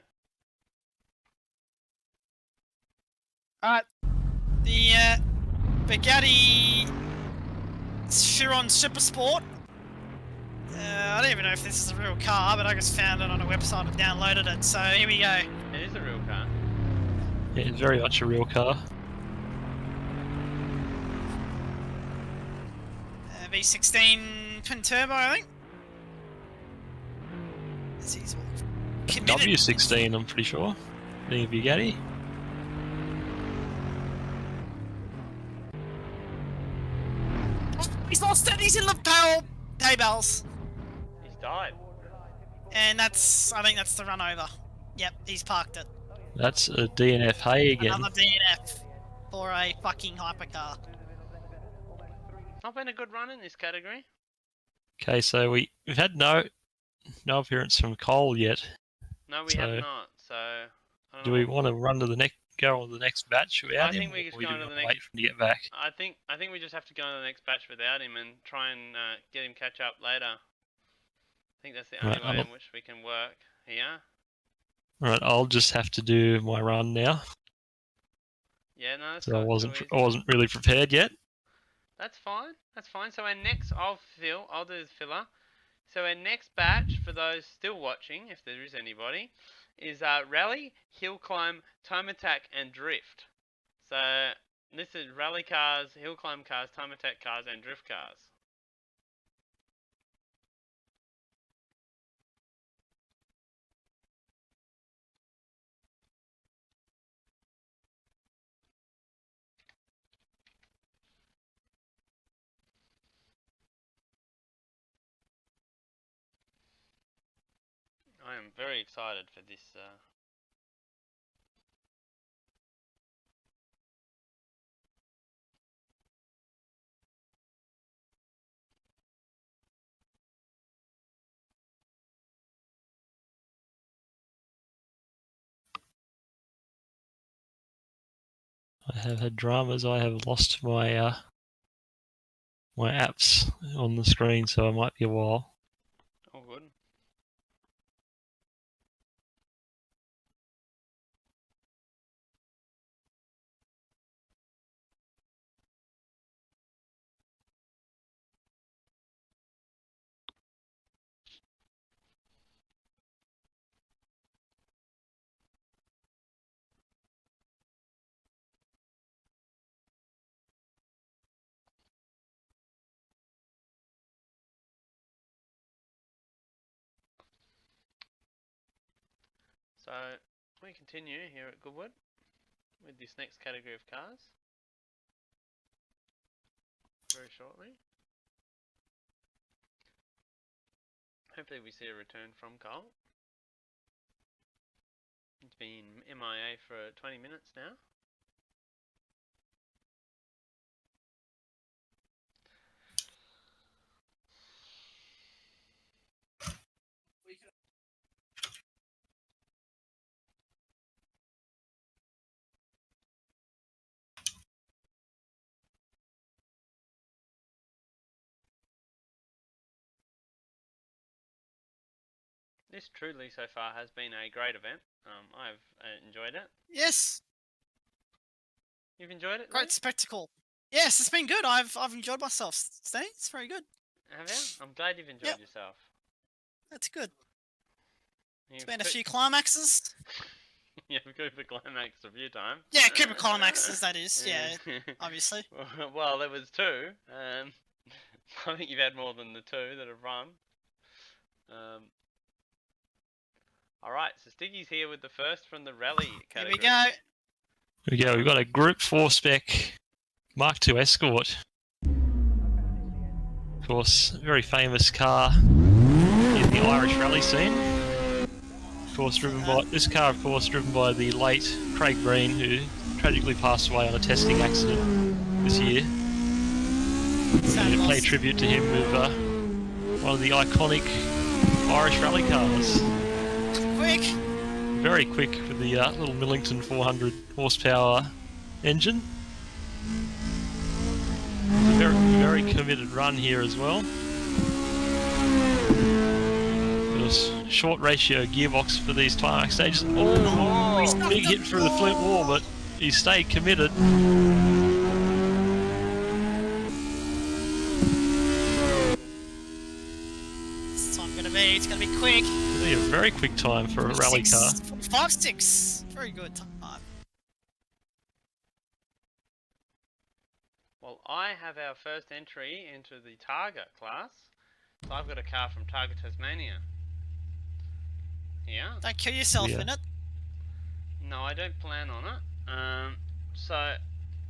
Alright. The Bugatti Chiron Super Sport. I don't even know if this is a real car, but I just found it on a website and downloaded it, so here we go. It is a real car. Yeah, it's very much a real car. V16 twin turbo, I think. He's committed. W16, I'm pretty sure. Being a Bugatti. Oh, he's lost it. He's in the barrel. Hay bales. He's died. And I think that's the run over. Yep, he's parked it. That's a DNF hay again. Another DNF for a fucking hypercar. Not been a good run in this category. Okay, so we've had no appearance from Cole yet. No, we have not. So do we want to run to the next, go on to the next batch without him? I think we just go on to the next. Wait for him to get back. I think we just have to go on to the next batch without him and try and get him catch up later. I think that's the only way in which we can work here. Alright, I'll just have to do my run now. Yeah, no, that's so I wasn't really prepared yet. That's fine. That's fine. So our next, I'll do the filler. So our next batch, for those still watching, if there is anybody, is Rally, Hill Climb, Time Attack, and Drift. So this is Rally cars, Hill Climb cars, Time Attack cars, and Drift cars. I am very excited for this. I have had dramas. I have lost my my apps on the screen, so it might be a while. Oh, good. So we continue here at Goodwood with this next category of cars very shortly. Hopefully we see a return from Cole. It's been MIA for 20 minutes now. This truly so far has been a great event. I've enjoyed it. Yes. You've enjoyed it? Great spectacle. Yes, it's been good. I've enjoyed myself. Stay. It's very good. Have you? I'm glad you've enjoyed yourself. That's good. You've It's been a few climaxes. Yeah, we've got the climax a few times. Yeah, Cooper climaxes, that is. Yeah, obviously. Well, there was two. I think you've had more than the two that have run. Alright, so Stiggy's here with the first from the rally Here category. we go. Here we go. We've got a Group 4 spec Mark II Escort. Of course, a very famous car in the Irish rally scene. Of course, driven by the late Craig Breen, who tragically passed away on a testing accident this year. We pay tribute to him with one of the iconic Irish rally cars. Quick! Very quick with the little Millington 400 horsepower engine. Very, very committed run here as well. Short ratio gearbox for these tarmac stages. Oh, big hit through the flint wall, but he stayed committed. This time it's gonna be quick. It'll be a very quick time for a rally car. 5.6. Very good time. Well, I have our first entry into the Targa class. So I've got a car from Targa Tasmania. Yeah. Don't kill yourself in it. No, I don't plan on it. So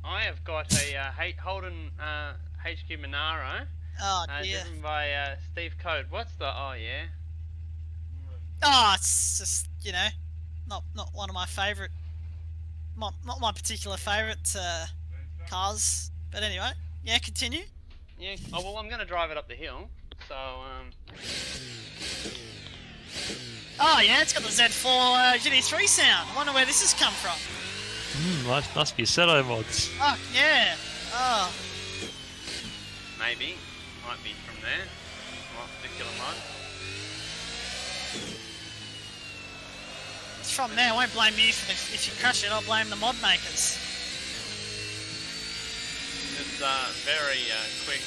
I have got a Holden HQ Monaro. Oh dear. Driven by Steve Code. What's the? Oh yeah. Oh, it's just not one of my favourite, not my particular favourite cars. But anyway, yeah, continue. Yeah. Oh well, I'm going to drive it up the hill. So Oh yeah, it's got the Z4 GT3 sound. I wonder where this has come from. Must be Seto mods. Fuck yeah. Oh. Maybe. Might be from there. What particular mod? It's from there. I won't blame you if you crash it. I'll blame the mod makers. It's very quick,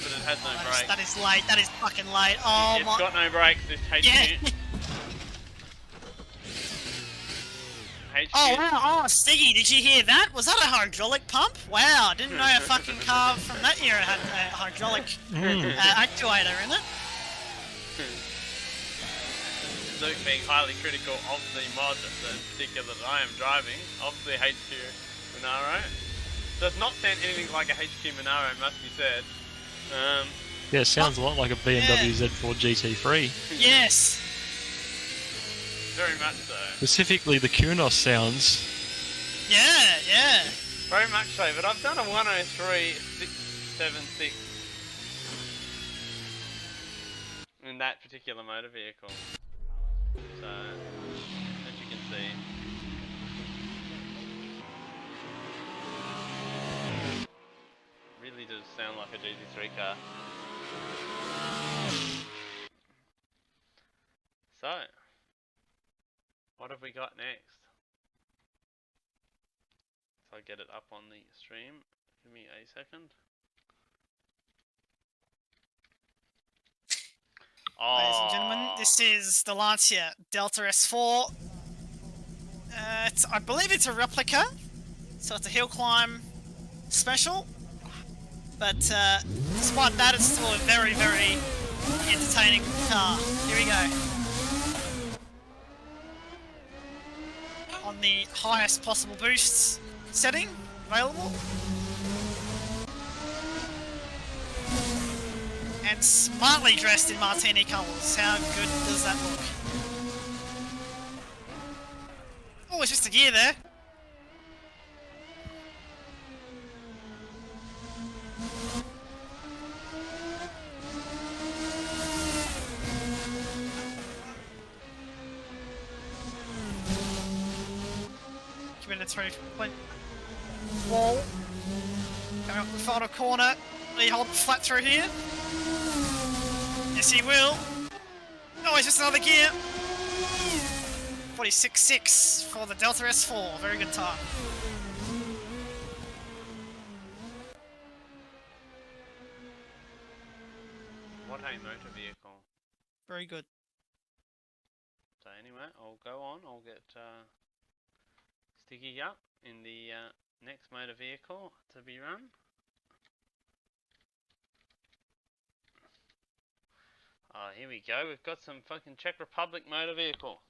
but it has no brakes. That is late. That is fucking late. Oh It's my. got no brakes. This HQ. Yeah. HQ. Oh wow! Oh, Stiggy, did you hear that? Was that a hydraulic pump? Wow, I didn't know a fucking car from that era had a hydraulic actuator in it. Luke being highly critical of the mod, in particular that I am driving, of the HQ Monaro. Does not sound anything like a HQ Monaro, must be said. Yeah, it sounds a lot like a BMW Z4 GT3. Yes. Very much so. Specifically the Kunos sounds. Yeah, yeah. Very much so, but I've done a 103.676 in that particular motor vehicle. So, as you can see. Really does sound like a GT3 car. So, what have we got next? So I get it up on the stream. Give me a second. Ladies and gentlemen, this is the Lancia Delta S4. I believe it's a replica, so it's a hill climb special. But despite that, it's still a very, very entertaining car. Here we go. On the highest possible boost setting available. And smartly dressed in martini colours. How good does that look? Oh, it's just a gear there. Give it a 3-point wall. Coming up the final corner. Will he hold flat through here? Yes, he will. Oh, it's just another gear. 46.6 for the Delta S4. Very good time. What a motor vehicle. Very good. So anyway, I'll go on. I'll get Sticky up in the next motor vehicle to be run. Oh, here we go. We've got some fucking Czech Republic motor vehicle.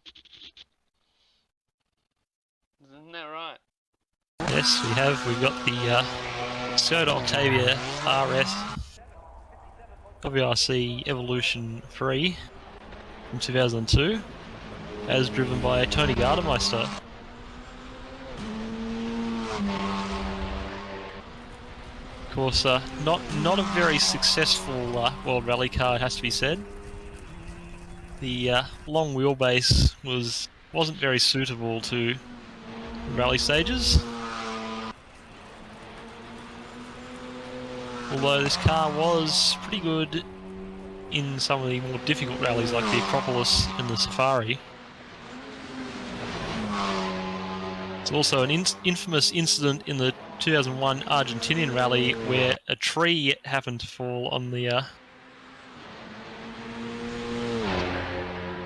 Isn't that right? Yes, we have. We've got the Skoda Octavia RS WRC Evolution 3 from 2002, as driven by Tony Gardemeister. Of course, not a very successful World Rally car, it has to be said. The long wheelbase wasn't very suitable to rally stages. Although this car was pretty good in some of the more difficult rallies like the Acropolis and the Safari. It's also an infamous incident in the 2001 Argentinian rally where a tree happened to fall on the... I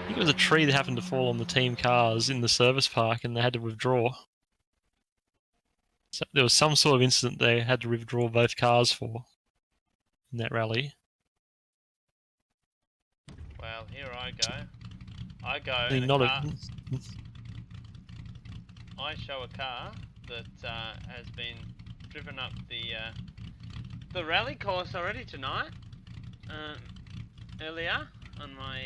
think it was a tree that happened to fall on the team cars in the service park and they had to withdraw. So there was some sort of incident they had to withdraw both cars for in that rally. Well, here I go. I go I mean, in not a car. I show a car that has been driven up the rally course already tonight. Earlier on my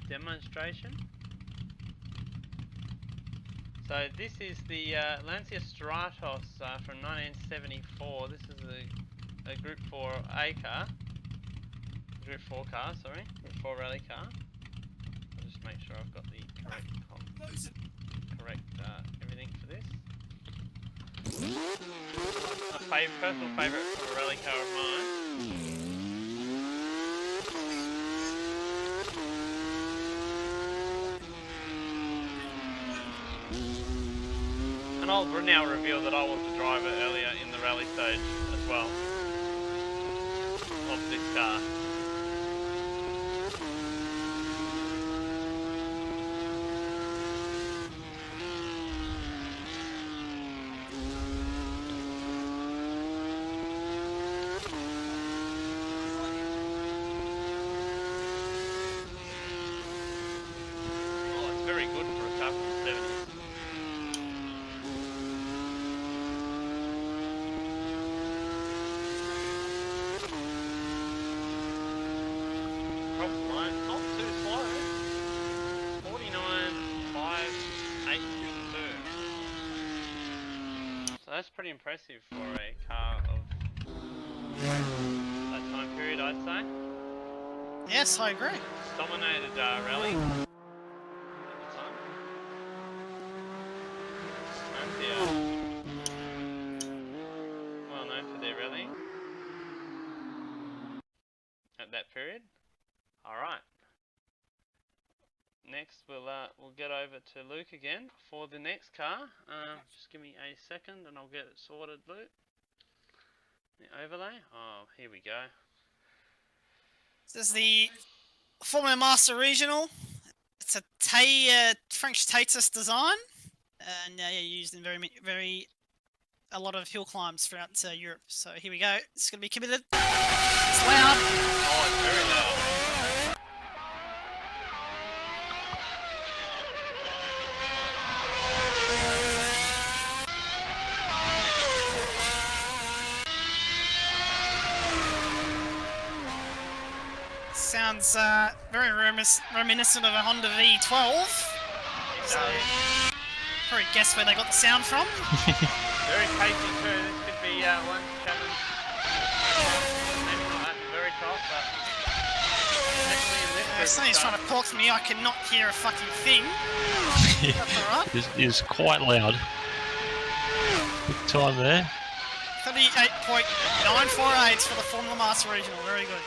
demonstration. So this is the Lancia Stratos from 1974. This is a Group 4A car. Group 4 car, sorry. Group 4 rally car. I'll just make sure I've got the correct everything for this. A personal favourite for a rally car of mine. And I'll now reveal that I was the driver earlier in the rally stage as well of this car. Oh, it's very good for a car from the 70s. Not too slow. 49.582. So that's pretty impressive for a car of that time period, I'd say. Yes, I agree. Dominated rally at the time. Lancia, well known for their rallying at that period. Alright. Next we'll get over to Luke again for the next car. Just give me a second and I'll get it sorted, Luke. The overlay. Oh, here we go. This is the Formula Master Regional. It's a French Tatus design, and used in a lot of hill climbs throughout Europe. So here we go. It's going to be committed. It's loud. Oh, it's very loud. Sounds very reminiscent of a Honda V12. So, probably guess where they got the sound from. Very pacey too. This could be one challenge. Maybe not at the very top, but definitely in this. Somebody's trying to talk to me. I cannot hear a fucking thing. That's It is quite loud. Good time there. 38.948 for the Formula Master Regional. Very good.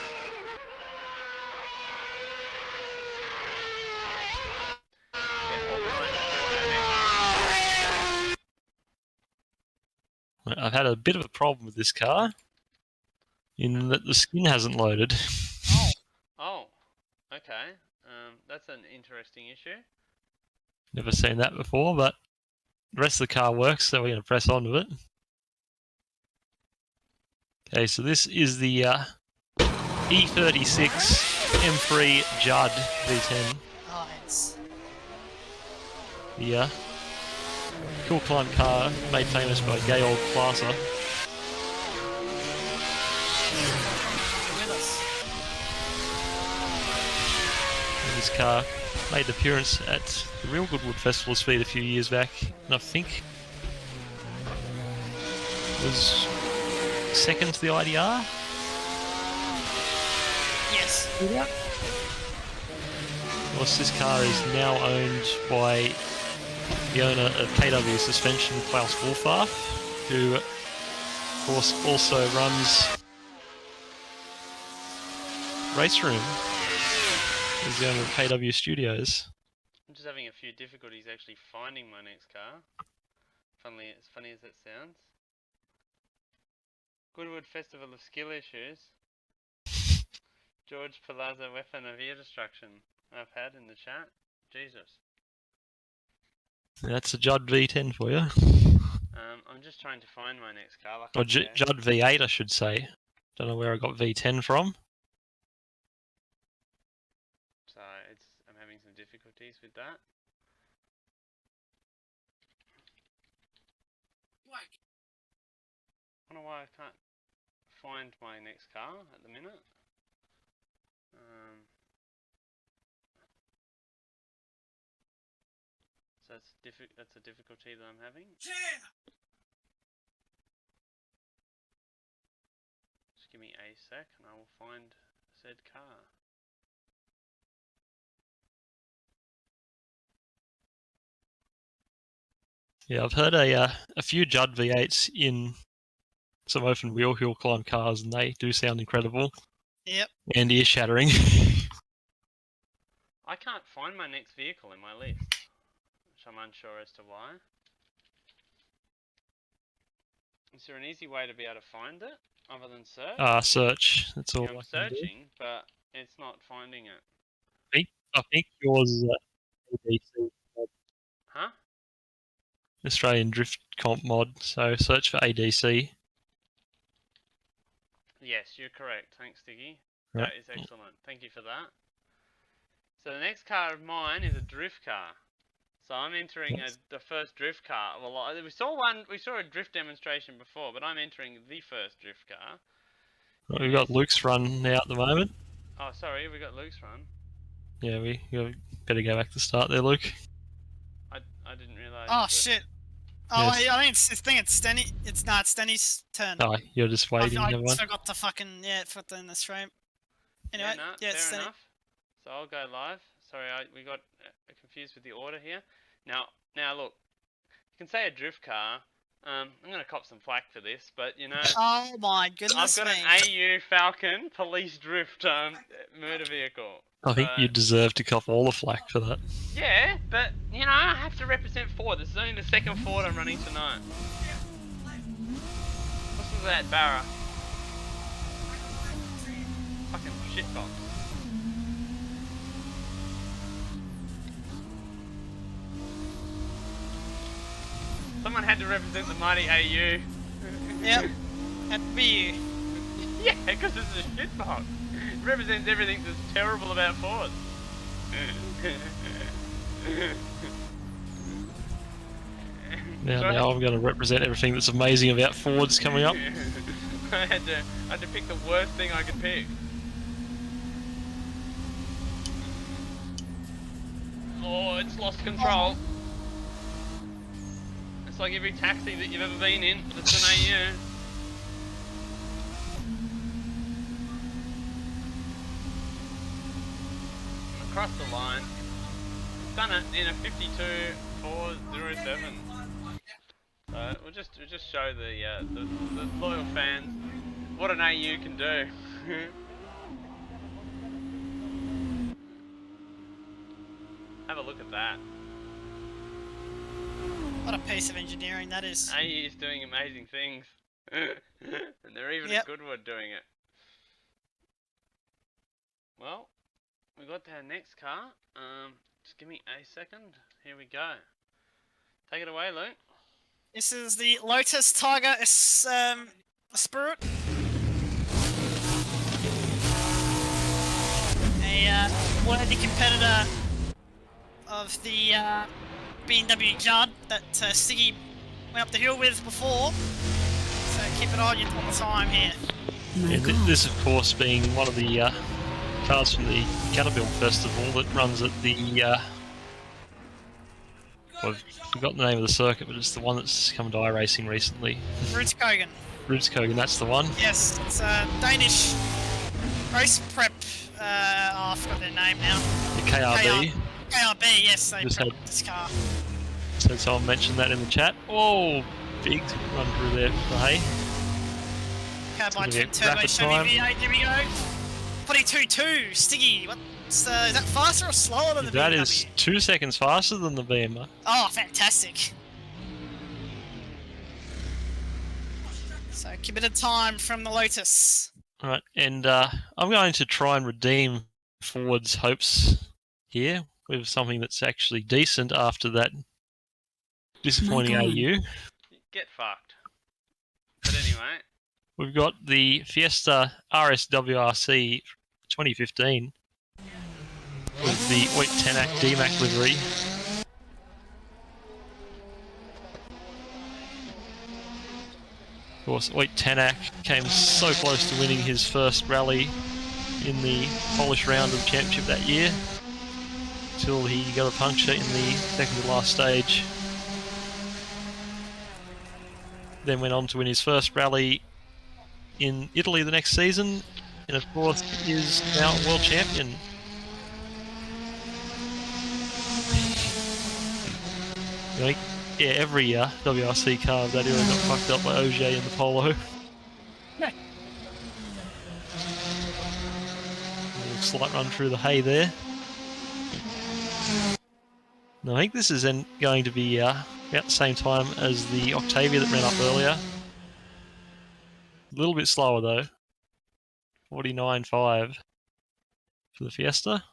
I've had a bit of a problem with this car, in that the skin hasn't loaded. Oh, okay. That's an interesting issue. Never seen that before, but the rest of the car works, so we're going to press on with it. Okay, so this is the E36 M3 Judd V10. Nice. The Hillclimb car made famous by gay old classer. And this car made an appearance at the real Goodwood Festival Speed a few years back, and I think was second to the IDR. Yes. Yeah. Of course, this car is now owned by the owner of KW Suspension, Klaus Wolfarth, who, of course, also runs Race Room. He's the owner of KW Studios. I'm just having a few difficulties actually finding my next car. Funnily, as funny as that sounds. Goodwood Festival of Skill Issues. George Palazzo weapon of ear destruction. I've had in the chat. Jesus. That's a Judd V10 for you. I'm just trying to find my next car. Like Or Judd V8, I should say. Don't know where I got V10 from. So I'm having some difficulties with that. I don't know why I can't find my next car at the minute. So that's a difficulty that I'm having. Just give me a sec and I will find said car. Yeah, I've heard a few Judd V8s in some open wheel hill climb cars, and they do sound incredible. Yep. And ear shattering. I can't find my next vehicle in my list, which I'm unsure as to why. Is there an easy way to be able to find it other than search? Search. That's all. I'm I can do. searching, but it's not finding it. I think yours is ADC. Huh? Australian Drift Comp mod. So search for ADC. Yes, you're correct. Thanks, Stiggy. Right. That is excellent. Thank you for that. So the next car of mine is a drift car. So I'm entering the first drift car. Well, we saw a drift demonstration before, but I'm entering the first drift car. Well, we've got Luke's run now at the moment. Oh, sorry, we got Luke's run. Yeah, we better go back to start there, Luke. I didn't realise. Oh shit! Oh, Yes. I think it's Stenny. It's not Stenny's turn. Oh, you're just waiting, I everyone. forgot to fucking put that in the stream. Anyway, it's fair Stenny. enough. So I'll go live. Sorry, we got confused with the order here. Now look, you can say a drift car. I'm gonna cop some flack for this, but you know. Oh my goodness I've got me! an AU Falcon police drift murder vehicle. I think you deserve to cop all the flack for that. Yeah, but you know I have to represent Ford. This is only the second Ford I'm running tonight. What's with that Barra? Fucking shitbox. Someone had to represent the mighty AU. Yep, had to be you. Yeah, because it's a shitbox. It represents everything that's terrible about Ford. Now I'm going to represent everything that's amazing about Fords coming up. I had to pick the worst thing I could pick. Oh, it's lost control. It's like every taxi that you've ever been in that's an AU. Across the line. Done it in a 52.407. So we'll just show the loyal fans what an AU can do. Have a look at that. What a piece of engineering that is. AU is doing amazing things. And they're even at Goodwood doing it. Well, we got our next car. Just give me a second. Here we go. Take it away, Luke. This is the Lotus Tiger Spirit. a worthy competitor of the BMW Judd that Stiggy went up the hill with before. So keep an eye on you all the time here. Yeah, this, of course, being one of the cars from the Caterpillar Festival that runs at the... I've forgotten the name of the circuit, but it's the one that's come to iRacing recently. Rudskogen. Rudskogen, that's the one. Yes, it's a Danish race prep. I forgot their name now. The KRB. KRB, yes, they Just prepped this car. So someone mentioned that in the chat. Oh, big run through there for the hay. Carbide It's gonna be a turbo rapid Chevy time. V8, here we go. 42.2, Stiggy. Is that faster or slower than the That BMW? is 2 seconds faster than the BMW. Oh, fantastic. So, committed time from the Lotus. Alright, and I'm going to try and redeem Ford's hopes here with something that's actually decent after that disappointing AU. Get fucked. But anyway. We've got the Fiesta RSWRC 2015 with the Oit Tanak DMAC livery. Of course, Oit Tanak came so close to winning his first rally in the Polish round of the championship that year, till he got a puncture in the second to last stage. Then went on to win his first rally in Italy the next season, and of course is now world champion. Like, yeah, every WRC car of that era got fucked up by Auger in the Polo. A little slight run through the hay there. And I think this is then going to be about the same time as the Octavia that ran up earlier. A little bit slower though. 49.5 for the Fiesta.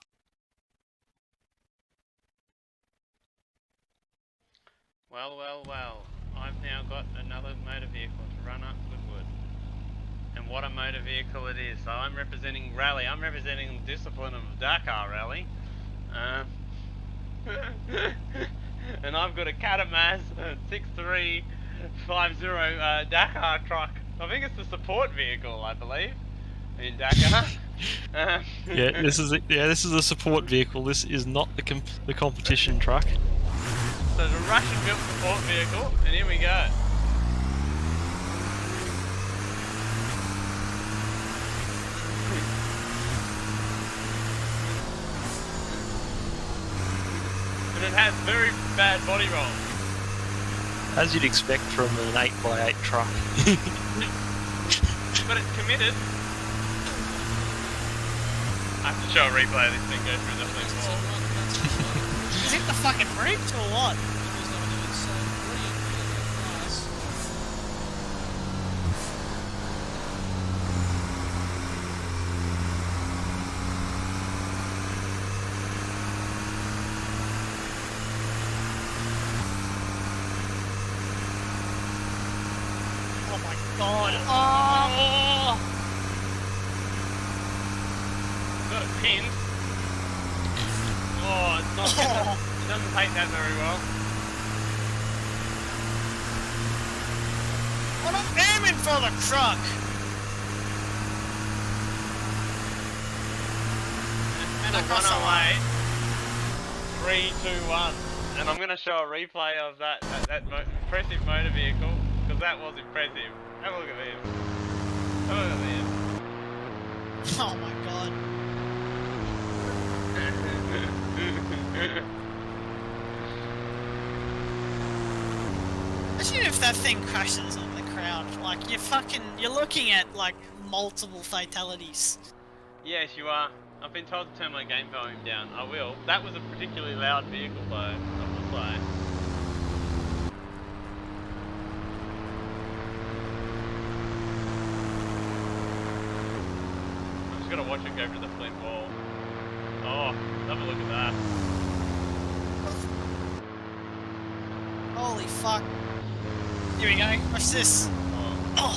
Well, well, well. I've now got another motor vehicle to run up Goodwood. And what a motor vehicle it is. So I'm representing rally. I'm representing the discipline of Dakar rally. And I've got a Catamaz 6350 Dakar truck. I think it's the support vehicle, I believe, in Dakar. Yeah, this is a support vehicle. This is not the competition truck. So it's a Russian-built support vehicle, and here we go. And it has very bad body roll. As you'd expect from an 8x8 truck. But it's committed. I have to show a replay of this thing go through the flip wall. Is it the fucking bridge or what? Oh my god. Oh! Got it pinned. Oh, it's not. It doesn't take that very well. What I'm aiming for the truck. And a 108. 3, 2, 1. And I'm going to show a replay of that impressive motor vehicle, because that was impressive. Have a look at this. Have a look at this. Oh my god. Imagine if that thing crashes over the crowd. Like, you're looking at, like, multiple fatalities. Yes, you are. I've been told to turn my game volume down. I will. That was a particularly loud vehicle, though, I will say. I'm just gonna watch it go through the flint wall. Oh, have a look at that. Holy fuck. Here we go. Watch this. Oh.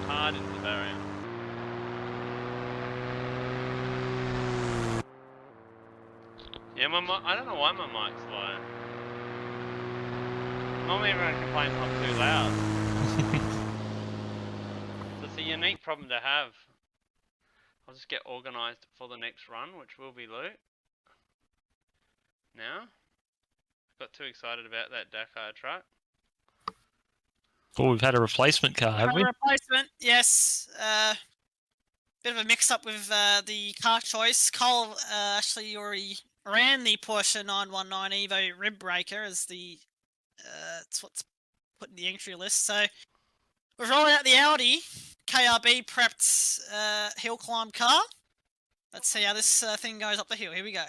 Hard into the barrier. I don't know why my mic's low. Normally everyone complains I'm too loud. So it's a unique problem to have. I'll just get organised for the next run, which will be loot. Now, got too excited about that Dakar truck. Oh, we've had a replacement car, haven't we? Replacement, yes. Bit of a mix-up with the car choice. Cole actually already ran the Porsche 919 Evo rib breaker as the it's what's put in the entry list. So we've rolled out the Audi KRB prepped hill climb car. Let's see how this thing goes up the hill. Here we go.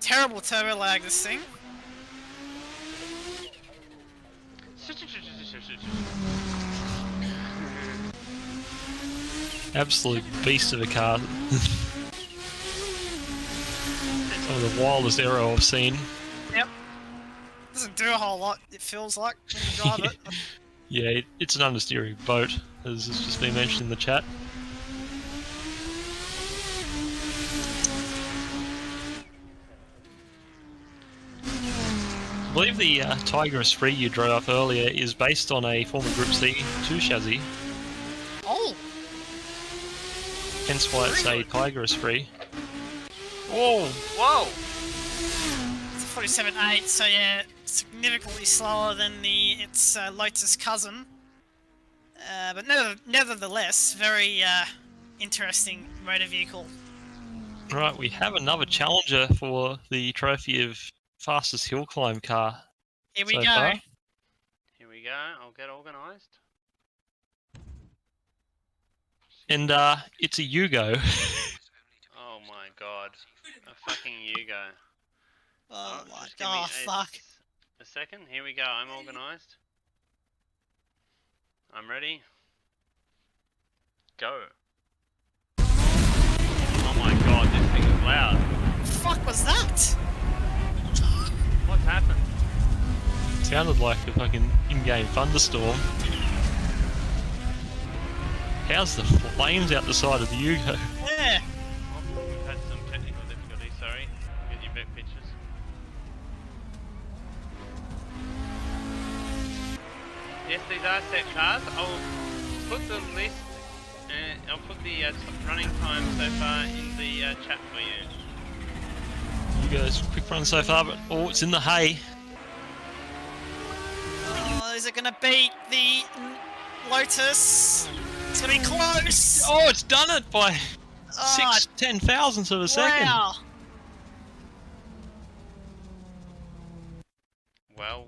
Terrible turbo lag, this thing. Absolute beast of a car. Some of the wildest aero I've seen. Yep. Doesn't do a whole lot, it feels like, when you drive it. Yeah, it's an understeering boat, as has just been mentioned in the chat. I believe the Tiger Esprit you drove up earlier is based on a former Group C2 chassis. Oh! Hence why it's a Tiger Esprit. Whoa! Whoa! It's a 47.8, so yeah, significantly slower than its Lotus cousin. But nevertheless, very interesting motor vehicle. Right, we have another challenger for the trophy of fastest hill climb car. Here we go. Far. Here we go. I'll get organised. And it's a Yugo. Oh my god. A fucking Yugo. Oh my just give me god, fuck. a second. Here we go. I'm organised. I'm ready. Go. Oh my god, this thing is loud. What the fuck was that? What's happened? Sounded like a fucking in-game thunderstorm. How's the flames out the side of the Yugo? Yeah. Oh, we've had some technical difficulties, sorry. Get your back pictures. Yes, these are set cars. I'll put the list, I'll put the running time so far in the chat for you. Yugo's quick run so far, but oh, it's in the hay. Oh, is it gonna beat the Lotus? It's gonna be close! Oh, it's done it by 10 thousandths of a second. Wow! Well.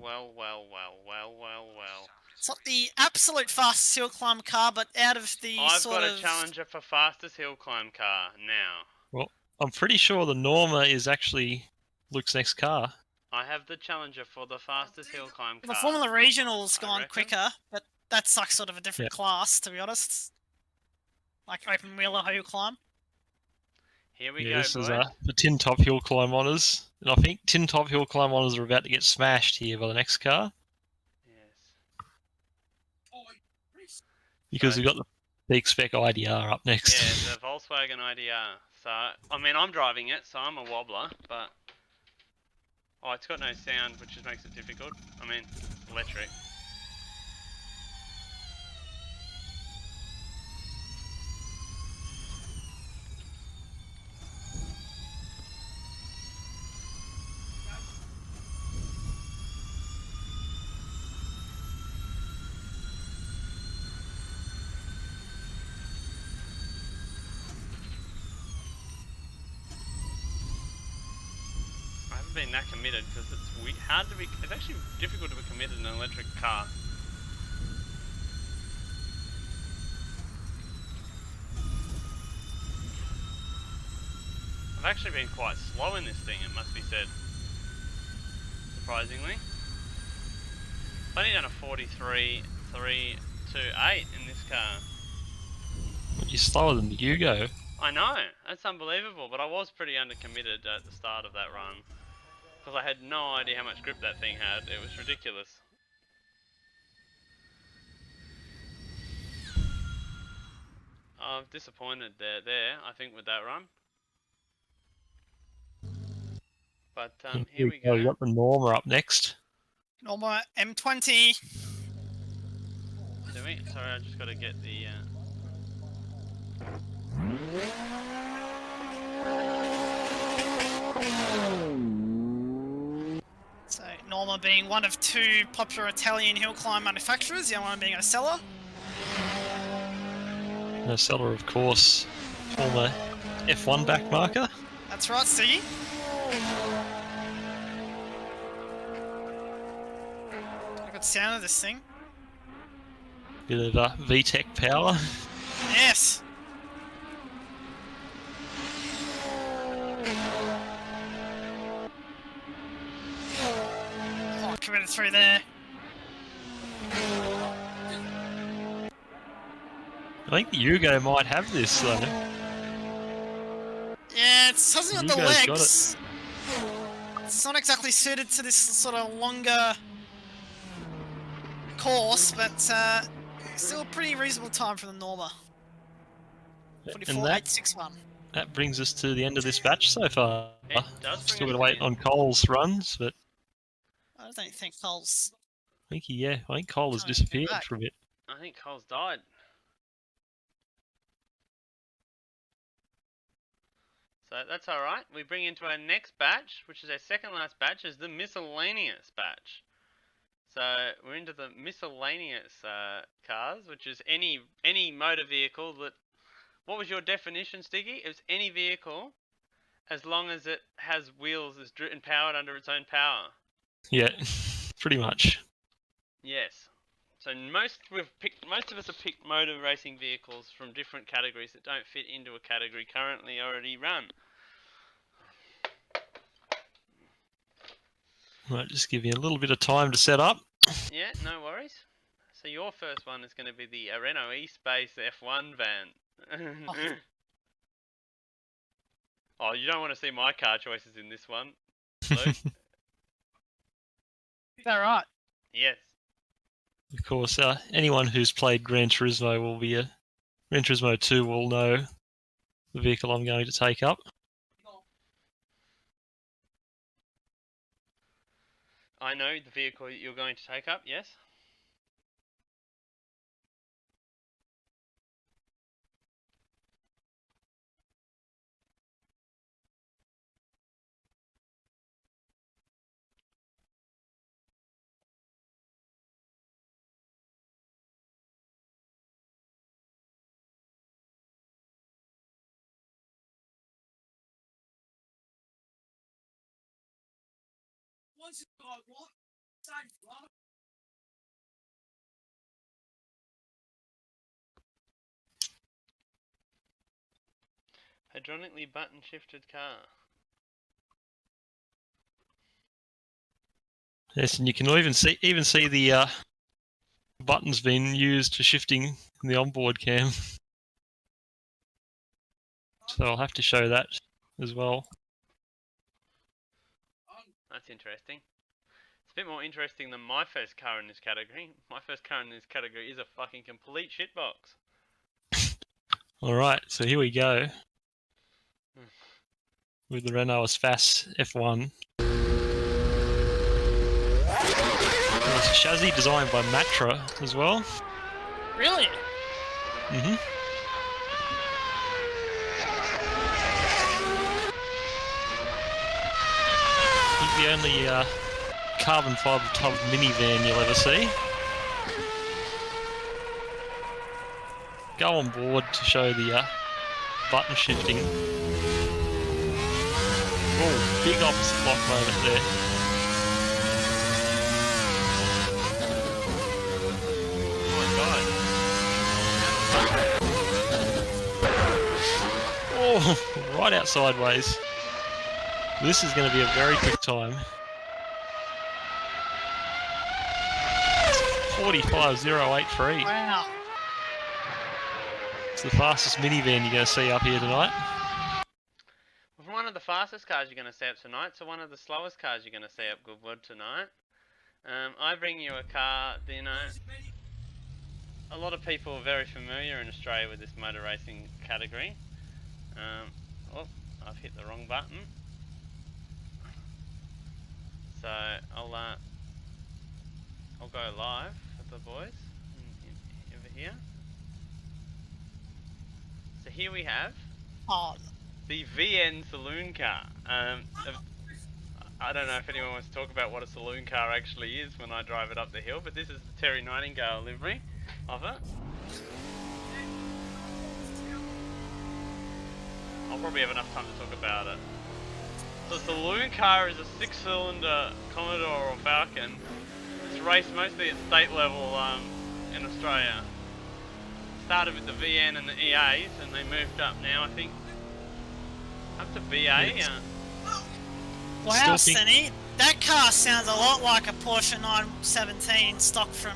It's not the absolute fastest hill climb car, but out of the I've got a challenger for fastest hill climb car now. Well, I'm pretty sure the Norma is actually Luke's next car. I have the challenger for the fastest hill climb car. The Formula Regional's gone quicker, but that's like sort of a different class, to be honest. Like open wheeler hill climb. Here we Yeah, go, this boys. is the Tin Top Hill Climb honours. And I think Tin Top Hill Climb honours are about to get smashed here by the next car. Because we've got the big spec IDR up next. Yeah, the Volkswagen IDR. So, I mean, I'm driving it, so I'm a wobbler, but... Oh, it's got no sound, which just makes it difficult. I mean, electric. Been that committed because it's hard to be. It's actually difficult to be committed in an electric car. I've actually been quite slow in this thing, it must be said. Surprisingly, I've only done a 43.328 in this car. You're slower than the Yugo. I know, that's unbelievable. But I was pretty undercommitted at the start of that run. Because I had no idea how much grip that thing had. It was ridiculous. I'm disappointed there, I think, with that run. But here we go. We got the Norma up next. Norma M20. Do we? Sorry, I just got to get the... So Norma being one of two popular Italian hill climb manufacturers, the other one being Ocella. Ocella, of course, former F1 backmarker. That's right, Stiggy. Got a good sound of this thing. Bit of VTEC power. Yes. Oh, committed through there. I think the Yugo might have this though. Yeah, it hasn't got the Yugo's got legs. It's not exactly suited to this sort of longer course, but still a pretty reasonable time for the Norma. 24.861. That brings us to the end of this batch so far. It does Still bring got us to wait on Cole's runs, but I don't think Cole's... I think Cole has disappeared for a bit. I think Cole's died. So that's alright. We bring into our next batch, which is our second last batch, is the Miscellaneous batch. So we're into the Miscellaneous cars, which is any motor vehicle that... What was your definition, Stiggy? It was any vehicle as long as it has wheels and powered under its own power. Yeah, pretty much. Yes. So most of us have picked motor racing vehicles from different categories that don't fit into a category currently already run. Might just give you a little bit of time to set up. Yeah, no worries. So your first one is going to be the Renault E-Space F1 van. Oh, you don't want to see my car choices in this one, Luke? Is that right? Yes. Of course, anyone who's played Gran Turismo Gran Turismo 2 will know the vehicle I'm going to take up. I know the vehicle that you're going to take up, yes? Hydraulically button shifted car. Yes, and you can even see the buttons being used for shifting in the onboard cam. So I'll have to show that as well. That's interesting. It's a bit more interesting than my first car in this category. My first car in this category is a fucking complete shitbox. Alright, so here we go. With the Renault Espace F1. It's a chassis designed by Matra as well. Really? Mm-hmm. The only carbon fibre tub minivan you'll ever see. Go on board to show the button shifting. Oh, big opposite lock moment there. Oh, right out sideways. This is going to be a very quick time. 45.083. Wow. It's the fastest minivan you're going to see up here tonight. Well, one of the fastest cars you're going to see up tonight, so one of the slowest cars you're going to see up Goodwood tonight. I bring you a car, you know... a lot of people are very familiar in Australia with this motor racing category. Oh, I've hit the wrong button. So I'll go live with the boys over here. So here we have the VN saloon car. I don't know if anyone wants to talk about what a saloon car actually is when I drive it up the hill, but this is the Terry Nightingale livery of it. I'll probably have enough time to talk about it. So the saloon car is a 6-cylinder Commodore or Falcon. It's raced mostly at state level in Australia. Started with the VN and the EAs, and they moved up now, I think, up to BA. Wow, Senny, that car sounds a lot like a Porsche 917 stock from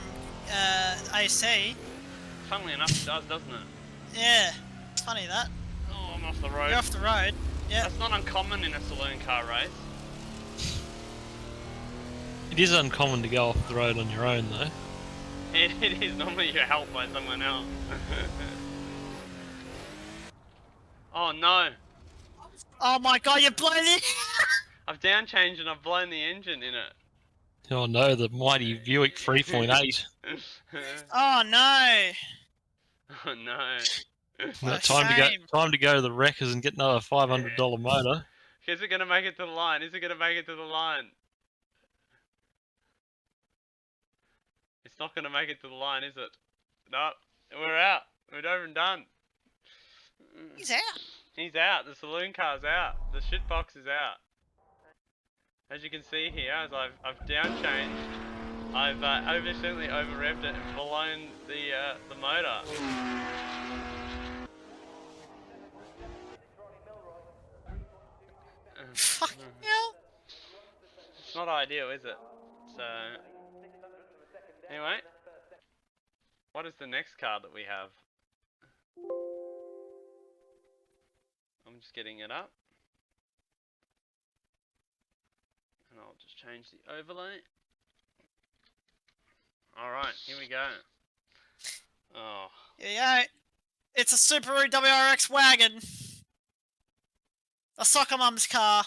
AC. Funnily enough, it does, doesn't it? Yeah, it's funny that. Oh, I'm off the road. You're off the road. Yeah. That's not uncommon in a saloon car race. It is uncommon to go off the road on your own, though. It is. Normally you're helped by someone else. Oh no! Oh my god, you're blown it! I've down changed and I've blown the engine in it. Oh no, the mighty Buick 3.8. Oh no! Oh no! Time to go to the wreckers and get another $500 motor. Is it gonna make it to the line? Is it gonna make it to the line? It's not gonna make it to the line, is it? No, we're out. We're over and done. He's out. He's out. The saloon car's out. The shitbox is out. As you can see here, as I've down changed, I've overshootly over revved it and blown the motor. Fucking hell. It's not ideal, is it? So anyway, what is the next car that we have? I'm just getting it up. And I'll just change the overlay. Alright, here we go. Oh. Yeah, it's a Subaru WRX wagon. A soccer mum's car.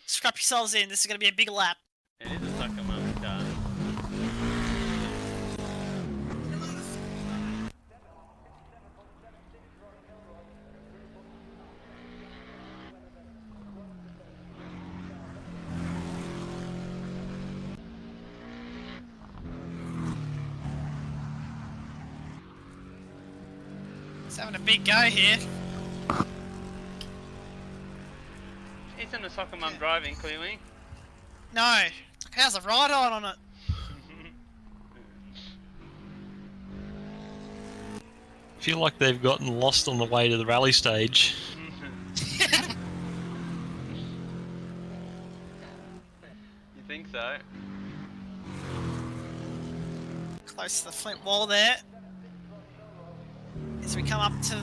Strap yourselves in, this is going to be a big lap. It is a soccer mum's car. It's having a big go here. Isn't a soccer mum driving, clearly? No. How's the ride on it? Feel like they've gotten lost on the way to the rally stage. You think so? Close to the flint wall there. As we come up to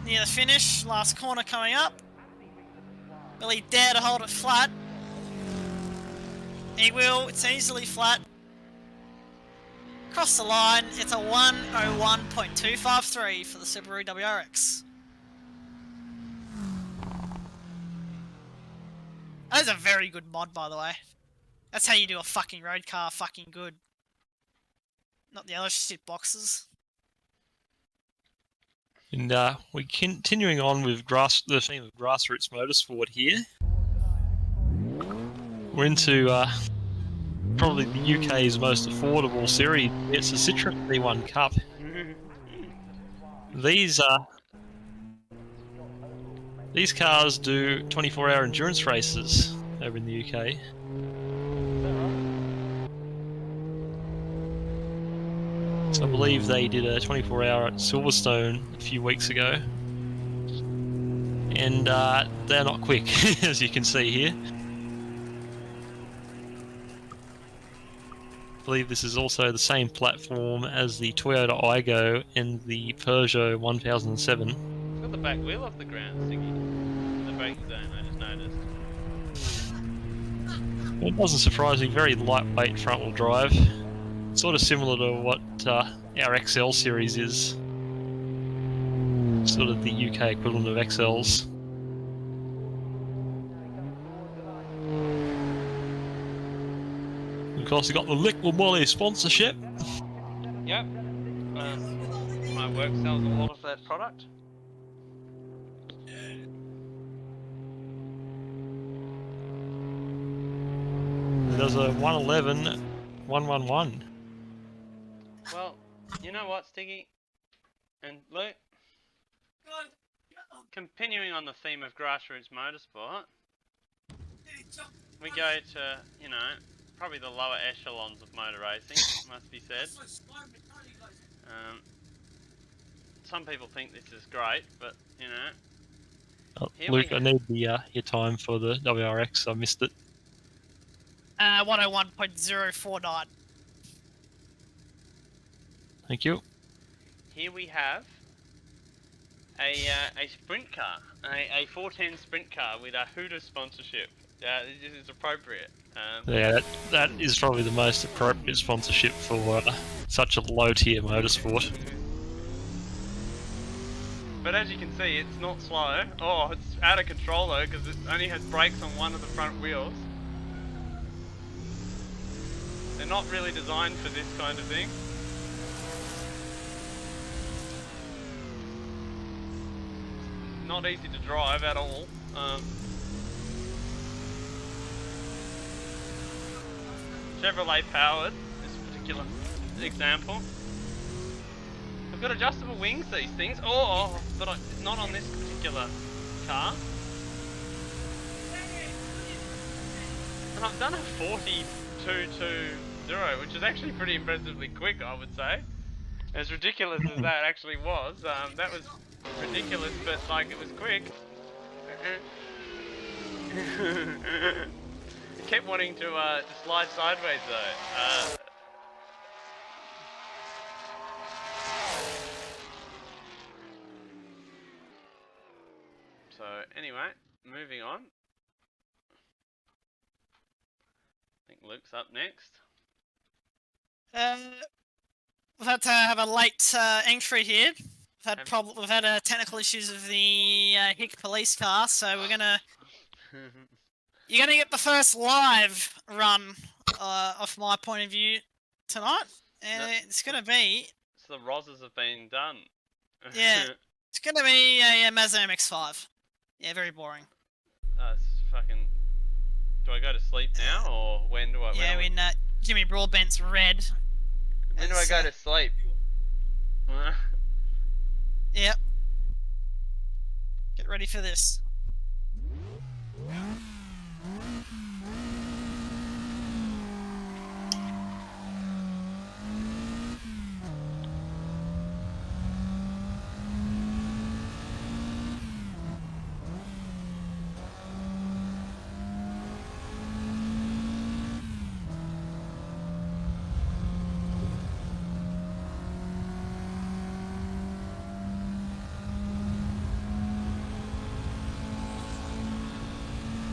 near the finish, last corner coming up. Will he dare to hold it flat? He will, it's easily flat. Across the line, it's a 1:01.253 for the Subaru WRX. That is a very good mod, by the way. That's how you do a fucking road car fucking good. Not the other shit boxes. And we're continuing on with the theme of grassroots motorsport here. We're into probably the UK's most affordable series. It's the Citroen C1 Cup. These cars do 24-hour endurance races over in the UK. So I believe they did a 24-hour at Silverstone a few weeks ago. And they're not quick, as you can see here. I believe this is also the same platform as the Toyota Aygo and the Peugeot 1007. It's got the back wheel off the ground, Stiggy. The braking zone, I just noticed. It doesn't surprise me, very lightweight front-wheel drive. Sort of similar to what our XL series is. Sort of the UK equivalent of XLs. Of course, we got the Liquid Molly sponsorship. Yep. My work sells a lot of that product. There's a 111, 111. Well, you know what, Stiggy? And Luke? Continuing on the theme of grassroots motorsport, we go to, you know, probably the lower echelons of motor racing, must be said. Some people think this is great, but, you know. Luke, I need the your time for the WRX. I missed it. 101.049. Thank you. Here we have a sprint car, a 410 sprint car with a Hooters sponsorship. This is appropriate. Yeah, that is probably the most appropriate sponsorship for such a low-tier motorsport. But as you can see, it's not slow. Oh, it's out of control though, because it only has brakes on one of the front wheels. They're not really designed for this kind of thing. Not easy to drive at all. Chevrolet powered, this particular example. They've got adjustable wings, these things. Oh, but not on this particular car. And I've done a 42.20, which is actually pretty impressively quick, I would say. As ridiculous as that actually was, that was ridiculous, but like it was quick. Kept wanting to slide sideways though. So anyway, moving on. I think Luke's up next. We've had to have a late entry here. We've had technical issues with the Hick police car, so we're gonna. You're gonna get the first live run, off my point of view, tonight. It's gonna be. So the Rosses have been done. Yeah, it's gonna be a Mazda MX-5. Yeah, very boring. It's fucking. Do I go to sleep now, or when do I? Yeah, in Jimmy Broadbent's red. When do I go to sleep? Yep. Get ready for this.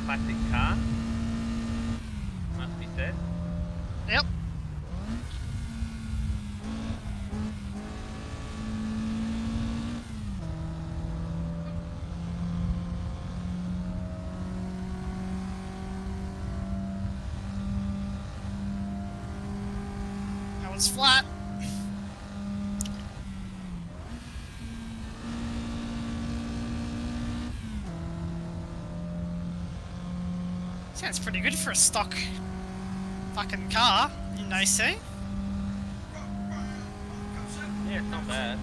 Classic car, must be said. Yep. That one's flat. Sounds pretty good for a stock fucking car in AC. Yeah, it's not bad.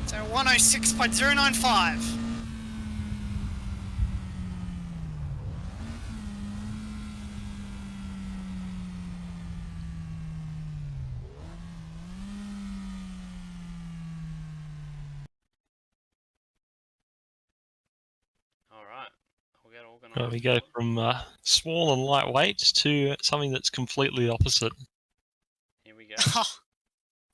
So 106.095. We go from small and lightweight to something that's completely opposite. Here we go.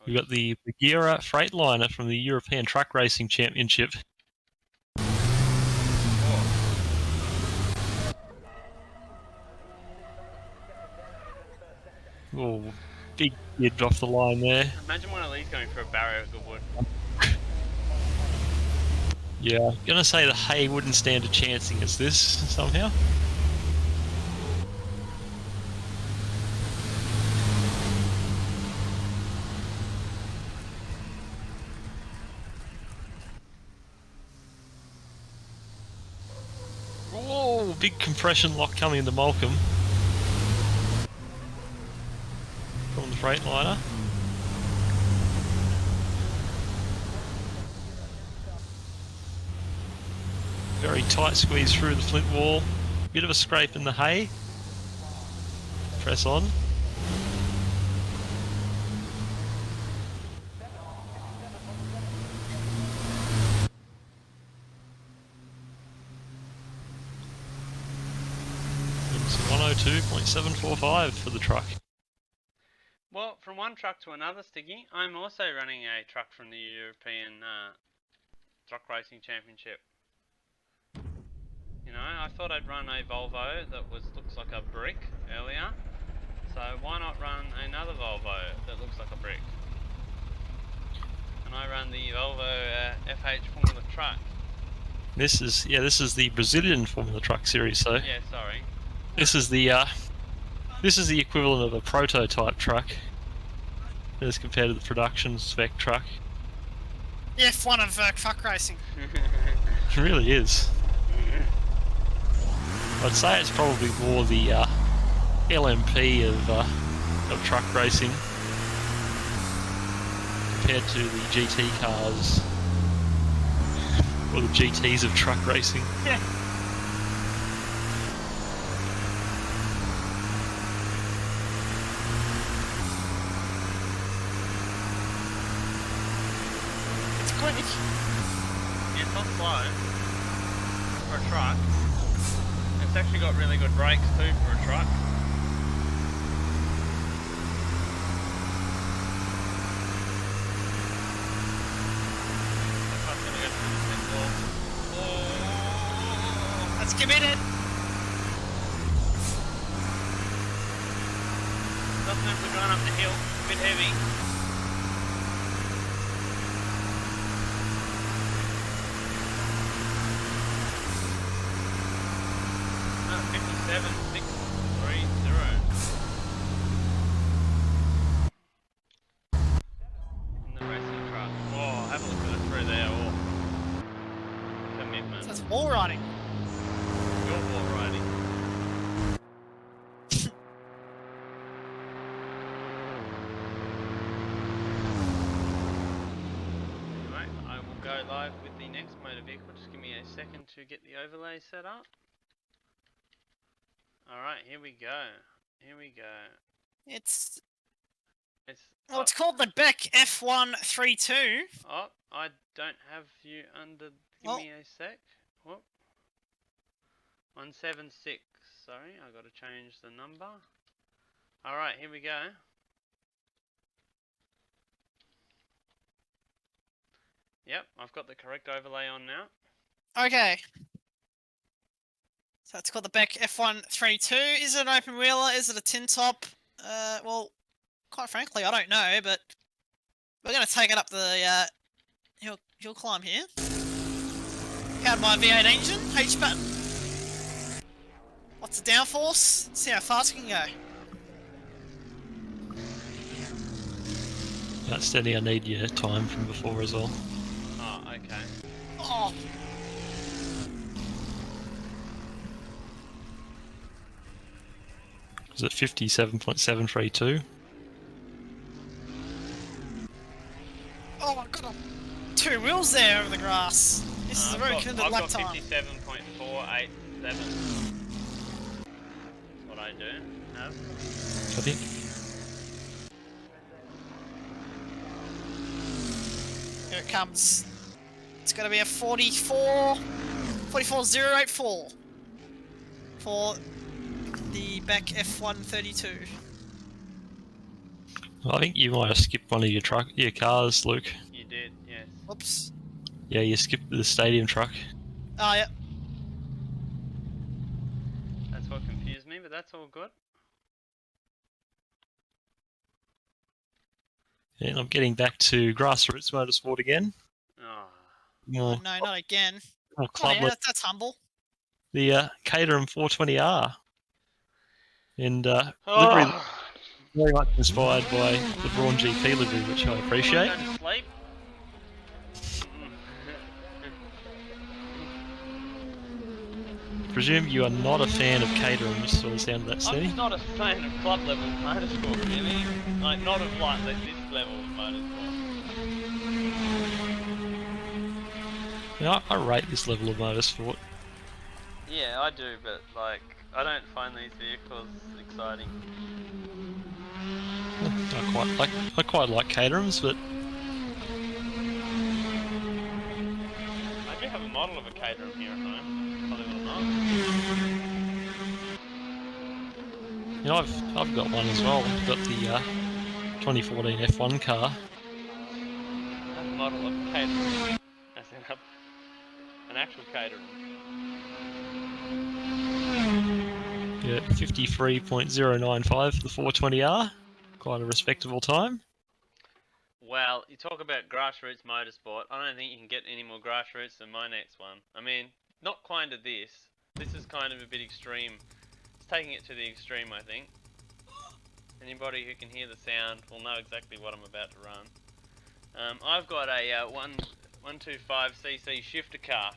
We've got the Bagheera Freightliner from the European Truck Racing Championship. Oh, big skid off the line there. Imagine one of these going for a barrier at Goodwood. Yeah, gonna say the hay wouldn't stand a chance against this somehow. Whoa, big compression lock coming into Malcolm from the Freightliner. Very tight squeeze through the flint wall. Bit of a scrape in the hay. Press on. It's 102.745 for the truck. Well, from one truck to another, Sticky, I'm also running a truck from the European Truck Racing Championship. You know, I thought I'd run a Volvo that looks like a brick earlier, so why not run another Volvo that looks like a brick? And I run the Volvo FH Formula Truck. This is the Brazilian Formula Truck series. So yeah, sorry. This is the equivalent of a prototype truck as compared to the production spec truck. The F1 of truck racing. It really is. I'd say it's probably more the LMP of truck racing compared to the GT cars or the GTs of truck racing. Yeah. It's quick. Yeah, it's not slow for a truck. It's actually got really good brakes too for a truck. Let's give it in. Doesn't have to run up the hill, a bit heavy. No, 57,630. In the racing truck. Oh, have a look at it through there. Oh. Commitment. That's wall riding. Your wall riding. Anyway, I will go live with the next motor vehicle. Just give me a second to get the overlay set up. Alright, here we go. Here we go. It's called the Beck F132. Oh, I don't have you under. Give me a sec. Whoop. 176. Sorry, I got to change the number. Alright, here we go. Yep, I've got the correct overlay on now. Okay. So it's called the Beck F132. Is it an open wheeler? Is it a tin top? Well, quite frankly, I don't know, but we're going to take it up the hill climb here. Powered by a V8 engine, H button. What's the downforce? See how fast we can go. That's steady. I need your time from before as well. Oh, okay. Oh. Is it 57.732? Oh, I've got two wheels there over the grass. This is a very good lap time. I've got 57.487. That's what I do have. Copy. Here it comes. It's going to be a 44084 for the Beck F132. I think you might have skipped one of your cars, Luke. You did, yes. Whoops. Yeah, you skipped the stadium truck. Oh, yeah. That's what confused me, but that's all good. And I'm getting back to grassroots motorsport again. Oh. More, No, not again. more Oh, club yeah, level. that's humble. The Caterham 420R. And livery very much inspired by the Brawn GP livery, which I appreciate. Going to sleep? Presume you are not a fan of Caterham, just sort of sound of that, I'm Stevie. just not a fan of club level motorsport, really. Like, not of like this level of motorsport. I rate this level of motorsport. Yeah, I do, but like, I don't find these vehicles exciting. I quite like Caterhams, but I do have a model of a Caterham here at home, believe it or not. I've got one as well. I've got the 2014 F1 car. A model of a Caterham. As in an actual Caterham. Yeah, 53.095 for the 420R. Quite a respectable time. Well, you talk about grassroots motorsport. I don't think you can get any more grassroots than my next one. I mean, not kind of this. This is kind of a bit extreme. It's taking it to the extreme, I think. Anybody who can hear the sound will know exactly what I'm about to run. I've got a 125cc shifter car.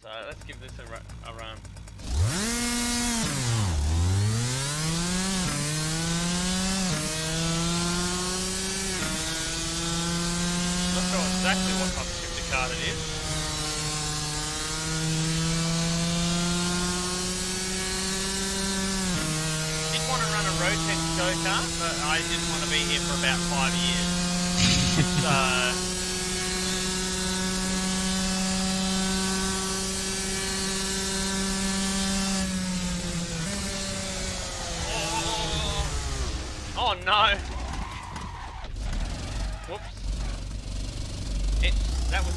So let's give this a run. Not sure exactly what type of shifter car it is. Did want to run a road test go-kart, but I didn't want to be here for about 5 years. So... Oh no! Whoops. That was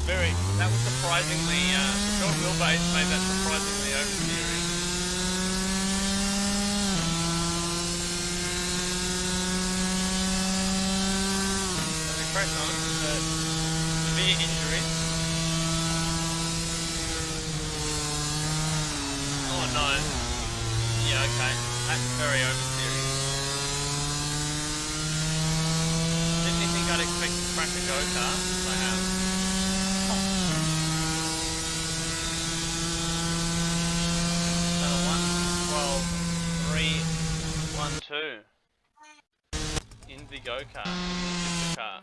surprisingly, the short wheelbase made that surprisingly oversteering. So we press on, severe injury. Oh no. Yeah, okay. That's very oversteering. Didn't think I'd expect to crash a go-kart. I have. So 112.312 in the go-kart, in the car.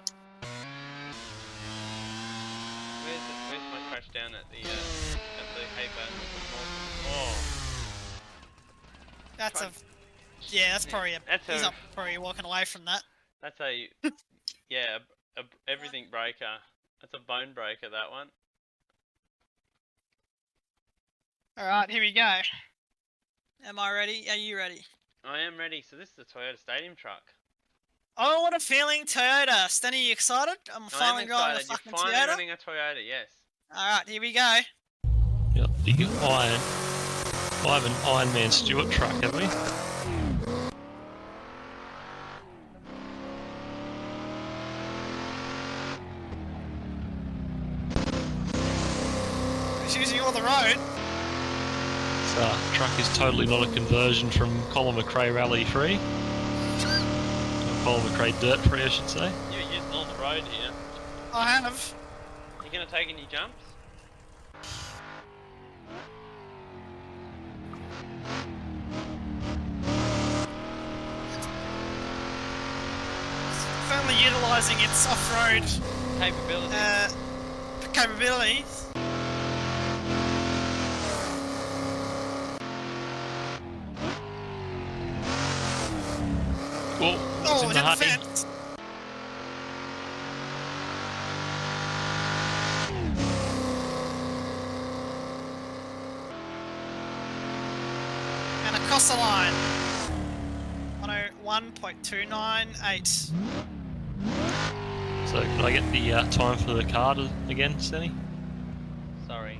Where's my crash down at the Hayburn? Oh. That's probably he's not probably walking away from that. That's a everything breaker. That's a bone breaker, that one. Alright, here we go. Am I ready? Are you ready? I am ready. So this is the Toyota Stadium truck. Oh, what a feeling, Toyota. Stanley, you excited? I'm finally driving a fucking You're finally Toyota. running a Toyota, yes. Alright, here we go. Yeah, the Ivan Iron Man Stewart truck, have we? It's using all the road. This truck is totally not a conversion from Colin McRae Rally 3. Or Colin McRae Dirt 3, I should say. You're using all the road here. I have. You gonna take any jumps? Firmly utilising its off-road capabilities. Well, oh, in the Hutty. fence. And across the line. 101.298. So can I get the time for the car again, Stanny? Sorry.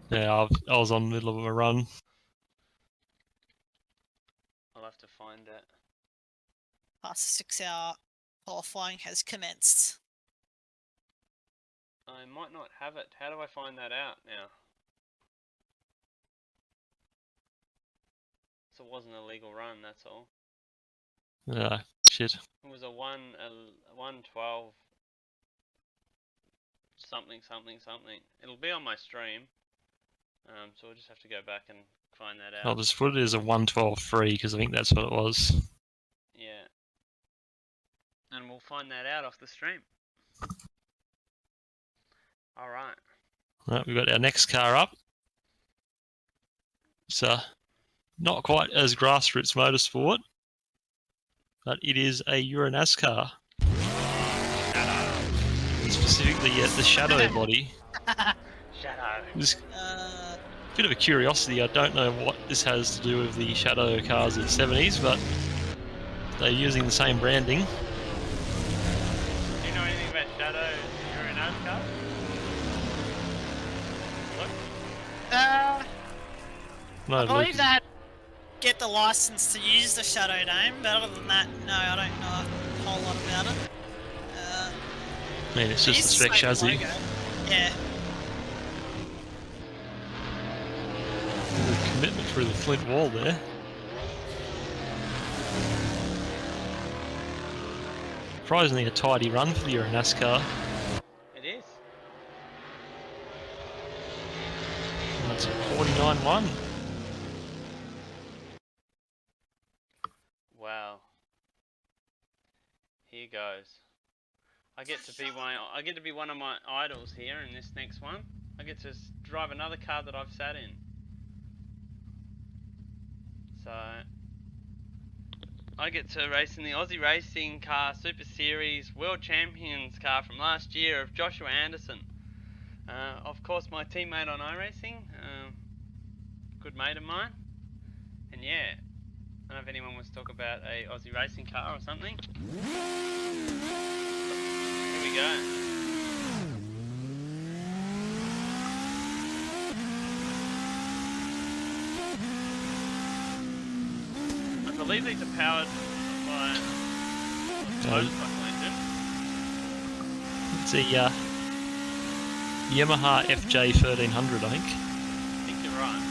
Yeah, I was on the middle of a run. I'll have to find that. past the 6-hour qualifying has commenced. I might not have it. How do I find that out now? So it wasn't a legal run, that's all. Shit. It was a 1:12 something. It'll be on my stream. So we'll just have to go back and find that out. I'll just put it as a 1:12.3 because I think that's what it was. Yeah. And we'll find that out off the stream. Alright. Right, we've got our next car up. It's not quite as grassroots motorsport, but it is a Euro NASCAR. Specifically, the Shadow body. Shadow. Just a bit of a curiosity. I don't know what this has to do with the Shadow cars of the 70s, but they're using the same branding. Do you know anything about Shadow Euro NASCAR? No, I believe that get the license to use the Shadow name, but other than that, no, I don't know a whole lot about it. I mean, it's just a spec chassis. Yeah. The commitment through the Flint wall there. Surprisingly a tidy run for the Euro NASCAR. It is. And that's 49.1. Wow. Here goes. I get to be one of my idols here in this next one. I get to drive another car that I've sat in. So I get to race in the Aussie Racing Car Super Series World Champions car from last year of Joshua Anderson. Of course, my teammate on iRacing, good mate of mine. And yeah, I don't know if anyone wants to talk about a Aussie racing car or something. Here we go. I believe these are powered by a motorcycle engine. It's a Yamaha FJ 1300, I think. I think you're right.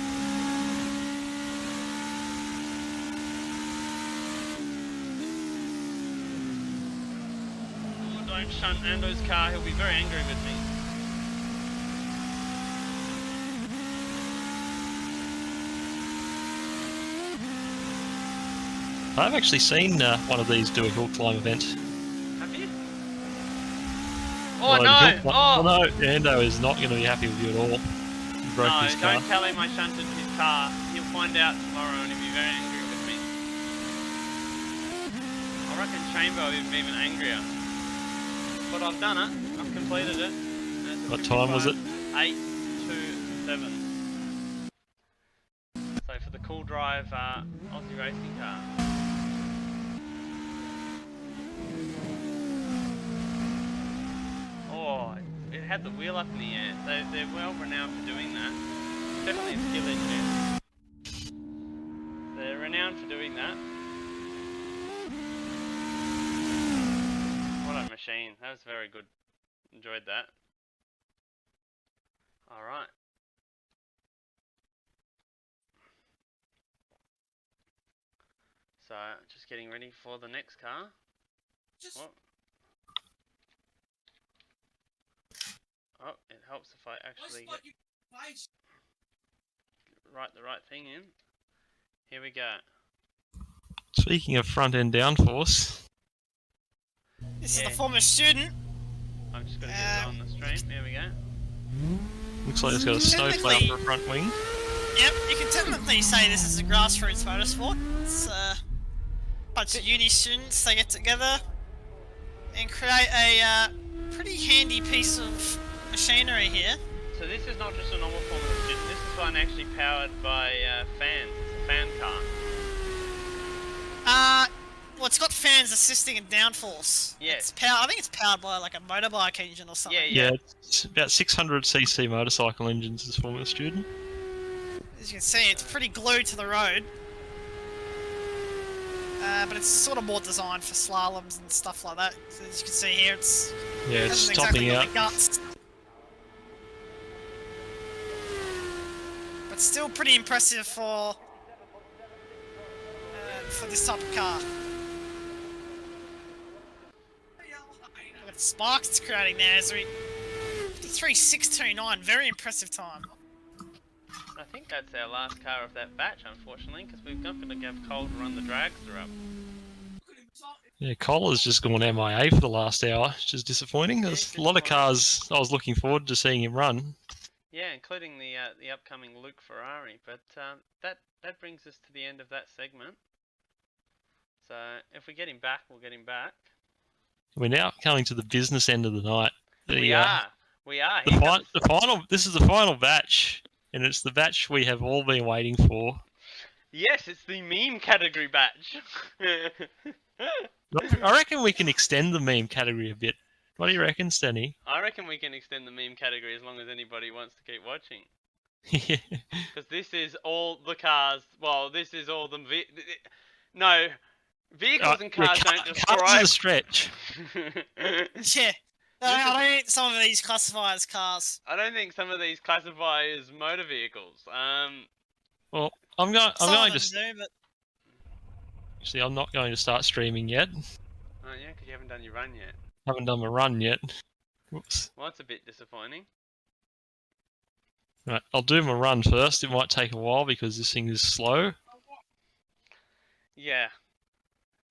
Oh, don't shunt Nando's car, he'll be very angry with me. I've actually seen one of these do a hill climb event. Have you? Oh no! Well, no, Ando is not going to be happy with you at all. He broke his car. Don't tell him I shunted his car. He'll find out tomorrow and he'll be very angry with me. I reckon Chamber will be even angrier. But I've done it. I've completed it. What time was it? 8:27. So for the Cool Drive Aussie racing car. Oh, it had the wheel up in the air. They're well renowned for doing that. Definitely a skill engineer. They're renowned for doing that. What a machine. That was very good. Enjoyed that. Alright. So, just getting ready for the next car. What? Oh, it helps if I actually write the right thing in. Here we go. Speaking of front end downforce. This is the former student. I'm just going to get it on the stream. There we go. Looks like it's got a snowplow for a front wing. Yep, you can technically say this is a grassroots motorsport. It's a bunch of uni students, they get together and create a pretty handy piece of machinery here. So this is not just a normal Formula student, this is one actually powered by fans. It's a fan car. Well, it's got fans assisting in downforce. Yes. I think it's powered by like a motorbike engine or something. Yeah, it's about 600cc motorcycle engines as Formula Student. As you can see, it's pretty glued to the road. but it's sort of more designed for slaloms and stuff like that. So as you can see here, it's it's exactly topping got out. the guts. But still pretty impressive for this type of car. Look at the sparks it's creating there. 53.629, very impressive time. I think that's our last car of that batch, unfortunately, because we're not going to have Cole to run the dragster up. Yeah, Collar's just gone MIA for the last hour, which is disappointing. There's a lot of cars I was looking forward to seeing him run. Yeah, including the upcoming Luke Ferrari. But that brings us to the end of that segment. So if we get him back, we'll get him back. We're now coming to the business end of the night. We are. This is the final batch, and it's the batch we have all been waiting for. Yes, it's the meme category batch. I reckon we can extend the meme category a bit. What do you reckon, Stenny? I reckon we can extend the meme category as long as anybody wants to keep watching. Because this is all the cars. Well, this is all the vehicles and cars don't describe. Cars is a stretch. Yeah. No, I don't think some of these classify as cars. I don't think some of these classify as motor vehicles. Well, I'm going to. Do, but... See, I'm not going to start streaming yet. Oh yeah, because you haven't done your run yet. Haven't done my run yet. Whoops. Well, that's a bit disappointing. Right, I'll do my run first. It might take a while because this thing is slow. Yeah.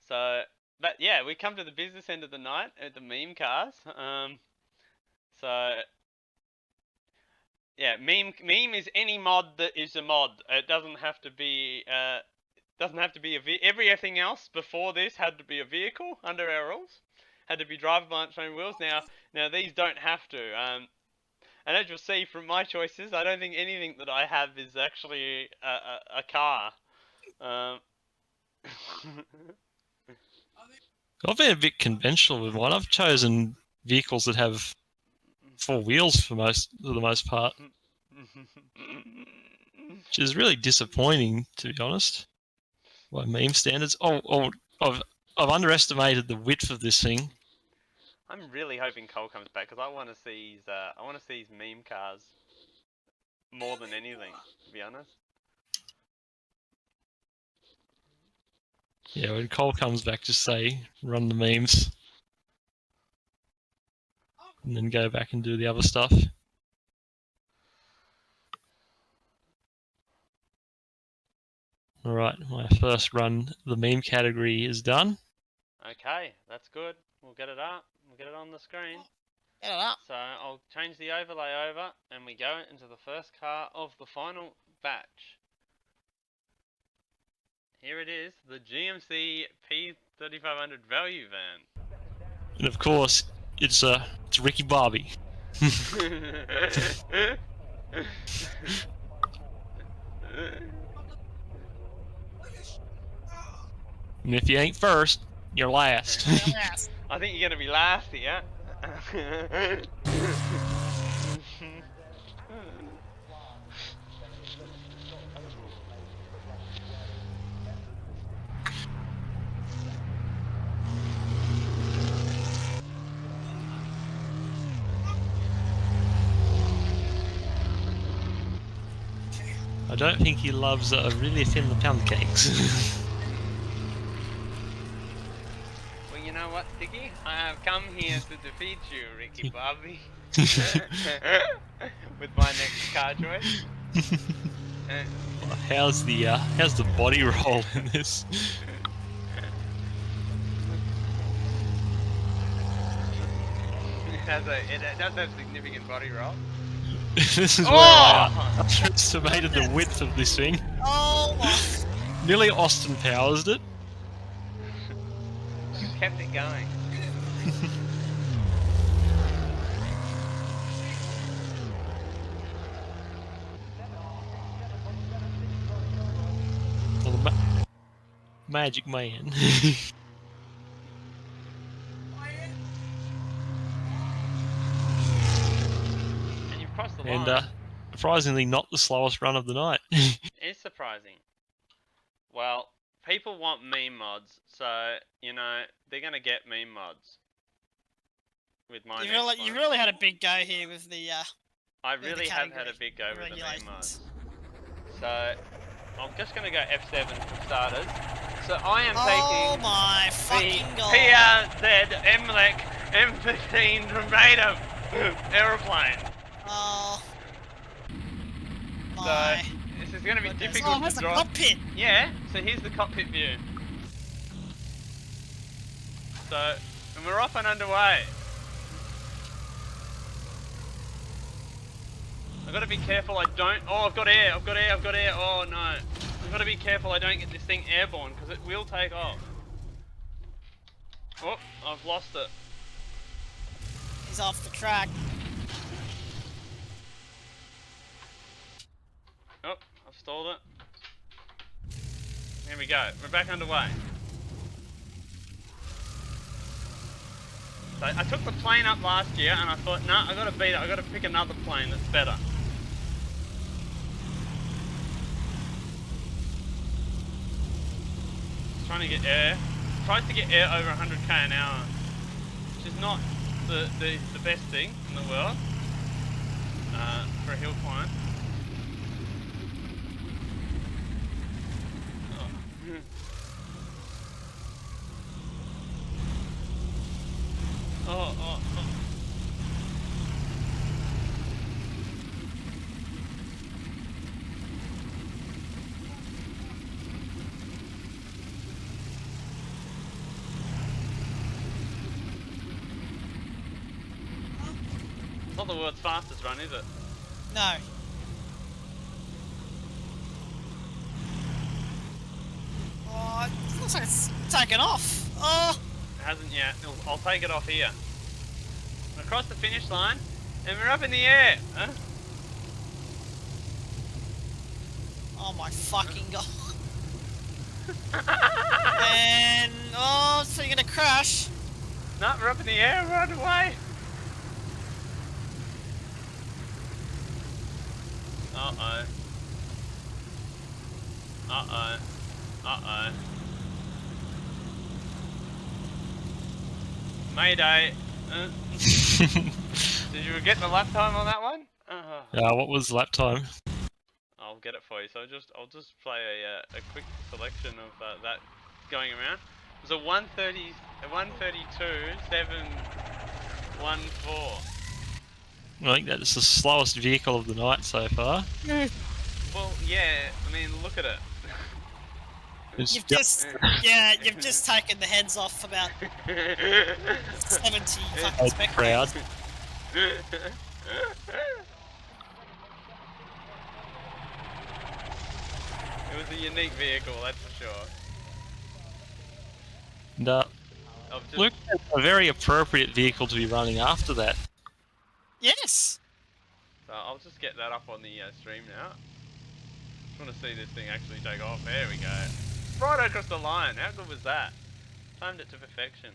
So, but yeah, we come to the business end of the night at the meme cars. So, yeah, meme is any mod that is a mod. It doesn't have to be. Everything else before this had to be a vehicle under our rules. Had to be drivable on its own wheels. Now these don't have to. And as you'll see from my choices, I don't think anything that I have is actually a car. I've been a bit conventional with mine. I've chosen vehicles that have 4 wheels for the most part, which is really disappointing, to be honest, by meme standards. I've underestimated the width of this thing. I'm really hoping Cole comes back because I want to see his meme cars more than anything, to be honest. Yeah, when Cole comes back, just say, run the memes. And then go back and do the other stuff. Alright, my first run, the meme category is done. Okay, that's good. We'll get it up. We'll get it on the screen. Get it up. So I'll change the overlay over and we go into the first car of the final batch. Here it is, the GMC P3500 value van. And of course, it's Ricky Bobby. And if you ain't first, you're last. I think you're gonna be last here. I don't think he loves really thin the pound cakes. Well, you know what, Sticky? I have come here to defeat you, Ricky Bobby. With my next car choice. How's the body roll in this? It does have significant body roll. This is where I underestimated the width of this thing. Oh my! Nearly Austin Powers it. Kept it going. Well, the Magic Man. And surprisingly not the slowest run of the night. It's surprising. Well, people want meme mods, so you know they're gonna get meme mods. With my You really had a big go here with the. I really have had a big go with the meme mods. So I'm just gonna go F7 for starters. So I am taking my fucking god. PRZ MLEC M15 Tornado aeroplane. Oh. So this is gonna be difficult to drive. The cockpit. Yeah. So here's the cockpit view. So and we're off and underway. I've got to be careful I don't... Oh, I've got air. Oh, no. I've got to be careful I don't get this thing airborne, because it will take off. Oh, I've lost it. He's off the track. Oh, I've stalled it. Here we go. We're back underway. So I took the plane up last year, and I thought, nah, I got to beat it. I got to pick another plane that's better. Trying to get air. Tries to get air over 100k an hour, which is not the best thing in the world for a hill climb. Oh. Not the world's fastest run, is it? No. Oh, it looks like it's taken off. Oh! It hasn't yet. I'll take it off here. We're across the finish line, and we're up in the air. Huh? Oh my fucking god. And oh, so you're gonna crash? No, we're up in the air. We're underway. Uh-oh. Uh-oh. Uh-oh. Mayday. Did you get the lap time on that one? What was lap time? I'll get it for you. So I'll just play a quick selection of that going around. It was a 132, 714. I think that's the slowest vehicle of the night so far. Well, yeah. I mean, look at it. You've just taken the heads off about 70 fucking spectators. Proud. It was a unique vehicle, that's for sure. And, look, a very appropriate vehicle to be running after that. Yes! So I'll just get that up on the stream now. Just want to see this thing actually take off. There we go. Right across the line. How good was that? Timed it to perfection.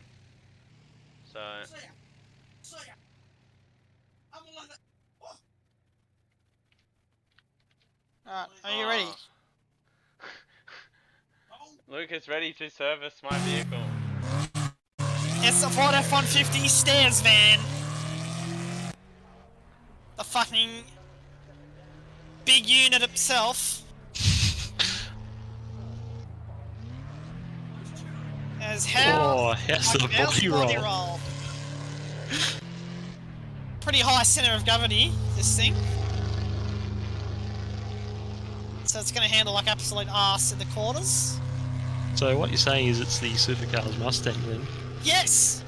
So... Alright, are you ready? Lucas ready to service my vehicle. It's the Ford F-150 stairs van. The fucking big unit itself. As hell. Oh, how's the body roll? Pretty high center of gravity, this thing. So it's going to handle like absolute arse in the corners. So what you're saying is it's the Supercars Mustang then? Yes!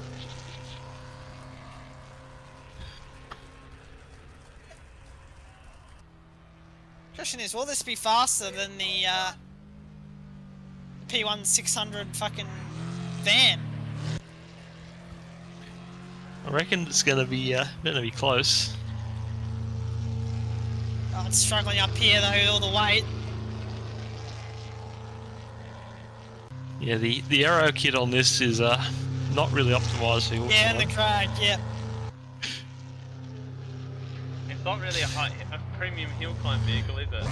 Question is, will this be faster than the P1600 fucking van? I reckon it's gonna be close. Oh, it's struggling up here though with all the weight. Yeah, the aero kit on this is not really optimised for hill Yeah, climb. and the crag, yeah. It's not really a premium hill climb vehicle, is it?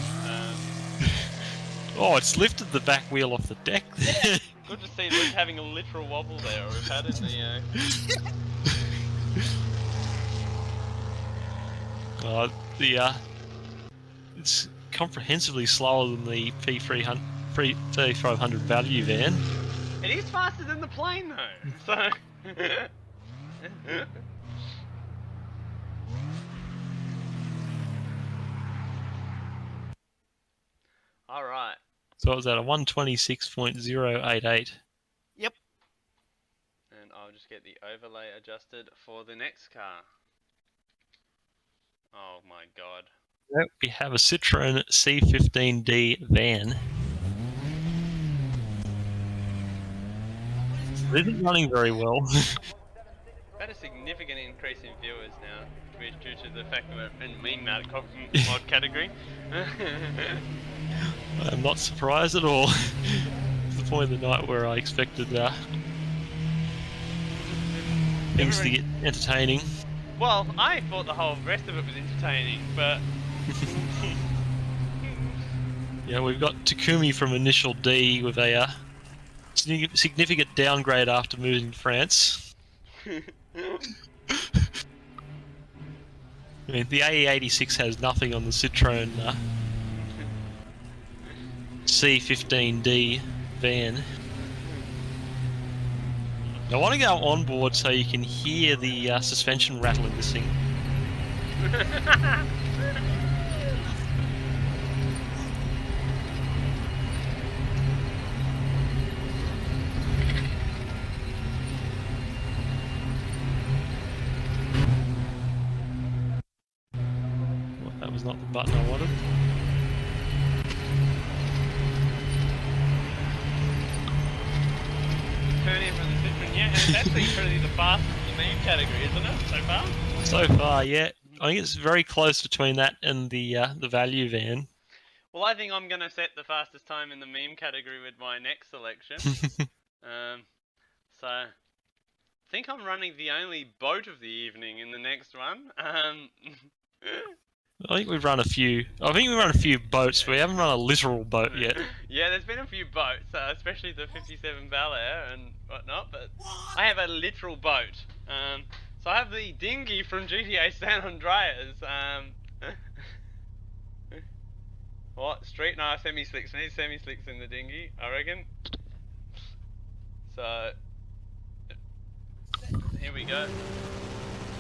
Oh, it's lifted the back wheel off the deck. Good to see Luke having a literal wobble there, or we've had in the. It's comprehensively slower than the P3500 value van. It is faster than the plane though, so. All right. So it was at a 126.088. Yep. And I'll just get the overlay adjusted for the next car. Oh my god. Yep, we have a Citroen C15D van. It isn't running very well. We've had a significant increase in viewers now, due to the fact that we're in meme mod category. I'm not surprised at all. It's the point of the night where I expected things to get entertaining. Well, I thought the whole rest of it was entertaining, but... Yeah, we've got Takumi from Initial D with a significant downgrade after moving to France. I mean, the AE86 has nothing on the Citroen C15D van. I want to go on board so you can hear the suspension rattle in this thing. Well, that was not the button I wanted. Turning from the Citroen, yeah, it's actually pretty the fastest in the meme category, isn't it, so far? So far, yeah. I think it's very close between that and the value van. Well, I think I'm going to set the fastest time in the meme category with my next selection. So, I think I'm running the only boat of the evening in the next one. I think we've run a few. I think we've run a few boats, but we haven't run a literal boat yet. Yeah, there's been a few boats, especially the 57 Bel Air and whatnot, but I have a literal boat. So I have the dinghy from GTA San Andreas. What? Street? No, semi-slicks. We need semi-slicks in the dinghy, I reckon. So, here we go.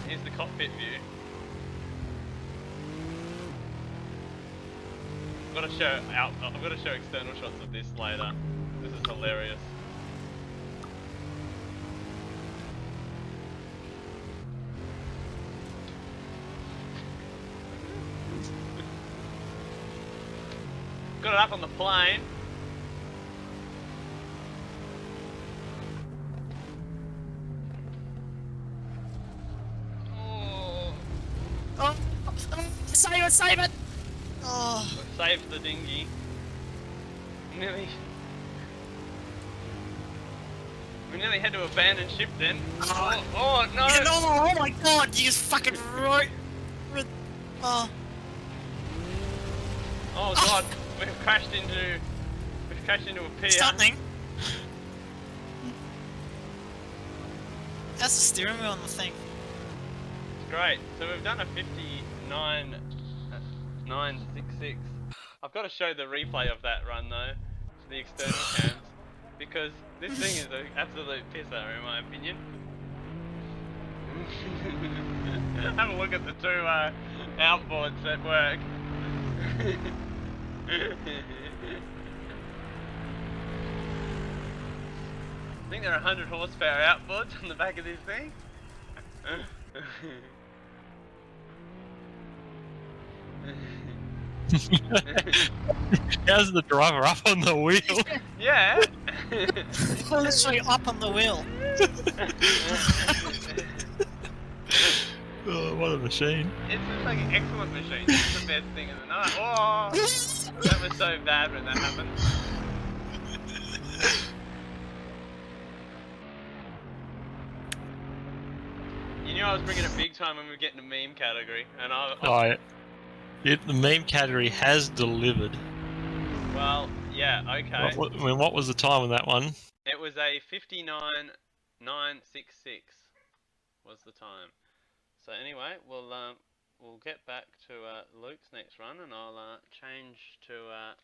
Here's the cockpit view. I've got to show external shots of this later. This is hilarious. Got it up on the plane. Oh, save it, save it! Oh. Saved the dinghy. We nearly had to abandon ship then. Oh no! Yeah, no! Oh my god! You just fucking right. Oh. Oh god! We've crashed into a pier. Something. How's the steering wheel on the thing? It's great. So we've done a 59.966. I've got to show the replay of that run though to the external cams because this thing is an absolute pisser in my opinion. Have a look at the two outboards at work. I think there are 100 horsepower outboards on the back of this thing. How's the driver up on the wheel? Yeah. Literally up on the wheel. Oh, what a machine. It's a fucking excellent machine. It's the best thing of the night. Oh, that was so bad when that happened. You knew I was bringing it big time when we were getting a meme category, and the meme category has delivered. Well, yeah. Yeah, okay. What was the time on that one? It was a 59.966 was the time. So anyway, we'll get back to Luke's next run, and I'll change to.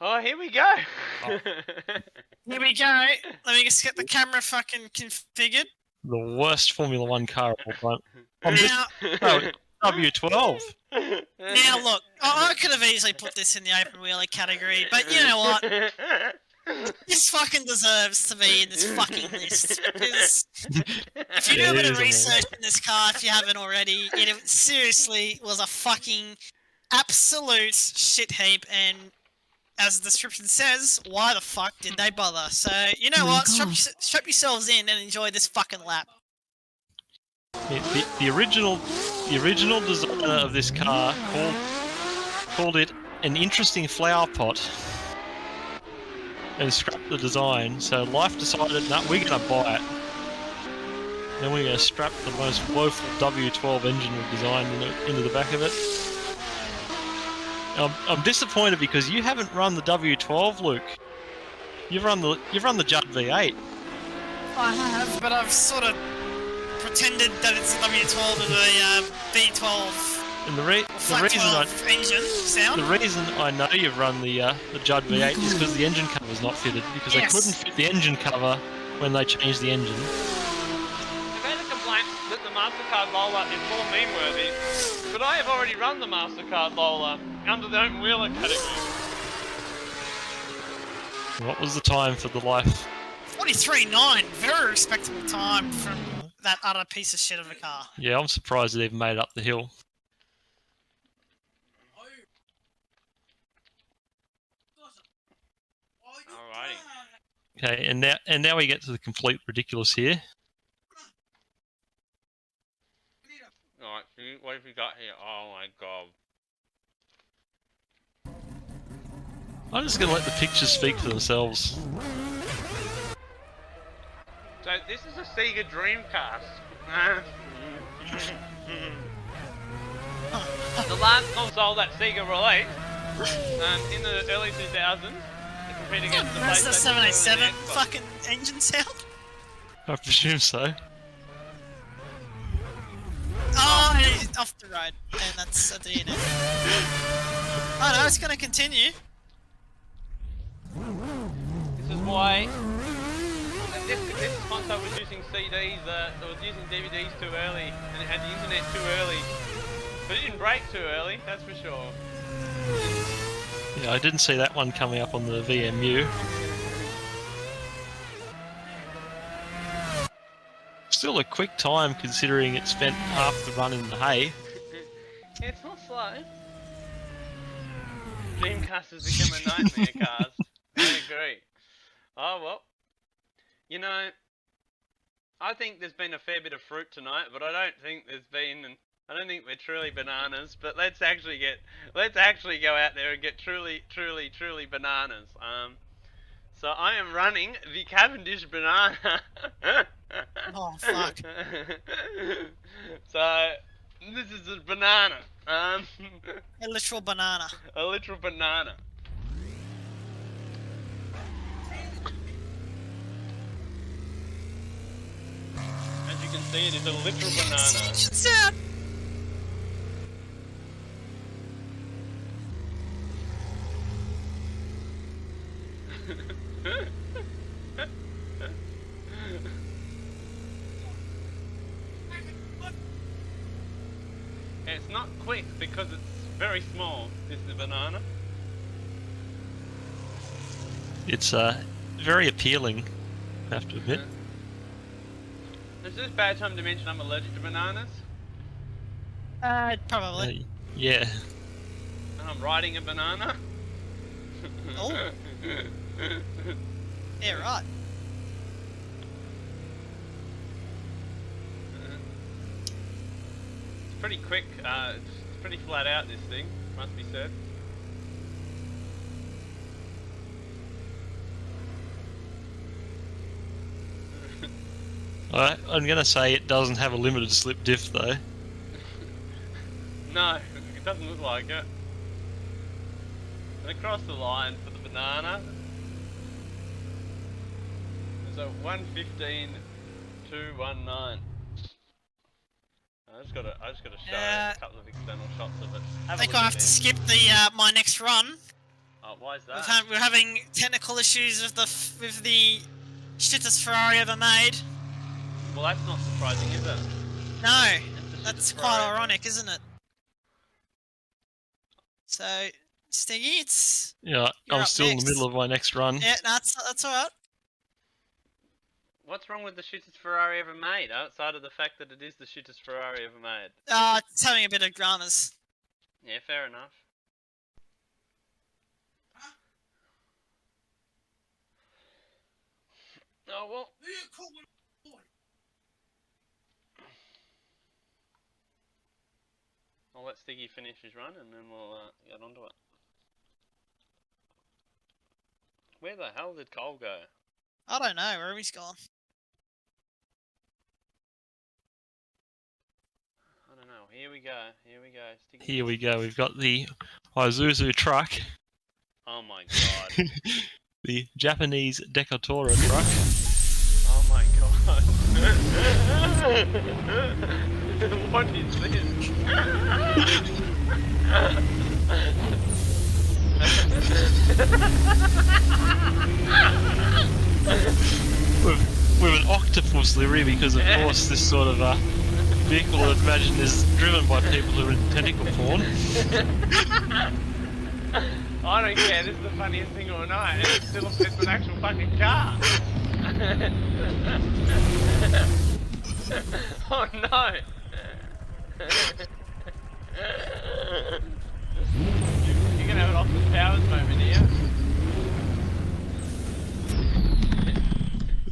Oh, here we go. Here we go. Let me just get the camera fucking configured. The worst Formula 1 car of all time. W12. Now look, I could have easily put this in the open wheeler category, but you know what? This fucking deserves to be in this fucking list. Because if you do a bit of research in this car, if you haven't already, it seriously was a fucking absolute shit heap. And as the description says, why the fuck did they bother? So you know what? Strap yourselves in and enjoy this fucking lap. The original designer of this car called it an interesting flower pot and scrapped the design. So Life decided, no, we're going to buy it. Then we're going to strap the most woeful W12 engine we've designed into the back of it. I'm disappointed because you haven't run the W12, Luke. You've run the Judd V8. I have, but I've sort of pretended that it's a W12 with a V12. And the reason I know you've run the Judd V8 is because the engine cover was not fitted, because they couldn't fit the engine cover when they changed the engine. I've had a complaint that the MasterCard Lola is more meme-worthy, but I have already run the MasterCard Lola under the open wheeler category. What was the time for the Life? 43.9, very respectable time from that utter piece of shit of a car. Yeah, I'm surprised it even made it up the hill. Alrighty. Okay, and now we get to the complete ridiculous here. Alright, what have we got here? Oh my god. I'm just going to let the pictures speak for themselves. So this is a Sega Dreamcast. The last console that Sega released in the early 2000s to compete against the That's the PlayStation 787 fucking engine sound. I presume so. Oh, he's off the road, and that's at the end. Oh no, it's going to continue. This is why this console was using CDs, it was using DVDs too early, and it had the internet too early. But it didn't break too early, that's for sure. Yeah, I didn't see that one coming up on the VMU. Still a quick time considering it spent half the run in the hay. It's not slow. Dreamcast has become a nightmare, cars. I agree. Oh well. You know, I think there's been a fair bit of fruit tonight, but I don't think we're truly bananas. But let's actually go out there and get truly bananas. So I am running the Cavendish banana. Oh fuck. So this is a banana. A literal banana. A literal banana. As you can see, it is a literal banana. Sound. It's not quick because it's very small, this is a banana. It's very appealing, I have to admit. Is this a bad time to mention I'm allergic to bananas? Probably. Yeah. And I'm riding a banana? Oh. Yeah, right. It's pretty quick, it's pretty flat out, this thing, must be said. I'm going to say it doesn't have a limited slip diff though. No, it doesn't look like it. across the line for the banana. So 1:15.219. I just gotta show a couple of external shots of it. I think I have to skip the my next run. Oh, why is that? We're having technical issues with the shittest Ferrari ever made. Well, that's not surprising, is it? No, that's quite ironic, isn't it? So, Stiggy, it's... Yeah, I'm still in the middle of my next run. Yeah, that's alright. What's wrong with the shittest Ferrari ever made, outside of the fact that it is the shittest Ferrari ever made? It's having a bit of dramas. Yeah, fair enough. Oh, well... I'll let Stiggy finish his run and then we'll get onto it. Where the hell did Cole go? I don't know, where he's gone. I don't know. Here we go. Stiggy. Here we go. We've got the Isuzu truck. Oh my god. The Japanese Decatura truck. Oh my god. What is this? with an octopus livery, because of course this sort of vehicle, I'd imagine, is driven by people who are in tentacle porn. I don't care, this is the funniest thing all night, and it still fits an actual fucking car. Oh no! You're gonna have an Austin Powers moment here.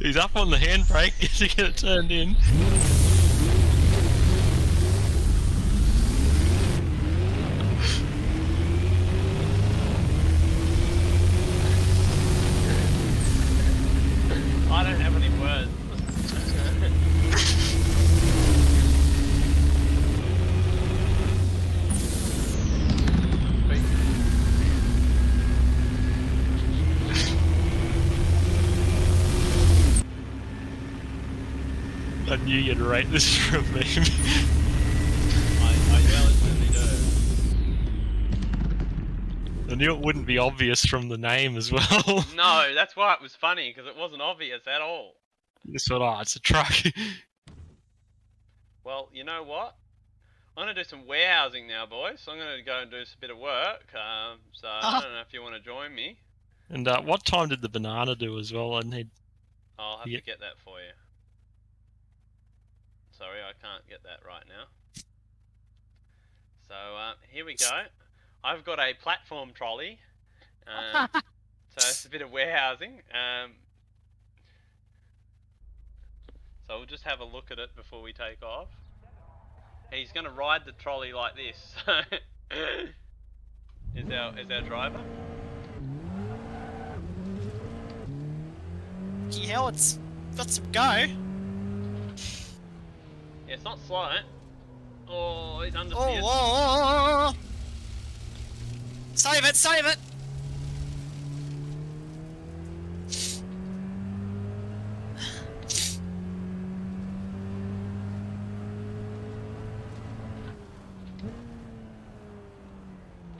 He's up on the handbrake to get it turned in. I don't have any words. I knew you'd rate this from me. I relatively do. I knew it wouldn't be obvious from the name as well. No, that's why it was funny, because it wasn't obvious at all. You just thought, oh, it's a truck. Well, you know what? I'm going to do some warehousing now, boys. So I'm going to go and do a bit of work. So I don't know if you want to join me. And what time did the banana do as well? I'll have to get that for you. Sorry, I can't get that right now. So here we go. I've got a platform trolley. So it's a bit of warehousing. So we'll just have a look at it before we take off. He's going to ride the trolley like this. is our driver? Gee hell, it's got some go. Yeah, it's not slow. Oh, he's under Oh. Save it, save it!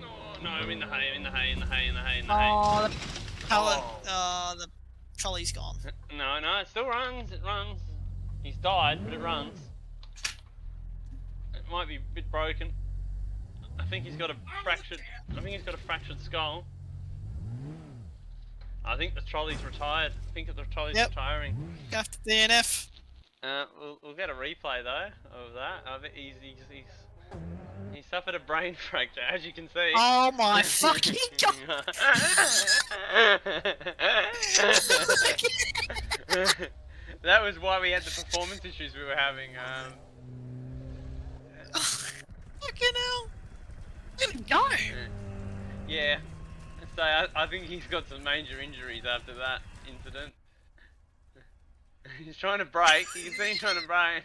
Oh, no, in the hay. Oh, the pallet, the trolley's gone. No, it still runs, He's died, but it runs. It might be a bit broken. I think he's got a fractured skull. I think the trolley's retired. I think the trolley's retiring. Go after DNF. We'll get a replay though of that. He suffered a brain fracture, as you can see. Oh my fucking god! That was why we had the performance issues we were having. Fucking hell! Let him go! Yeah. So I think he's got some major injuries after that incident. He's trying to brake. You can see him trying to brake.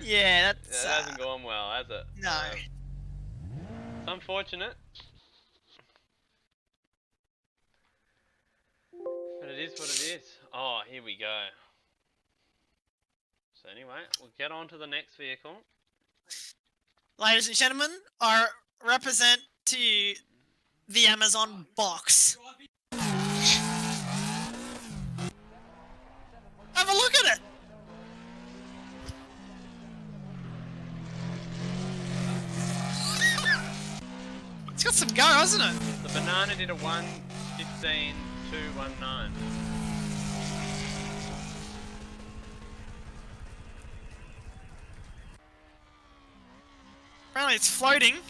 Yeah, That hasn't gone well, has it? No. It's unfortunate. But it is what it is. Oh, here we go. So anyway, we'll get on to the next vehicle. Ladies and gentlemen, I represent to you the Amazon box. Have a look at it! It's got some go, hasn't it? The banana did a 1:15.219. Apparently it's floating.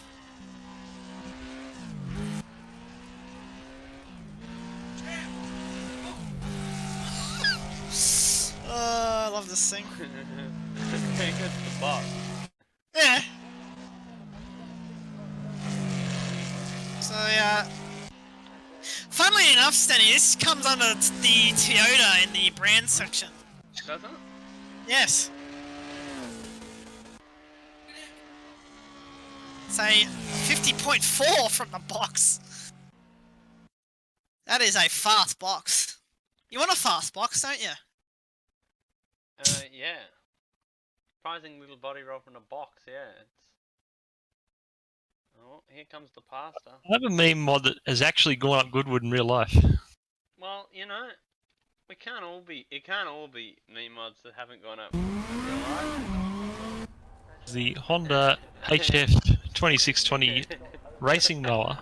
I love this thing. Pretty good for the box. Yeah. So funnily enough, Stenny, this comes under the Toyota in the brand section. Does it? Yes. Say 50.4 from the box. That is a fast box. You want a fast box, don't you? Yeah. Surprising little body roll from a box, yeah. Oh, here comes the pasta. I have a meme mod that has actually gone up Goodwood in real life. Well, you know, it can't all be meme mods that haven't gone up in real life. The Honda HF 2620 racing mower.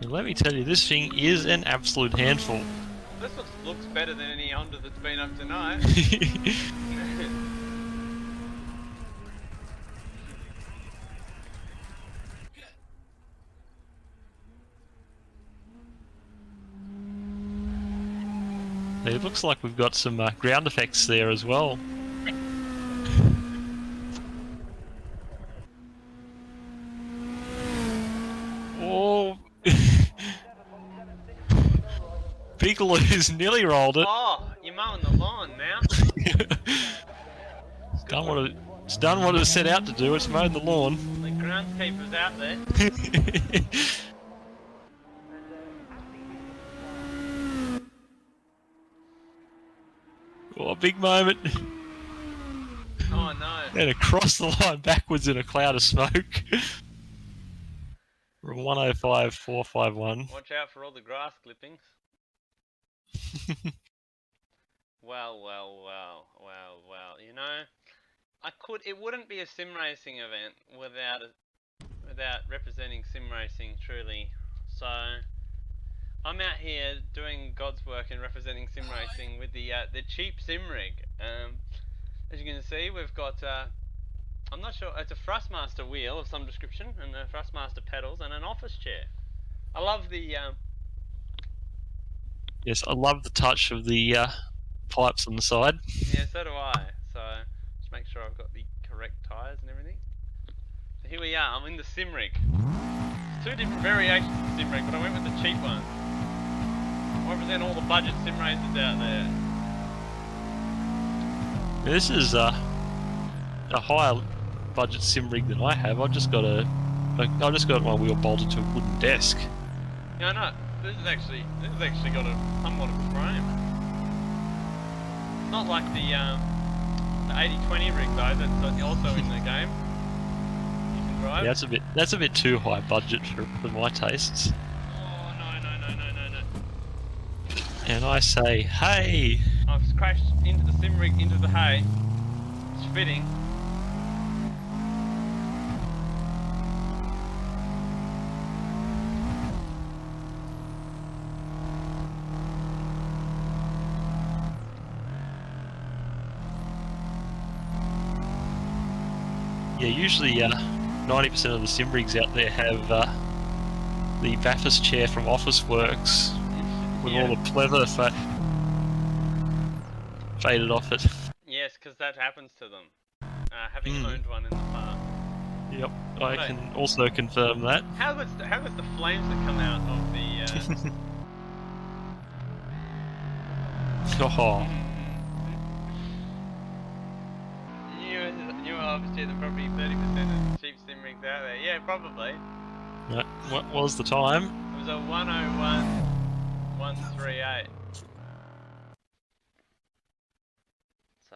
And let me tell you, this thing is an absolute handful. This looks better than any Honda that's been up tonight. It looks like we've got some ground effects there as well. Oh! Peekaloo's nearly rolled it. Oh, you're mowing the lawn now. It's done what it set out to do. It's mowed the lawn. The groundskeeper's out there. Oh, big moment. Oh no. And across the line backwards in a cloud of smoke. From 105.451. Watch out for all the grass clippings. Well. You know, it wouldn't be a sim racing event without representing sim racing truly. So I'm out here doing God's work and representing sim racing with the cheap sim rig. As you can see, we've got I'm not sure, it's a Thrustmaster wheel of some description and a Thrustmaster pedals and an office chair. I love the Yes, I love the touch of the pipes on the side. yeah, so do I. So just make sure I've got the correct tyres and everything. So here we are, I'm in the sim rig. Two different variations of the sim rig, but I went with the cheap one. I represent all the budget sim racers out there. This is a higher budget sim rig than I have. I just got my wheel bolted to a wooden desk. Yeah, no, this has actually got a somewhat of a frame. It's not like the 80-20 rig though. That's also in the game. You can drive. Yeah, that's a bit too high budget for my tastes. Oh no. And I say, hey! I've crashed into the sim rig, into the hay. It's fitting. Yeah, usually 90% of the sim rigs out there have the Bathurst chair from Officeworks with all the pleather faded off it. Yes, because that happens to them. Having owned one in the past. Yep, I can also confirm that. How was the flames that come out of the? Oh. bet you there's probably 30% of cheap sim rigs out there. Yeah, probably. What was the time? It was a 101.138. So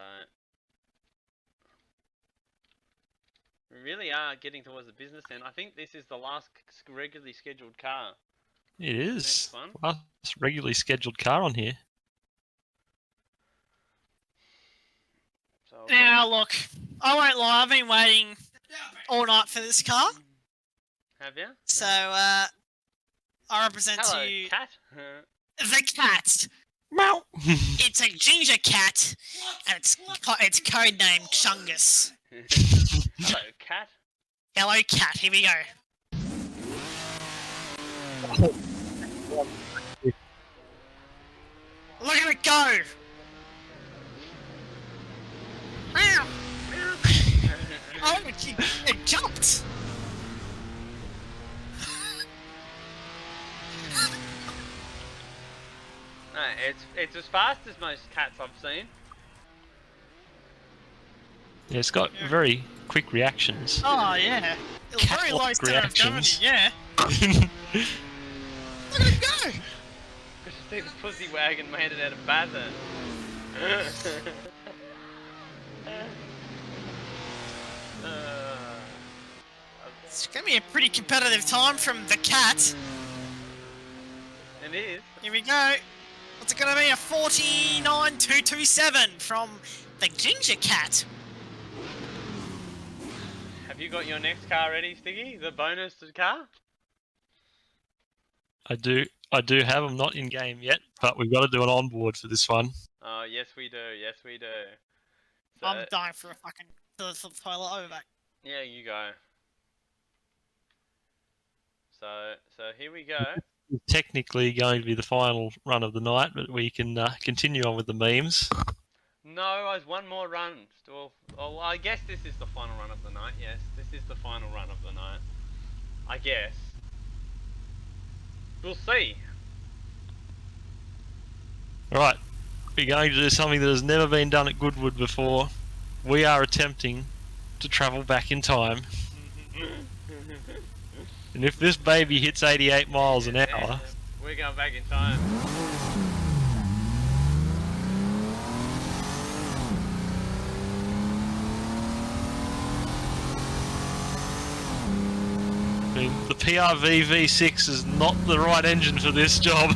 we really are getting towards the business end. I think this is the last regularly scheduled car. It is. Next one. Last regularly scheduled car on here. So Now look, I won't lie, I've been waiting all night for this car. have you? So I represent Hello, to you cat. the cat. Meow. It's a ginger cat, and it's codenamed Chungus. Hello, cat. Hello, cat. Here we go. Look at it go! Meow. Oh, it jumped! No, it's as fast as most cats I've seen. Yeah, it's got very quick reactions. Oh, yeah. It was very low Cat-like center of gravity, reactions. yeah. Look at it go! Good to see the pussy wagon made it out of batter. It's gonna be a pretty competitive time from the cat. It is. Here we go. What's it gonna be? A 49.227 from the ginger cat. Have you got your next car ready, Stiggy? The bonus car? I do have them, not in game yet, but we've got to do an onboard for this one. Oh, yes we do. Yes we do. So, I'm dying for a fucking for the toilet over back. yeah, you go. So here we go. It's technically going to be the final run of the night, but we can continue on with the memes. No, there's one more run still. Oh, I guess this is the final run of the night. Yes, this is the final run of the night. I guess. We'll see. Right, we're going to do something that has never been done at Goodwood before. We are attempting to travel back in time. And if this baby hits 88 miles an hour... We're going back in time. I mean, the PRV V6 is not the right engine for this job.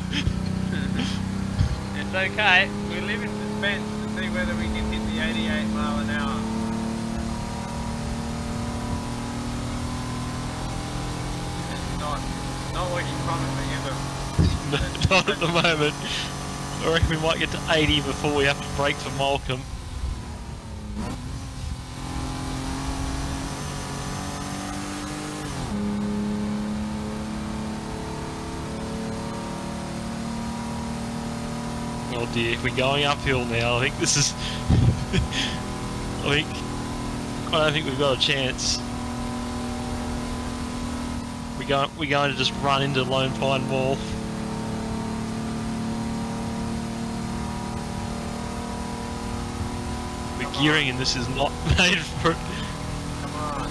It's okay. We live in suspense to see whether we can hit the 88 mile an hour. It's not what you promised me, is it? Not at the moment. I reckon we might get to 80 before we have to brake for Malcolm. Oh dear, we're going uphill now. I think this is... I don't think we've got a chance. We're going to just run into Lone Pine Wall. The gearing in this is not made for it. Come on.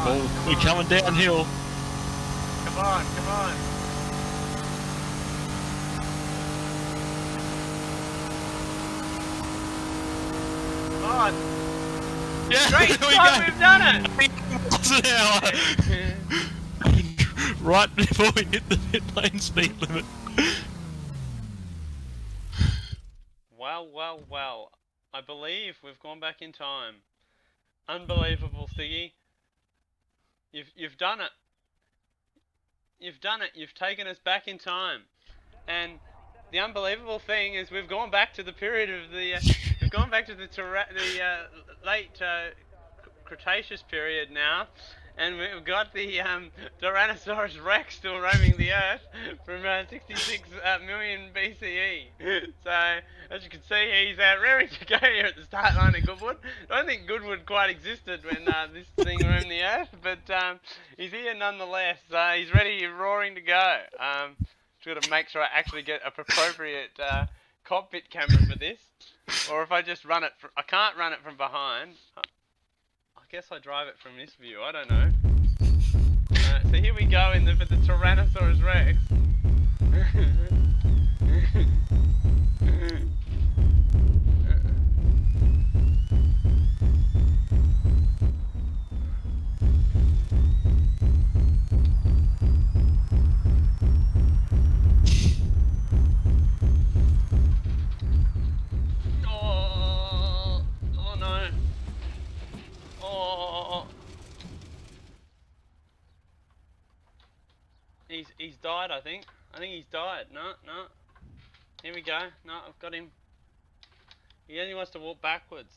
Oh, we're coming downhill. Come on, come on. Come on. Yeah, Great, there we Scott, go. we've done it. Miles an hour. Right before we hit the pit lane speed limit. Well. I believe we've gone back in time. Unbelievable, Stiggy. You've done it. You've done it. You've taken us back in time. And the unbelievable thing is we've gone back to the period of the we've gone back to the late Cretaceous period now, and we've got the Tyrannosaurus Rex still roaming the Earth from 66 million BCE. So as you can see, he's raring to go here at the start line of Goodwood. I don't think Goodwood quite existed when this thing roamed the Earth, but he's here nonetheless. He's ready, roaring to go. Just got to make sure I actually get appropriate cockpit camera for this, or if I just run it. I can't run it from behind. I guess I drive it from this view. I don't know. So here we go for the Tyrannosaurus Rex. Oh no. Oh. He's died, I think. I think he's died. No. Here we go. No, I've got him. He only wants to walk backwards.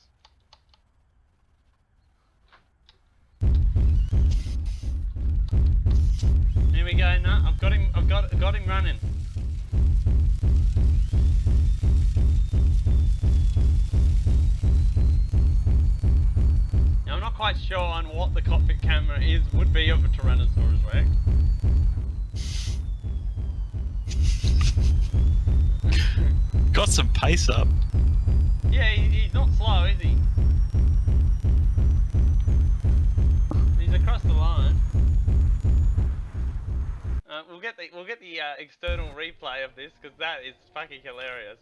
Here we go. No, I've got him. I've got him running. Now, I'm not quite sure on what the cockpit camera would be of a Tyrannosaurus Rex. Got some pace up. Yeah, he's not slow, is he? He's across the line. We'll get the external replay of this because that is fucking hilarious.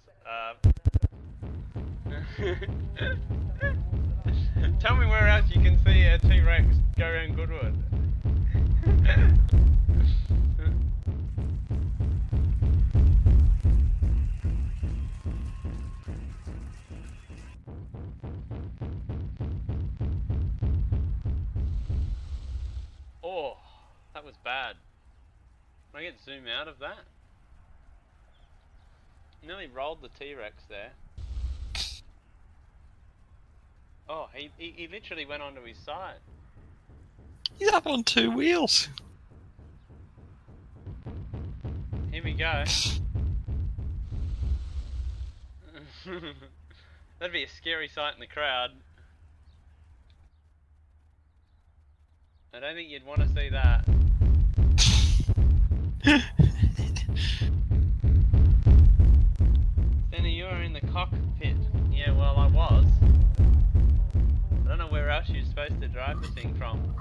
Tell me where else you can see a T-Rex go around Goodwood. Oh, that was bad. Can I get zoom out of that? Nearly rolled the T-Rex there. Oh, he literally went onto his side. He's up on two wheels. Here we go. That'd be a scary sight in the crowd. I don't think you'd want to see that. Senna, you were in the cockpit. Yeah, well, I was. I don't know where else you're supposed to drive the thing from.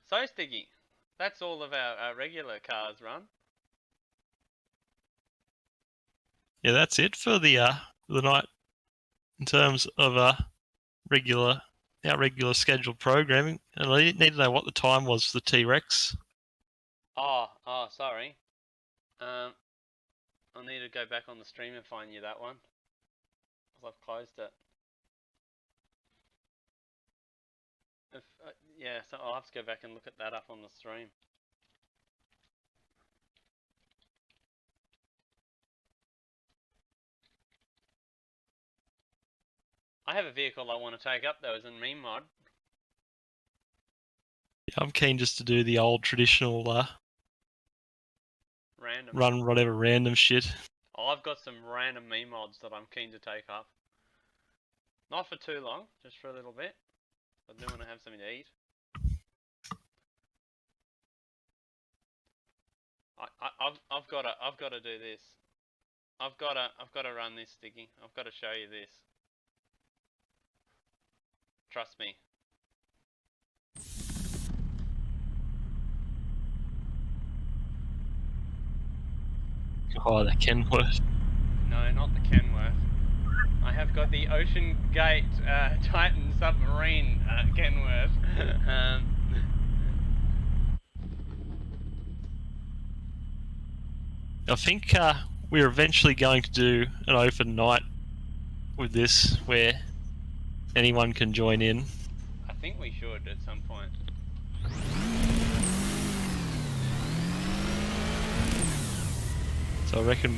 So, Stiggy, that's all of our regular cars run. Yeah, that's it for the night in terms of our regular scheduled programming. And I need to know what the time was for the T-Rex. Oh, sorry. I'll need to go back on the stream and find you that one. Because I've closed it. Yeah, so I'll have to go back and look at that up on the stream. I have a vehicle I want to take up though as a meme mod. Yeah, I'm keen just to do the old traditional Random. run whatever random shit. Oh, I've got some random meme mods that I'm keen to take up. Not for too long, just for a little bit. I do want to have something to eat. I've got to do this. I've got to run this, Sticky. I've got to show you this. Trust me. Oh, the Kenworth. No, not the Kenworth. I have got the Ocean Gate Titan submarine Kenworth. I think we're eventually going to do an open night with this where anyone can join in. I think we should at some point. So I reckon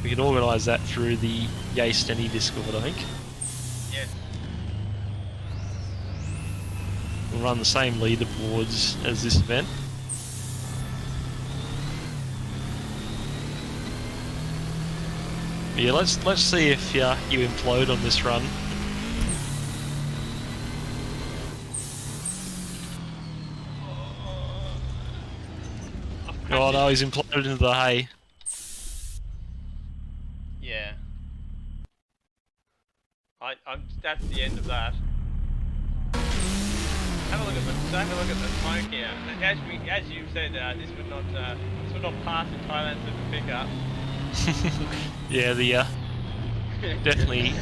we can organise that through the Yay Stenny Discord, I think. Yes. We'll run the same leaderboards as this event. Yeah, let's see if you implode on this run. Oh no, he's imploded into the hay. Yeah. That's the end of that. Have a look at the smoke here. As you said, this would not pass in Thailand with the pickup. Yeah, the definitely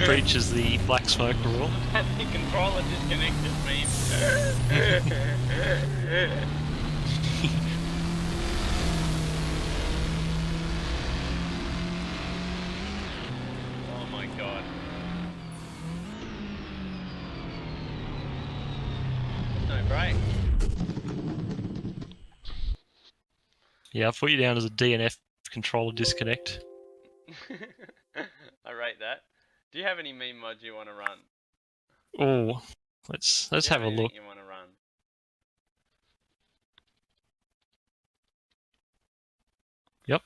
breaches the black smoke rule. The controller disconnected me. Oh my god. No break. Yeah, I've put you down as a DNF controller disconnect. I rate that. Do you have any meme mods you want to run? Oh, let's have a look. You want to run? Yep,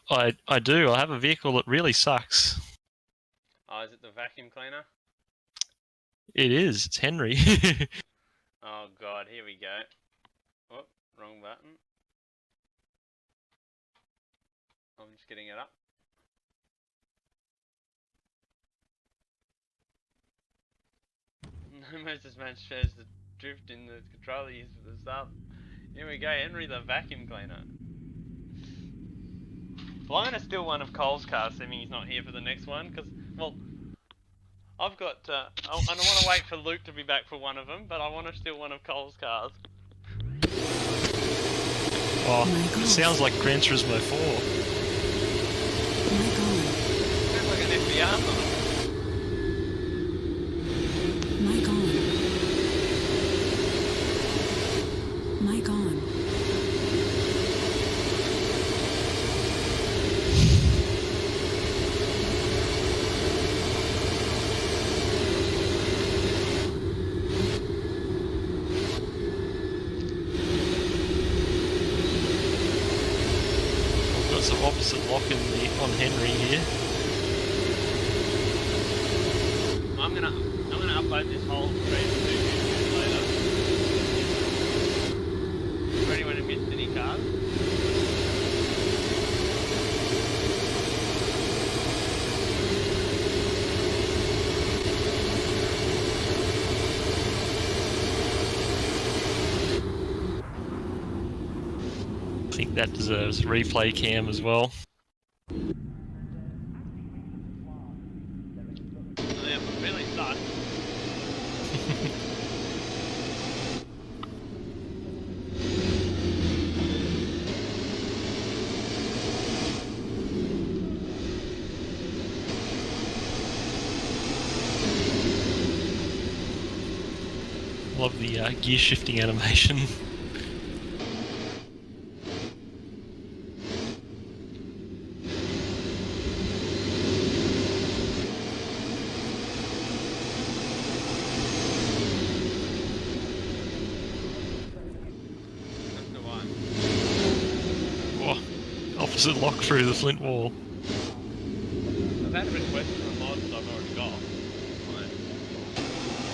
I do. I have a vehicle that really sucks. Oh, is it the vacuum cleaner? It is. It's Henry. Oh god, here we go. Oh, wrong button. I'm just getting it up. Moses man shares the drift in the controller used for the sub. Here we go, Henry the vacuum cleaner. Well, I'm going to steal one of Cole's cars, assuming he's not here for the next one, because, well, I've got, I don't want to wait for Luke to be back for one of them, but I want to steal one of Cole's cars. Oh, it sounds like Gran Turismo 4. Sounds like an FBR mod. Mic on. I've got some opposite lock on Henry here. I'm gonna upload this whole stream to YouTube later. For anyone who missed any cars. I think that deserves replay cam as well. Yeah, but really sucks. Love the gear shifting animation. Oh, opposite lock through the flint wall. I've had a request for a mod that I've already got. Right.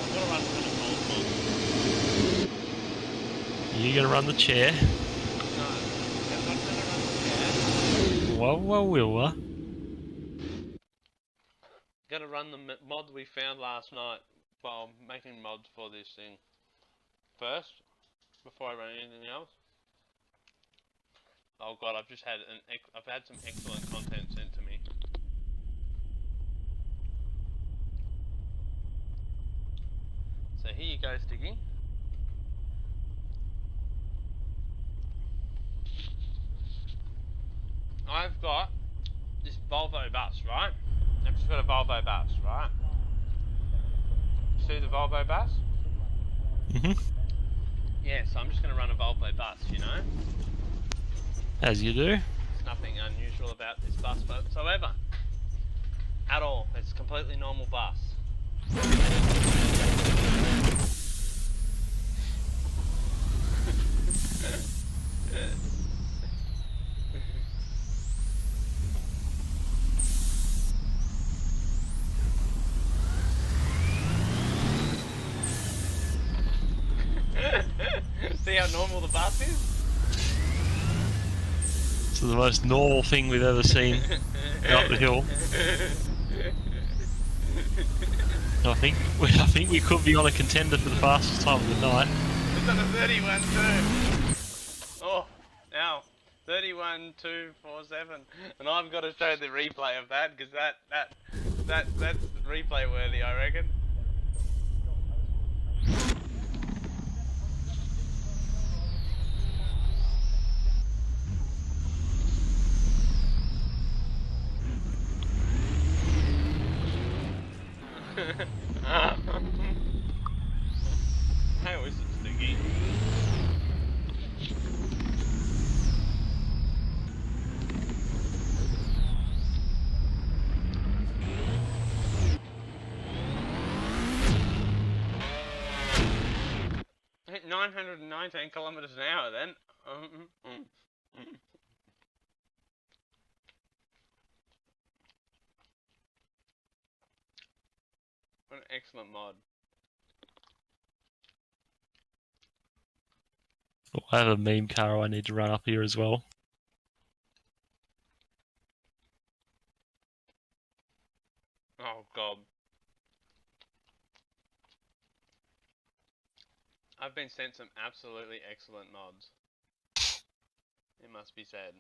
I've got to run some of the mod. Are you gonna run the chair? No, I'm not going to run the chair. Whoa. Gonna run the mod we found last night while making mods for this thing. First, before I run anything else. Oh god, I've had some excellent content sent to me. So here you go, Stiggy. I've got this Volvo bus, right? I've just got a Volvo bus, right? See the Volvo bus? Yeah, so I'm just going to run a Volvo bus, you know? As you do. There's nothing unusual about this bus whatsoever. At all. It's a completely normal bus. See how normal the bus is? It's the most normal thing we've ever seen go up the hill. I think we could be on a contender for the fastest time of the night. It's on a 31 too. Oh, now 31.247, and I've got to show the replay of that because that's replay worthy, I reckon. Hey, where's it sticky? I hit 919 kilometers an hour then. What an excellent mod. Oh, I have a meme car I need to run up here as well. Oh god. I've been sent some absolutely excellent mods. It must be said.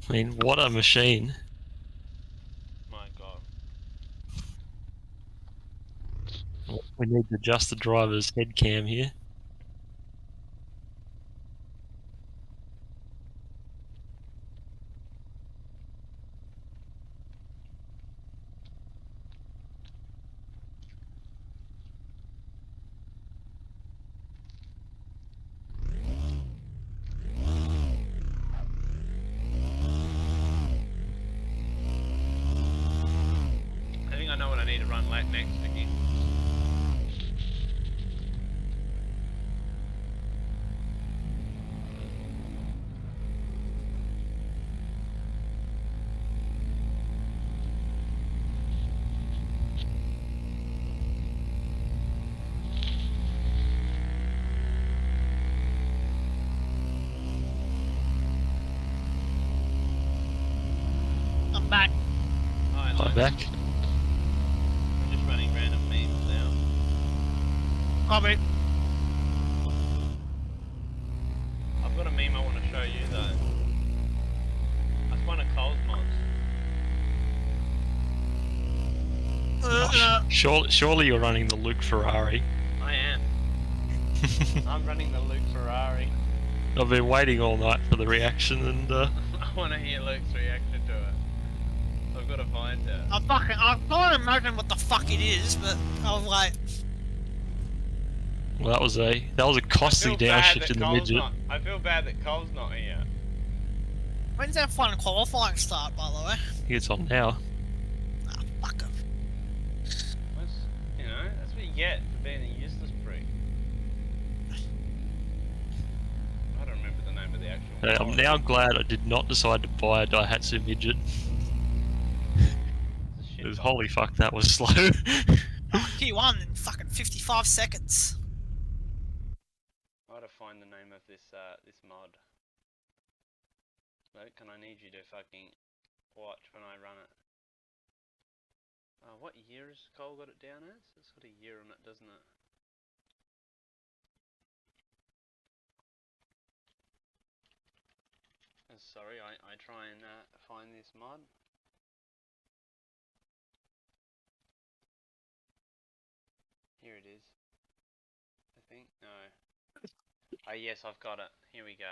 I mean, what a machine. My god. We need to adjust the driver's head cam here. I think I know what I need to run late next, Vicky. I'm back. I'm back. I'm just running random memes now. Copy. I've got a meme I want to show you though. That's one of Cole's mods. Surely you're running the Luke Ferrari. I am. I'm running the Luke Ferrari. I've been waiting all night for the reaction and I want to hear Luke's reaction to it. I've got to find it. I can't imagine what the fuck it is, but I was like, well, that was a costly downshift in the midget. I feel bad that Cole's not here. when's that fun qualifying start, by the way? I think it's on now. Fuck him. You know, that's what you get for being a useless prick. I don't remember the name of the actual I'm now glad I did not decide to buy a Daihatsu midget. Because holy fuck, that was slow. T1 in fucking 55 seconds. I gotta find the name of this this mod. Luke, can I need you to fucking watch when I run it? What year has Cole got it down as? It's got a year on it, doesn't it? Sorry, I try and find this mod. Here it is. I think. No. Oh yes, I've got it. Here we go.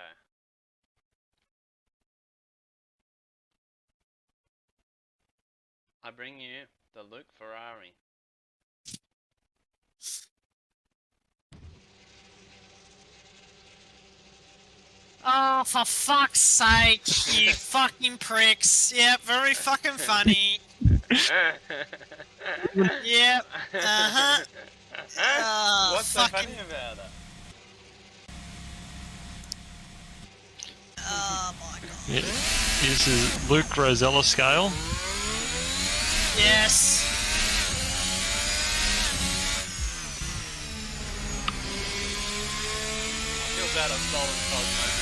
I bring you the Luke Ferrari. Oh, for fuck's sake, you fucking pricks. Yeah, very fucking funny. Yep. Uh-huh. What's so funny about it? Oh my god. Yeah. This is Luke Rosella scale. Yes. I feel bad I've stolen Todd's moment.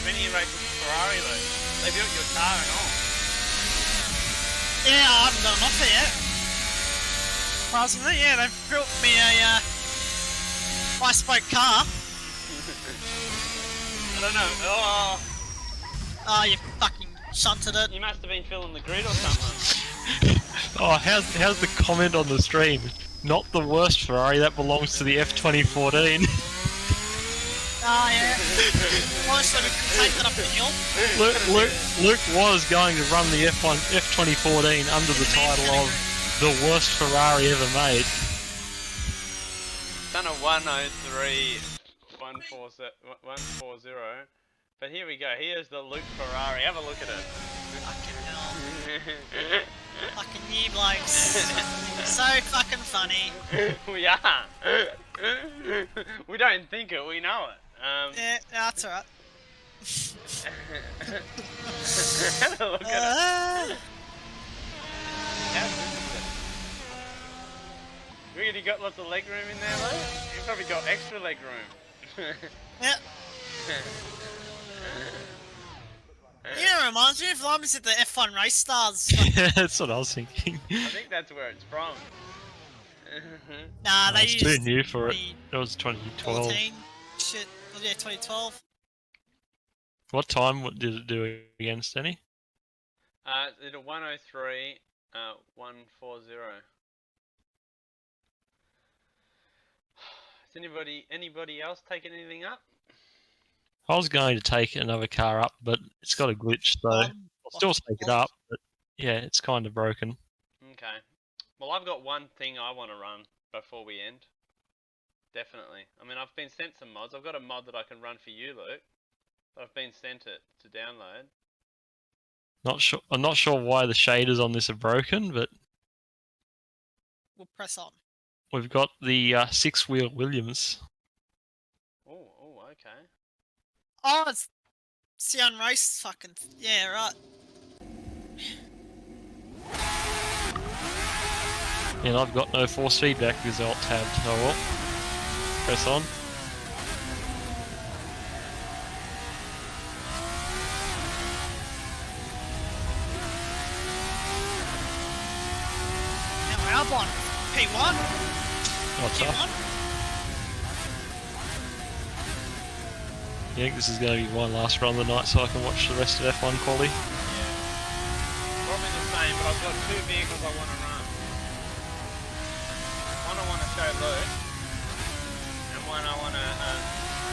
When you race with Ferrari, though, they built your car and all. Yeah, I haven't got an offer yet. Surprisingly, yeah, they've built me a 5-spoke car. I don't know. Oh. Oh, you fucking shunted it. You must have been filling the grid or something. Oh, how's the comment on the stream? Not the worst Ferrari, that belongs to the F2014. Oh yeah. Honestly, we can take that up the hill. Luke was going to run the F2014 under the title of the worst Ferrari ever made. Done a 103 140. But here we go. Here's the Luke Ferrari. Have a look at it. Fucking hell. Fucking new blokes. So fucking funny. We are. We don't think it, we know it. Yeah, that's alright. Have a look at it. How good is it? Really got lots of leg room in there, though? You've probably got extra leg room. Yep. Yeah, it reminds me of Limes at the F1 Race Stars. Yeah, that's what I was thinking. I think that's where it's from. Nah, they It's used too new for it. It was 2012. 14. Shit. Oh, yeah, 2012. What time did it do against any? It's a 103, 140. Has anybody else taken anything up? I was going to take another car up, but it's got a glitch, so I'll still take it up. But yeah, it's kind of broken. Okay. Well, I've got one thing I want to run before we end. Definitely. I mean, I've been sent some mods. I've got a mod that I can run for you, Luke. I've been sent it to download. Not sure. I'm not sure why the shaders on this are broken, but We'll press on. we've got the 6-wheel Williams. Oh, okay. Oh, it's Sion Race fucking... Yeah, right. And I've got no force feedback because I'll tabbed. Oh well. Press on. Now we're up on P1. What's up? P1. I think this is going to be my last run of the night so I can watch the rest of F1 quality. Probably the same, but I've got two vehicles I want to run. One I want to show Luke, and one I want to,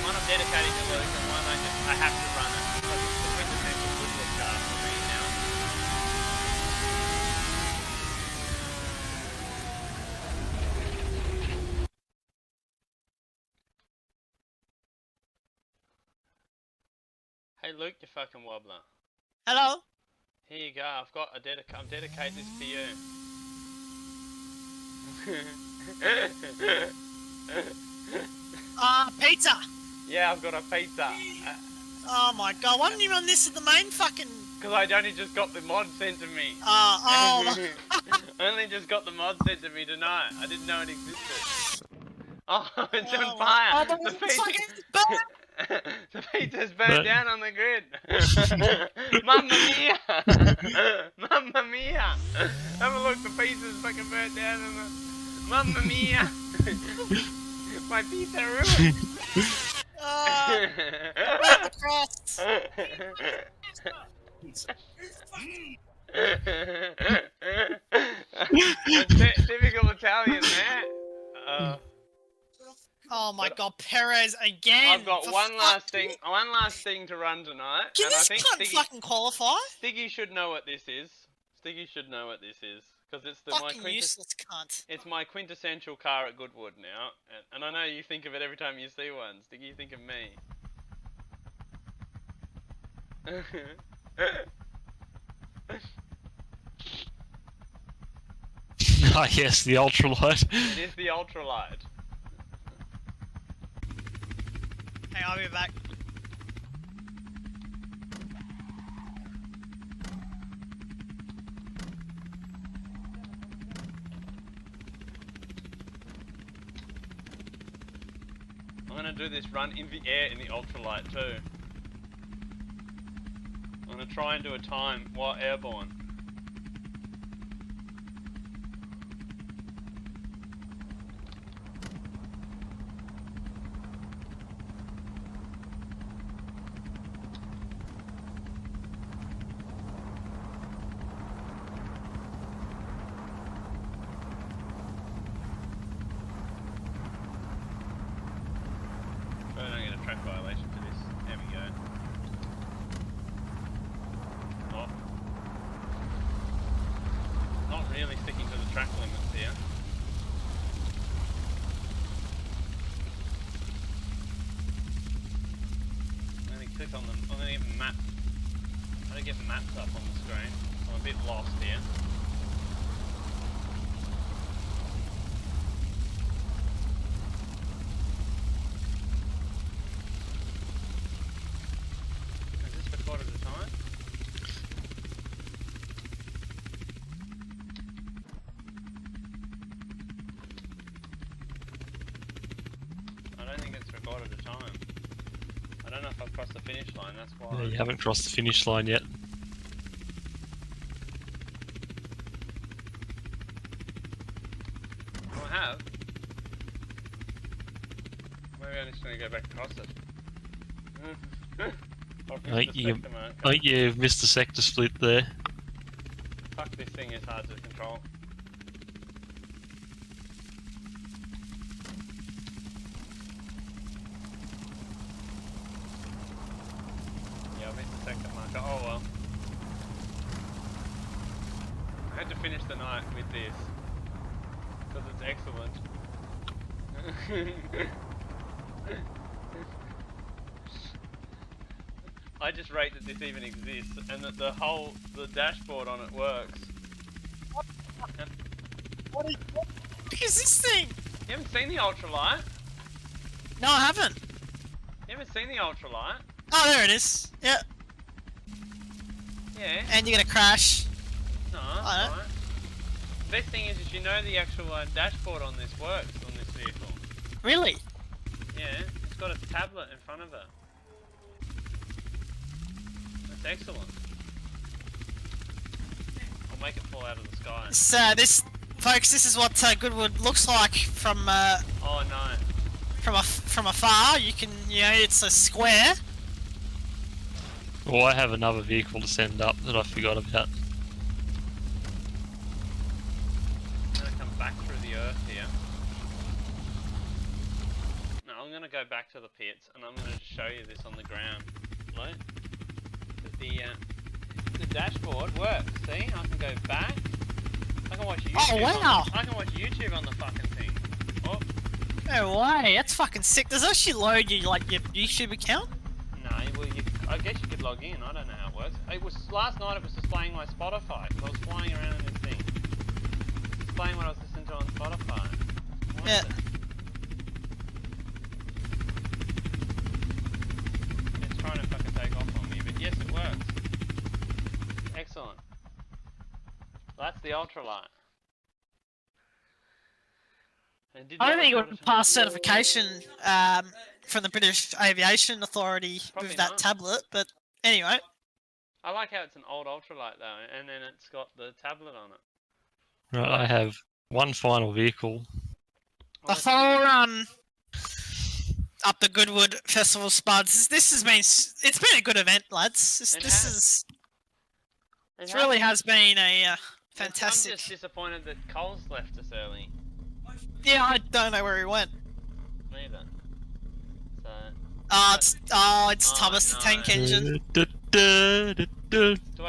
one I'm dedicated to Luke, and one I have to run it because it's the quintessential Goodwood car for me now. Hey Luke, you fucking wobbler. Hello? Here you go, I've got a I'm dedicating this to you. Pizza! Yeah, I've got a pizza. Oh my god, why didn't you run this at the main fucking... Because I only just got the mod sent to me. Oh. I only just got the mod sent to me tonight. I didn't know it existed. Oh, it's on fire! The pizza... The pizza's burnt down on the grid. Mamma mia! Mamma mia! Have a look, the pizza's fucking burnt down on the... Mamma mia! My pizza ruined! The crust! Typical Italian, man. Oh my god, Perez again! I've got one last thing to run tonight. Can and this I think cunt fucking qualify? Stiggy should know what this is. Stiggy should know what this is, Because it's the Fucking useless cunt. It's my quintessential car at Goodwood now, and I know you think of it every time you see one. Stick, you think of me. Ah, yes, the ultralight. It is the ultralight. Hey, I'll be back. I'm gonna do this run in the air in the ultralight too. I'm gonna try and do a time while airborne. I don't get a track violation for this. There we go. Oh. Not really sticking to the track limits here. I'm gonna click on them. I'm gonna get map. I'm gonna get maps up on the screen. I'm a bit lost here. Is this recorded at the time? I don't think it's recorded a time. I don't know if I've crossed the finish line, that's why. Yeah, you haven't crossed the finish line yet. Oh, I have. Maybe I'm just gonna go back across it. I think you've missed the sector split there. Fuck, this thing is hard to control. Yeah, I missed the sector marker. Oh well. I had to finish the night with this. Because it's excellent. I just rate that this even exists and that the dashboard on it works. What is this thing? You haven't seen the ultralight? No, I haven't. You haven't seen the ultralight? Oh, there it is. Yeah. Yeah. And you're gonna crash. No, right. The best thing is you know the actual dashboard on this works on this vehicle. Really? Yeah, it's got a tablet in front of it. That's excellent. I'll make it fall out of the sky. Folks, this is what Goodwood looks like from Oh no. from afar. You can, it's a square. Well, I have another vehicle to send up that I forgot about. I'm gonna come back through the earth here. No, I'm gonna go back to the pits and I'm gonna just show you this on the ground. Right? The dashboard works. See, I can go back. I can watch YouTube. Oh wow! I can watch YouTube on the fucking thing. Oh. No way! That's fucking sick. Does that actually load your your YouTube account? No, well, I guess you could log in. I don't know how it works. Last night. It was displaying my Spotify because I was flying around in this thing, displaying what I was listening to on Spotify. What is it? It's trying to fucking take off on me, but yes, it works. Excellent. That's the ultralight. I don't think it would pass certification from the British Aviation Authority with that tablet, but anyway. I like how it's an old ultralight though, and then it's got the tablet on it. Right, I have one final vehicle. The whole run up the Goodwood Festival Spuds. It's been a good event, lads. It really has been a fantastic. I'm just disappointed that Cole's left us early. Yeah, I don't know where he went. Neither. It's Thomas the Tank Engine. Do I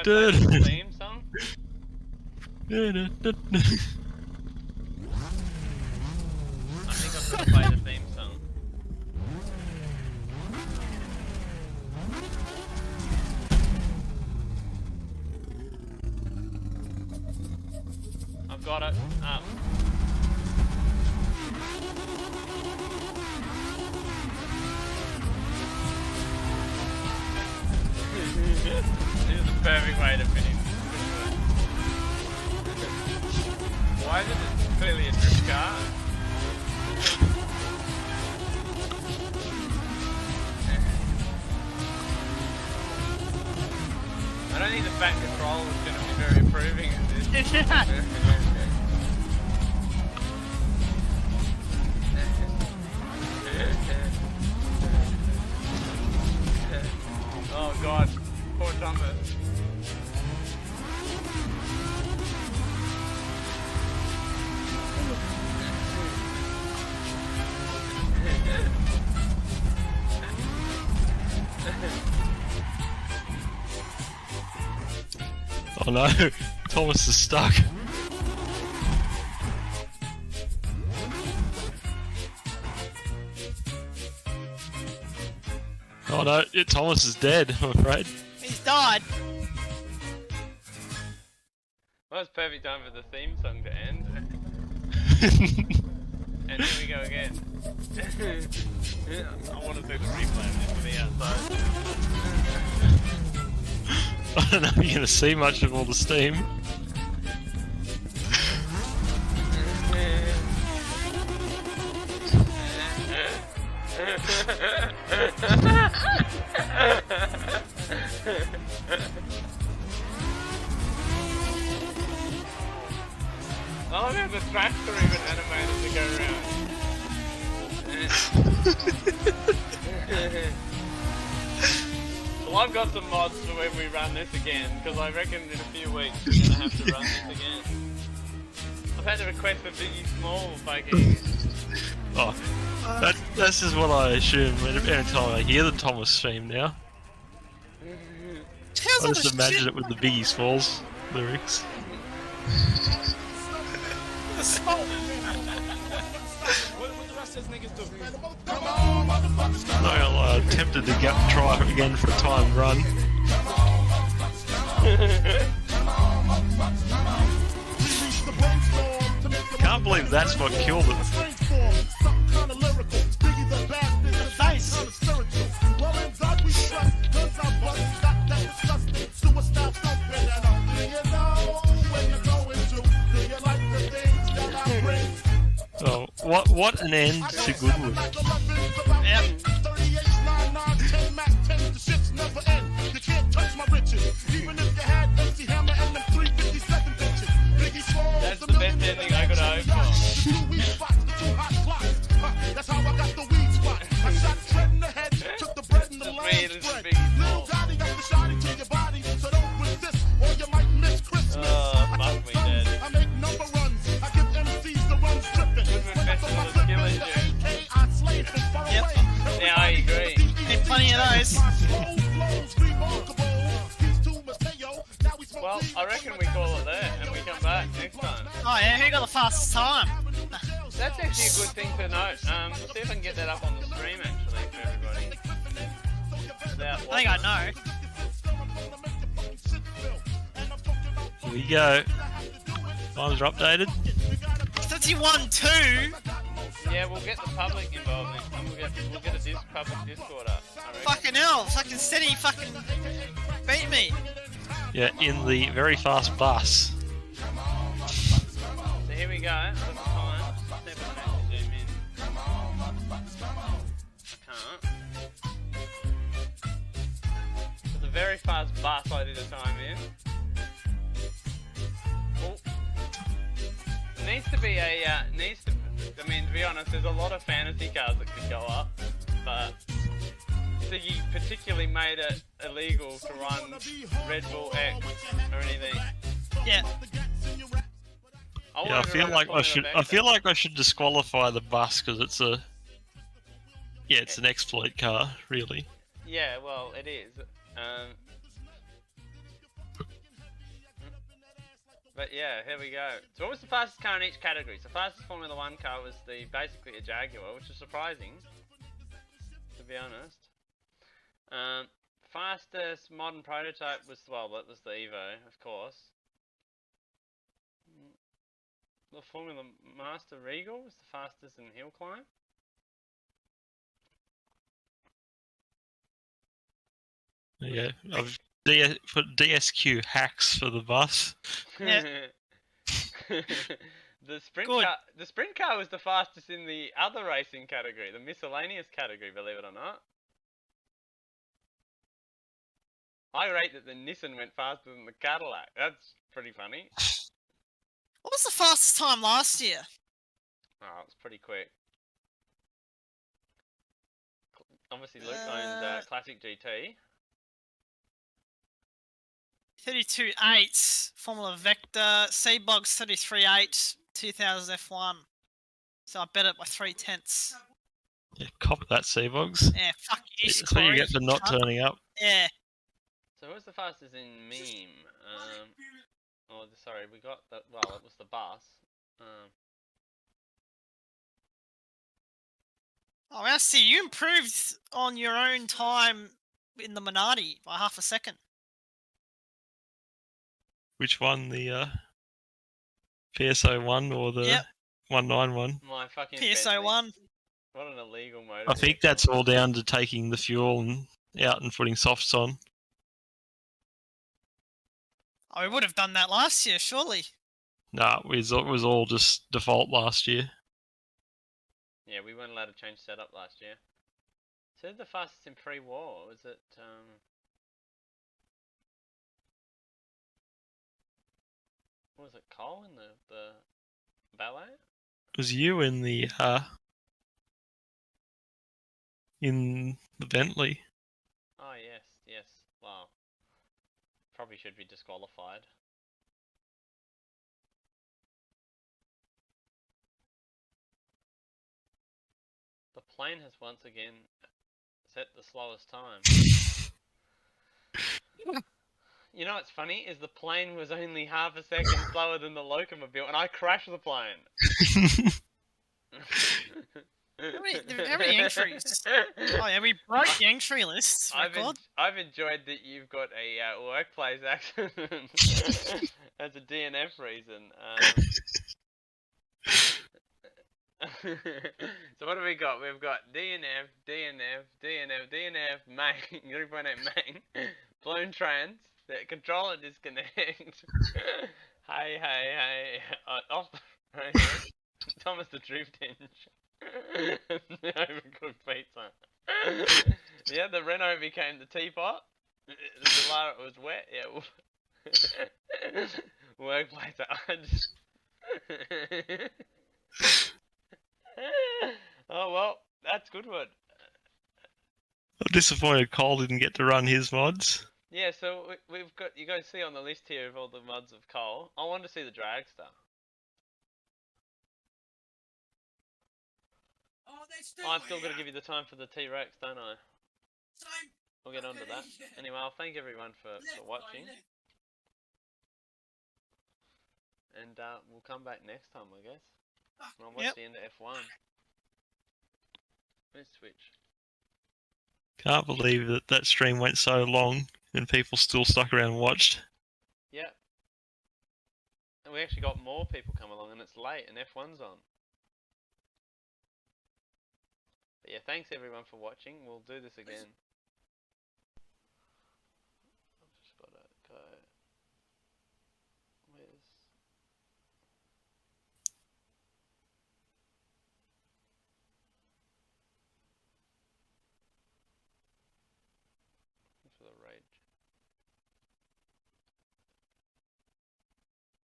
play the theme song? think I'm gonna play the theme song. I've got it. Up. This is the perfect way to finish. Why is it clearly a drift car? I don't think the back control is going to be very approving of this. Oh god, poor Thomas. Oh no, Thomas is stuck. Oh no, Thomas is dead, I'm afraid. He's died. Well, it's perfect time for the theme song to end. And here we go again. I want to do the replay of this for the outside. I don't know if you're going to see much of all the steam. I love how the tracks are even animated to go around. Well, I've got some mods for when we run this again, because I reckon in a few weeks we're going to have to run this again. I've had to request a Biggie Small fucking... Oh, that's just what I assume every time I hear the Thomas theme now. I just imagine it with the Biggie Smalls lyrics. No, I attempted to try again for a time run. Can't believe that's what killed it. Oh, what an end to Goodwood. Yep. That's the best ending I could hope for. That's how I got the weed spot. I shot Tread in the head, took the bread and the lamb's bread. Little Daddy got the shotty to your body, so don't resist or you might miss Christmas. Oh, fuck me, Dad. I make number runs, I give MCs the runs dripping. When I throw my clip in the AK, I slay it far away. Yeah, I agree. Need plenty of those. Well, I reckon we call it there, and we come back next time. Oh yeah, who got the fastest time? That's actually a good thing to note. See if I can get that up on the stream, actually, for everybody. I think I know. Here we go. Times are updated. Since you won 2. Yeah, we'll get the public involved next time. We'll get a public Discord up. I reckon. Fucking hell, fucking Steady fucking beat me. Yeah, in the very fast bus. So here we go. I've got the time. See if I can actually zoom in. I can't. It's a very fast bus I did a time in. Oh. Needs to be a, I mean, to be honest, there's a lot of fantasy cars that could go up, but Siggy particularly made it illegal to run Red Bull X or anything. Yeah. Yeah, I feel like I should disqualify the bus because it's it's an exploit car, really. Yeah, well, it is. But yeah, here we go. So what was the fastest car in each category? So fastest Formula 1 car was basically a Jaguar, which is surprising, to be honest. Fastest modern prototype was, well, that was the Evo, of course. The Formula Master Regal was the fastest in Hillclimb. Yeah, I've put DSQ hacks for the bus. The sprint car was the fastest in the other racing category, the miscellaneous category, believe it or not. I rate that the Nissan went faster than the Cadillac. That's pretty funny. What was the fastest time last year? Oh, it was pretty quick. Obviously, Luke owned Classic GT. 32.8 Formula Vector, Seabogs 33.8 2000 F1. So I bet it by 3/10. Yeah, cop that, Seabogs. Yeah, fuck you, So you get for not turning up. Yeah. So who was the fastest in meme? Oh, sorry, we got the, well, it was the bus. Oh, I see. You improved on your own time in the Minardi by half a second. Which one? The PSO one or the 191? My fucking PSO one. What an illegal motor. I think that's all down to taking the fuel and out and putting softs on. Oh, we would have done that last year, surely. Nah, it was all just default last year. Yeah, we weren't allowed to change setup last year. So the fastest in pre-war, was it, what was it, Cole in the ballet? It was you in the Bentley. Oh, yes. Wow. Probably should be disqualified. The plane has once again set the slowest time. You know what's funny is the plane was only half a second slower than the locomobile, and I crashed the plane. How many entries? Oh yeah, we broke the entry list record. I've enjoyed that you've got a workplace accident as a DNF reason. So what have we got? We've got DNF, main, 3.8 main, blown trans, the controller disconnect. hey, off the road, Thomas the drift hinge, overcooked pizza. Yeah, the Renault became the teapot. The Solara was wet. Yeah. Workplace. Oh well, that's Goodwood. I'm disappointed Cole didn't get to run his mods. Yeah, so we've got, you guys see on the list here of all the mods of Cole. I want to see the dragster. I've still got to give you the time for the T-Rex, don't I? We'll get onto that. Anyway, I'll thank everyone for watching. And we'll come back next time, I guess. And I'll watch the end of F1. Let's switch. Can't believe that stream went so long and people still stuck around and watched. Yeah. And we actually got more people come along, and it's late and F1's on. But yeah, thanks everyone for watching. We'll do this again. I've just got to go. Where's... for the rage.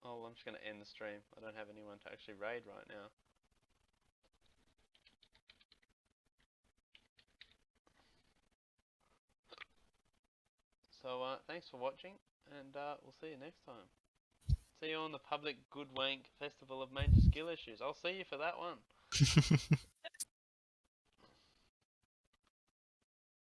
Oh, I'm just going to end the stream. I don't have anyone to actually raid right now. So, thanks for watching, and we'll see you next time. See you on the public Good Wank Festival of Major Skill Issues. I'll see you for that one.